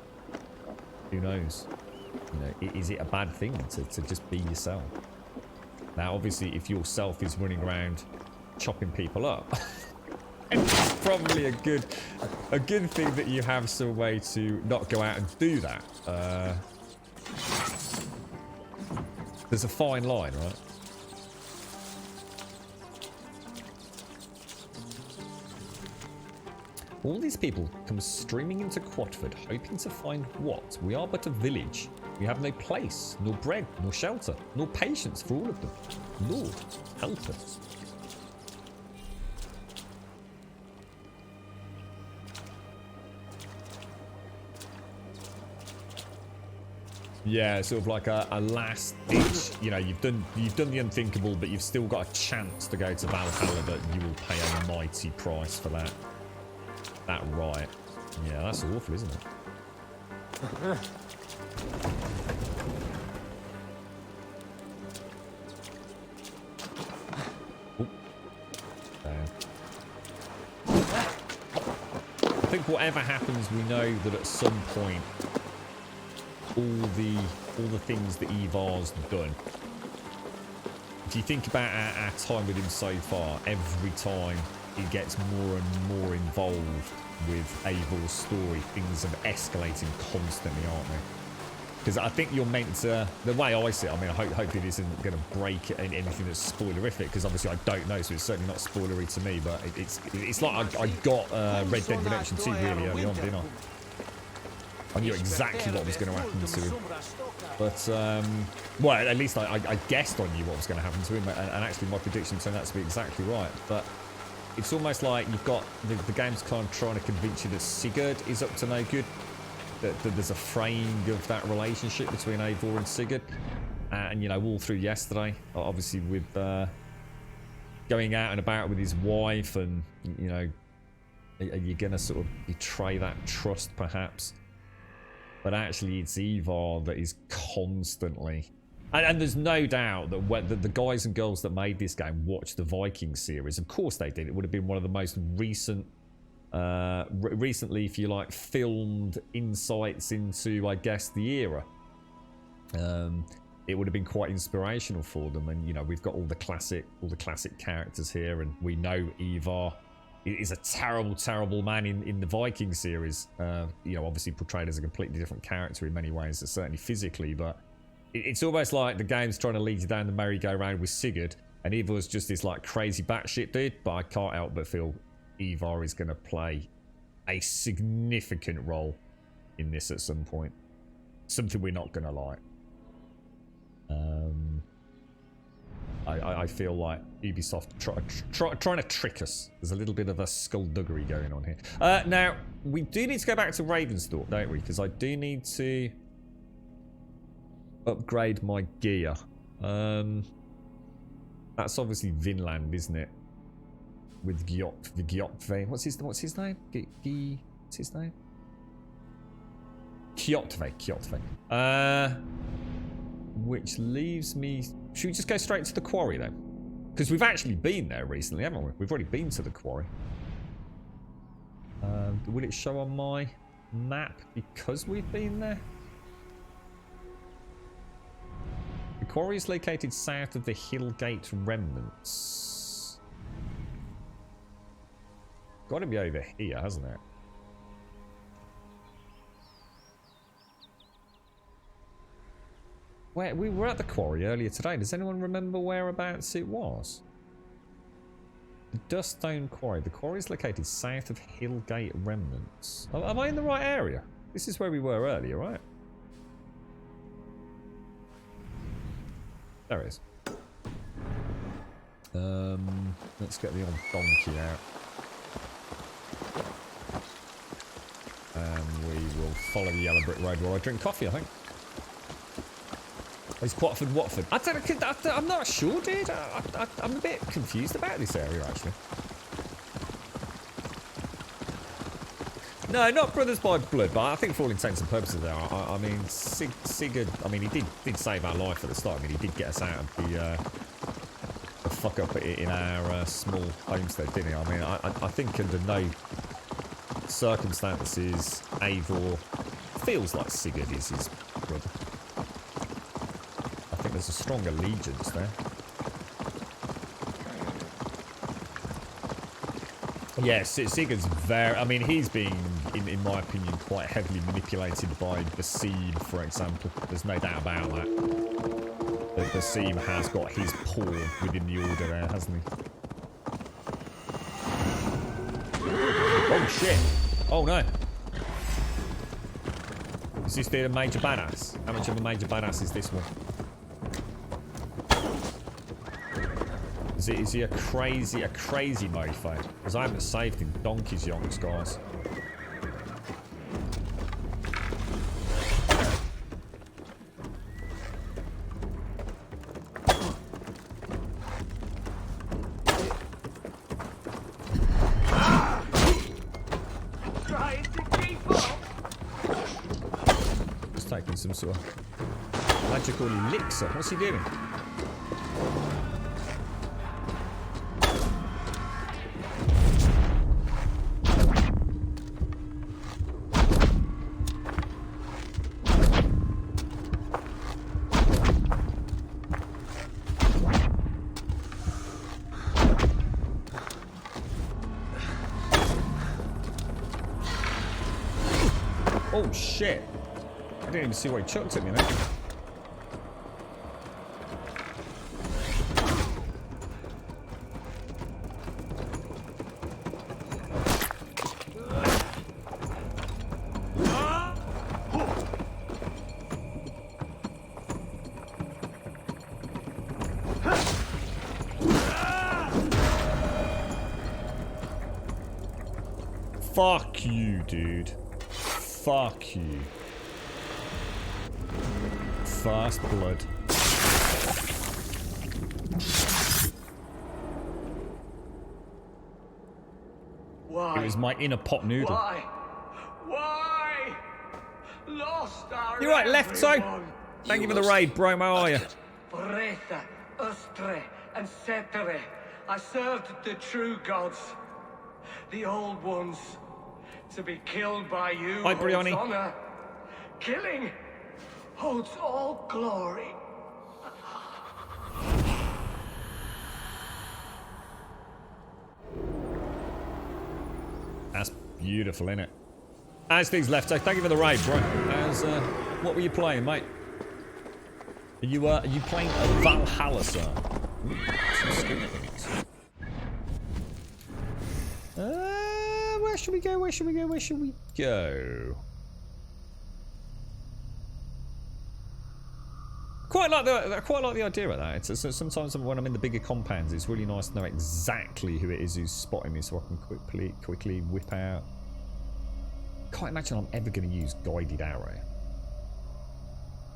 Who knows? You know, is it a bad thing to just be yourself? Now, obviously, if yourself is running around chopping people up, it's probably a good thing that you have some way to not go out and do that. There's a fine line, right? All these people come streaming into Quatford, hoping to find what? We are but a village. We have no place, nor bread, nor shelter, nor patience for all of them. Lord, help us. Yeah, sort of like a last ditch. You know, you've done the unthinkable, but you've still got a chance to go to Valhalla, but you will pay a mighty price for that. That right. Yeah, that's awful, isn't it? I think whatever happens, we know that at some point, all the things that Ivar's done. If you think about our time with him so far, every time he gets more and more involved with Eivor's story, things are escalating constantly, aren't they? Because I think you're meant to, the way I see it, I mean, hopefully this isn't going to break anything that's spoilerific, because obviously I don't know, so it's certainly not spoilery to me, but it's like I got Red Dead Redemption 2 really early on, didn't I? I knew exactly what was going to happen to him. But, well, at least I guessed I knew what was going to happen to him, and actually my prediction turned out to be exactly right. But it's almost like you've got, the game's kind of trying to convince you that Sigurd is up to no good. That there's a fraying of that relationship between Eivor and Sigurd. And, you know, all through yesterday, obviously with going out and about with his wife, and, you know, are you going to sort of betray that trust, perhaps? But actually, it's Ivar that is constantly... And there's no doubt that the guys and girls that made this game watched the Viking series. Of course they did. It would have been one of the most recent... recently, if you like, filmed insights into, I guess, the era. It would have been quite inspirational for them. And, you know, we've got all the classic characters here. And we know Ivar is a terrible, terrible man in the Viking series. You know, obviously portrayed as a completely different character in many ways, certainly physically, but it's almost like the game's trying to lead you down the merry-go-round with Sigurd, and Ivar's just this like crazy batshit dude, but I can't help but feel Ivar is going to play a significant role in this at some point. Something we're not going to like. I feel like Ubisoft trying to trick us. There's a little bit of a skullduggery going on here. Now, we do need to go back to Ravensthorpe, don't we? Because I do need to upgrade my gear. That's obviously Vinland, isn't it? With Gjotve. What's his name? What's his name? Kjotve. Which leaves me... Should we just go straight to the quarry then? Because we've actually been there recently, haven't we? We've already been to the quarry. Will it show on my map because we've been there? The quarry is located south of the Hillgate remnants. Got to be over here, hasn't it? Where we were at the quarry earlier today. Does anyone remember whereabouts it was? The Duststone Quarry. The quarry is located south of Hillgate remnants. Am I in the right area? This is where we were earlier, right? There it is. Let's get the old donkey out. And we will follow the yellow brick road where I drink coffee, I think. It's Watford. I'm not sure, dude. I'm a bit confused about this area, actually. No, not brothers by blood, but I think for all intents and purposes there, I mean, Sigurd, I mean, he did save our life at the start. I mean, he did get us out of the fuck up in our small homestead, didn't he? I mean, I think under no circumstances Eivor feels like Sigurd is his brother. I think there's a strong allegiance there. Yes, Sigurd's very... I mean, he's being, in my opinion, quite heavily manipulated by Basim, for example. There's no doubt about that. But Basim has got his paw within the order there, hasn't he? Oh, shit. Oh, no. Is this the major badass? How much of a major badass is this one? Is he a crazy mofo? Because I haven't saved him donkey's yonks, guys. some sort of magical elixir. What's he doing? Oh shit! I didn't even see where he chucked at me then. Fuck you, dude. Fuck you. Fast blood. Why? It was my inner pot noodle. Why? Lost our You're right, left side. everyone. Thank you for the raid, bro. How are you? Bretha, Ustre, and Setere. I served the true gods. The old ones. To be killed by you Hi, holds Brioni. honor. Killing holds all glory. That's beautiful, isn't it? As things left, so thank you for the raid, bro. As what were you playing, mate? Are you playing Valhalla, sir? Ooh, some skin things. Where should we go? Where should we go? Where should we go? Quite like the idea of that. It's sometimes when I'm in the bigger compounds, it's really nice to know exactly who it is who's spotting me, so I can quickly whip out. Can't imagine I'm ever going to use guided arrow,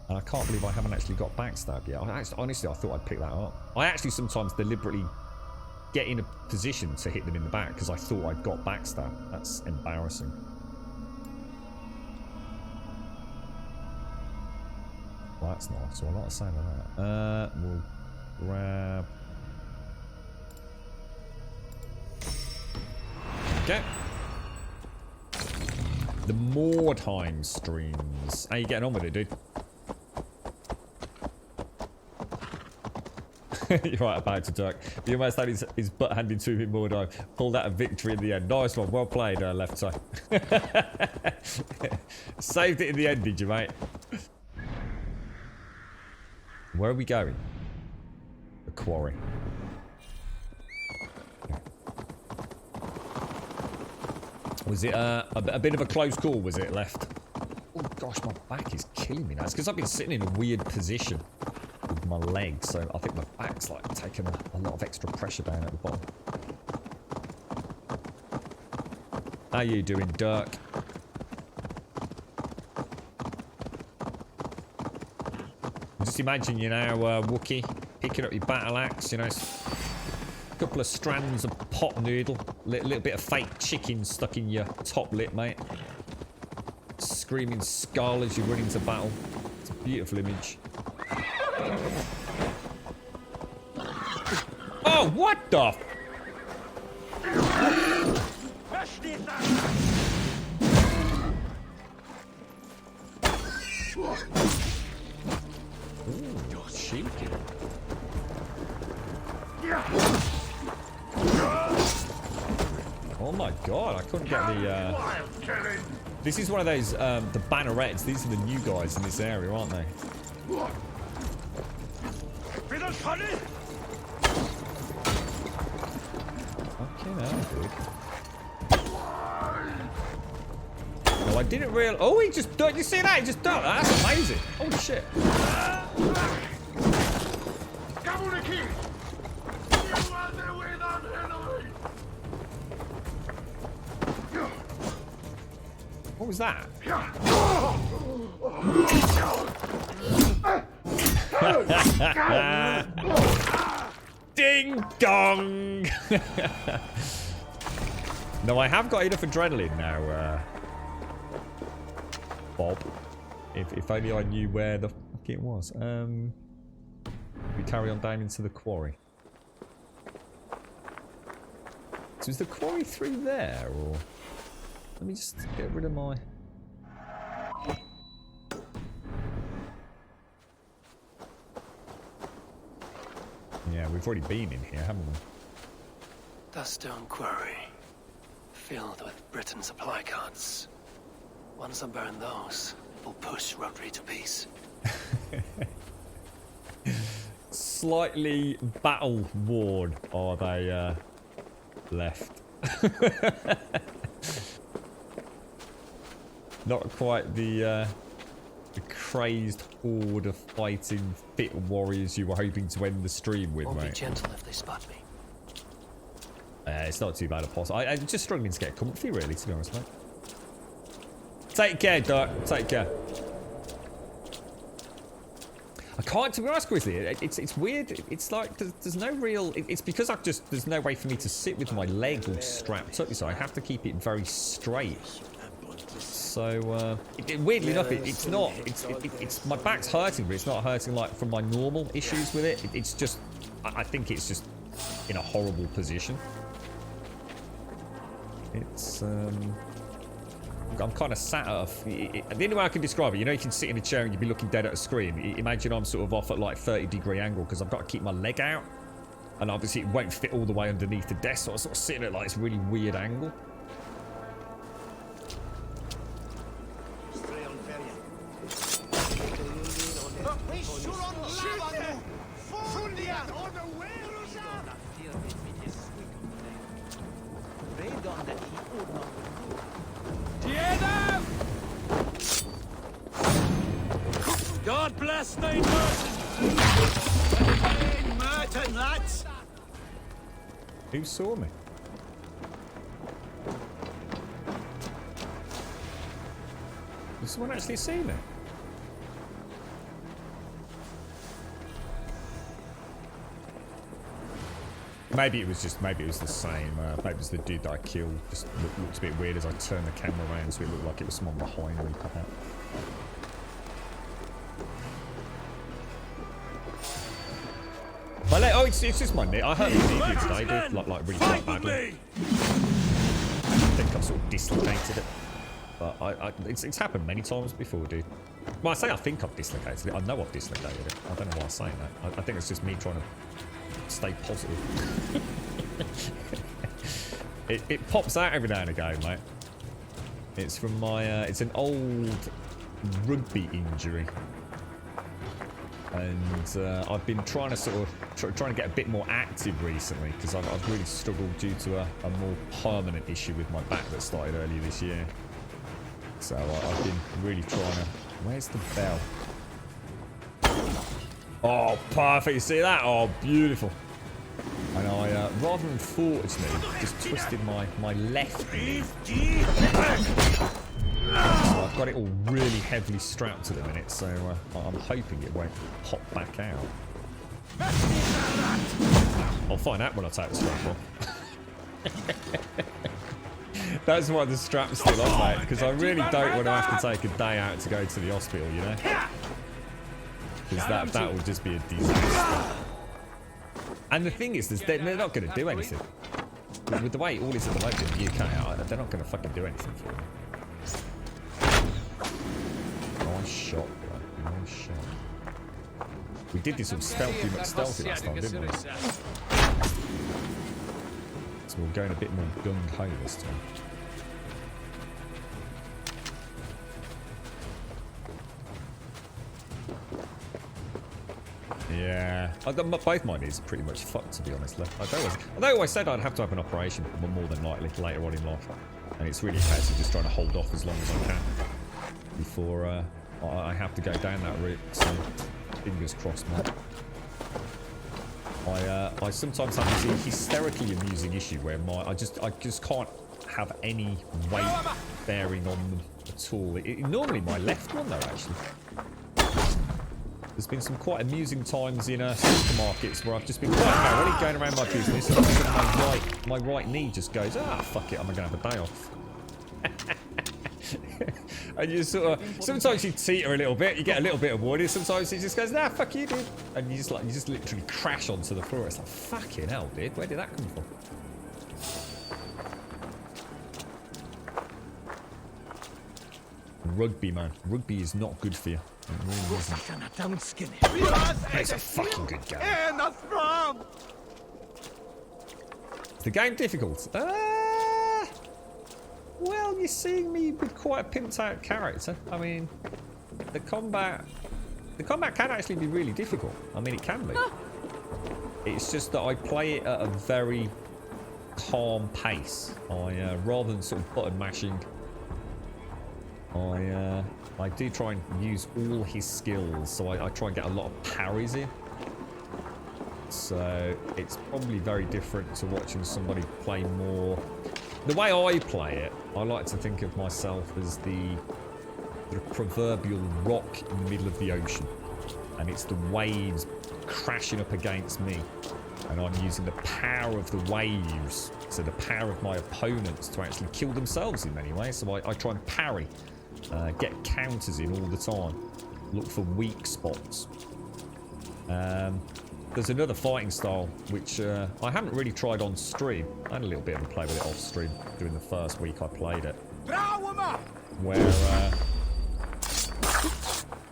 and I can't believe I haven't actually got backstab yet. Honestly, I thought I'd pick that up. I actually sometimes deliberately get in a position to hit them in the back because I thought I'd got backstab. That's embarrassing. Well, that's nice. So I like the sound of that. We'll grab. Okay. The Mordheim streams. How you getting on with it, dude? You're right about to Dirk. But you almost had his butt handed to him more time. Pulled out a victory in the end. Nice one. Well played, left side. Saved it in the end, did you, mate? Where are we going? The quarry. Was it a bit of a close call, was it, left? Oh gosh, my back is killing me now. It's because I've been sitting in a weird position with my legs, so I think my back's like taking a lot of extra pressure down at the bottom. How you doing, Dirk? Just imagine, you know, Wookie picking up your battle axe, you know, a couple of strands of pot noodle, little bit of fake chicken stuck in your top lip, mate. Screaming skull as you run into battle. It's a beautiful image. Oh, what the? Ooh, cheeky. Oh my god, I couldn't get the This is one of those the bannerets. These are the new guys in this area, aren't they? Okay, now, dude. No, I didn't realize. Oh, he just died. You see that? He just died. That's amazing. Holy shit. What was that? Ding dong! No, I have got enough adrenaline now, Bob. If only I knew where the fuck it was. We carry on down into the quarry. So is the quarry through there, or... Let me just get rid of my... Yeah, we've already been in here, haven't we? The stone quarry, filled with Britain supply carts. Once I burn those, we'll push Rodri to peace. Slightly battle-worn are they left. Not quite the crazed horde of fighting fit warriors you were hoping to end the stream with, Won't mate. be gentle if they spot me. It's not too bad a poss. I'm just struggling to get comfy, really, to be honest, mate. Take care, Doc. Take care. I can't, to be honest, Grizzly. It's weird. It's like there's no real. It's because there's no way for me to sit with my leg all strapped up, so I have to keep it very straight. So weirdly enough, it's not. It's my back's hurting, but it's not hurting like from my normal issues with it. It's just. I think it's just in a horrible position. It's I'm kind of sat at the only way I can describe it, you know, you can sit in a chair and you'd be looking dead at a screen. Imagine I'm sort of off at like 30-degree angle because I've got to keep my leg out, and obviously it won't fit all the way underneath the desk, so I'm sort of sitting at like this really weird angle. God bless thy Merton, lads! Who saw me? Did someone actually see me? Maybe it was the same. Maybe it was the dude that I killed. Just looked a bit weird as I turned the camera around, so it looked like it was someone behind me. Oh, it's just my knee. I hurt my knee today, dude. Like really quite badly. I think I've sort of dislocated it. But it's happened many times before, dude. Well, I say I think I've dislocated it. I know I've dislocated it. I don't know why I'm saying that. I think it's just me trying to stay positive. it pops out every now and again, mate. It's from my... it's an old rugby injury. And I've been trying to sort of trying to get a bit more active recently because I've really struggled due to a more permanent issue with my back that started earlier this year. So I've been really trying to... Where's the bell? Oh, perfect. You see that? Oh, beautiful. And I, rather than fortunately, just twisted my left knee. So I've got it all really heavily strapped at the minute, so I'm hoping it won't pop back out. I'll find out when I take the strap off. That's why the strap's still on, mate, because I really don't want to have to take a day out to go to the hospital, you know? Because that would just be a disaster. And the thing is, they're not going to do anything. With the way it all is at the moment in the UK, they're not going to fucking do anything for me. Nice shot, bro. Nice shot. We did this all stealthy last time, didn't we? So we're going a bit more gung-ho this time. Yeah. Both my knees are pretty much fucked, to be honest. I always said I'd have to have an operation, but more than likely later on in life. And it's really a case of just trying to hold off as long as I can before I have to go down that route. So, fingers crossed, mate. I sometimes have this hysterically amusing issue where I just can't have any weight bearing on them at all. Normally my left one, though, actually. There's been some quite amusing times in supermarkets where I've just been quite really going around my business and my right knee just goes, fuck it, I'm going to have a day off. And you sort of, sometimes you teeter a little bit, you get a little bit of warning, sometimes he just goes, nah, fuck you, dude. And you just literally crash onto the floor. It's like, fucking hell, dude, where did that come from? Rugby, man. Rugby is not good for you. It really isn't. It's a fucking good game. Is the game difficult? Well, you're seeing me with quite a pimped out character. I mean, the combat can actually be really difficult. I mean, it can be. It's just that I play it at a very calm pace. Rather than sort of button mashing, I do try and use all his skills. So I try and get a lot of parries in. So it's probably very different to watching somebody play more. The way I play it, I like to think of myself as the proverbial rock in the middle of the ocean. And it's the waves crashing up against me. And I'm using the power of the waves, so the power of my opponents, to actually kill themselves in many ways. So I try and parry, get counters in all the time, look for weak spots. There's another fighting style which I haven't really tried on stream. I had a little bit of a play with it off stream during the first week I played it. Where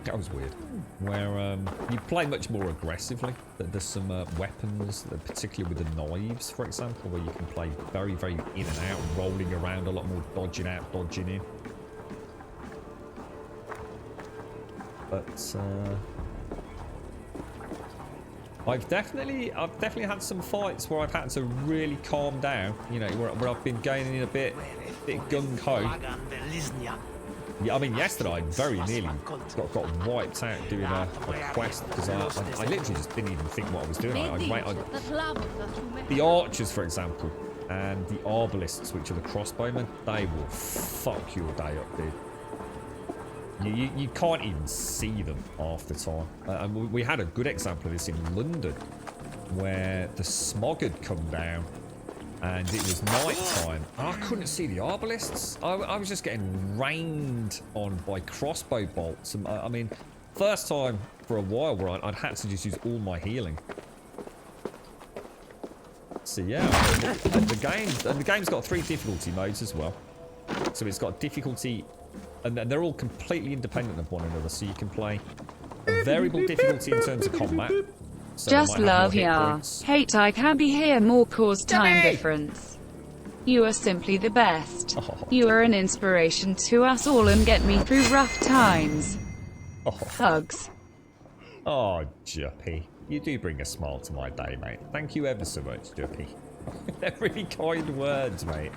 that was weird. Where you play much more aggressively. There's some weapons, particularly with the knives, for example, where you can play very, very in and out, rolling around a lot more, dodging out, dodging in. But I've definitely had some fights where I've had to really calm down. You know, where I've been gaining a bit gung ho. Yeah, I mean, yesterday I very nearly got wiped out doing a quest because I literally just didn't even think what I was doing. The archers, for example, and the arbalists, which are the crossbowmen, they will fuck your day up, dude. You can't even see them half the time. And we had a good example of this in London, where the smog had come down and it was night time. I couldn't see the arbalists. I was just getting rained on by crossbow bolts. And I mean, first time for a while where I'd had to just use all my healing. So yeah, the game's got 3 difficulty modes as well. So it's got difficulty. And they're all completely independent of one another, so you can play a variable difficulty in terms of combat. So just love ya. Hate I can be here more cause time difference. You are simply the best. Oh. You are an inspiration to us all and get me through rough times. Oh. Hugs. Oh, Juppy. You do bring a smile to my day, mate. Thank you ever so much, Juppy. They're really kind words, mate.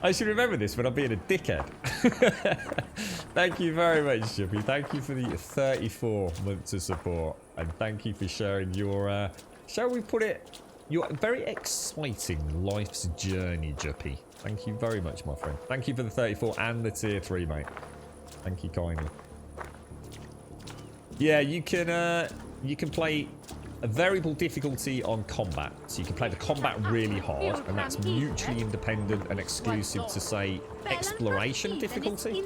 I should remember this when I'm being a dickhead. Thank you very much, Juppy. Thank you for the 34 months of support. And thank you for sharing your, shall we put it, your very exciting life's journey, Juppy. Thank you very much, my friend. Thank you for the 34 and the tier 3, mate. Thank you kindly. Yeah, you can play a variable difficulty on combat. So you can play the combat really hard, and that's mutually independent and exclusive to, say, exploration difficulty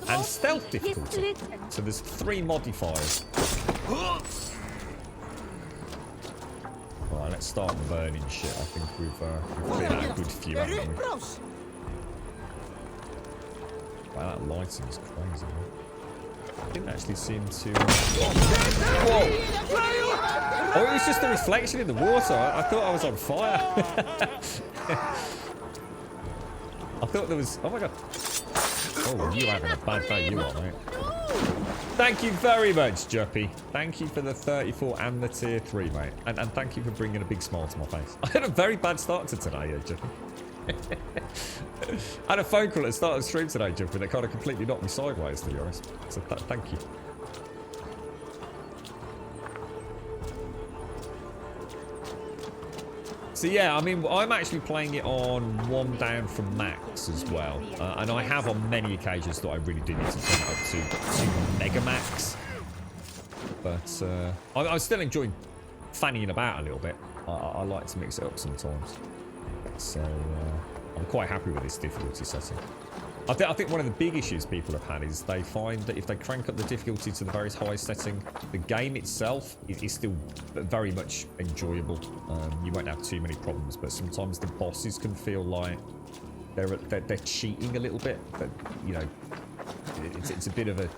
and stealth difficulty. So there's 3 modifiers. Alright, let's start burning shit. I think we've cleared out a good few, haven't we? Wow, that lighting is crazy, man. Didn't actually seem to... Whoa! Oh, it was just a reflection in the water. I thought I was on fire. I thought there was... Oh my god. Oh, you having a bad day, you are, mate. Thank you very much, Juppy. Thank you for the 34 and the tier 3, mate. And thank you for bringing a big smile to my face. I had a very bad start to today, Juppy. I had a phone call at the start of the stream today, Jumpy, that kind of completely knocked me sideways, to be honest. So thank you. So yeah, I mean, I'm actually playing it on 1 down from max as well. And I have on many occasions thought I really do need to turn it up to mega max. But I'm still enjoying fannying about a little bit. I like to mix it up sometimes. So I'm quite happy with this difficulty setting. I think one of the big issues people have had is they find that if they crank up the difficulty to the very highest setting, the game itself is still very much enjoyable. You won't have too many problems, but sometimes the bosses can feel like they're cheating a little bit. But you know, it's a bit of a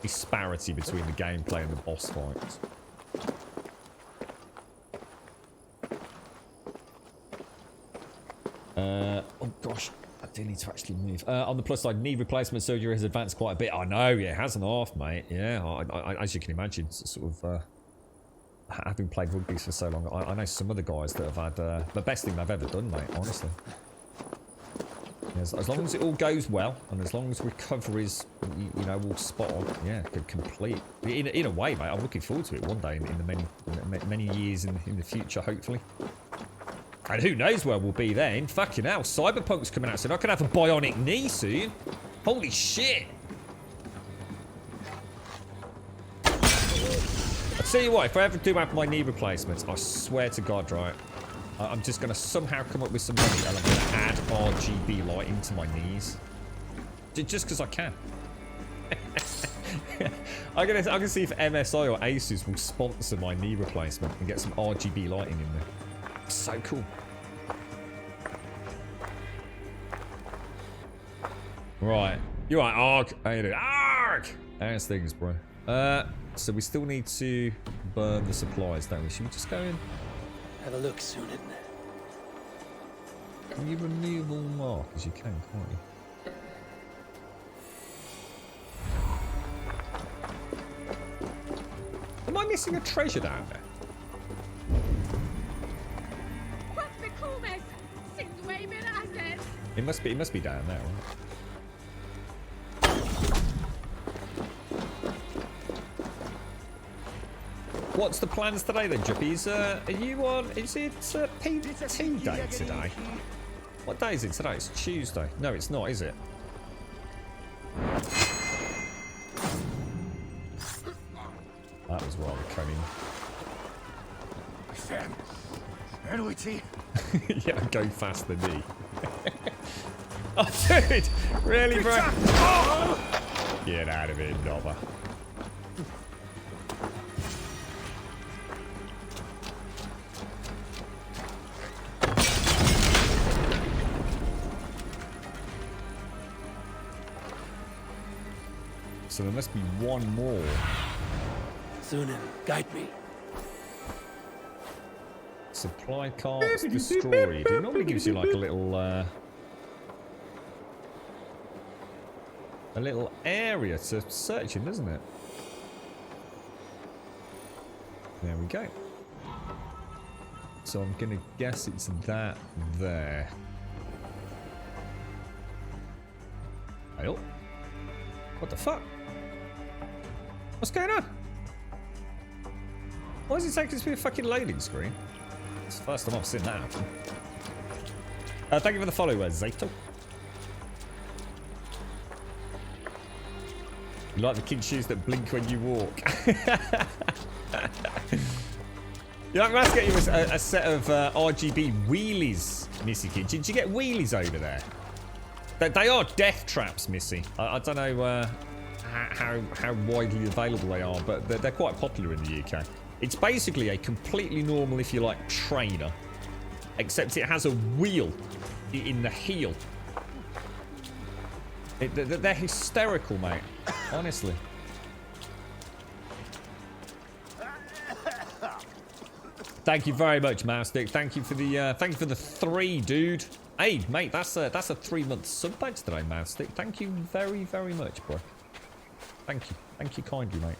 disparity between the gameplay and the boss fights. Oh gosh. I do need to actually move. On the plus side, knee replacement surgery has advanced quite a bit. I know, yeah, it has an half, mate. Yeah, as you can imagine, sort of having played rugby for so long, I know some of the guys that have had the best thing they've ever done, mate, honestly. As long as it all goes well, and as long as recovery's, you know, all spot on, yeah, complete. In a way, mate, I'm looking forward to it one day in the many years in the future, hopefully. And who knows where we'll be then. Fucking hell, Cyberpunk's coming out soon. I could have a bionic knee soon. Holy shit. I'll tell you what, if I ever do have my knee replacements, I swear to God, right, I'm just going to somehow come up with some money and I'm going to add RGB lighting to my knees. Just because I can. I'm gonna see if MSI or Asus will sponsor my knee replacement and get some RGB lighting in there. So cool. Right. You're right, Ark. How you doing? Ark! How's things, bro? So we still need to burn the supplies, don't we? Should we just go in? Have a look, Sunan. Can you remove all markers? You can, can't you? Am I missing a treasure down there? It must be down there, right? What's the plans today then, Juppies? Are you on? Is it PT day today? What day is it today? It's Tuesday. No, it's not, is it? That was rather cunning. Sam, where do we see? Yeah, go faster than me. Oh, dude! Really, bro? Get out of here, Nova. So there must be one more. Sunan, guide me. Supply carts destroyed. It normally gives you like a little area to search in, doesn't it? There we go. So I'm gonna guess it's that there. Oh, what the fuck? What's going on? Why is it taking us to a fucking loading screen? It's the first time I've seen that happen. Thank you for the follow, Zato. You like the kid shoes that blink when you walk. You know, I must get you a set of RGB wheelies, Missy Kid. Did you get wheelies over there? They are death traps, Missy. I don't know how widely available they are, but they're quite popular in the UK. It's basically a completely normal, if you like, trainer, except it has a wheel in the heel. They're hysterical, mate. Honestly. Thank you very much, Mousestick. Thank you for the 3, dude. Hey, mate, that's a 3-month sub badge today, Mousestick. Thank you very, very much, bro. Thank you kindly, mate.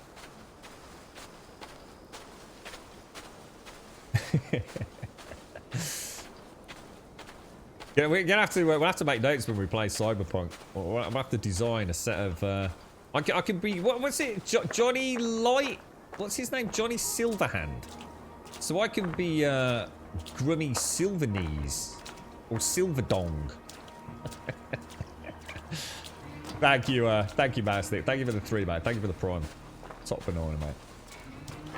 Yeah, we'll have to make notes when we play Cyberpunk. We'll have to design a set of. I can be what's it? Johnny Light. What's his name? Johnny Silverhand. So I can be Grummy Silverknees or Silverdong. Thank you, Mastick. Thank you for the 3, mate. Thank you for the prime. Top banana, mate.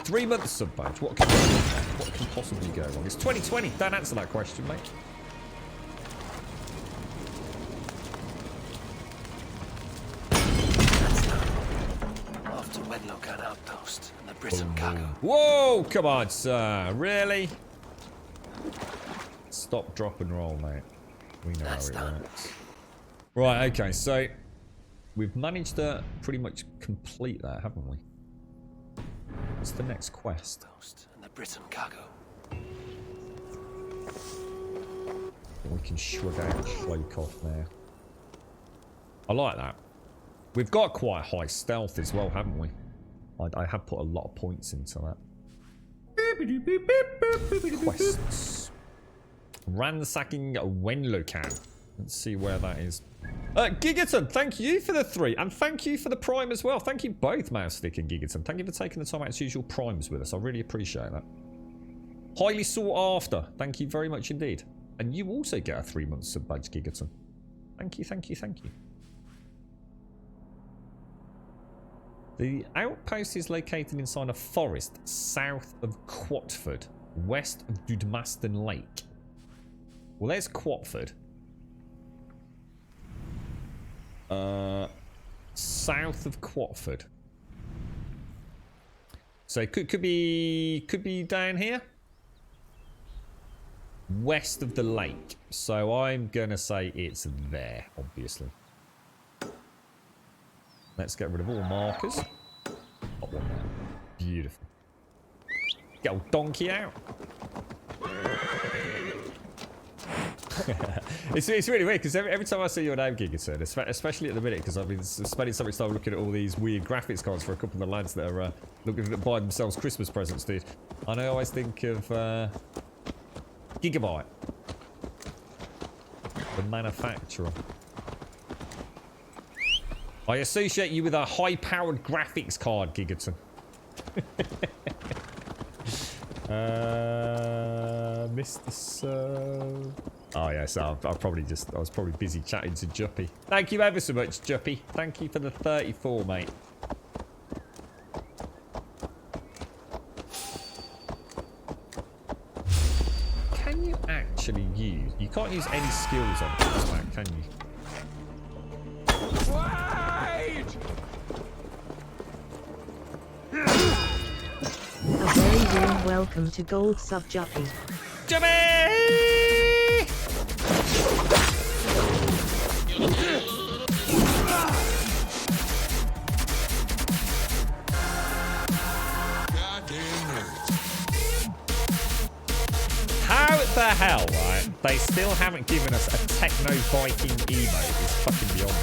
3-month sub badge. What can possibly go wrong? It's 2020. Don't answer that question, mate. Whoa, come on, sir. Really? Stop, drop, and roll, mate. We know how it works. Right, okay, so we've managed to pretty much complete that, haven't we? What's the next quest? And the Briton cargo. We can shrug out and cloak off now. I like that. We've got quite high stealth as well, haven't we? I have put a lot of points into that. Quests. Ransacking Wenlocan. Let's see where that is. Gigaton, thank you for the 3. And thank you for the Prime as well. Thank you both, Mousestick and Gigaton. Thank you for taking the time out to use your Primes with us. I really appreciate that. Highly sought after. Thank you very much indeed. And you also get a 3-month sub badge, Gigaton. Thank you, thank you, thank you. The outpost is located inside a forest south of Quatford, west of Dudmaston Lake. Well, there's Quatford. South of Quatford. So it could be down here. West of the lake. So I'm gonna say it's there, obviously. Let's get rid of all markers. Got one there. Beautiful. Get old donkey out. it's really weird because every time I see your name, Gigaton, especially at the minute, because I've been spending so much time looking at all these weird graphics cards for a couple of the lads that are looking to buy themselves Christmas presents, dude. And I always think of Gigabyte, the manufacturer. I associate you with a high-powered graphics card, Gigaton. Mr. So... Oh, yeah, so I was probably busy chatting to Juppy. Thank you ever so much, Juppy. Thank you for the 34, mate. Can you actually use... You can't use any skills on horseback, can you? A very warm welcome to Gold Sub Juppy. Juppy! How the hell, right? They still haven't given us a Techno Viking emote. It's fucking beyond me.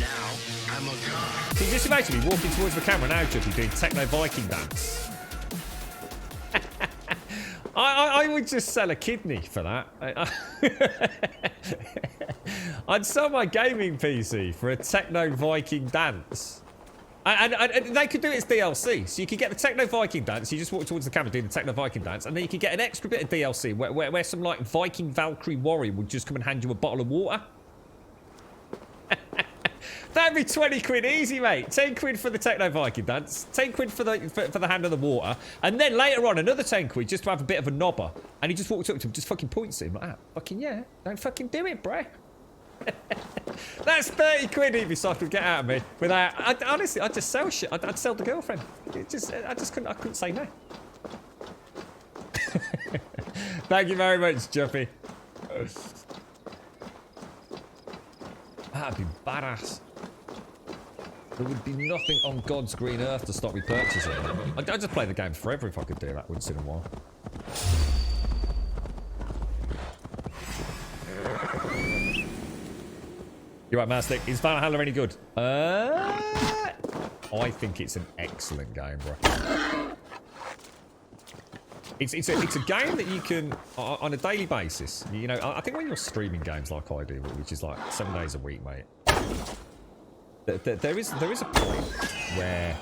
Now I'm a god. So just imagine me walking towards the camera now, Juppy, doing Techno Viking dance. I would just sell a kidney for that. I'd sell my gaming PC for a Techno Viking dance. And they could do it as DLC. So you could get the Techno Viking dance, you just walk towards the camera doing the Techno Viking dance, and then you could get an extra bit of DLC where some like Viking Valkyrie warrior would just come and hand you a bottle of water. That'd be 20 quid easy, mate. 10 quid for the Techno Viking dance, 10 quid for the hand of the water, and then later on another 10 quid just to have a bit of a knobber. And he just walks up to him, just fucking points at him like that. Fucking yeah, don't fucking do it, bruh. That's 30 quid Ubisoft would get out of me without... honestly, I'd just sell shit. I'd sell the girlfriend. I couldn't say no. Thank you very much, Juppy. That'd be badass. There would be nothing on God's green earth to stop me purchasing it. I'd just play the game forever if I could do that once in a while. You're right, Mastic. Is Valhalla any good? I think it's an excellent game, bro. It's a game that you can, on a daily basis, you know, I think when you're streaming games like I do, which is like 7 days a week, mate, there is a point where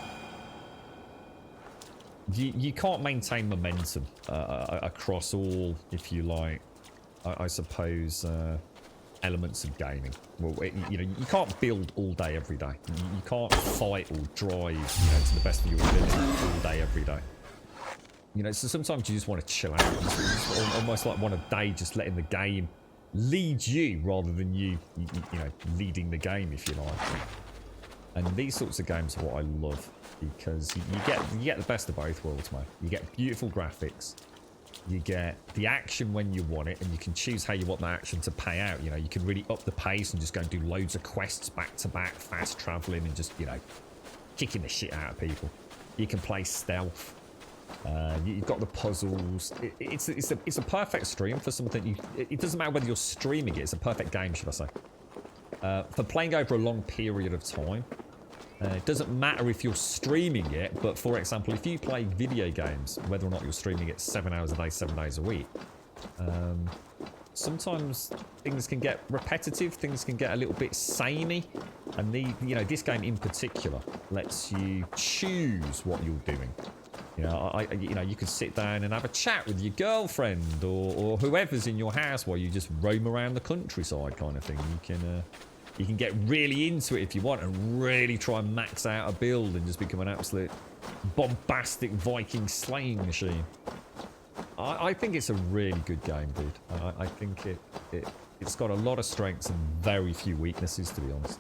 you can't maintain momentum across all, if you like, I suppose, elements of gaming. Well, you know, you can't build all day every day. You can't fight or drive, you know, to the best of your ability all day every day. You know, so sometimes you just want to chill out. You just almost like want a day just letting the game lead you rather than you know, leading the game, if you like. And these sorts of games are what I love, because you get the best of both worlds, mate. You get beautiful graphics, you get the action when you want it, and you can choose how you want the action to pay out. You know, you can really up the pace and just go and do loads of quests back to back, fast traveling, and just, you know, kicking the shit out of people. You can play stealth. You've got the puzzles. It's a perfect stream for something. It doesn't matter whether you're streaming it. It's a perfect game, should I say? For playing over a long period of time. It doesn't matter if you're streaming it, but for example, if you play video games, whether or not you're streaming it 7 hours a day, 7 days a week, sometimes things can get repetitive, things can get a little bit samey, and this game in particular lets you choose what you're doing. You know, you could sit down and have a chat with your girlfriend or whoever's in your house while you just roam around the countryside, kind of thing. You can get really into it if you want and really try and max out a build and just become an absolute bombastic Viking slaying machine. I think it's a really good game, dude. I think it's got a lot of strengths and very few weaknesses, to be honest.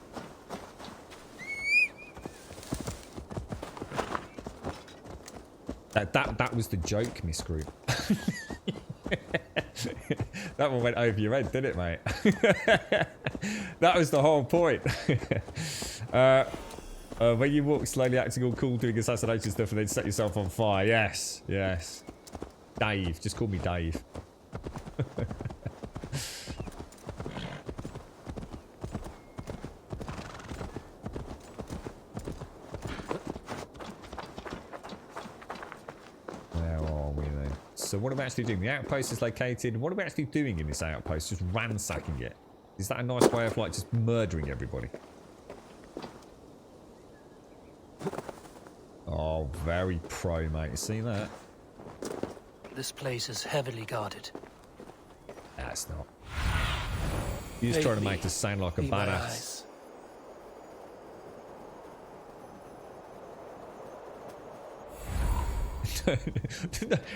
That was the joke, Miss Group. That one went over your head, didn't it, mate? That was the whole point. When you walk slowly, acting all cool, doing assassination stuff, and then set yourself on fire. Yes, yes. Dave, just call me Dave. So what are we actually doing? The outpost is located. What are we actually doing in this outpost? Just ransacking it. Is that a nice way of like just murdering everybody? Oh, very pro, mate. You see that? This place is heavily guarded. Nah, it's not. You're just trying to make us sound like a badass.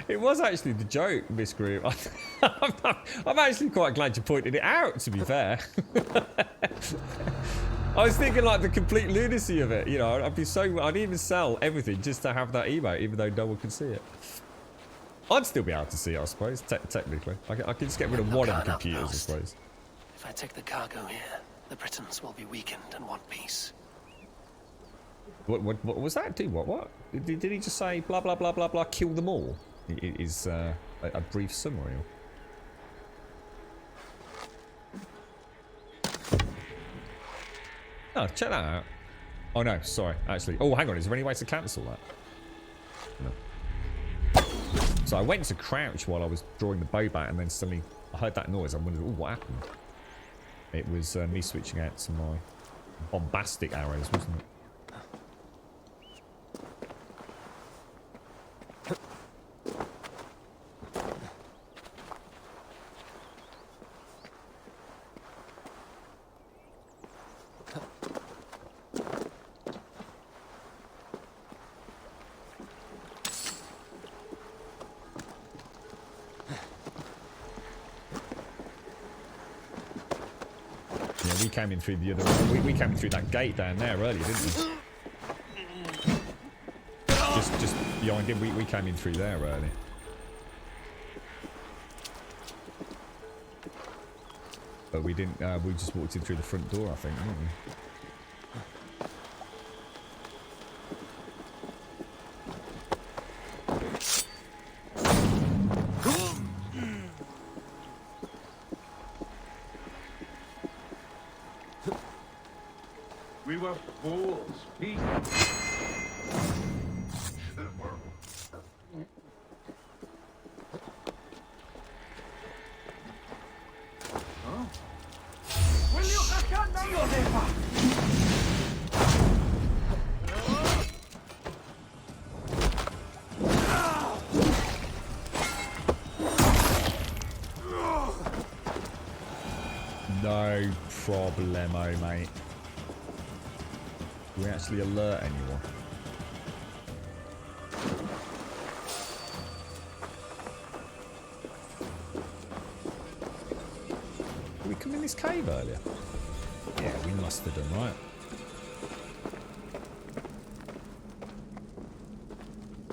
It was actually the joke, Miss Group. I'm actually quite glad you pointed it out, to be fair. I was thinking like the complete lunacy of it. You know, I'd even sell everything just to have that emote, even though no one could see it. I'd still be able to see it, I suppose, technically. I could just get rid of one of the computers, I suppose. If I take the cargo here, the Britons will be weakened and want peace. What was that? Do what? Did he just say blah blah blah blah blah? Kill them all? Is a brief summary. Oh, check that out. Oh no, sorry. Actually, oh hang on. Is there any way to cancel that? No. So I went to crouch while I was drawing the bow back, and then suddenly I heard that noise. I wondered, oh, what happened? It was me switching out to my bombastic arrows, wasn't it? We came in through the other. We came in through that gate down there earlier, didn't we? Just behind him. We came in through there earlier. But we didn't. We just walked in through the front door, I think, didn't we? We were fools, people. Huh? Will you No problemo, mate. Do we actually alert anyone? Did we come in this cave earlier? Yeah, we must have done, right?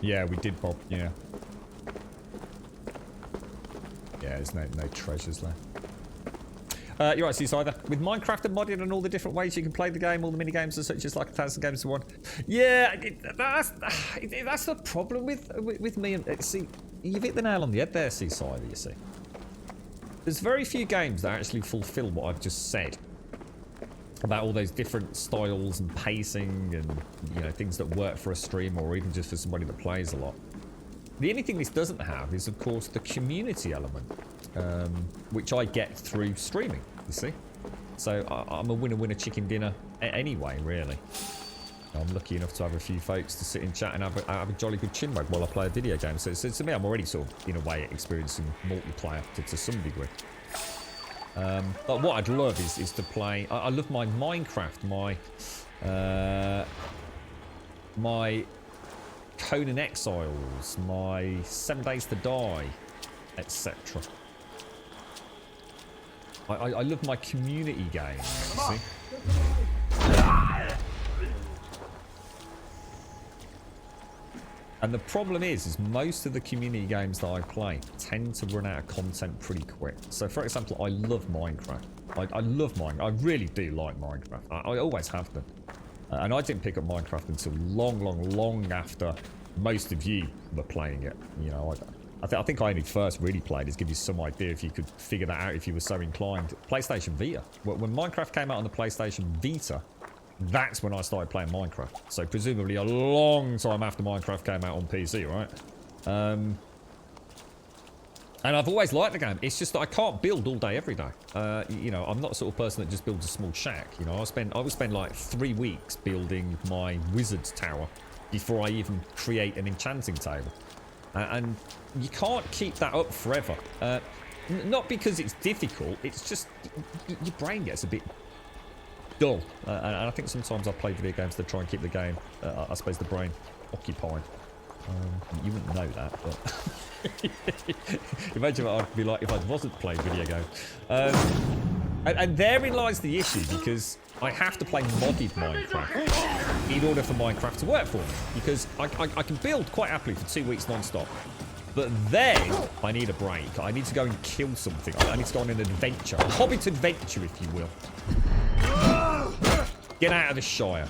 Yeah, we did, Bob. Yeah. Yeah, there's no treasures there. You're right, Seasider. With Minecraft and modding and all the different ways you can play the game, all the mini games and such, just like 1,000 games to one. Yeah, that's the problem with me. And see, you've hit the nail on the head there, Seasider. You see, there's very few games that actually fulfill what I've just said about all those different styles and pacing and things that work for a streamer or even just for somebody that plays a lot. The only thing this doesn't have is, of course, the community element, which I get through streaming, you see. So I'm a winner-winner chicken dinner anyway, really. I'm lucky enough to have a few folks to sit in chat and have a jolly good chinwag while I play a video game. So to me, I'm already sort of, in a way, experiencing multiplayer to some degree. But what I'd love is to play... I love my Minecraft, my Conan Exiles, my 7 Days to Die, etc. I love my community games, you see? And the problem is most of the community games that I play tend to run out of content pretty quick. So, for example, I love Minecraft. I love Minecraft. I really do like Minecraft. I always have done. And I didn't pick up Minecraft until long after most of you were playing it. You know, I think I only first really played it to give you some idea if you could figure that out if you were so inclined. PlayStation Vita. When Minecraft came out on the PlayStation Vita, that's when I started playing Minecraft. So presumably a long time after Minecraft came out on PC, right? And I've always liked the game. It's just that I can't build all day, every day. You know, I'm not the sort of person that just builds a small shack. You know, I would spend like 3 weeks building my wizard's tower before I even create an enchanting table. And you can't keep that up forever. Not because it's difficult. It's just your brain gets a bit dull. And I think sometimes I play video games to try and keep the game, I suppose, the brain occupied. You wouldn't know that, but imagine what I'd be like if I wasn't playing video games. And therein lies the issue, because I have to play modded Minecraft in order for Minecraft to work for me, because I can build quite happily for 2 weeks non-stop. But then I need a break. I need to go and kill something. I need to go on an adventure, a hobbit adventure, if you will. Get out of the Shire.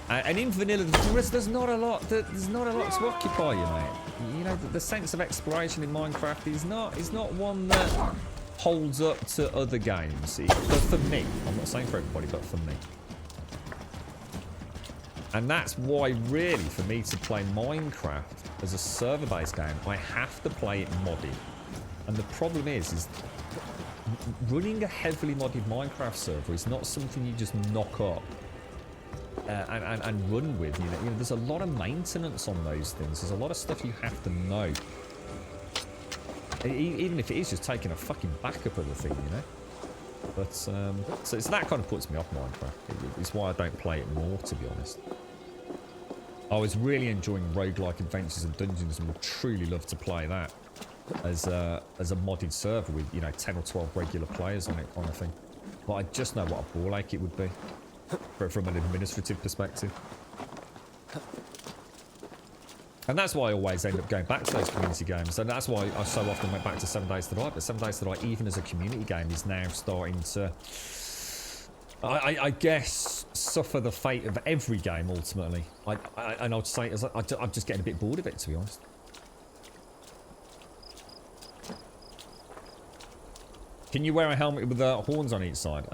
And in vanilla, there's not a lot. There's not a lot to occupy you, mate. You know, the sense of exploration in Minecraft is not one that holds up to other games. But for me, I'm not saying for everybody, but for me. And that's why, really, for me to play Minecraft as a server-based game, I have to play it modded. And the problem is running a heavily modded Minecraft server is not something you just knock up and run with. You know, there's a lot of maintenance on those things. There's a lot of stuff you have to know. Even if it is just taking a fucking backup of the thing, you know. But so that kind of puts me off Minecraft. It's why I don't play it more, to be honest. I was really enjoying roguelike adventures and dungeons, and would truly love to play that as a modded server with, you know, 10 or 12 regular players on it, kind of thing. But I just know what a ball ache it would be from an administrative perspective. And that's why I always end up going back to those community games. And that's why I so often went back to 7 Days to Die. But 7 Days to Die, even as a community game, is now starting to, I guess, suffer the fate of every game, ultimately. And I'd say I'm just getting a bit bored of it, to be honest. Can you wear a helmet with horns on each side?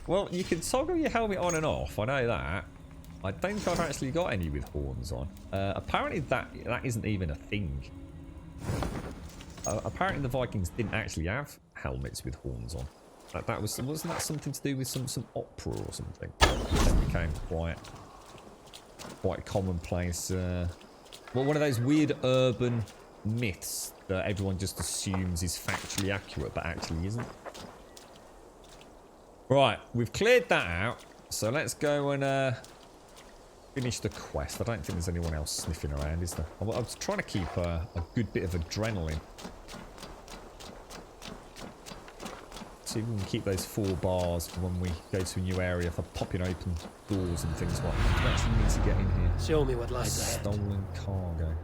Well, you can toggle your helmet on and off. I know that. I don't think I've actually got any with horns on. Apparently that isn't even a thing. Apparently the Vikings didn't actually have helmets with horns on. Wasn't that something to do with some opera or something? That became quite commonplace. Well, one of those weird urban myths that everyone just assumes is factually accurate, but actually isn't. Right, we've cleared that out, so let's go and finish the quest. I don't think there's anyone else sniffing around, is there? I was trying to keep a good bit of adrenaline See if we can keep those 4 bars for when we go to a new area for popping open doors and things. What do we actually need to get in here? Show me what lies ahead. Stolen cargo.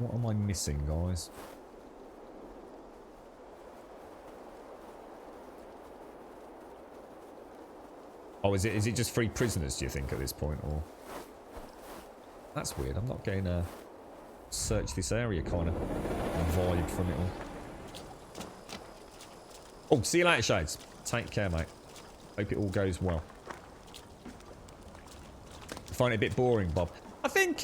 What am I missing, guys? Oh, is it just 3 prisoners, do you think, at this point, or? That's weird. I'm not getting a search this area kind of vibe from it all. Oh, see you later, Shades. Take care, mate. Hope it all goes well. I find it a bit boring, Bob. I think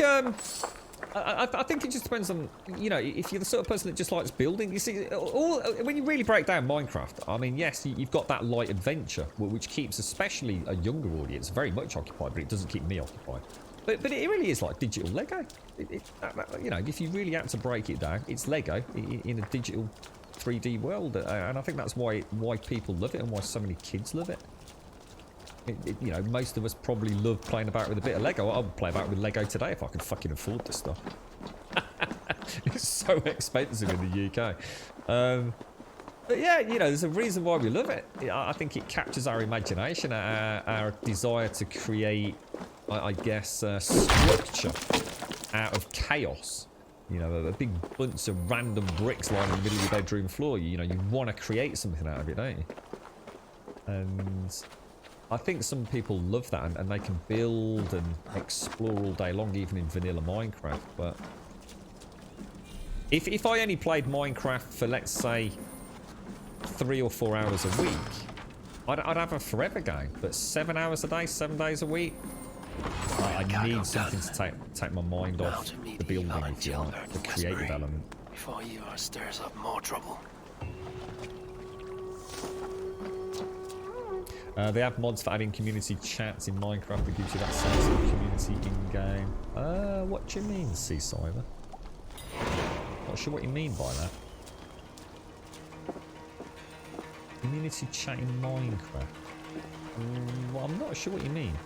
I think it just depends on, you know, if you're the sort of person that just likes building. You see, when you really break down Minecraft, I mean, yes, you've got that light adventure, which keeps especially a younger audience very much occupied, but it doesn't keep me occupied. But it really is like digital Lego. You know, if you really had to break it down, it's Lego in a digital 3D world, and I think that's why people love it and why so many kids love it. You know, most of us probably love playing about with a bit of Lego. I would play about with Lego today if I could fucking afford this stuff. It's so expensive in the UK. But yeah, you know, there's a reason why we love it. I think it captures our imagination, our desire to create, I guess, structure out of chaos. You know, a big bunch of random bricks lying in the middle of your bedroom floor. You know, you want to create something out of it, don't you? And I think some people love that, and they can build and explore all day long, even in vanilla Minecraft. But if I only played Minecraft for, let's say, 3 or 4 hours a week, I'd have a forever game. But 7 hours a day, 7 days a week, I need something to take my mind off the building, if you like, the creative element. Before Ivar stirs up more trouble. They have mods for adding community chats in Minecraft that gives you that sense of community in-game. What do you mean, Seasider? Not sure what you mean by that. Community chat in Minecraft. Well, I'm not sure what you mean.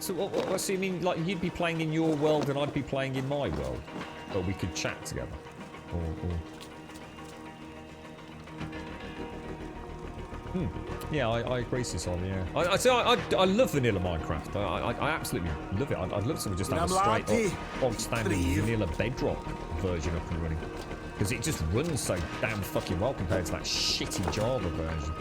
So what so you mean, like you'd be playing in your world and I'd be playing in my world? But we could chat together? Yeah, I agree, Sisal, yeah. I love vanilla Minecraft. I absolutely love it. I'd love to just have a straight up, bog-standard vanilla bedrock version up and running. Because it just runs so damn fucking well compared to that shitty Java version.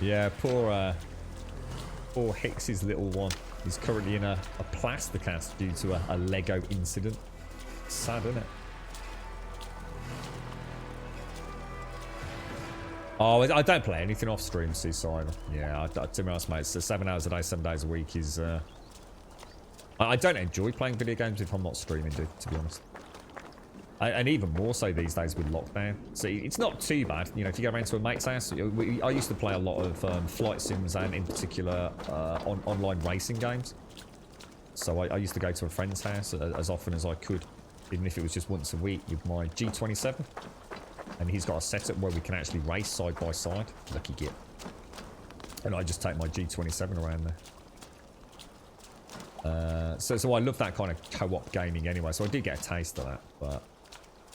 Yeah, poor Hicks's little one. He's currently in a plaster cast due to a Lego incident. Sad, isn't it? Oh, I don't play anything off stream, Seaside. Yeah, to be honest, mate, so 7 hours a day, 7 days a week is... I don't enjoy playing video games if I'm not streaming, dude, to be honest. And even more so these days with lockdown. So it's not too bad. You know, if you go around to a mate's house, I used to play a lot of flight sims and in particular online racing games. So I used to go to a friend's house as often as I could, even if it was just once a week with my G27. And he's got a setup where we can actually race side by side. Lucky git. And I just take my G27 around there. So I love that kind of co-op gaming anyway. So I did get a taste of that, but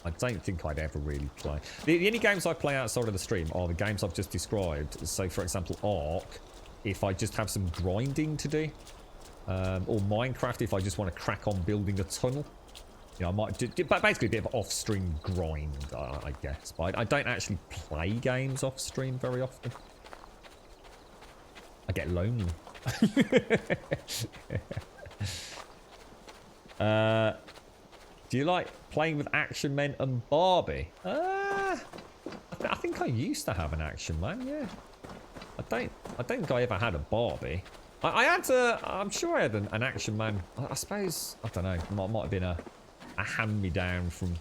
I don't think I'd ever really play. The only games I play outside of the stream are the games I've just described. So, for example, Ark, if I just have some grinding to do. Or Minecraft, if I just want to crack on building a tunnel. You know, I might do basically a bit of off-stream grind, I guess. But I don't actually play games off-stream very often. I get lonely. Do you like playing with Action Men and Barbie? I think I used to have an Action Man, yeah. I don't think I ever had a Barbie. I'm sure I had an Action Man. I suppose, I don't know, might have been a hand-me-down from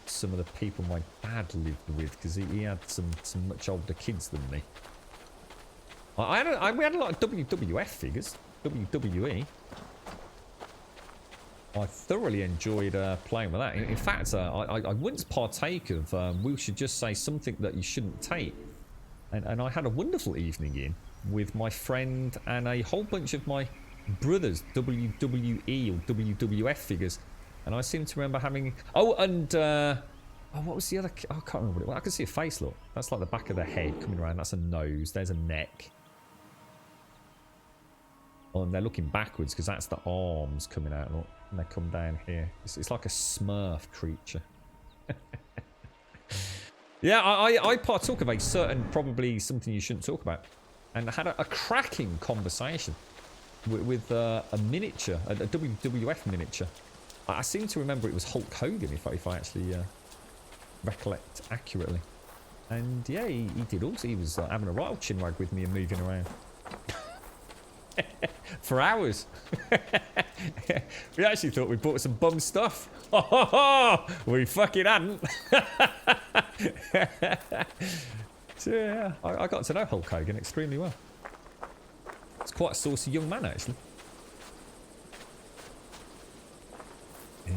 some of the people my dad lived with, because he had some much older kids than me. We had a lot of WWF figures. WWE. I thoroughly enjoyed playing with that. In fact, I once partake of, we should just say something that you shouldn't take. And I had a wonderful evening in with my friend and a whole bunch of my brothers, WWE or WWF figures. And I seem to remember having... Oh, and... oh, what was the other... Oh, I can't remember what it was. I can see a face, look. That's like the back of the head coming around. That's a nose. There's a neck. Oh, and they're looking backwards because that's the arms coming out, look. And they come down here. It's like a Smurf creature. Yeah, I partook of a certain, probably something you shouldn't talk about. And I had a cracking conversation with a miniature, a WWF miniature. I seem to remember it was Hulk Hogan, if I actually recollect accurately. And yeah, he did also. He was having a right old chinwag with me and moving around. For hours. We actually thought we bought some bum stuff. We fucking hadn't. So yeah, I got to know Hulk Hogan extremely well. He's quite a saucy young man, actually. Yeah.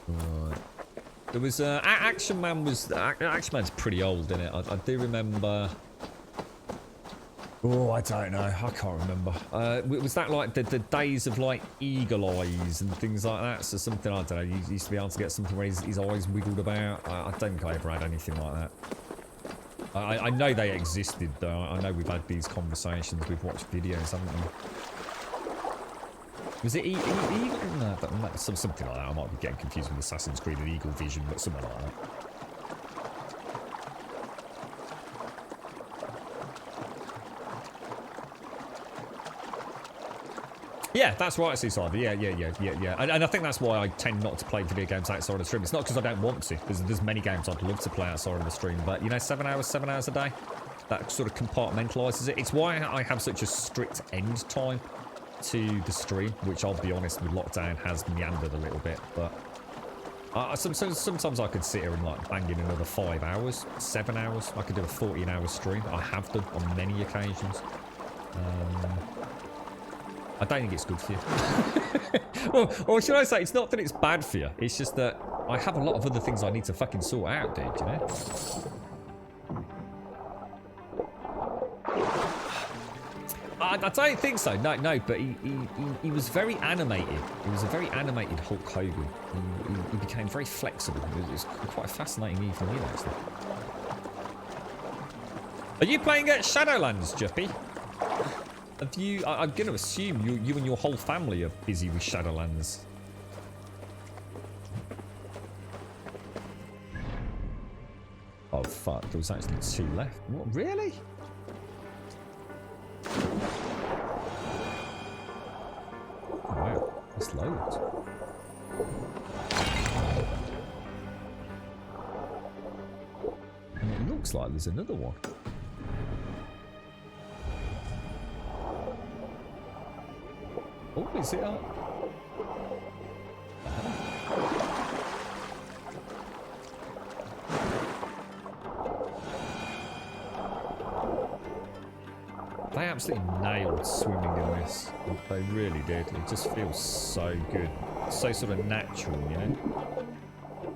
Right. There was Action Man was Action Man's pretty old, isn't it? I do remember. Oh, I don't know. I can't remember. Was that like the days of like Eagle Eyes and things like that? So something, I don't know. You used to be able to get something where his eyes wiggled about. I don't think I ever had anything like that. I know they existed though. I know we've had these conversations. We've watched videos, haven't we? Was it Eagle? No, something like that. I might be getting confused with Assassin's Creed and Eagle Vision, but something like that. Yeah, that's right, Seaside. Yeah. And I think that's why I tend not to play video games outside of the stream. It's not because I don't want to. There's many games I'd love to play outside of the stream, but you know, 7 hours a day, that sort of compartmentalizes it. It's why I have such a strict end time to the stream, which I'll be honest with lockdown has meandered a little bit, but sometimes I could sit here and like bang in another 5 hours, 7 hours. I could do a 14-hour stream. I have done on many occasions. I don't think it's good for you. or should I say, it's not that it's bad for you. It's just that I have a lot of other things I need to fucking sort out, dude, you know? I don't think so. No, but he was very animated. He was a very animated Hulk Hogan. He became very flexible. It was quite a fascinating evening, actually. Are you playing at Shadowlands, Juppy? Have you? I'm going to assume you and your whole family are busy with Shadowlands. Oh fuck! There was actually 2 left. What? Really? Oh, wow, that's loads. And it looks like there's another one. Oh, is it up? They absolutely nailed swimming in this. They really did. It just feels so good. So sort of natural, you know?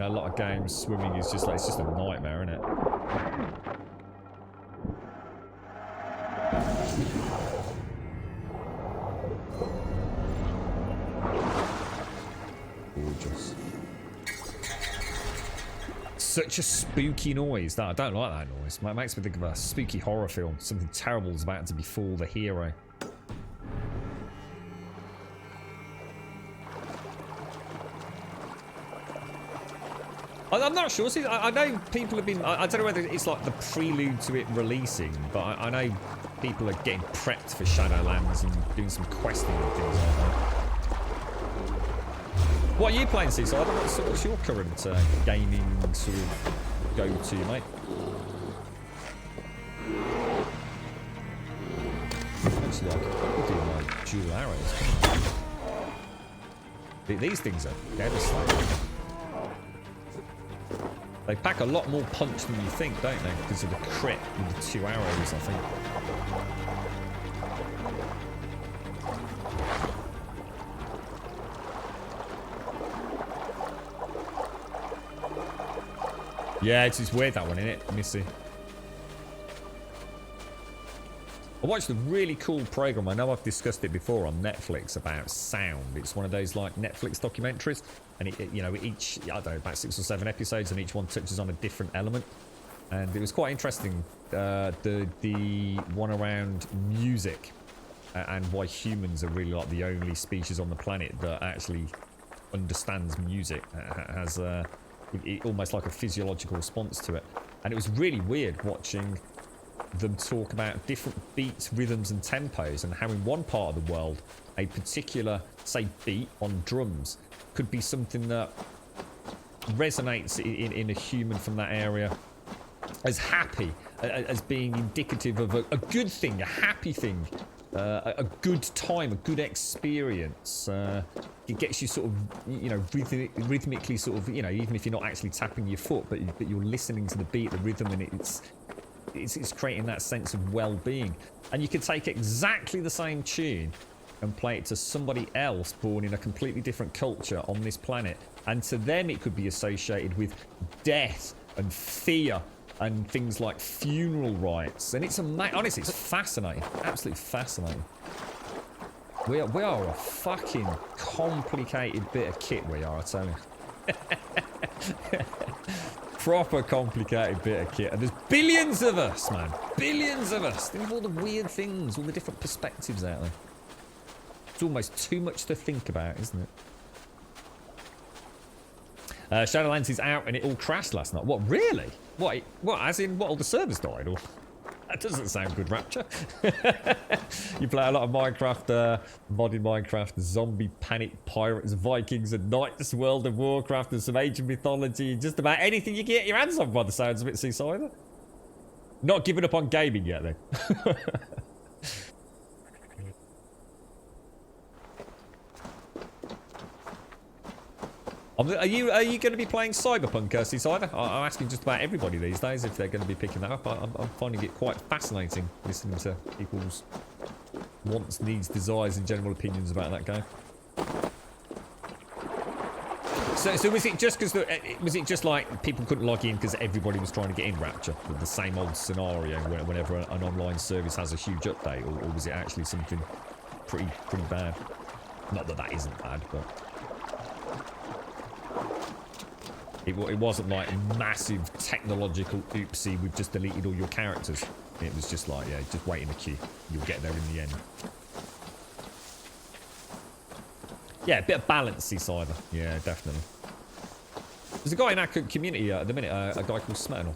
A lot of games, swimming is just like, it's just a nightmare, isn't it? Gorgeous. Such a spooky noise. I don't like that noise. It makes me think of a spooky horror film. Something terrible is about to befall the hero. I'm not sure. See, I know people have been... I don't know whether it's like the prelude to it releasing, but I know people are getting prepped for Shadowlands and doing some questing and things like that. What are you playing, Seaside? What's your current gaming sort of go-to, mate? Actually, I could do my dual arrows. These things are devastating. They pack a lot more punch than you think, don't they? Because of the crit with the 2 arrows, I think. Yeah, it's weird that one, isn't it? Let me see. I watched a really cool program. I know I've discussed it before on Netflix about sound. It's one of those like Netflix documentaries, and you know, each, I don't know, about 6 or 7 episodes, and each one touches on a different element. And it was quite interesting. The one around music and why humans are really like the only species on the planet that actually understands music, has almost like a physiological response to it. And it was really weird watching them talk about different beats, rhythms and tempos, and how in one part of the world a particular, say, beat on drums could be something that resonates in a human from that area as happy, as being indicative of a good thing, a happy thing, a good time, a good experience. It gets you sort of, you know, rhythmically sort of, you know, even if you're not actually tapping your foot, but you're listening to the beat, the rhythm, and it's creating that sense of well-being. And you could take exactly the same tune and play it to somebody else born in a completely different culture on this planet, and to them it could be associated with death and fear and things like funeral rites. And it's honestly, it's fascinating, absolutely fascinating. We are a fucking complicated bit of kit, we are, I tell you. Proper complicated bit of kit, and there's billions of us, man. Billions of us. Think of all the weird things, all the different perspectives out there. It's almost too much to think about, isn't it? Shadowlands is out and it all crashed last night. What, really? What, as in, what, all the servers died? Or that doesn't sound good, Rapture. You play a lot of Minecraft, modded Minecraft, zombie, panic, pirates, Vikings, and knights, World of Warcraft, and some ancient mythology, just about anything you can get your hands on by the sounds of it, Seasider. Not giving up on gaming yet, then. Are you going to be playing Cyberpunk, Seasider? I'm asking just about everybody these days if they're going to be picking that up. I'm finding it quite fascinating listening to people's wants, needs, desires, and general opinions about that game. So was it just because was it just like people couldn't log in because everybody was trying to get in Rapture, the same old scenario whenever an online service has a huge update, or was it actually something pretty bad? Not that that isn't bad, but. It wasn't like a massive technological oopsie, we've just deleted all your characters. It was just like, yeah, just wait in the queue. You'll get there in the end. Yeah, a bit of balance, Seasider. Yeah, definitely. There's a guy in our community at the minute, a guy called Smernal.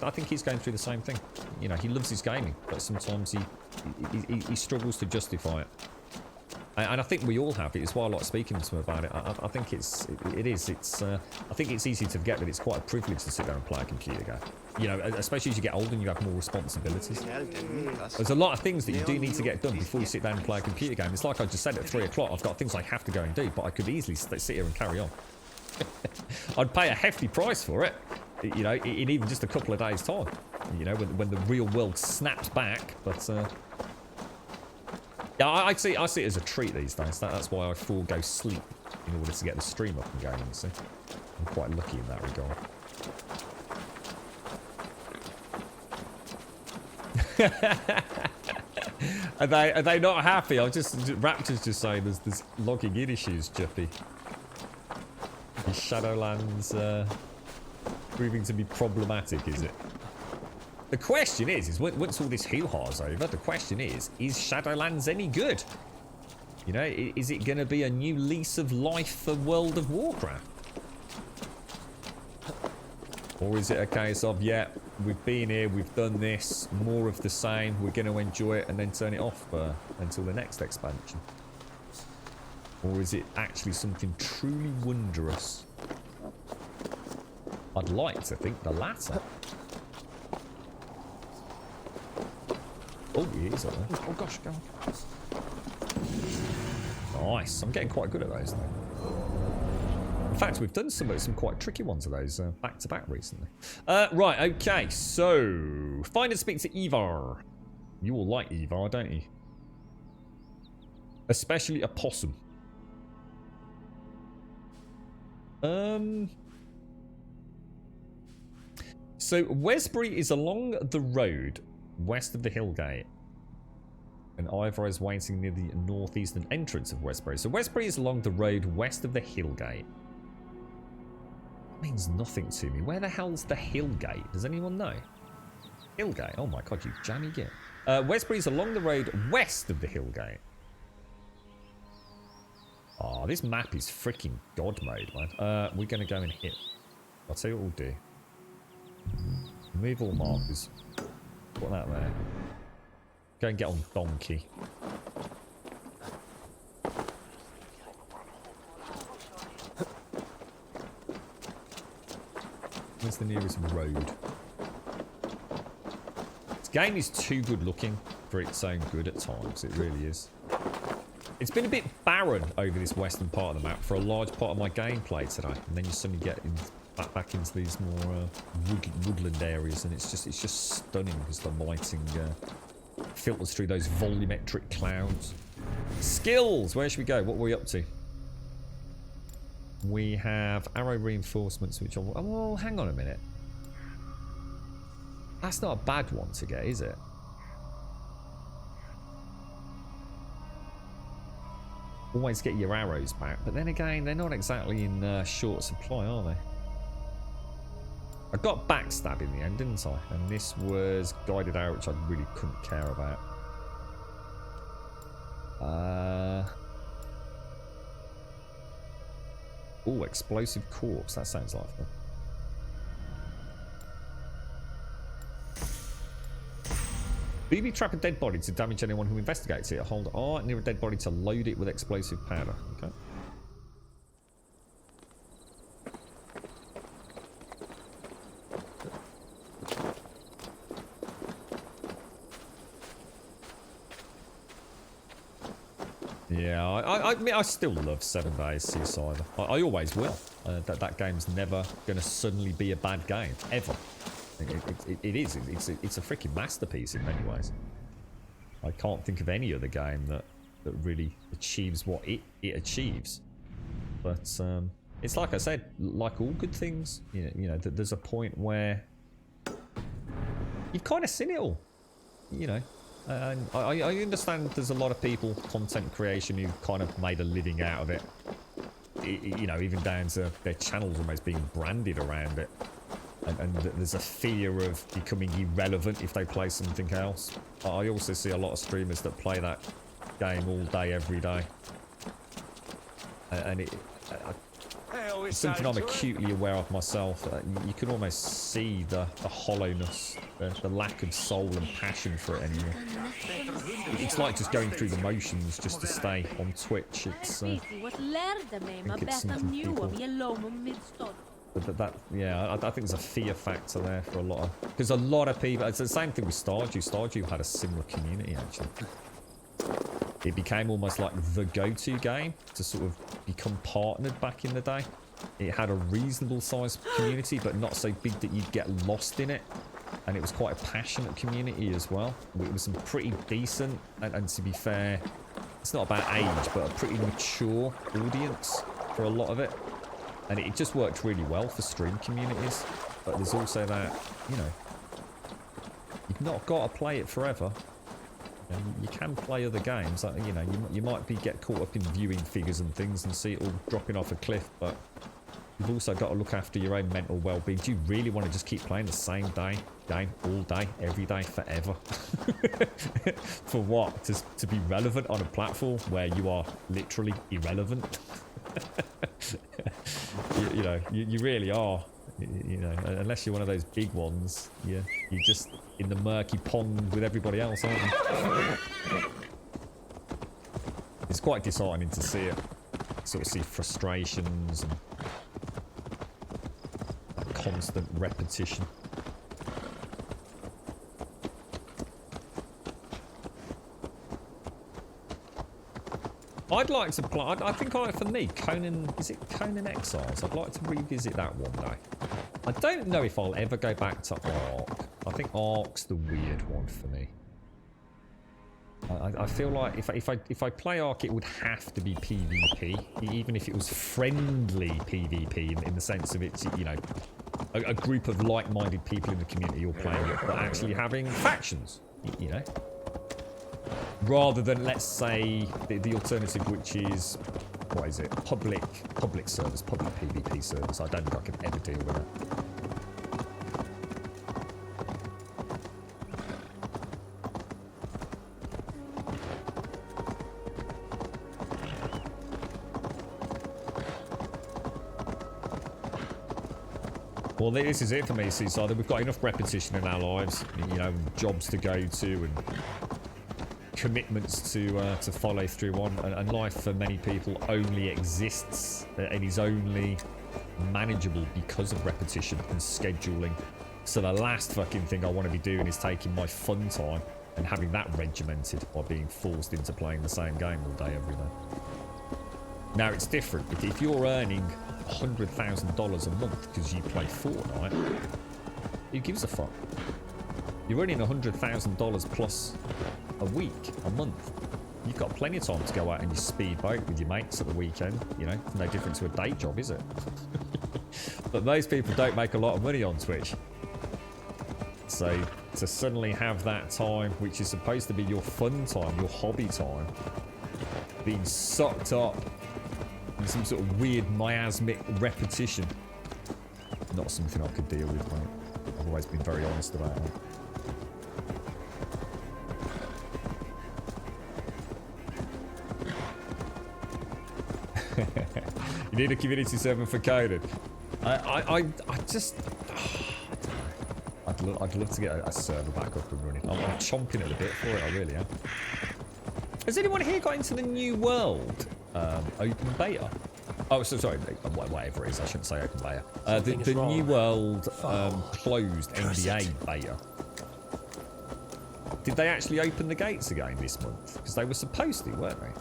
I think he's going through the same thing. You know, he loves his gaming, but sometimes he struggles to justify it. And I think we all have it. It's why I like speaking to him about it. I think it is. I think it's easy to forget that it's quite a privilege to sit there and play a computer game. You know, especially as you get older and you have more responsibilities. There's a lot of things that you do need to get done before you sit down and play a computer game. It's like I just said at 3 o'clock, I've got things I have to go and do, but I could easily sit here and carry on. I'd pay a hefty price for it, you know, in even just a couple of days' time. You know, when the real world snaps back, but... Yeah, I see it as a treat these days. That's why I forego sleep in order to get the stream up and going, you see. I'm quite lucky in that regard. Are they not happy? Rapture's just saying there's logging in issues, Juppy. The Shadowlands proving to be problematic, is it? The question is once all this hoo-ha's over, the question is Shadowlands any good? You know, is it going to be a new lease of life for World of Warcraft? Or is it a case of, yeah, we've been here, we've done this, more of the same, we're going to enjoy it and then turn it off until the next expansion? Or is it actually something truly wondrous? I'd like to think the latter. Oh, he is up there. Oh gosh, go on. Nice. I'm getting quite good at those though. In fact, we've done some quite tricky ones of those back to back recently. Right, okay, so find and speak to Ivar. You all like Ivar, don't you? Especially a possum. So Westbury is along the road west of the Hillgate, and Ivar is waiting near the northeastern entrance of Westbury. So Westbury is along the road west of the Hillgate. That means nothing to me. Where the hell's the Hillgate? Does anyone know? Hillgate? Oh my god, you jammy git. Westbury is along the road west of the Hillgate. Oh, this map is freaking god mode, man. We're going to go and hit. I'll tell you what we'll do. Remove all markers. Put that there. Go and get on donkey. Where's the nearest road? This game is too good looking for its own good at times. It really is. It's been a bit barren over this western part of the map for a large part of my gameplay today, and then you suddenly get back into these more woodland areas, and it's just stunning because the lighting filters through those volumetric clouds. Skills. Where should we go? What were we up to? We have arrow reinforcements, which are... Oh, hang on a minute. That's not a bad one to get, is it? Always get your arrows back, but then again, they're not exactly in short supply, are they? I got backstab in the end, didn't I? And this was guided arrow, which I really couldn't care about. Oh, explosive corpse. That sounds like fun. Booby trap a dead body to damage anyone who investigates it. Hold R near a dead body to load it with explosive powder. Okay. Yeah, I admit I still love 7 Days Seaside. I always will. That game's never going to suddenly be a bad game, ever. It is. It's a freaking masterpiece in many ways. I can't think of any other game that really achieves what it achieves. But it's like I said, like all good things, you know, there's a point where you've kind of seen it all, you know. And I understand there's a lot of people, content creation, who kind of made a living out of it. You know, even down to their channels almost being branded around it. And there's a fear of becoming irrelevant if they play something else. I also see a lot of streamers that play that game all day, every day. And it's something I'm acutely aware of myself. You can almost see the hollowness, the lack of soul and passion for it anymore. It's like just going through the motions just to stay on Twitch. It's I think it's something people... yeah, I think there's a fear factor there for a lot of... Because a lot of people... It's the same thing with Stardew. Stardew had a similar community, actually. It became almost like the go-to game to sort of become partnered back in the day. It had a reasonable sized community, but not so big that you'd get lost in it. And it was quite a passionate community as well. It was some pretty decent, and to be fair, it's not about age, but a pretty mature audience for a lot of it. And it just worked really well for stream communities. But there's also that, you know, you've not got to play it forever. You can play other games. You know, you might get caught up in viewing figures and things and see it all dropping off a cliff, but you've also got to look after your own mental well-being. Do you really want to just keep playing the same game all day, every day, forever? For what? To be relevant on a platform where you are literally irrelevant? you know, you really are. You know, unless you're one of those big ones, you're just in the murky pond with everybody else, aren't you? It's quite disheartening to see it. Sort of see frustrations and constant repetition. I'd like to play. I think for me, Conan, is it Conan Exiles? I'd like to revisit that one day. I don't know if I'll ever go back to Ark. I think Ark's the weird one for me. I feel like if I play Ark, it would have to be PvP, even if it was friendly PvP in the sense of it's, you know, a group of like-minded people in the community you're playing with, but actually having factions, you know. Rather than, let's say, the alternative, which is, what is it? Public service, public PvP service. I don't think I could ever deal with it. Well, this is it for me, Seaside. We've got enough repetition in our lives, you know, jobs to go to and commitments to follow through on, and life for many people only exists and is only manageable because of repetition and scheduling. So the last fucking thing I want to be doing is taking my fun time and having that regimented by being forced into playing the same game all day every day. Now it's different. If you're earning $100,000 a month because you play Fortnite, who gives a fuck? You're earning $100,000 plus a week, a month. You've got plenty of time to go out and you speedboat with your mates at the weekend. You know, it's no different to a day job, is it? But most people don't make a lot of money on Twitch. So to suddenly have that time, which is supposed to be your fun time, your hobby time, being sucked up in some sort of weird miasmic repetition, not something I could deal with, mate. I've always been very honest about it. You need a community server for coding. I just... I'd love to get a server back up and running. I'm chomping at the bit for it, I really am. Has anyone here got into the New World open beta? Oh, so sorry, whatever it is, I shouldn't say open beta. The New World closed NBA beta. Did they actually open the gates again this month? Because they were supposed to, weren't they?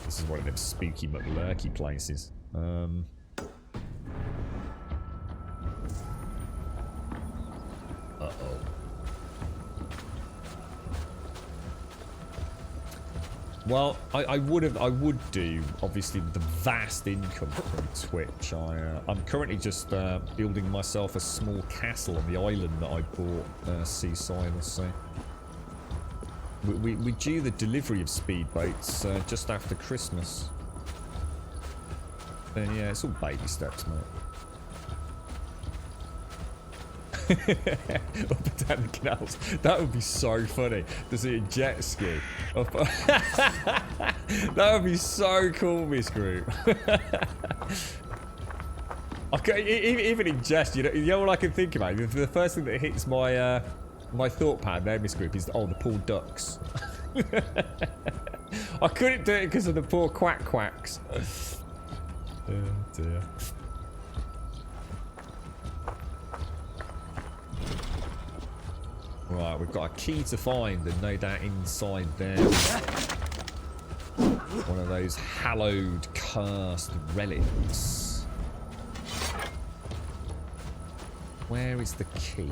This is one of them spooky McLurky places. Uh-oh. Well, I would do, obviously, with the vast income from Twitch. I'm currently just building myself a small castle on the island that I bought, Seaside, let's say. We're due the delivery of speedboats just after Christmas. And yeah, it's all baby steps, mate. Up and down the canals. That would be so funny to see a jet ski. That would be so cool, Miss Group. Even in jest, you know what I can think about? The first thing that hits my my thought pad there, Miss Group, is, oh, the poor ducks. I couldn't do it because of the poor quacks. Oh dear. Right, we've got a key to find, and no doubt inside there one of those hallowed, cursed relics. Where is the key?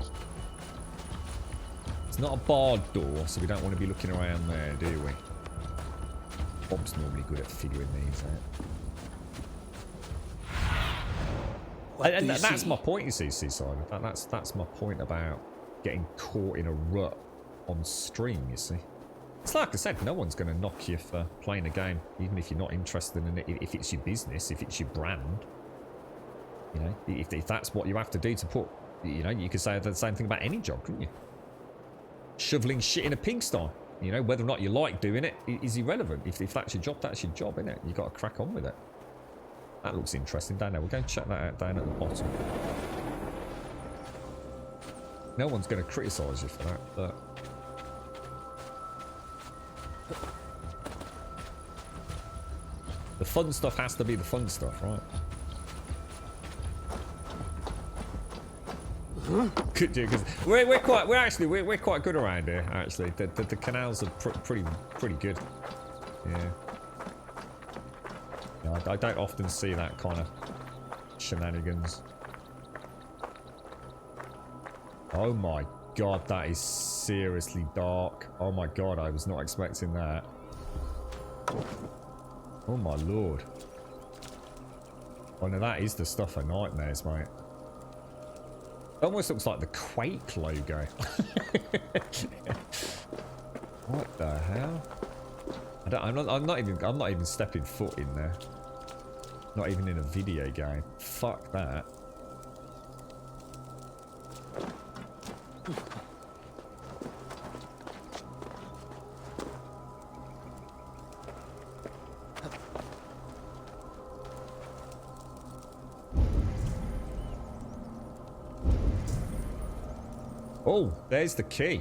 It's not a barred door, so we don't want to be looking around there, do we? Bob's normally good at figuring these out. And that's my point, you see, Seaside. That's my point about getting caught in a rut on stream, you see. It's like I said, no one's going to knock you for playing a game, even if you're not interested in it, if it's your business, if it's your brand. You know, if that's what you have to do to put, you know, you could say the same thing about any job, couldn't you? Shoveling shit in a pigsty, you know, whether or not you like doing it is irrelevant. If that's your job, that's your job, isn't it? You've got to crack on with it. That looks interesting down there. We'll go and check that out down at the bottom. No one's going to criticise you for that, but... the fun stuff has to be the fun stuff, right? Could do, because we're quite good around here. Actually, the canals are pretty good. Yeah. I don't often see that kind of shenanigans. Oh my god, that is seriously dark. Oh my god, I was not expecting that. Oh my lord. Oh no, that is the stuff of nightmares, mate. It almost looks like the Quake logo. What the hell? I'm not even stepping foot in there. Not even in a video game. Fuck that. Oh, there's the key.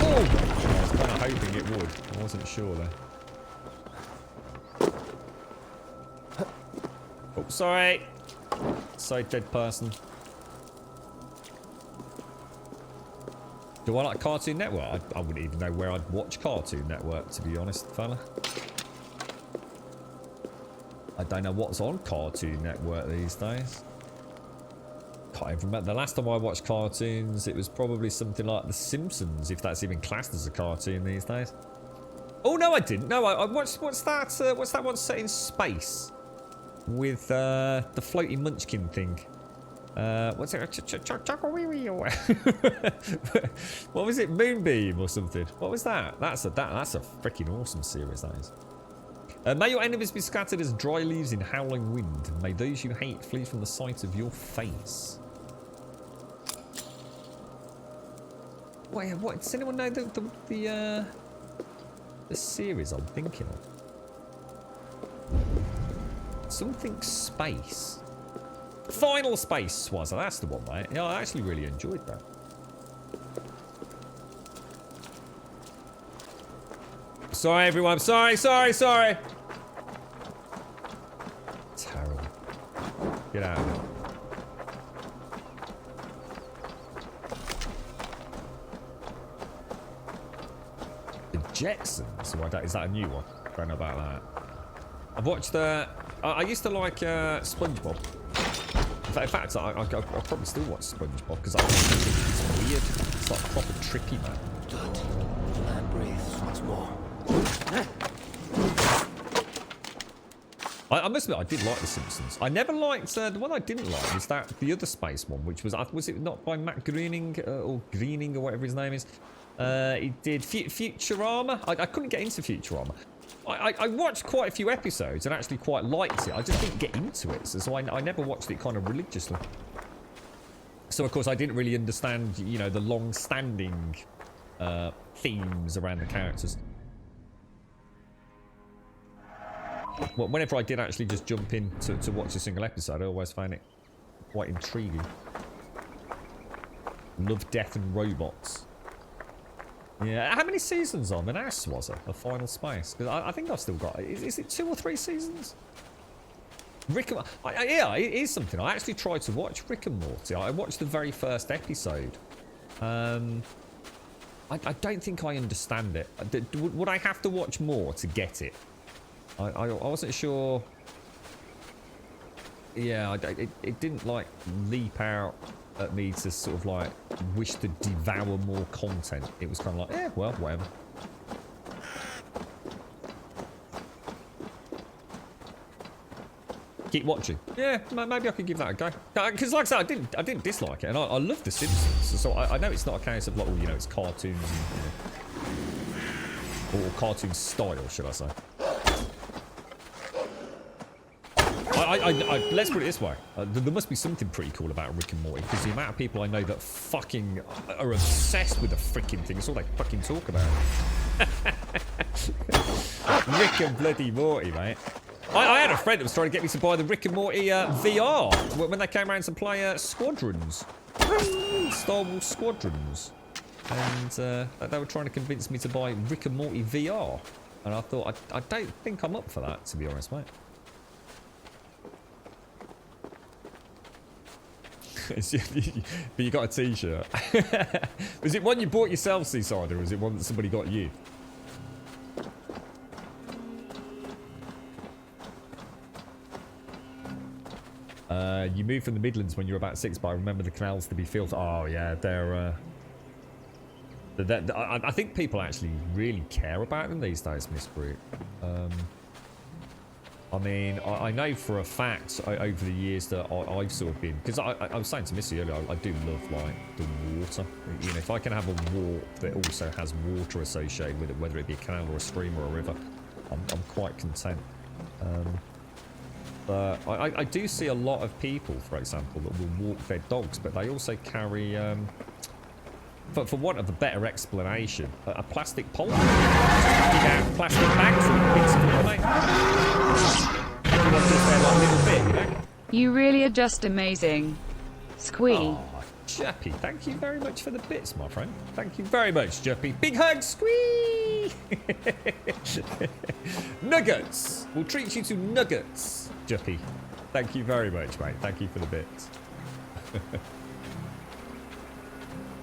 Oh! I was kind of hoping it would. I wasn't sure there. Oh, sorry. Sorry, dead person. Do I like Cartoon Network? I wouldn't even know where I'd watch Cartoon Network, to be honest, fella. I don't know what's on Cartoon Network these days. Can't even remember. The last time I watched cartoons, it was probably something like The Simpsons, if that's even classed as a cartoon these days. Oh no, I didn't. No, I watched. What's that one set in space with the floaty munchkin thing? What's it? What was it? Moonbeam or something? What was that? That's a freaking awesome series, that is. May your enemies be scattered as dry leaves in howling wind. May those you hate flee from the sight of your face. Wait, what? Does anyone know the series I'm thinking of? Something space. Final Space was it? That's the one, mate. Yeah, I actually really enjoyed that. Sorry, everyone. Sorry. Terrible. Get out of it. The Jetsons. Well, is that a new one? Don't know about that. I've watched I used to like SpongeBob. In fact, I probably still watch SpongeBob because I think it's weird. It's like proper trippy, man. Good. Land breathes once more. I must admit, I did like The Simpsons. I never liked the one I didn't like was the other space one, which was it not by Matt Groening or Greening or whatever his name is? He did Futurama. I couldn't get into Futurama. I watched quite a few episodes and actually quite liked it. I just didn't get into it, so I never watched it kind of religiously. So of course I didn't really understand, you know, the long-standing themes around the characters. Well, whenever I did actually just jump in to watch a single episode, I always found it quite intriguing. Love, Death and Robots. Yeah, how many seasons on the NAS was it? The Final Space? Because I think I've still got... Is it 2 or 3 seasons? Rick and... yeah, it is something. I actually tried to watch Rick and Morty. I watched the very first episode. I don't think I understand it. Would I have to watch more to get it? I wasn't sure. Yeah, it didn't like leap out at me to sort of like wish to devour more content. It was kind of like, yeah, well, whatever. Keep watching. Yeah, maybe I could give that a go. Because like I said, I didn't dislike it, and I love The Simpsons. So I know it's not a case of like, oh, you know, it's cartoons and, or cartoon style, should I say? Let's put it this way. There must be something pretty cool about Rick and Morty, because the amount of people I know that fucking are obsessed with the freaking thing. It's all they fucking talk about. Rick and bloody Morty, mate. I had a friend that was trying to get me to buy the Rick and Morty VR when they came around to play Squadrons. Star Wars Squadrons. And they were trying to convince me to buy Rick and Morty VR. And I thought, I don't think I'm up for that, to be honest, mate. But you got a t-shirt. Was it one you bought yourself, Seaside, or was it one that somebody got you? You moved from the Midlands when you were about 6, but I remember the canals to be filled. Oh yeah, they're I think people actually really care about them these days, Miss Brute. I mean, I know for a fact over the years that I've sort of been, because I was saying to Missy earlier, I do love like the water. You know, if I can have a walk that also has water associated with it, whether it be a canal or a stream or a river, I'm quite content. But I do see a lot of people, for example, that will walk their dogs, but they also carry, for want of a better explanation, a plastic pole. Big out plastic bags and bits of it, mate. Everyone just there like a little bit, you know? You really are just amazing. Squee. Oh, Jeppy, thank you very much for the bits, my friend. Thank you very much, Jeppy. Big hug, squee! Nuggets! We'll treat you to nuggets, Jeppy. Thank you very much, mate. Thank you for the bits.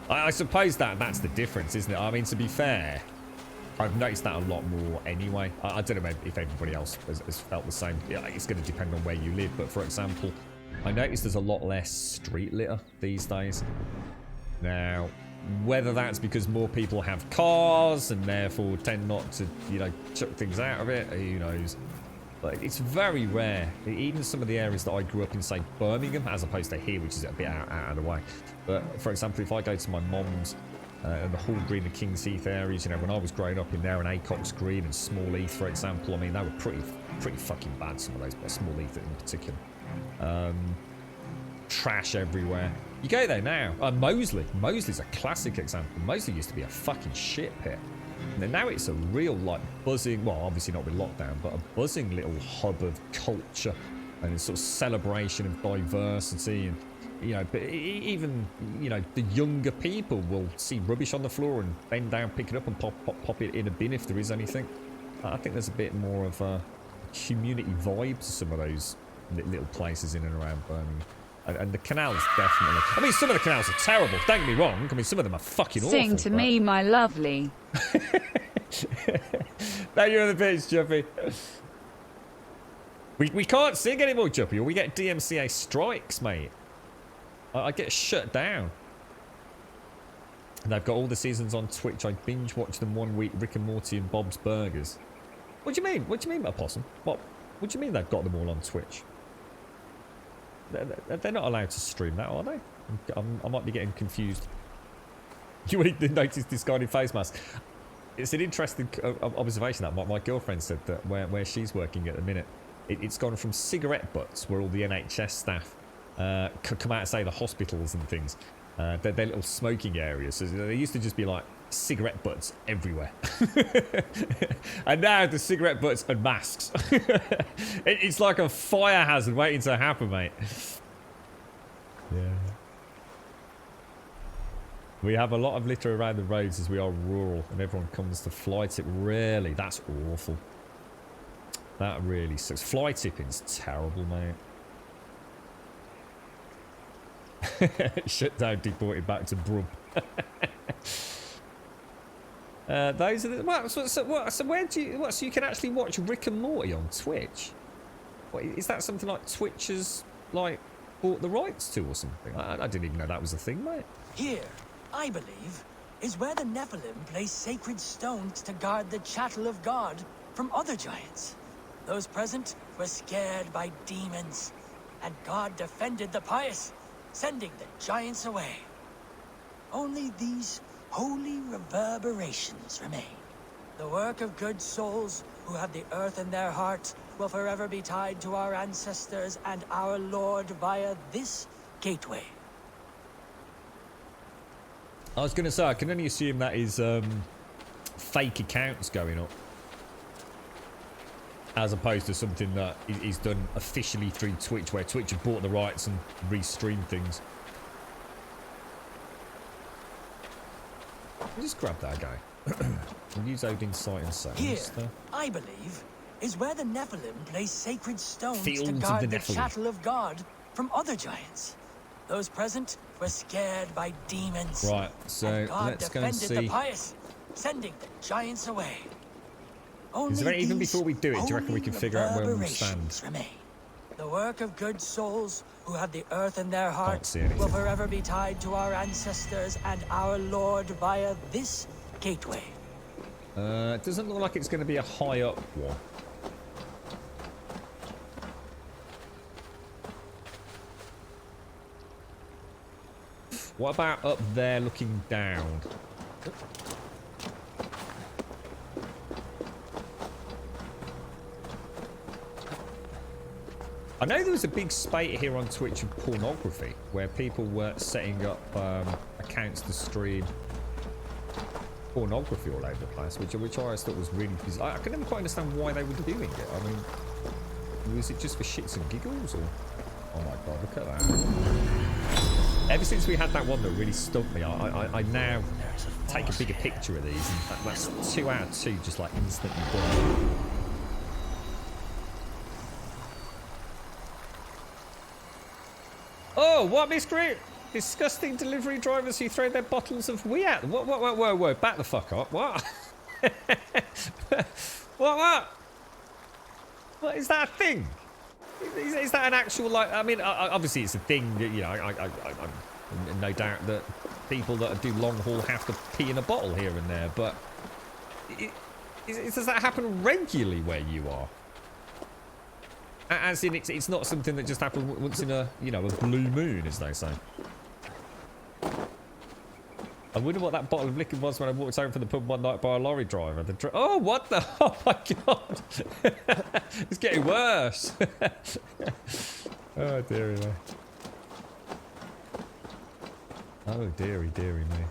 I suppose that's the difference, isn't it? I mean, to be fair, I've noticed that a lot more anyway. I don't know if everybody else has felt the same. Yeah, it's going to depend on where you live, but for example, I noticed there's a lot less street litter these days. Now, whether that's because more people have cars and therefore tend not to, you know, chuck things out of it, who knows. But it's very rare. Even some of the areas that I grew up in, say, Birmingham, as opposed to here, which is a bit out of the way. But, for example, if I go to my mum's and the Hall Green and King's Heath areas, you know, when I was growing up in there, and Acox Green and Small Heath, for example, I mean, they were pretty fucking bad, some of those, but Small Heath in particular. Trash everywhere. You go there now. Moseley. Moseley's a classic example. Moseley used to be a fucking shit pit. And now it's a real, like, buzzing, well, obviously not with lockdown, but a buzzing little hub of culture and a sort of celebration of diversity. And, you know, but even, you know, the younger people will see rubbish on the floor and bend down, pick it up and pop it in a bin if there is anything. I think there's a bit more of a community vibe to some of those little places in and around Birmingham. And the canals, definitely. I mean, some of the canals are terrible. Don't get me wrong. I mean, some of them are fucking awful. Sing to me, my lovely. Thank you on the pitch, Juppy. We can't sing anymore, Juppy, or we get DMCA strikes, mate. I get shut down. And they've got all the seasons on Twitch. I binge watch them 1 week. Rick and Morty and Bob's Burgers. What do you mean? What do you mean, Opossum? What do you mean they've got them all on Twitch? They're not allowed to stream that, are they? I might be getting confused. You noticed discarded face mask. It's an interesting observation that my girlfriend said that where she's working at the minute, it's gone from cigarette butts where all the NHS staff come out, say, the hospitals and things. They're little smoking areas. So they used to just be like cigarette butts everywhere. And now the cigarette butts and masks. It's like a fire hazard waiting to happen, mate. Yeah. We have a lot of litter around the roads as we are rural and everyone comes to fly tip. Really? That's awful. That really sucks. Fly tipping's terrible, mate. Shut down, deported back to Brum. Those are the... So where do you... so you can actually watch Rick and Morty on Twitch? What, is that something like Twitch has, like, bought the rights to or something? I didn't even know that was a thing, mate. Here, I believe, is where the Nephilim place sacred stones to guard the chattel of God from other giants. Those present were scared by demons, and God defended the pious, sending the giants away. Only these holy reverberations remain. The work of good souls who have the earth in their heart will forever be tied to our ancestors and our Lord via this gateway. I was going to say, I can only assume that is fake accounts going up, as opposed to something that is done officially through Twitch, where Twitch have bought the rights and restream things. I'll just grab that guy. Use Odin's sight and sound. Here, I believe, is where the Nephilim place sacred stones Fields to of guard the the Nephilim. chattel of God from other giants. Those present were scared by demons. Right, so and God let's go and defended see. the pious, sending the giants away. Only Is there any, even these before we do it, do you reckon we holy can figure out where we reverberations stand? remain. The work of good souls who have the earth in their heart see anything. will forever be tied to our ancestors and our Lord via this gateway. It doesn't look like it's going to be a high up one. What about up there looking down? I know there was a big spate here on Twitch of pornography where people were setting up accounts to stream pornography all over the place, which I always thought was really bizarre. I could never quite understand why they were doing it. I mean, was it just for shits and giggles, or? Oh my god, look at that! Ever since we had that one that really stumped me, I now take a bigger picture of these, and that's 2 out of 2 just like instantly done. Oh, what mystery? Disgusting delivery drivers who throw their bottles of wee at them. Whoa, back the fuck up. What? What? What, is that a thing? Is that an actual, like, I mean, obviously it's a thing, that, you know, I'm no doubt that people that do long haul have to pee in a bottle here and there, but does that happen regularly where you are? As in, it's not something that just happens once in a, you know, a blue moon, as they say. I wonder what that bottle of liquor was when I walked home from the pub one night by a lorry driver. Oh, what the? Oh my god! It's getting worse. Oh dearie me. Oh dearie me.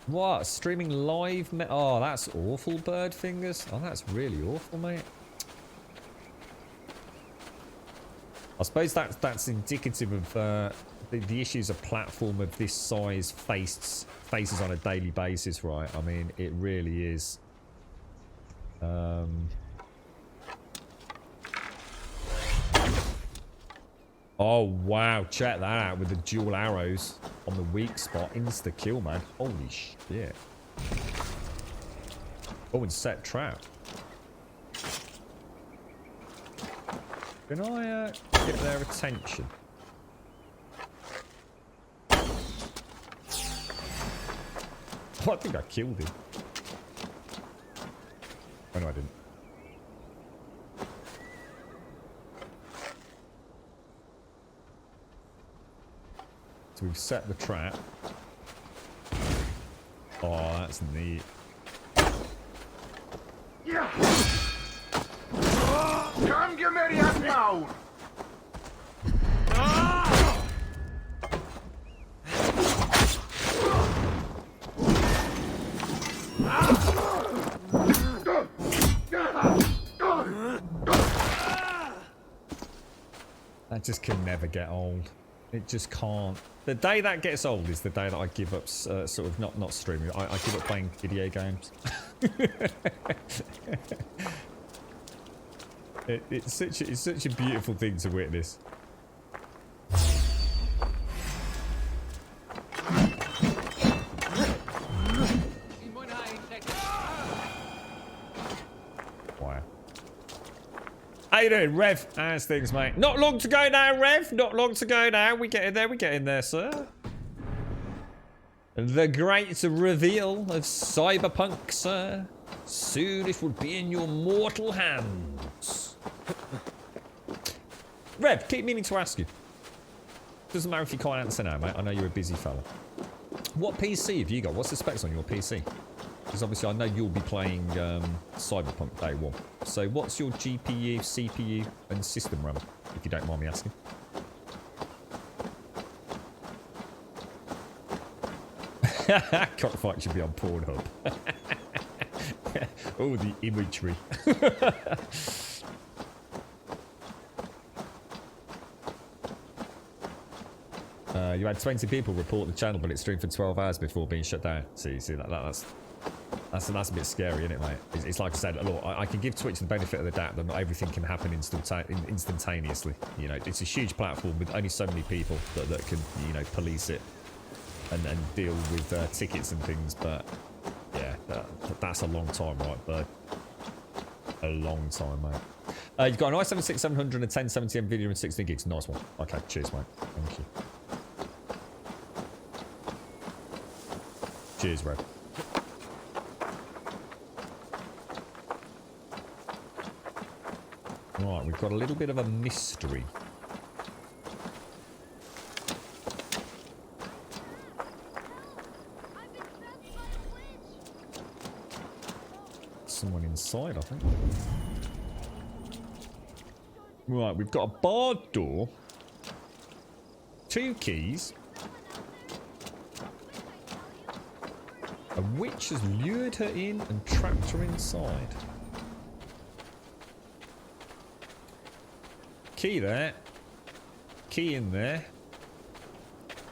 What? Streaming live? Oh, that's awful, bird fingers. Oh, that's really awful, mate. I suppose that's indicative of the issues a platform of this size faces on a daily basis, right? I mean, it really is. Oh wow, check that out with the dual arrows on the weak spot. Insta kill, man. Holy shit. Oh, and set trap. Can I get their attention? Oh, I think I killed him. Oh no, I didn't. So we've set the trap. Oh, that's neat. Yeah. Come give me that now. That just can never get old. It just can't. The day that gets old is the day that I give up, sort of not streaming. I give up playing video games. It's such a beautiful thing to witness. Wow. How you doing, Rev? How's things, mate? Not long to go now, Rev. Not long to go now. We get in there, sir. The great reveal of Cyberpunk, sir. Soon it will be in your mortal hands. Rev, keep meaning to ask you. Doesn't matter if you can't answer now, mate. I know you're a busy fella. What PC have you got? What's the specs on your PC? Because obviously I know you'll be playing Cyberpunk Day 1. So what's your GPU, CPU and system RAM, if you don't mind me asking? Cockfight should be on Pornhub. Oh, the imagery. You had 20 people report the channel, but it streamed for 12 hours before being shut down. See that's a bit scary, isn't it, mate? It's like I said, look, I can give Twitch the benefit of the doubt that not everything can happen instantaneously. You know, it's a huge platform with only so many people that can, you know, police it and deal with tickets and things. But yeah, that's a long time, right, bud? A long time, mate. You've got an i7 700 and a 1070 NVIDIA and 16 gigs. Nice one. Okay, cheers, mate. Thank you. Cheers, Red. Right, we've got a little bit of a mystery. Someone inside, I think. Right, we've got a barred door, 2 keys. A witch has lured her in and trapped her inside. Key there. Key in there.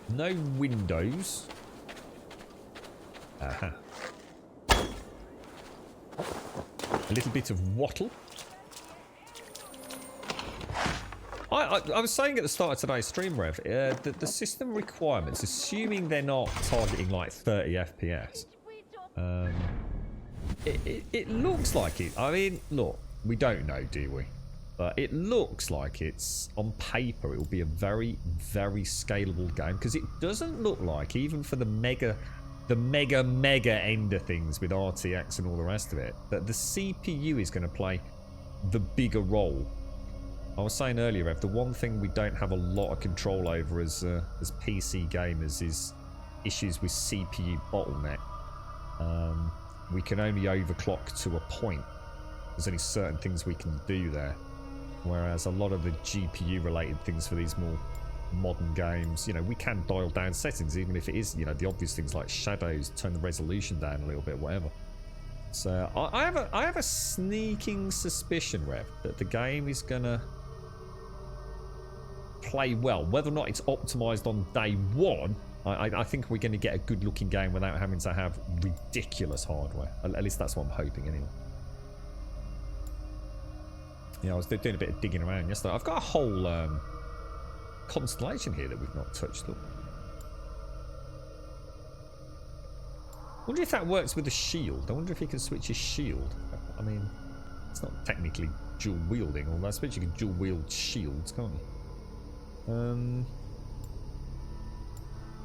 No windows. Aha. A little bit of wattle. I was saying at the start of today's stream, Rev, the system requirements, assuming they're not targeting like 30 FPS, it looks like it. I mean, look, we don't know, do we? But it looks like it's, on paper, it will be a very, very scalable game, because it doesn't look like, even for the mega end of things with RTX and all the rest of it, that the CPU is going to play the bigger role. I was saying earlier, Ev, the one thing we don't have a lot of control over as PC gamers is issues with CPU bottleneck. We can only overclock to a point. There's only certain things we can do there. Whereas a lot of the GPU related things for these more modern games, you know, we can dial down settings, even if it is, you know, the obvious things like shadows, turn the resolution down a little bit, whatever. So I have a sneaking suspicion, Rev, that the game is gonna play well. Whether or not it's optimized on day one, I think we're going to get a good looking game without having to have ridiculous hardware. At least that's what I'm hoping anyway. Yeah, I was doing a bit of digging around yesterday. I've got a whole constellation here that we've not touched. Look. I wonder if that works with the shield. I wonder if you can switch his shield. I mean, it's not technically dual wielding, although I suppose you can dual wield shields, can't you?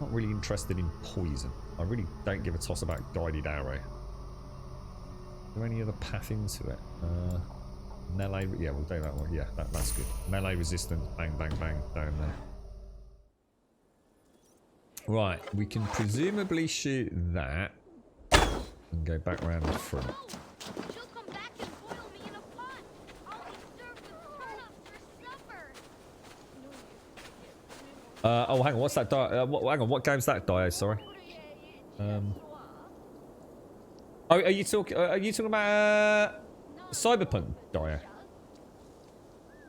Not really interested in poison. I really don't give a toss about guided arrow. Is there any other path into it? Melee, yeah, we'll do that one. Yeah, that's good. Melee resistant, bang, bang, bang, down there. Right, we can presumably shoot that and go back around the front. Oh, hang on, what's that? Hang on, what game's that, Dio? Sorry. Oh, are you talking about Cyberpunk, Dio?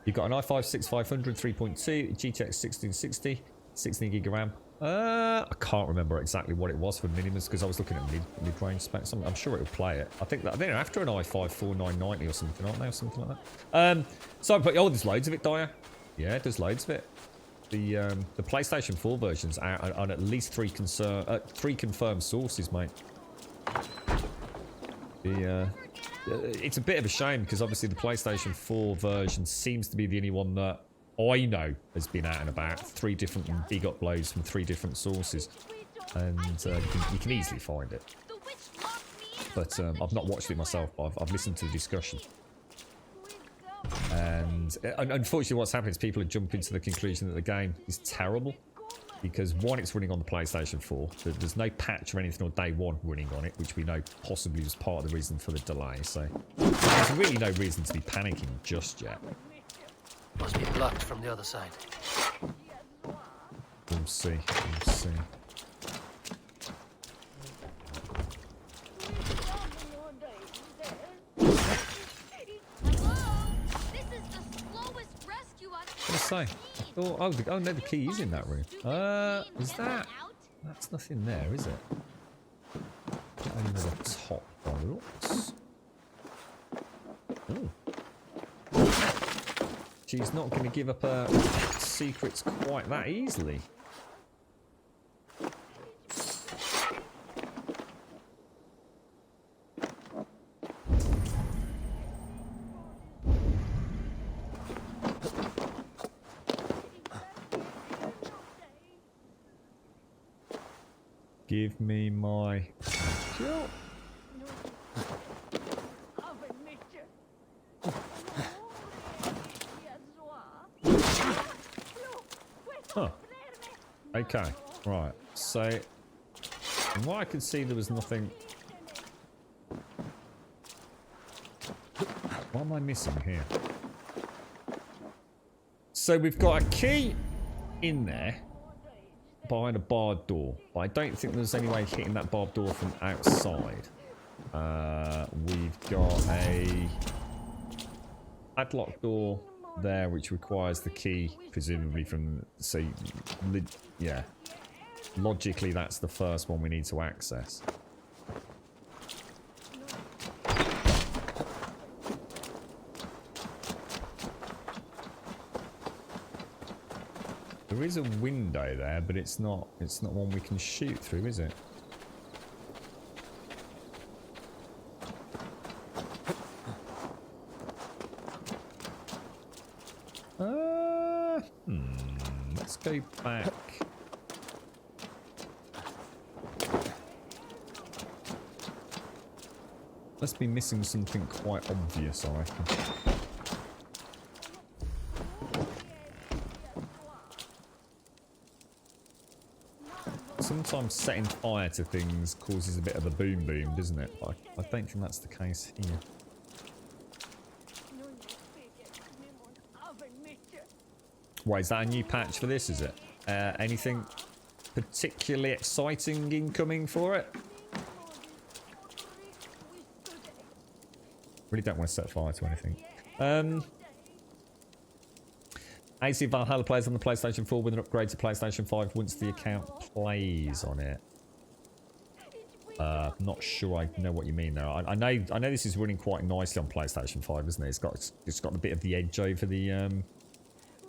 You've got an i5-6500 3.2 GTX 1660, 16 gig of RAM. I can't remember exactly what it was for minimums because I was looking at mid-range specs. I'm sure it'll play it. I think they're after an i5 4990 or something, aren't they, or something like that. Cyberpunk. Oh, there's loads of it, Dio. Yeah, there's loads of it. The PlayStation 4 version's out on at least three confirmed sources, mate. It's a bit of a shame because obviously the PlayStation 4 version seems to be the only one that I know has been out and about. 3 different big uploads from 3 different sources, and you can easily find it. But I've not watched it myself. But I've listened to the discussion. And unfortunately what's happening is people are jumping to the conclusion that the game is terrible because one, it's running on the PlayStation 4. There's no patch or anything on day one running on it, which we know possibly was part of the reason for the delay. So there's really no reason to be panicking just yet. Must be blocked from the other side. We'll see. We'll see. What did I say? Oh, oh no, the key is in that room. Is that? That's nothing there, is it? Only the top box. Oh. She's not going to give up her secrets quite that easily. Give me my kill. Huh. Okay, right. So, from what I could see, there was nothing. What am I missing here? So we've got a key in there behind a barred door, but I don't think there's any way hitting that barred door from outside. We've got a padlock door there, which requires the key, presumably from, so, yeah. Logically, that's the first one we need to access. There is a window there, but it's not one we can shoot through, is it? Let's go back. Must be missing something quite obvious, I reckon. Sometimes setting fire to things causes a bit of a boom boom, doesn't it? But I don't think that's the case here. Wait, is that a new patch for this, is it? Anything particularly exciting incoming for it? Really don't want to set fire to anything. AC Valhalla plays on the PlayStation 4 with an upgrade to PlayStation 5 once the account plays on it. Not sure I know what you mean there. I know this is running quite nicely on PlayStation 5, isn't it? It's got a bit of the edge over the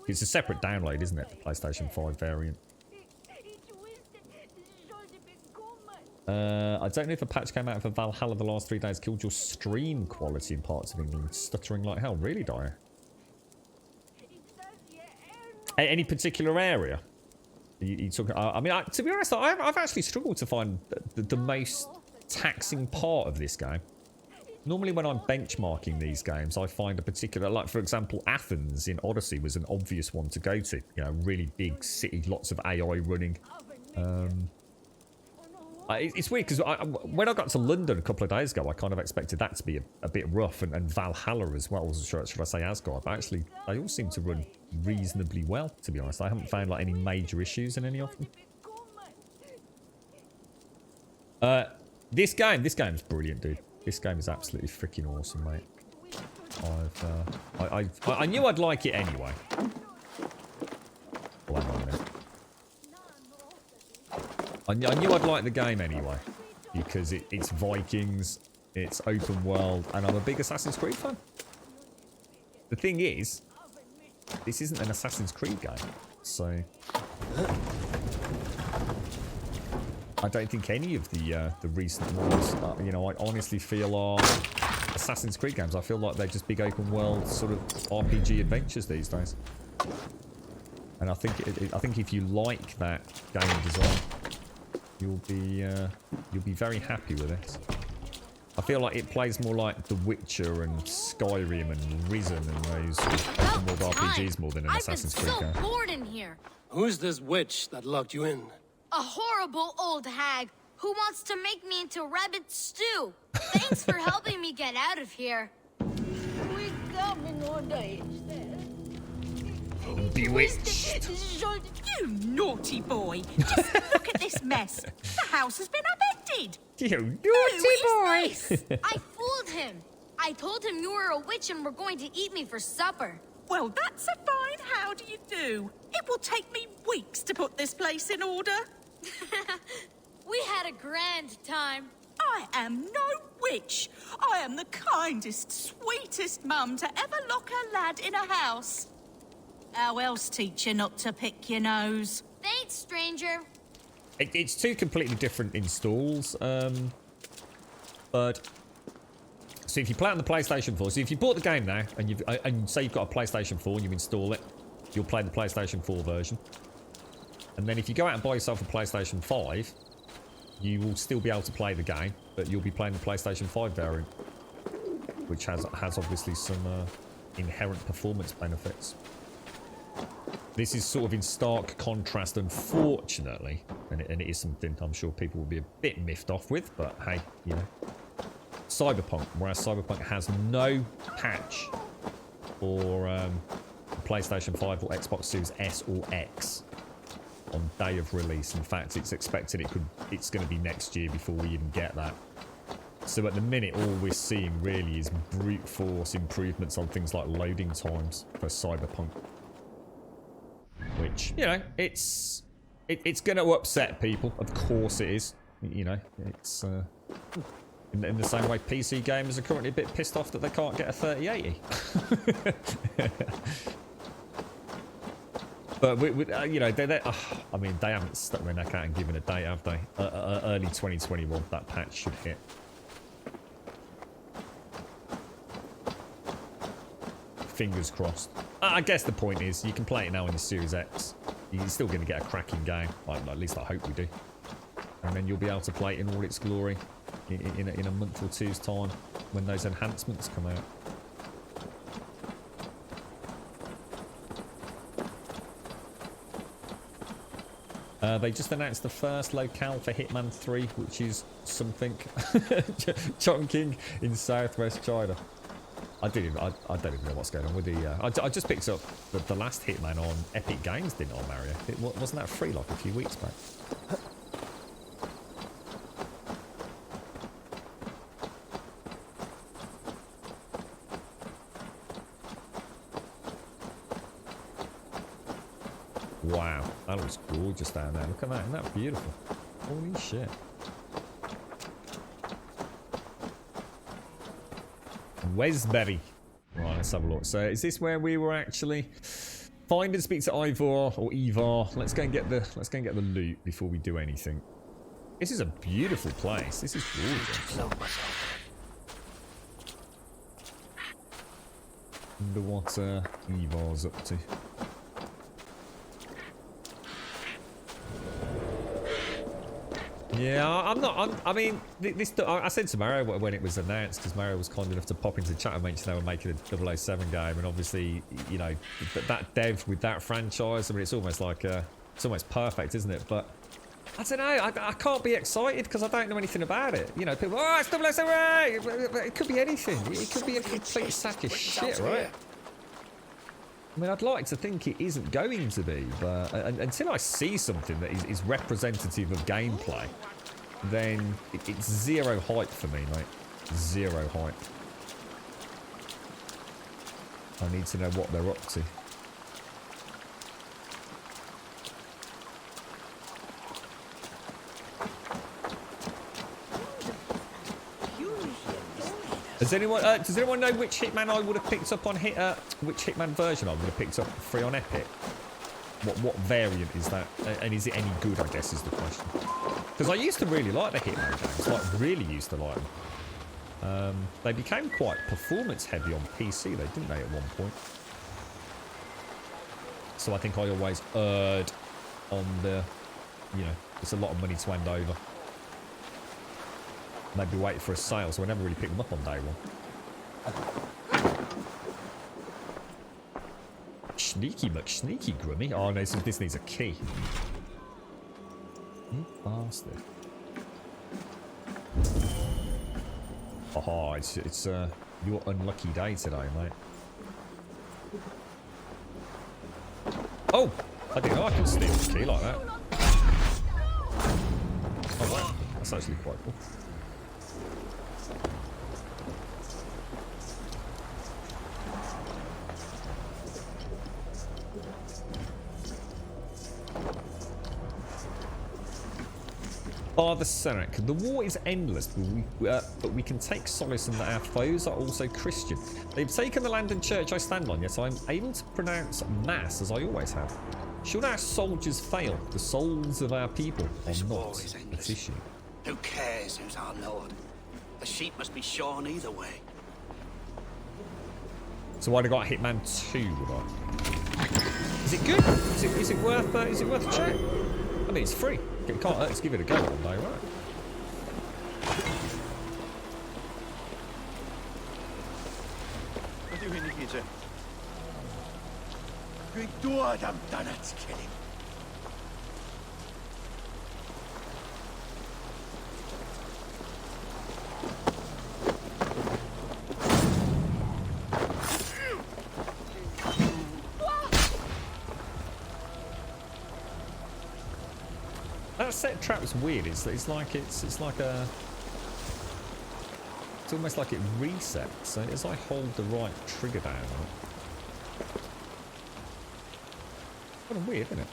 it's a separate download, isn't it? The PlayStation 5 variant. I don't know if a patch came out for Valhalla the last 3 days killed your stream quality in parts of England, stuttering like hell. Really, Dyer? Any particular area? You talking? I mean, to be honest, I've actually struggled to find the most taxing part of this game. Normally when I'm benchmarking these games, I find a particular, like for example, Athens in Odyssey was an obvious one to go to. You know, really big city, lots of AI running. It's weird because when I got to London a couple of days ago, I kind of expected that to be a bit rough, and Valhalla as well. Should I say Asgard? But actually, they all seem to run reasonably well, to be honest. I haven't found like any major issues in any of them. This game's brilliant, dude. This game is absolutely freaking awesome, mate. I knew I'd like it anyway. Oh, hang on a minute. I knew I'd like the game anyway, because it's Vikings, it's open world, and I'm a big Assassin's Creed fan. The thing is, this isn't an Assassin's Creed game, so I don't think any of the recent ones, you know, I honestly feel are Assassin's Creed games. I feel like they're just big open world sort of RPG adventures these days. And I think if you like that game design, you'll be very happy with it. I feel like it plays more like The Witcher and Skyrim and Risen and those sort of open world RPGs more than an Assassin's Creed game. I've been so bored in here. Who's this witch that locked you in? A horrible old hag who wants to make me into rabbit stew. Thanks for helping me get out of here. Bewitched. You naughty boy. Just look at this mess. The house has been upended. You naughty boy. I fooled him. I told him you were a witch and were going to eat me for supper. Well, that's a fine how do you do. It will take me weeks to put this place in order. We had a grand time. I am no witch. I am the kindest, sweetest mum to ever lock her lad in a house. How else teach you not to pick your nose? Thanks, stranger. It's two completely different installs, but so if you play on the PlayStation 4, so if you bought the game now and say you've got a PlayStation 4 and you install it, you'll play the PlayStation 4 version. And then if you go out and buy yourself a PlayStation 5, you will still be able to play the game, but you'll be playing the PlayStation 5 variant, which has obviously some inherent performance benefits. This is sort of in stark contrast, unfortunately, and it is something I'm sure people will be a bit miffed off with, but hey, you know. Cyberpunk, whereas Cyberpunk has no patch for PlayStation 5 or Xbox Series S or X on day of release. In fact, it's expected it's going to be next year before we even get that. So at the minute, all we're seeing really is brute force improvements on things like loading times for Cyberpunk. Which, you know, it's going to upset people. Of course it is. You know, it's in the same way PC gamers are currently a bit pissed off that they can't get a 3080. But you know, I mean, they haven't stuck their neck out and given a date, have they? Early 2021, that patch should hit. Fingers crossed. I guess the point is, you can play it now on the Series X. You're still going to get a cracking game. At least I hope we do. And then you'll be able to play it in all its glory in a month or two's time when those enhancements come out. They just announced the first locale for Hitman 3, which is something. Chongqing in southwest China. I don't even know what's going on with the... I just picked up the last Hitman on Epic Games, didn't I, Mario? Wasn't that free like a few weeks back? Wow, that looks gorgeous down there. Look at that, isn't that beautiful? Holy shit. Wesbury. Right, let's have a look. So, is this where we were actually find and speak to Ivor or Ivar? Let's go and get the loot before we do anything. This is a beautiful place. This is gorgeous. Wonder what Ivar's up to. Yeah, I mean, I said to Mario when it was announced, because Mario was kind enough to pop into chat and mention they were making a 007 game, and obviously, you know, that dev with that franchise, I mean, it's almost like, it's almost perfect, isn't it? But, I don't know, I can't be excited because I don't know anything about it. You know, people, oh, it's 007! It could be anything. It could be a complete sack of shit, right? I mean, I'd like to think it isn't going to be, but until I see something that is representative of gameplay, then it's zero hype for me, mate. Zero hype. I need to know what they're up to. Does anyone know which Hitman I would have picked up on which Hitman version I would have picked up free on Epic? What variant is that? And is it any good, I guess, is the question. Because I used to really like the Hitman games, like really used to like them. They became quite performance heavy on PC, though, didn't they, at one point? So I think I always erred on the, you know, it's a lot of money to hand over. Maybe wait for a sale, so I never really picked them up on day one. Sneaky McSneaky Grummy. Oh no, this needs a key. You bastard. Oh, it's your unlucky day today, mate. Oh! I didn't know I could steal the key like that. Oh wow, that's actually quite cool. Father Sarek, the war is endless, but we can take solace in that our foes are also Christian. They've taken the land and church I stand on, yet I'm able to pronounce Mass as I always have. Should our soldiers fail, the souls of our people are not at issue. Who cares who's our lord? The sheep must be shorn either way. So why have I got Hitman 2 with I? Is it good? Is it worth a check? I mean, it's free. It can't hurt to give it a go one day, right? What do you mean, Peter? Good God, I'm done at killing. That set trap's weird. It's almost like it resets. So as I hold the right trigger down, kind of weird, isn't it?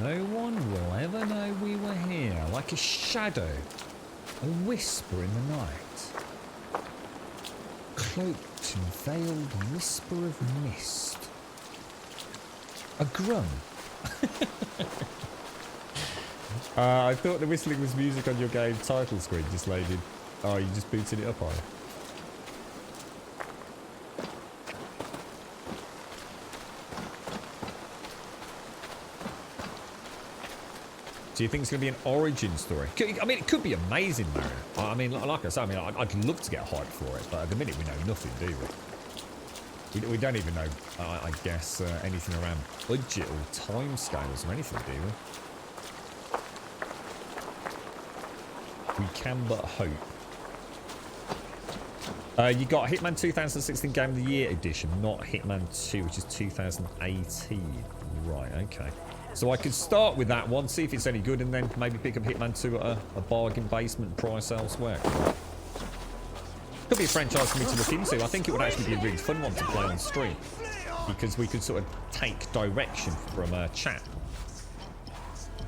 No one will ever know we were here, like a shadow, a whisper in the night. Cloaked and veiled whisper of mist. A grum. I thought the whistling was music on your game title screen, just loaded. Oh, you just booted it up, are you? Do you think it's going to be an origin story? I mean, it could be amazing, Mario. I mean, like I said, I'd love to get hyped for it, but at the minute we know nothing, do we? We don't even know, I guess, anything around budget or timescales or anything, do we? We can but hope. You got Hitman 2016 Game of the Year edition, not Hitman 2, which is 2018. Right, okay. So I could start with that one, see if it's any good, and then maybe pick up Hitman 2 at a bargain basement price elsewhere. Could be a franchise for me to look into. I think it would actually be a really fun one to play on stream, because we could sort of take direction from chat.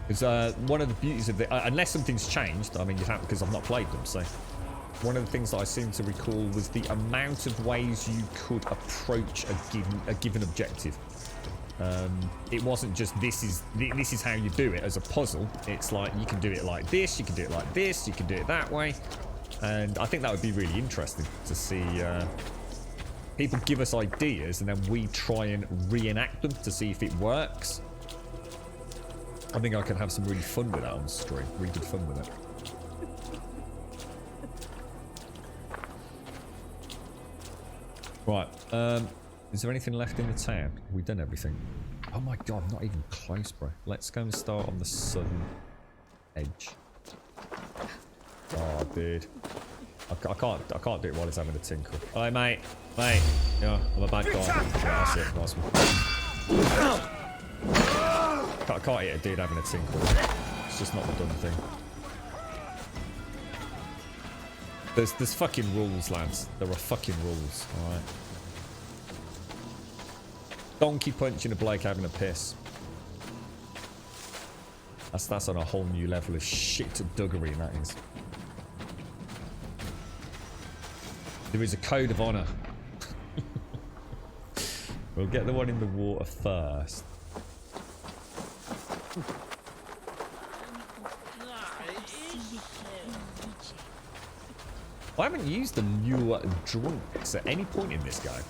Because one of the beauties of the... unless something's changed, I mean, you'd have, because I've not played them, so... One of the things that I seem to recall was the amount of ways you could approach a given objective. It wasn't just this is how you do it as a puzzle. It's like you can do it like this, you can do it like this, you can do it that way. And I think that would be really interesting to see people give us ideas and then we try and reenact them to see if it works. I think I can have some really fun with that on stream. Really good fun with it. Right, is there anything left in the town? We've done everything. Oh my god, not even close, bro. Let's go and start on the southern edge. Oh, dude. I can't do it while it's having a tinkle. Alright, mate. Mate. Yeah, I'm a bad guy. Yeah, that's it. Nice one. I can't hit a dude having a tinkle. It's just not the done thing. There's fucking rules, lads. There are fucking rules, alright? Donkey punching a Blake having a piss. That's on a whole new level of shit duggery, that is. There is a code of honour. We'll get the one in the water first. I haven't used the newer drinks at any point in this game.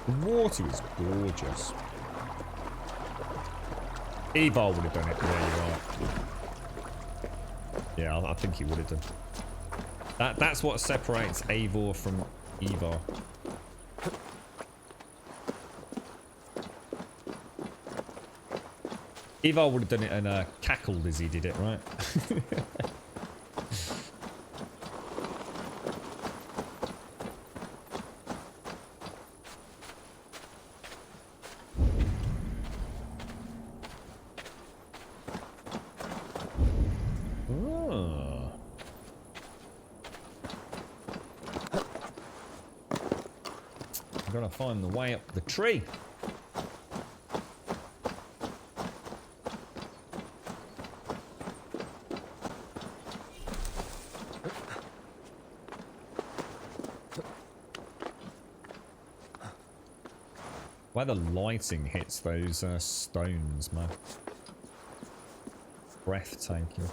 The water is gorgeous. Evar would have done it. Yeah, you're right. Yeah, I think he would have done. That's what separates Eivor from Evar. Evar would have done it and cackled as he did it, right? I'm gonna find the way up the tree. Where the lighting hits those stones, man. Breathtaking.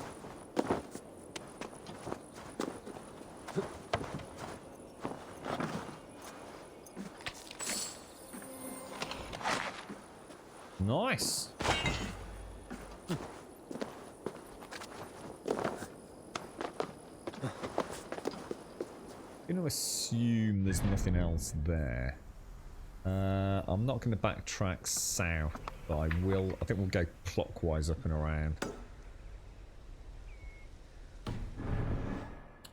Nice. I'm gonna assume there's nothing else there. I'm not going to backtrack south, but I will. I think we'll go clockwise up and around.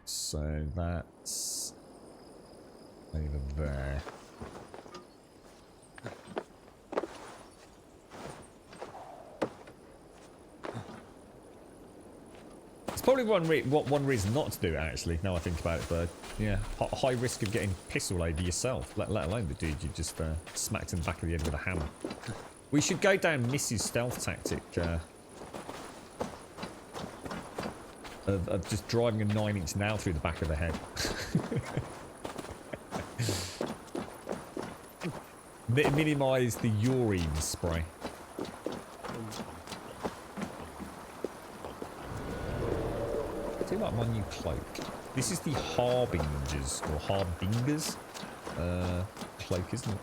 So that's over there. It's probably one reason not to do it, actually, now I think about it, but yeah, high risk of getting piss all over yourself, let alone the dude you just smacked in the back of the head with a hammer. We should go down Missy's stealth tactic of just driving a 9-inch nail through the back of the head. Minimise the urine spray. I do like my new cloak. This is the Harbingers, or Harbingers cloak, isn't it?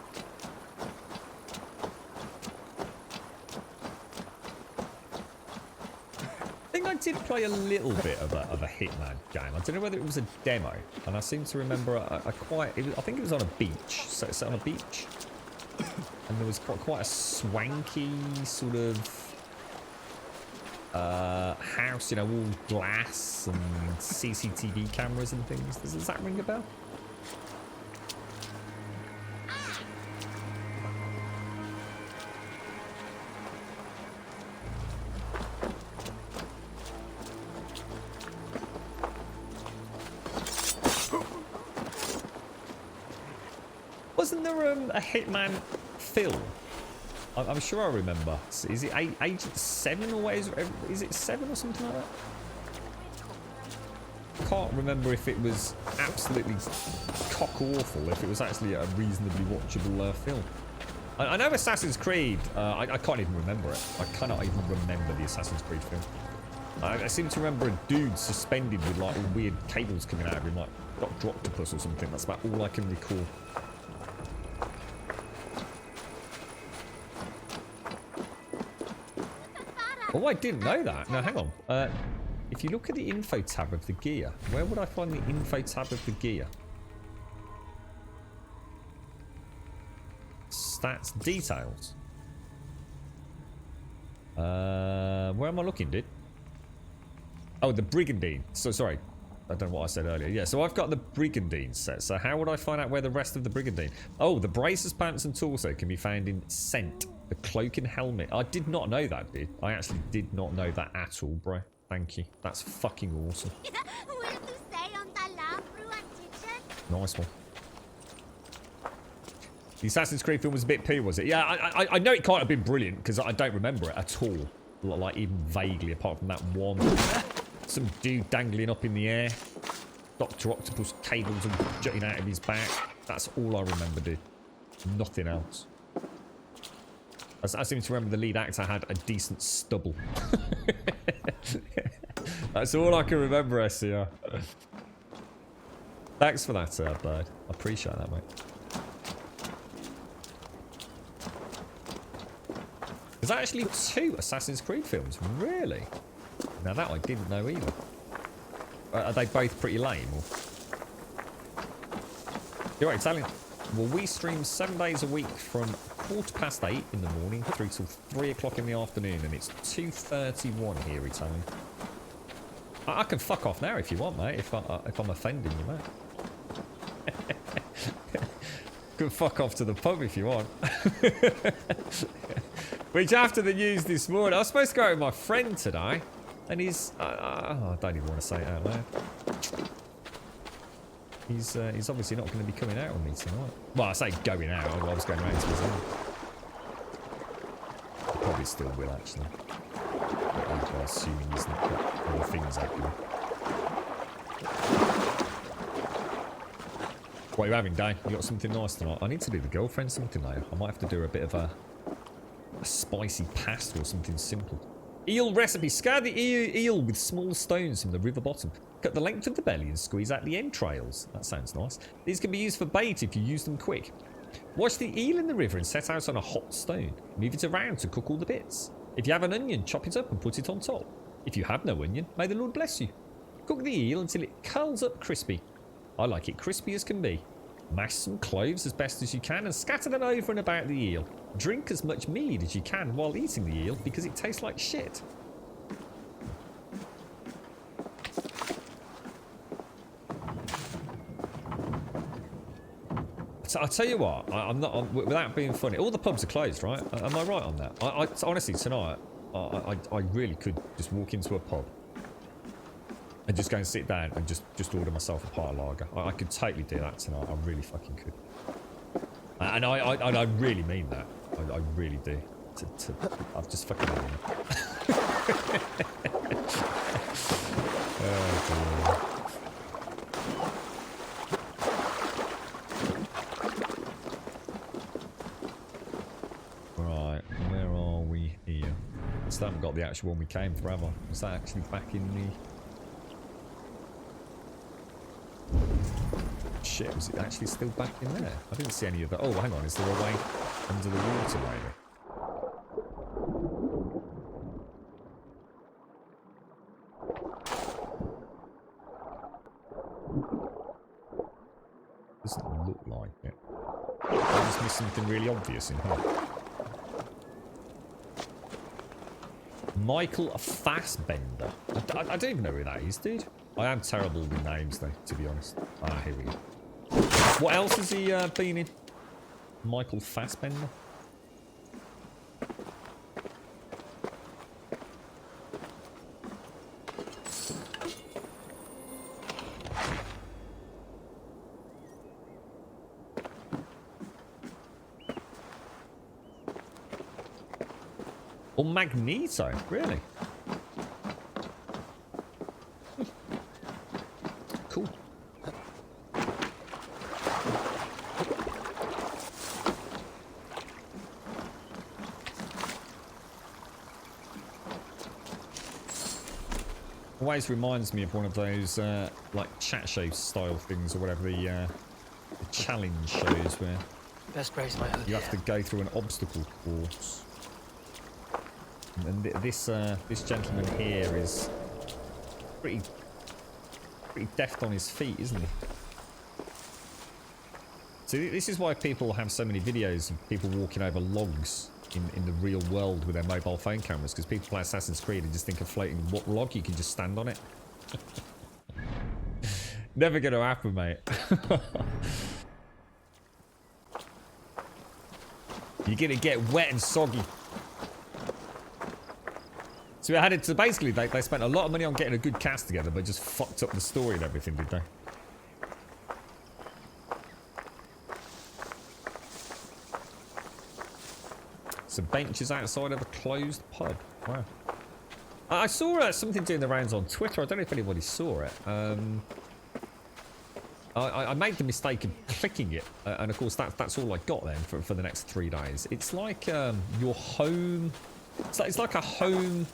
I think I did play a little bit of a Hitman game. I don't know whether it was a demo, and I seem to remember I think it was on a beach, set on a beach, and there was quite a swanky sort of house, you know, all glass and CCTV cameras and things. Does that ring a bell? Wasn't there a Hitman film? I'm sure I remember. Is it Agent 7 or what is it 7 or something like that? I can't remember if it was absolutely cock awful, if it was actually a reasonably watchable film. I know Assassin's Creed, I can't even remember it. I cannot even remember the Assassin's Creed film. I seem to remember a dude suspended with like all weird cables coming out of him, like Dr. Octopus or something. That's about all I can recall. Oh, I didn't know that. No, hang on. If you look at the info tab of the gear, where would I find the info tab of the gear? Stats, details. Where am I looking, dude? Oh, the Brigandine. So, sorry. I don't know what I said earlier. Yeah, so I've got the Brigandine set. So how would I find out where the rest of the Brigandine? Oh, the braces, pants, and torso can be found in Scent. The cloak and helmet. I did not know that, dude. I actually did not know that at all, bro. Thank you. That's fucking awesome. Nice one. The Assassin's Creed film was a bit poo, was it? Yeah, I know it can't have been brilliant because I don't remember it at all. Like, even vaguely, apart from that one. Some dude dangling up in the air. Dr. Octopus cables and jutting out of his back. That's all I remember, dude. Nothing else. I seem to remember the lead actor had a decent stubble. That's all I can remember, SCR. Thanks for that, bird. I appreciate that, mate. There's actually 2 Assassin's Creed films. Really? Now that I didn't know either. Are they both pretty lame? Or? You're right, Italian. Well, we stream 7 days a week from 8:15 in the morning through till 3 o'clock in the afternoon, and it's 2:31 here, Italian. I can fuck off now if you want, mate. If I'm offending you, mate. Can fuck off to the pub if you want. Which after the news this morning, I was supposed to go out with my friend today, and he's I don't even want to say it out loud. He's obviously not going to be coming out with me tonight. Well, I say going out. I was going round to his own. I probably still will, actually. I'm assuming he's not got other things happening. What are you having, Dave? You got something nice tonight? I need to do the girlfriend something later. I might have to do a bit of a spicy pasta or something simple. Eel recipe. Scar the eel with small stones from the river bottom. Cut the length of the belly and squeeze out the entrails. That sounds nice. These can be used for bait if you use them quick. Wash the eel in the river and set out on a hot stone. Move it around to cook all the bits. If you have an onion, chop it up and put it on top. If you have no onion, may the Lord bless you. Cook the eel until it curls up crispy. I like it crispy as can be. Mash some cloves as best as you can and scatter them over and about the eel. Drink as much mead as you can while eating the eel because it tastes like shit. So I'll tell you what, I'm not, without being funny, all the pubs are closed, right? Am I right on that? Honestly, tonight, I really could just walk into a pub and just go and sit down and just order myself a pint of lager. I could totally do that tonight. I really fucking could. And I really mean that. I really do. I've just fucking done it. Oh, dear. Right, where are we here? I still haven't got the actual one we came for, have I? Was that actually back in the... Shit, was it actually still back in there? I didn't see any of that. Oh, hang on, is there a way under the water, maybe? Doesn't look like it. I just missed something really obvious in here. Michael Fassbender. I don't even know who that is, dude. I am terrible with names, though, to be honest. Ah, here we go. What else has he been in? Michael Fassbender? Or Magneto, really? Cool. Always reminds me of one of those like chat show style things or whatever, the challenge shows where Best brace my hood. you have to go through an obstacle course. And this gentleman here is pretty deft on his feet, isn't he? So this is why people have so many videos of people walking over logs in the real world with their mobile phone cameras, because people play Assassin's Creed and just think of floating what log you can just stand on it. Never gonna happen, mate. You're gonna get wet and soggy. So we had it. So basically, they spent a lot of money on getting a good cast together, but just fucked up the story and everything, did they? Some benches outside of a closed pub. Wow. I saw something doing the rounds on Twitter. I don't know if anybody saw it. I made the mistake of clicking it, and of course that's all I got then for the next 3 days. It's like your home. It's like a home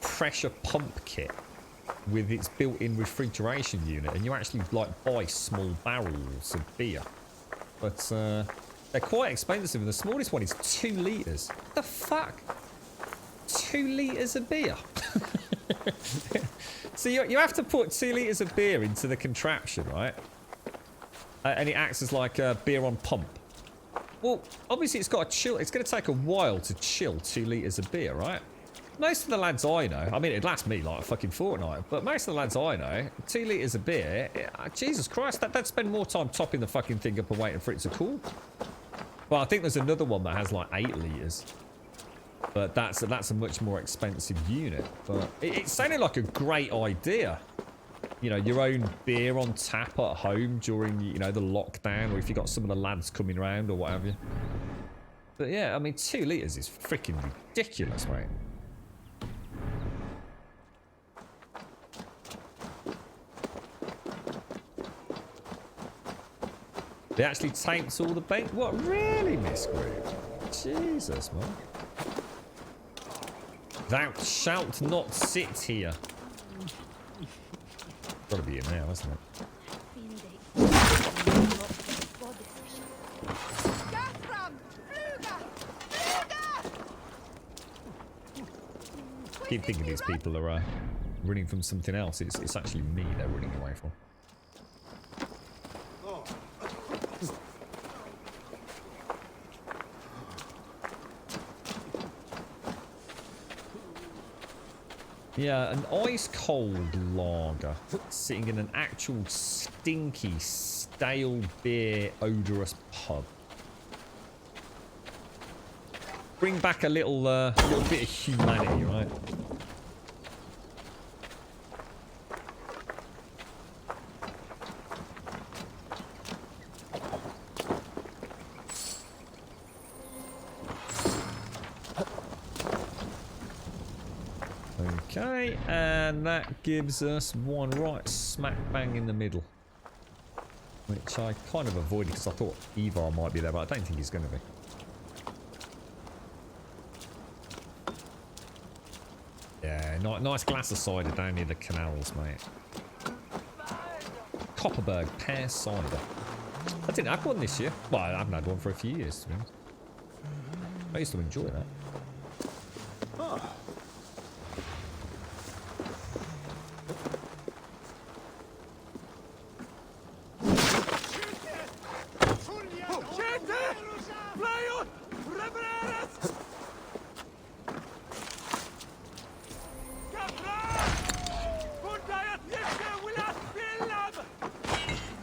pressure pump kit with its built-in refrigeration unit, and you actually like buy small barrels of beer. But They're quite expensive, and the smallest one is 2 litres. What the fuck? 2 litres of beer? So you have to put 2 litres of beer into the contraption, right? And it acts as like beer on pump. Well, obviously it's got to chill. It's going to take a while to chill 2 litres of beer, right? Most of the lads I know, I mean, it'd last me like a fucking fortnight, but most of the lads I know, 2 litres of beer, Jesus Christ, they'd spend more time topping the fucking thing up and waiting for it to cool. Well, I think there's another one that has like 8 litres. But that's a much more expensive unit. But it sounded like a great idea. You know, your own beer on tap at home during, you know, the lockdown, or if you got some of the lads coming around or what have you. But yeah, I mean, 2 litres is freaking ridiculous, mate. They actually taped all the bait. What, really, Miss Groove? Jesus, man. Thou shalt not sit here. Gotta be in now, hasn't it? Keep thinking these people are running from something else. It's actually me they're running away from. Yeah, an ice-cold lager sitting in an actual stinky, stale beer, odorous pub. Bring back a little bit of humanity, right? Okay, and that gives us one right smack bang in the middle. Which I kind of avoided because I thought Ivar might be there, but I don't think he's going to be. Yeah, nice glass of cider down near the canals, mate. Copperberg pear cider. I didn't have one this year. Well, I haven't had one for a few years, to be honest. I used to enjoy that.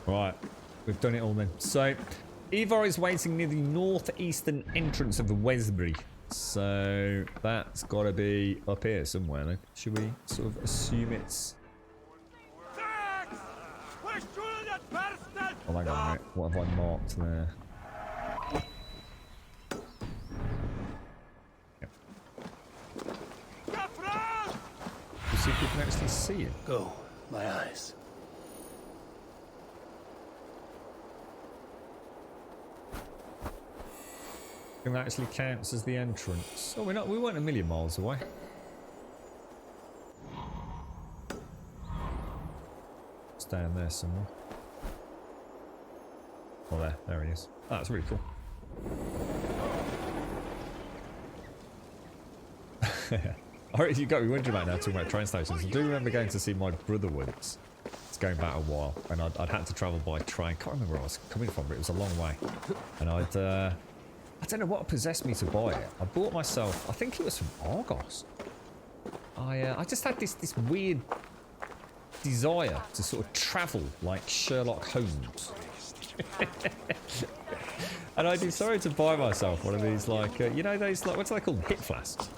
Right, we've done it all then. So, Ivar is waiting near the northeastern entrance of the Westbury. So, that's got to be up here somewhere then. Should we sort of assume it's... Oh my god, mate. What have I marked there? Yep. Let's see if we can actually see it. Go, my eyes. It actually counts as the entrance. Oh, we weren't a million miles away. It's down there somewhere. Oh, there he is. Oh, that's really cool. You got me wondering about now talking about train stations. I do remember going to see my brother once. It's going back a while, and I'd had to travel by train. Can't remember where I was coming from, but it was a long way. And I don't know what possessed me to buy it. I bought myself, I think it was from Argos. I just had this weird desire to sort of travel like Sherlock Holmes. And I decided to buy myself one of these, like, you know those, like, what's they called? Hip flasks.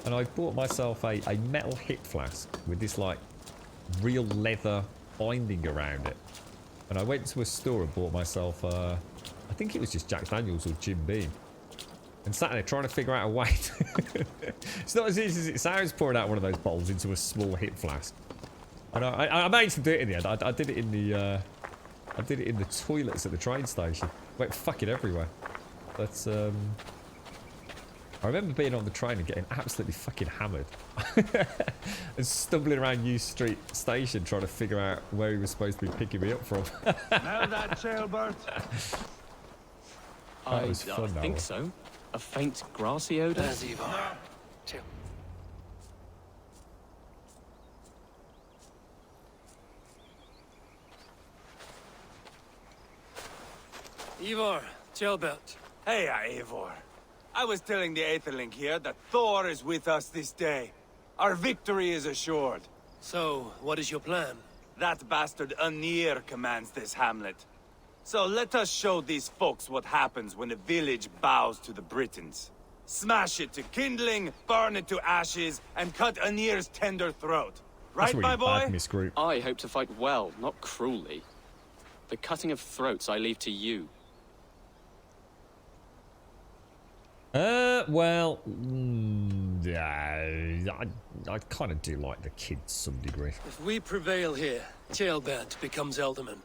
And I bought myself a metal hip flask with this, like, real leather binding around it. And I went to a store and bought myself, I think it was just Jack Daniels or Jim Beam. And sat there trying to figure out a way to... It's not as easy as it sounds pouring out one of those bottles into a small hip flask. And I managed to do it in the end. I did it in the... I did it in the toilets at the train station. Went fucking everywhere. But, I remember being on the train and getting absolutely fucking hammered. And stumbling around New Street Station trying to figure out where he was supposed to be picking me up from. Now that, Sailbird. I was fun, think though. so. A faint grassy odor. There's Ivar. Chill. Ivar, Tjelbert. Hey, Eivor. I was telling the Aetherling here that Thor is with us this day. Our victory is assured. So, what is your plan? That bastard Anir commands this hamlet. So let us show these folks what happens when a village bows to the Britons. Smash it to kindling, burn it to ashes, and cut Anir's tender throat. Right, my boy? Misgroup. I hope to fight well, not cruelly. The cutting of throats I leave to you. Well, yeah, I kind of do like the kids to some degree. If we prevail here, Tjelbert becomes Elderman.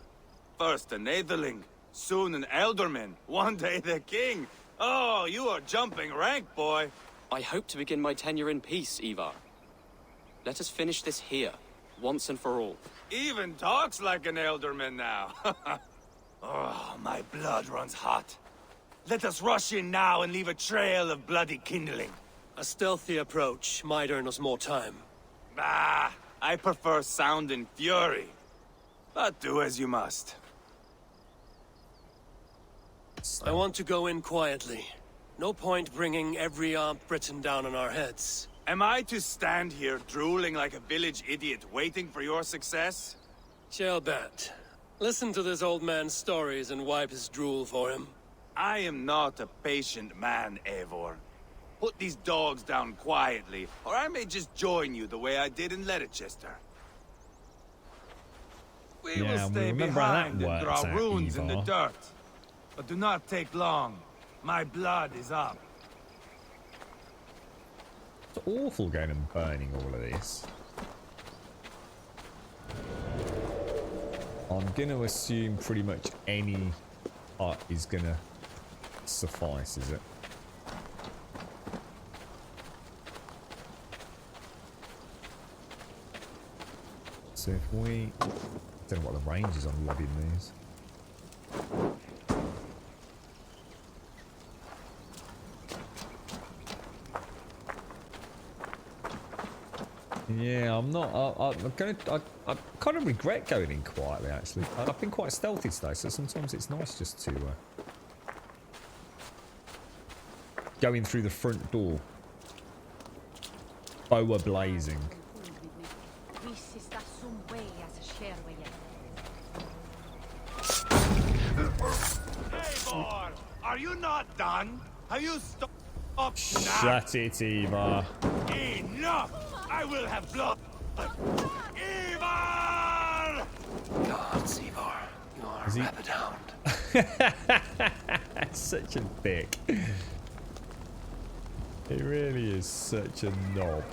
First an Aetherling, soon an Elderman, one day the king. Oh, you are jumping rank, boy. I hope to begin my tenure in peace, Ivar. Let us finish this here, once and for all. Even talks like an Elderman now. Oh, my blood runs hot. Let us rush in now and leave a trail of bloody kindling. A stealthy approach might earn us more time. Bah, I prefer sound and fury. But do as you must. I want to go in quietly. No point bringing every armed Briton down on our heads. Am I to stand here drooling like a village idiot waiting for your success? Tjelbert, listen to this old man's stories and wipe his drool for him. I am not a patient man, Eivor. Put these dogs down quietly, or I may just join you the way I did in Leicester. We will stay behind and draw runes in the dirt. But do not take long. My blood is up. It's awful going and burning all of this. I'm going to assume pretty much any hut is going to suffice, is it? So if we... I don't know what the range is on lobbing these. Yeah, I'm not. I kind of regret going in quietly. Actually, I've been quite stealthy today, so sometimes it's nice just to go in through the front door, bow blazing. Eivor, are you not done? Have you stopped now? Shut it, Eva. Enough! I will have blood! Ivar! Gods, Ivar. You are a rabid hound. Such a dick. He really is such a knob.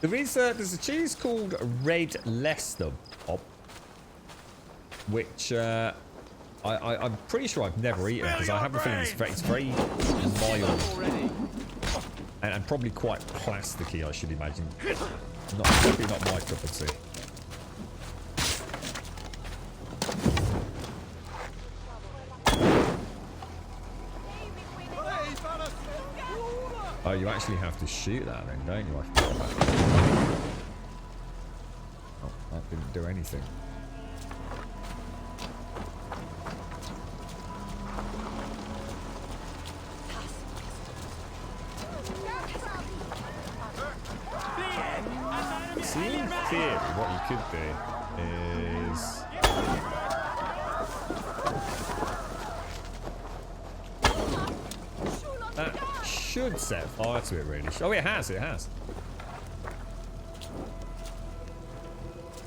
There's a cheese called Red Leicester Pop, which I'm pretty sure I've never eaten because I have a feeling it's very mild and probably quite plasticky, I should imagine. Probably not my cup of tea. Oh, you actually have to shoot that then, don't you? I forgot about that. Oh, that didn't do anything. See, in theory, what you could do is... That should set fire to it, really. Oh, it has, it has.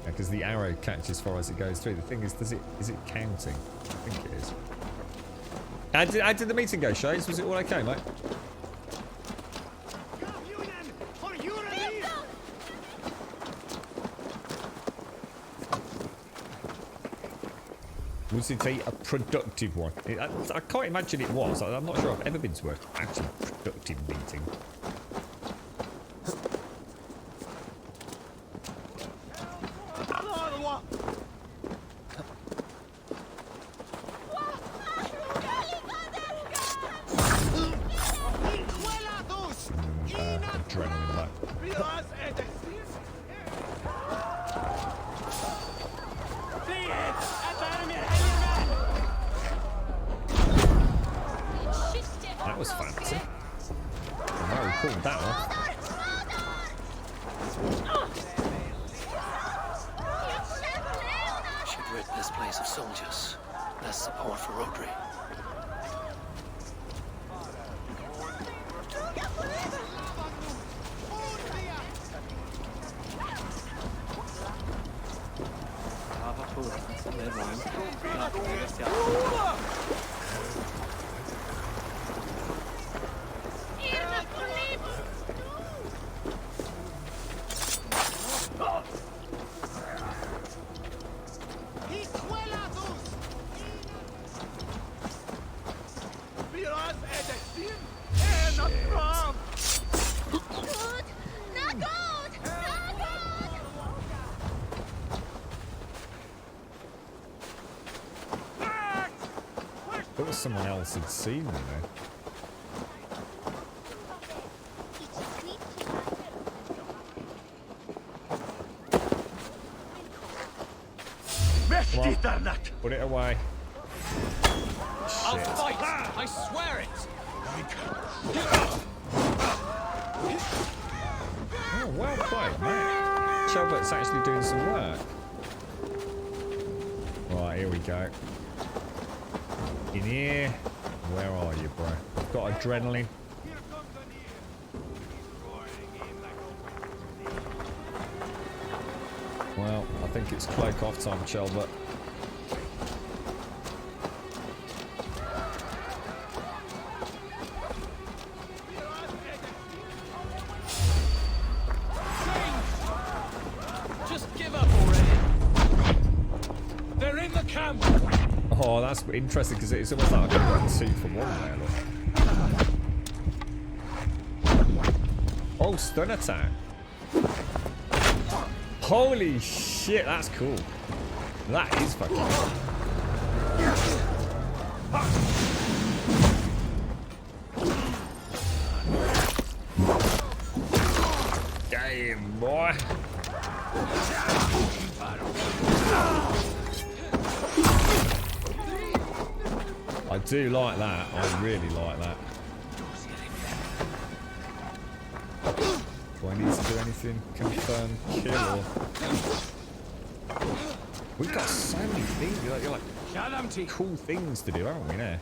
Because the arrow catches fire as it goes through. The thing is, is it counting? I think it is. How did the meeting go, Shades? Was it all okay, mate? Was it a productive one? I can't imagine it was. I'm not sure I've ever been to an actually productive meeting. was fancy. Well, we pulled that off. Should rid this place of soldiers. Less support for Rodri. There was someone else had seen me though. Come on, put it away. I'll Shit. fight! I swear it! Oh, well played, mate. Shelbert's actually doing some work. Right, here we go. In here. Where are you, bro? I've got adrenaline. Well, I think it's cloak off time, Shelbert. Just give up already! They're in the camp! Oh, that's interesting because it's almost like I could have got 2 for 1 there, look. Oh, stun attack. Holy shit, that's cool. That is fucking cool. Damn, boy. I do like that. I really like that. Do I need to do anything? Confirm kill or... We've got so many things. You're like cool things to do, haven't we now?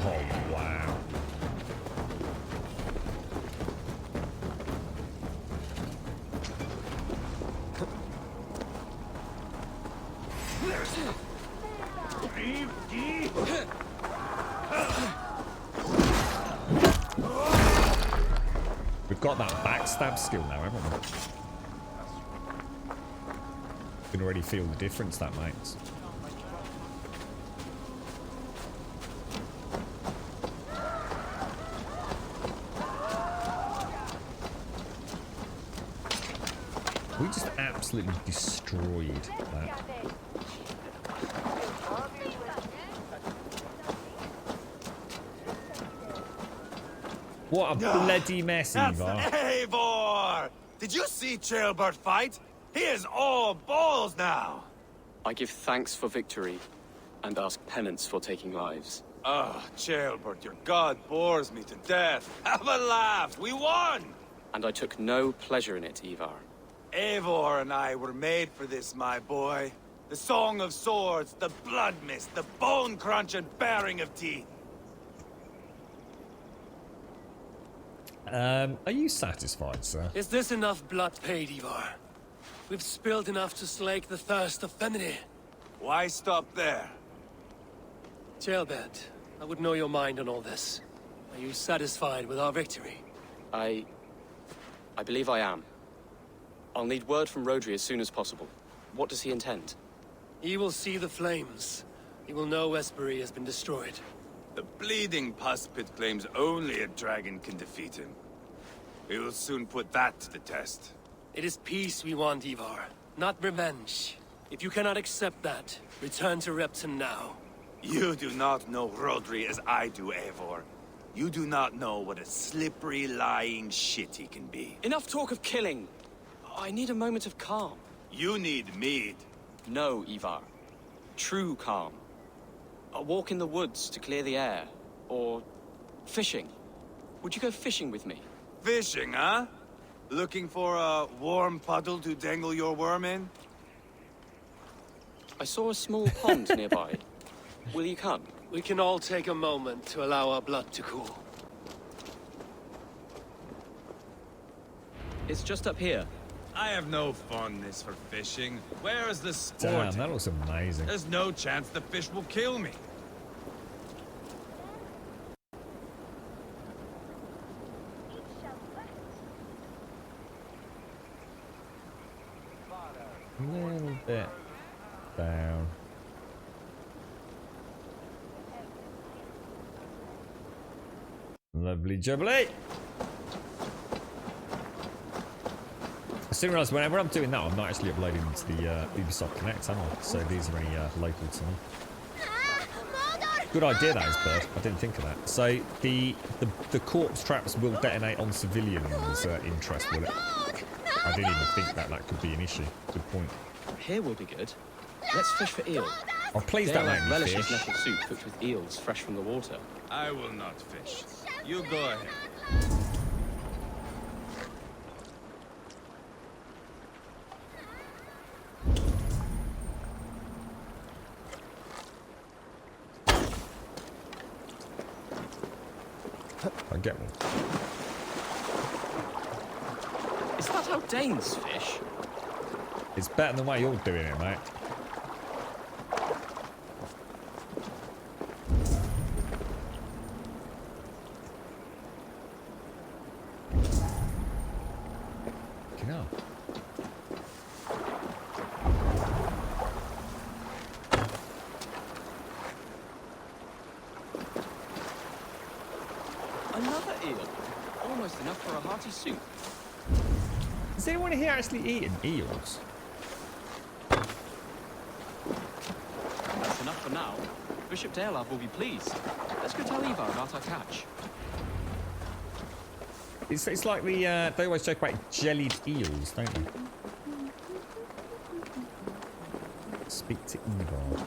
Oh, wow. We've got that backstab skill now, haven't we? You can already feel the difference that makes. We just absolutely destroyed that. What a bloody mess, Ivar. Eivor! Did you see Ceolbert fight? He is all balls now! I give thanks for victory, and ask penance for taking lives. Ah, Ceolbert, your god bores me to death. Have a laugh! We won! And I took no pleasure in it, Ivar. Eivor and I were made for this, my boy. The song of swords, the blood mist, the bone crunch and baring of teeth. Are you satisfied, sir? Is this enough blood paid, Ivar? We've spilled enough to slake the thirst of Fenrir. Why stop there? Ceolbert, I would know your mind on all this. Are you satisfied with our victory? I believe I am. I'll need word from Rodri as soon as possible. What does he intend? He will see the flames. He will know Espery has been destroyed. The bleeding pus pit claims only a dragon can defeat him. We will soon put that to the test. It is peace we want, Ivar, not revenge. If you cannot accept that, return to Repton now. You do not know Rodri as I do, Eivor. You do not know what a slippery, lying shit he can be. Enough talk of killing. I need a moment of calm. You need mead. No, Ivar. True calm. A walk in the woods to clear the air. Or fishing. Would you go fishing with me? Fishing, huh? Looking for a warm puddle to dangle your worm in? I saw a small pond nearby. Will you come? We can all take a moment to allow our blood to cool. It's just up here. I have no fondness for fishing. Where is the sport? Damn, that looks amazing. There's no chance the fish will kill me. A little bit down. Lovely jubbly. I soon realised whenever I'm doing that, I'm not actually uploading to the Ubisoft Connect, am I? So these are only local to me. Good idea, that is, Bird. I didn't think of that. So the corpse traps will detonate on civilians' interest, will it? I didn't even think that could be an issue. Good point. Here will be good. Let's fish for eel. Oh, please don't make me relishes fish. nettle soup cooked with eels fresh from the water. I will not fish. You go ahead. I get one. Is that how Danes fish? It's better than the way you're doing it, mate. Fucking hell. Another eel. Almost enough for a hearty soup. Has anyone here actually eaten eels? That's enough for now. Bishop Daleab will be pleased. Let's go tell Ivar about our catch. It's like the they always joke about jellied eels, don't they? Speak to Ivar.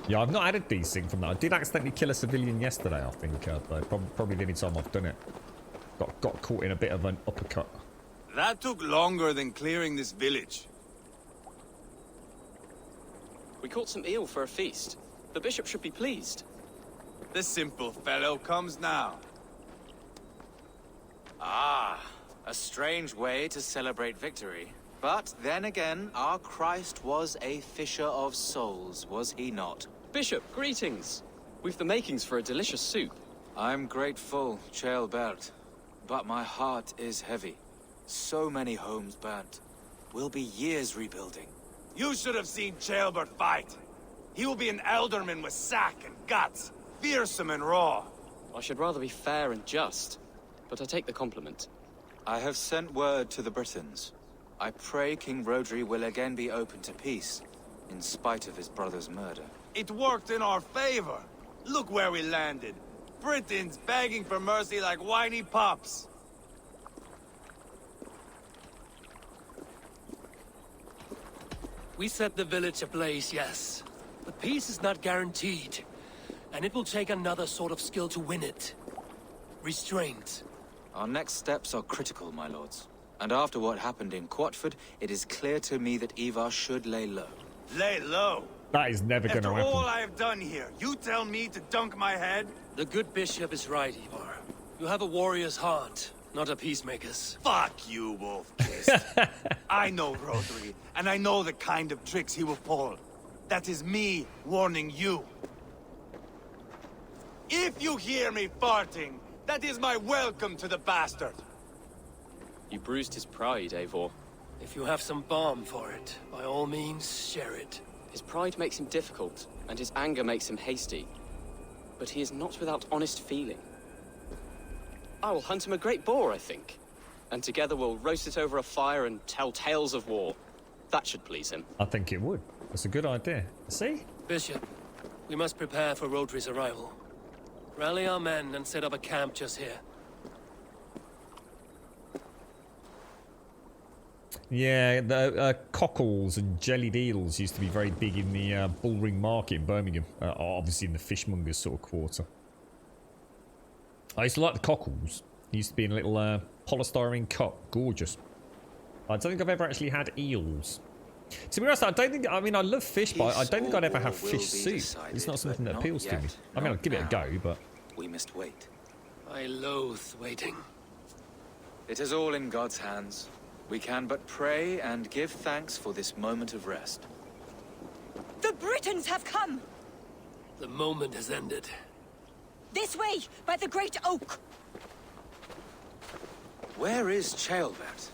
Yeah, I've not added desync from that. I did accidentally kill a civilian yesterday, I think, though. Probably the only time I've done it. Got caught in a bit of an uppercut. That took longer than clearing this village. We caught some eel for a feast. The bishop should be pleased. The simple fellow comes now. Ah, a strange way to celebrate victory. But then again, our Christ was a fisher of souls, was he not? Bishop, greetings. We've the makings for a delicious soup. I'm grateful, Ceolbert, but my heart is heavy. So many homes burnt. We'll be years rebuilding. You should have seen Ceolbert fight. He will be an alderman with sack and guts, fearsome and raw. I should rather be fair and just, but I take the compliment. I have sent word to the Britons. I pray King Rodri will again be open to peace, in spite of his brother's murder. It worked in our favor. Look where we landed. Britons begging for mercy like whiny pups. We set the village ablaze, yes. But peace is not guaranteed. And it will take another sort of skill to win it. Restraint. Our next steps are critical, my lords. And after what happened in Quatford, it is clear to me that Ivar should lay low. Lay low? That is never going to happen. After all I have done here, you tell me to dunk my head? The good bishop is right, Ivar. You have a warrior's heart, not a peacemaker's. Fuck you, Wolf-Kissed. I know Rodri, and I know the kind of tricks he will pull. That is me warning you. If you hear me farting, that is my welcome to the bastard. You bruised his pride, Eivor. If you have some balm for it, by all means, share it. His pride makes him difficult, and his anger makes him hasty. But he is not without honest feeling. I will hunt him a great boar, I think. And together we'll roast it over a fire and tell tales of war. That should please him. I think it would. That's a good idea. See? Bishop, we must prepare for Rodri's arrival. Rally our men and set up a camp just here. Yeah, the cockles and jellied eels used to be very big in the Bullring Market in Birmingham. Obviously in the fishmongers sort of quarter. I used to like the cockles. They used to be in a little polystyrene cup. Gorgeous. I don't think I've ever actually had eels. To be honest, I don't think... I mean, I love fish, but I don't think I'd ever have fish soup. It's not something that appeals to me. I mean, I'll give it a go, but... We must wait. I loathe waiting. It is all in God's hands. We can but pray and give thanks for this moment of rest. The Britons have come! The moment has ended. This way, by the great oak! Where is Chaelbert?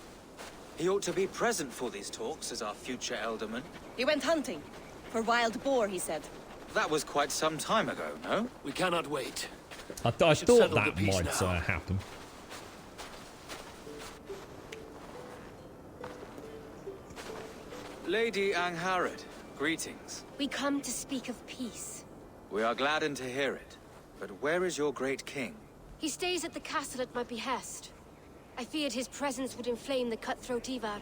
He ought to be present for these talks as our future elderman. He went hunting. For wild boar, he said. That was quite some time ago, no? We cannot wait. I thought that might happen. Lady Angharad, greetings. We come to speak of peace. We are gladdened to hear it. But where is your great king? He stays at the castle at my behest. I feared his presence would inflame the cutthroat Ivar.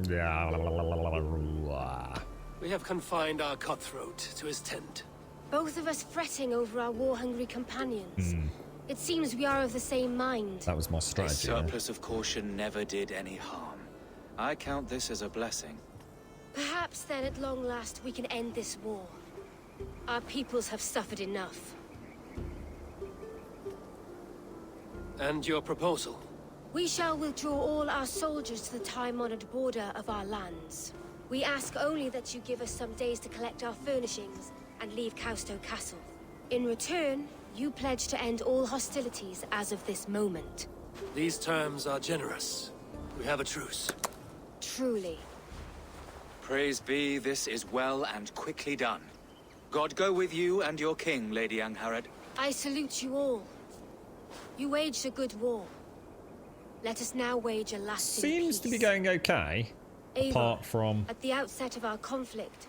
Yeah. We have confined our cutthroat to his tent. Both of us fretting over our war-hungry companions. It seems we are of the same mind. That was my strategy. A surplus of caution never did any harm. I count this as a blessing. Perhaps then at long last we can end this war. Our peoples have suffered enough. And your proposal? We shall withdraw all our soldiers to the time-honored border of our lands. We ask only that you give us some days to collect our furnishings and leave Causto Castle. In return, you pledge to end all hostilities as of this moment. These terms are generous. We have a truce. Truly. Praise be, this is well and quickly done. God go with you and your king, Lady Angharad. I salute you all. You waged a good war. Let us now wage a lasting Seems to be going okay. Eivor, apart from... At the outset of our conflict,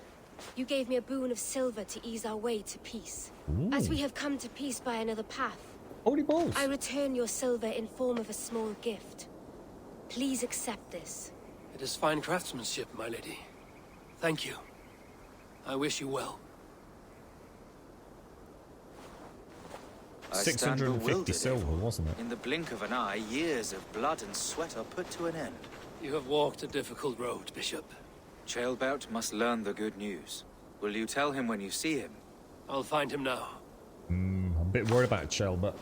you gave me a boon of silver to ease our way to peace. Ooh. As we have come to peace by another path, holy balls. I return your silver in form of a small gift. Please accept this. It is fine craftsmanship, my lady. Thank you. I wish you well. 650 silver, wasn't it? In the blink of an eye, years of blood and sweat are put to an end. You have walked a difficult road, Bishop. Chaelbert must learn the good news. Will you tell him when you see him? I'll find him now. I'm a bit worried about Chaelbert.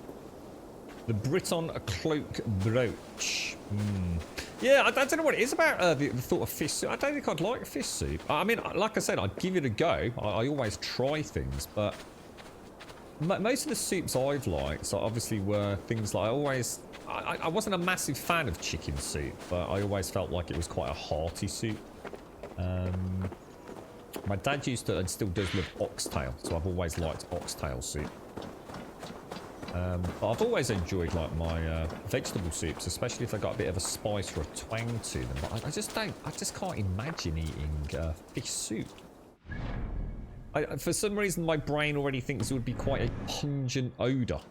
The Briton cloak brooch. Yeah, I don't know what it is about the thought of fish soup. I don't think I'd like fish soup. I mean, like I said, I'd give it a go. I always try things, but most of the soups I've liked, so obviously were things like I wasn't a massive fan of chicken soup, but I always felt like it was quite a hearty soup. My dad used to and still does love oxtail, so I've always liked oxtail soup. But I've always enjoyed like my vegetable soups, especially if they got a bit of a spice or a twang to them. But I just can't imagine eating fish soup. For some reason, my brain already thinks it would be quite a pungent odour.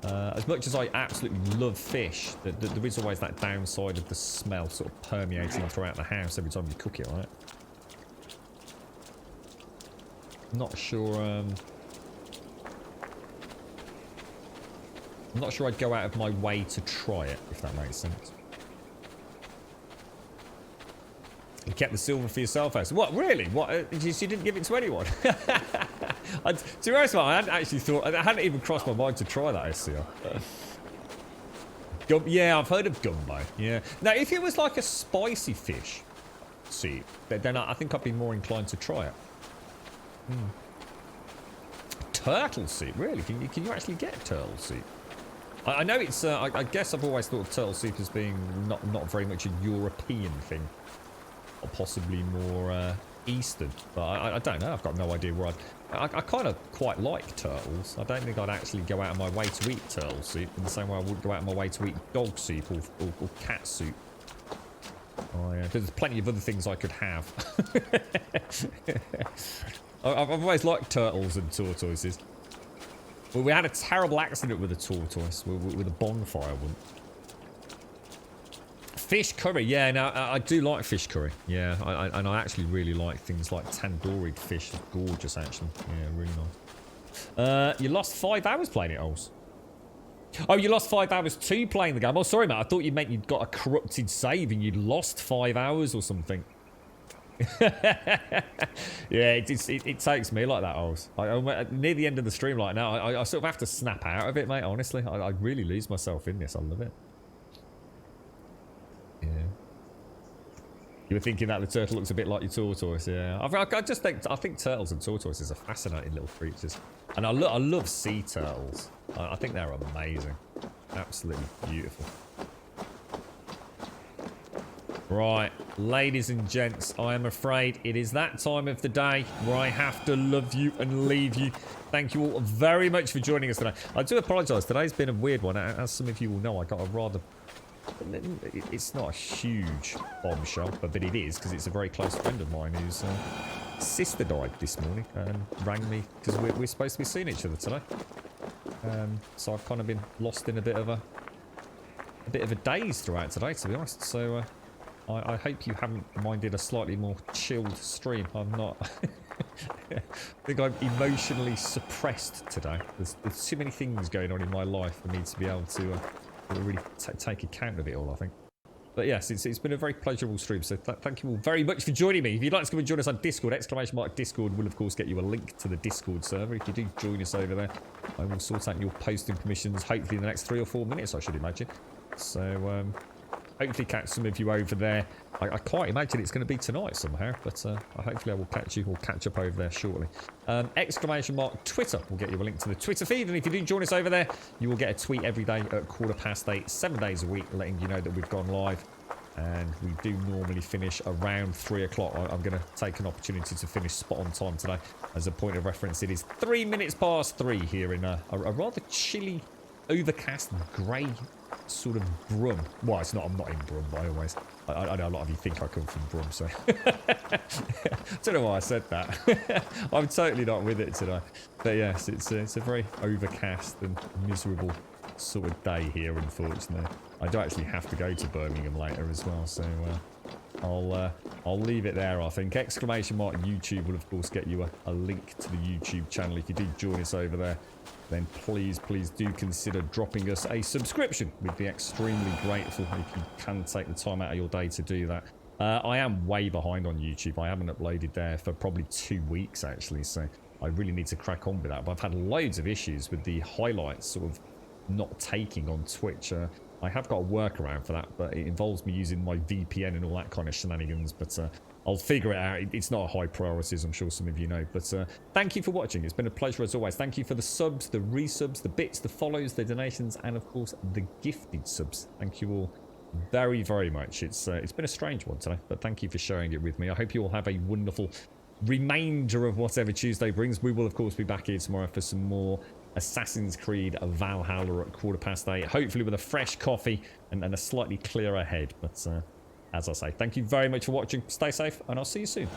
As much as I absolutely love fish, there is always that downside of the smell sort of permeating throughout the house every time you cook it, right? Not sure. I'm not sure I'd go out of my way to try it, if that makes sense. You kept the silver for yourself, House. What, really? What? You didn't give it to anyone? To be honest, I hadn't actually thought... I hadn't even crossed my mind to try that, SCR. Yeah, I've heard of gumbo. Yeah. Now, if it was like a spicy fish soup, then I think I'd be more inclined to try it. Turtle soup? Really? Can you actually get turtle soup? I know it's... I guess I've always thought of turtle soup as being not very much a European thing. Or possibly more Eastern. But I don't know. I've got no idea where I kind of quite like turtles. I don't think I'd actually go out of my way to eat turtle soup in the same way I would go out of my way to eat dog soup or cat soup. There's plenty of other things I could have. I've always liked turtles and tortoises. Well, we had a terrible accident with a tortoise, with a bonfire one. Fish curry, yeah, no, I do like fish curry. Yeah, and I actually really like things like tandoori fish. It's gorgeous, actually. Yeah, really nice. You lost 5 hours playing it, Ols. Oh, you lost 5 hours too playing the game. Oh, sorry, mate. I thought you meant you'd got a corrupted save and you'd lost 5 hours or something. Yeah, it takes me like that, Ols. I'm near the end of the stream right now. I sort of have to snap out of it, mate, honestly. I really lose myself in this. I love it. Yeah. You were thinking that the turtle looks a bit like your tortoise, yeah. I think turtles and tortoises are fascinating little creatures. And I love sea turtles. I think they're amazing. Absolutely beautiful. Right, ladies and gents, I am afraid it is that time of the day where I have to love you and leave you. Thank you all very much for joining us today. I do apologise, today's been a weird one. As some of you will know, I got a rather... It's not a huge bombshell, but it is, because it's a very close friend of mine whose sister died this morning and rang me, because we're supposed to be seeing each other today. So I've kind of been lost in a bit of a daze throughout today, to be honest. So I hope you haven't minded a slightly more chilled stream. I'm not... I think I'm emotionally suppressed today. There's too many things going on in my life for me to be able to really take account of it all, I think. But yes, it's been a very pleasurable stream, so thank you all very much for joining me. If you'd like to come and join us on Discord, !Discord will of course get you a link to the Discord server. If you do join us over there, I will sort out your posting permissions hopefully in the next 3 or 4 minutes, I should imagine. So hopefully catch some of you over there. I quite imagine it's going to be tonight somehow, but hopefully I will catch you. We'll catch up over there shortly. !Twitter will get you a link to the Twitter feed, and if you do join us over there, you will get a tweet every day at 8:15, 7 days a week, letting you know that we've gone live. And we do normally finish around 3 o'clock. I'm going to take an opportunity to finish spot on time today. As a point of reference, it is 3 minutes past 3 here in a rather chilly, overcast, grey sort of Brum. Well, it's not. I'm not in Brum, but I know a lot of you think I come from Brum, so I don't know why I said that. I'm totally not with it today. But yes, it's a very overcast and miserable sort of day here, unfortunately. I do actually have to go to Birmingham later as well, so I'll leave it there, I think. !YouTube will of course get you a link to the YouTube channel. If you do join us over there, then please do consider dropping us a subscription. We'd be extremely grateful if you can take the time out of your day to do that. I am way behind on YouTube. I haven't uploaded there for probably 2 weeks, actually, so I really need to crack on with that. But I've had loads of issues with the highlights sort of not taking on Twitch. I have got a workaround for that, but it involves me using my VPN and all that kind of shenanigans, but I'll figure it out. It's not a high priority, as I'm sure some of you know, but thank you for watching. It's been a pleasure as always. Thank you for the subs, the resubs, the bits, the follows, the donations, and of course the gifted subs. Thank you all very, very much. It's been a strange one today, but thank you for sharing it with me. I hope you all have a wonderful remainder of whatever Tuesday brings. We will of course be back here tomorrow for some more Assassin's Creed Valhalla at 8:15, hopefully with a fresh coffee and a slightly clearer head. But as I say, thank you very much for watching. Stay safe, and I'll see you soon.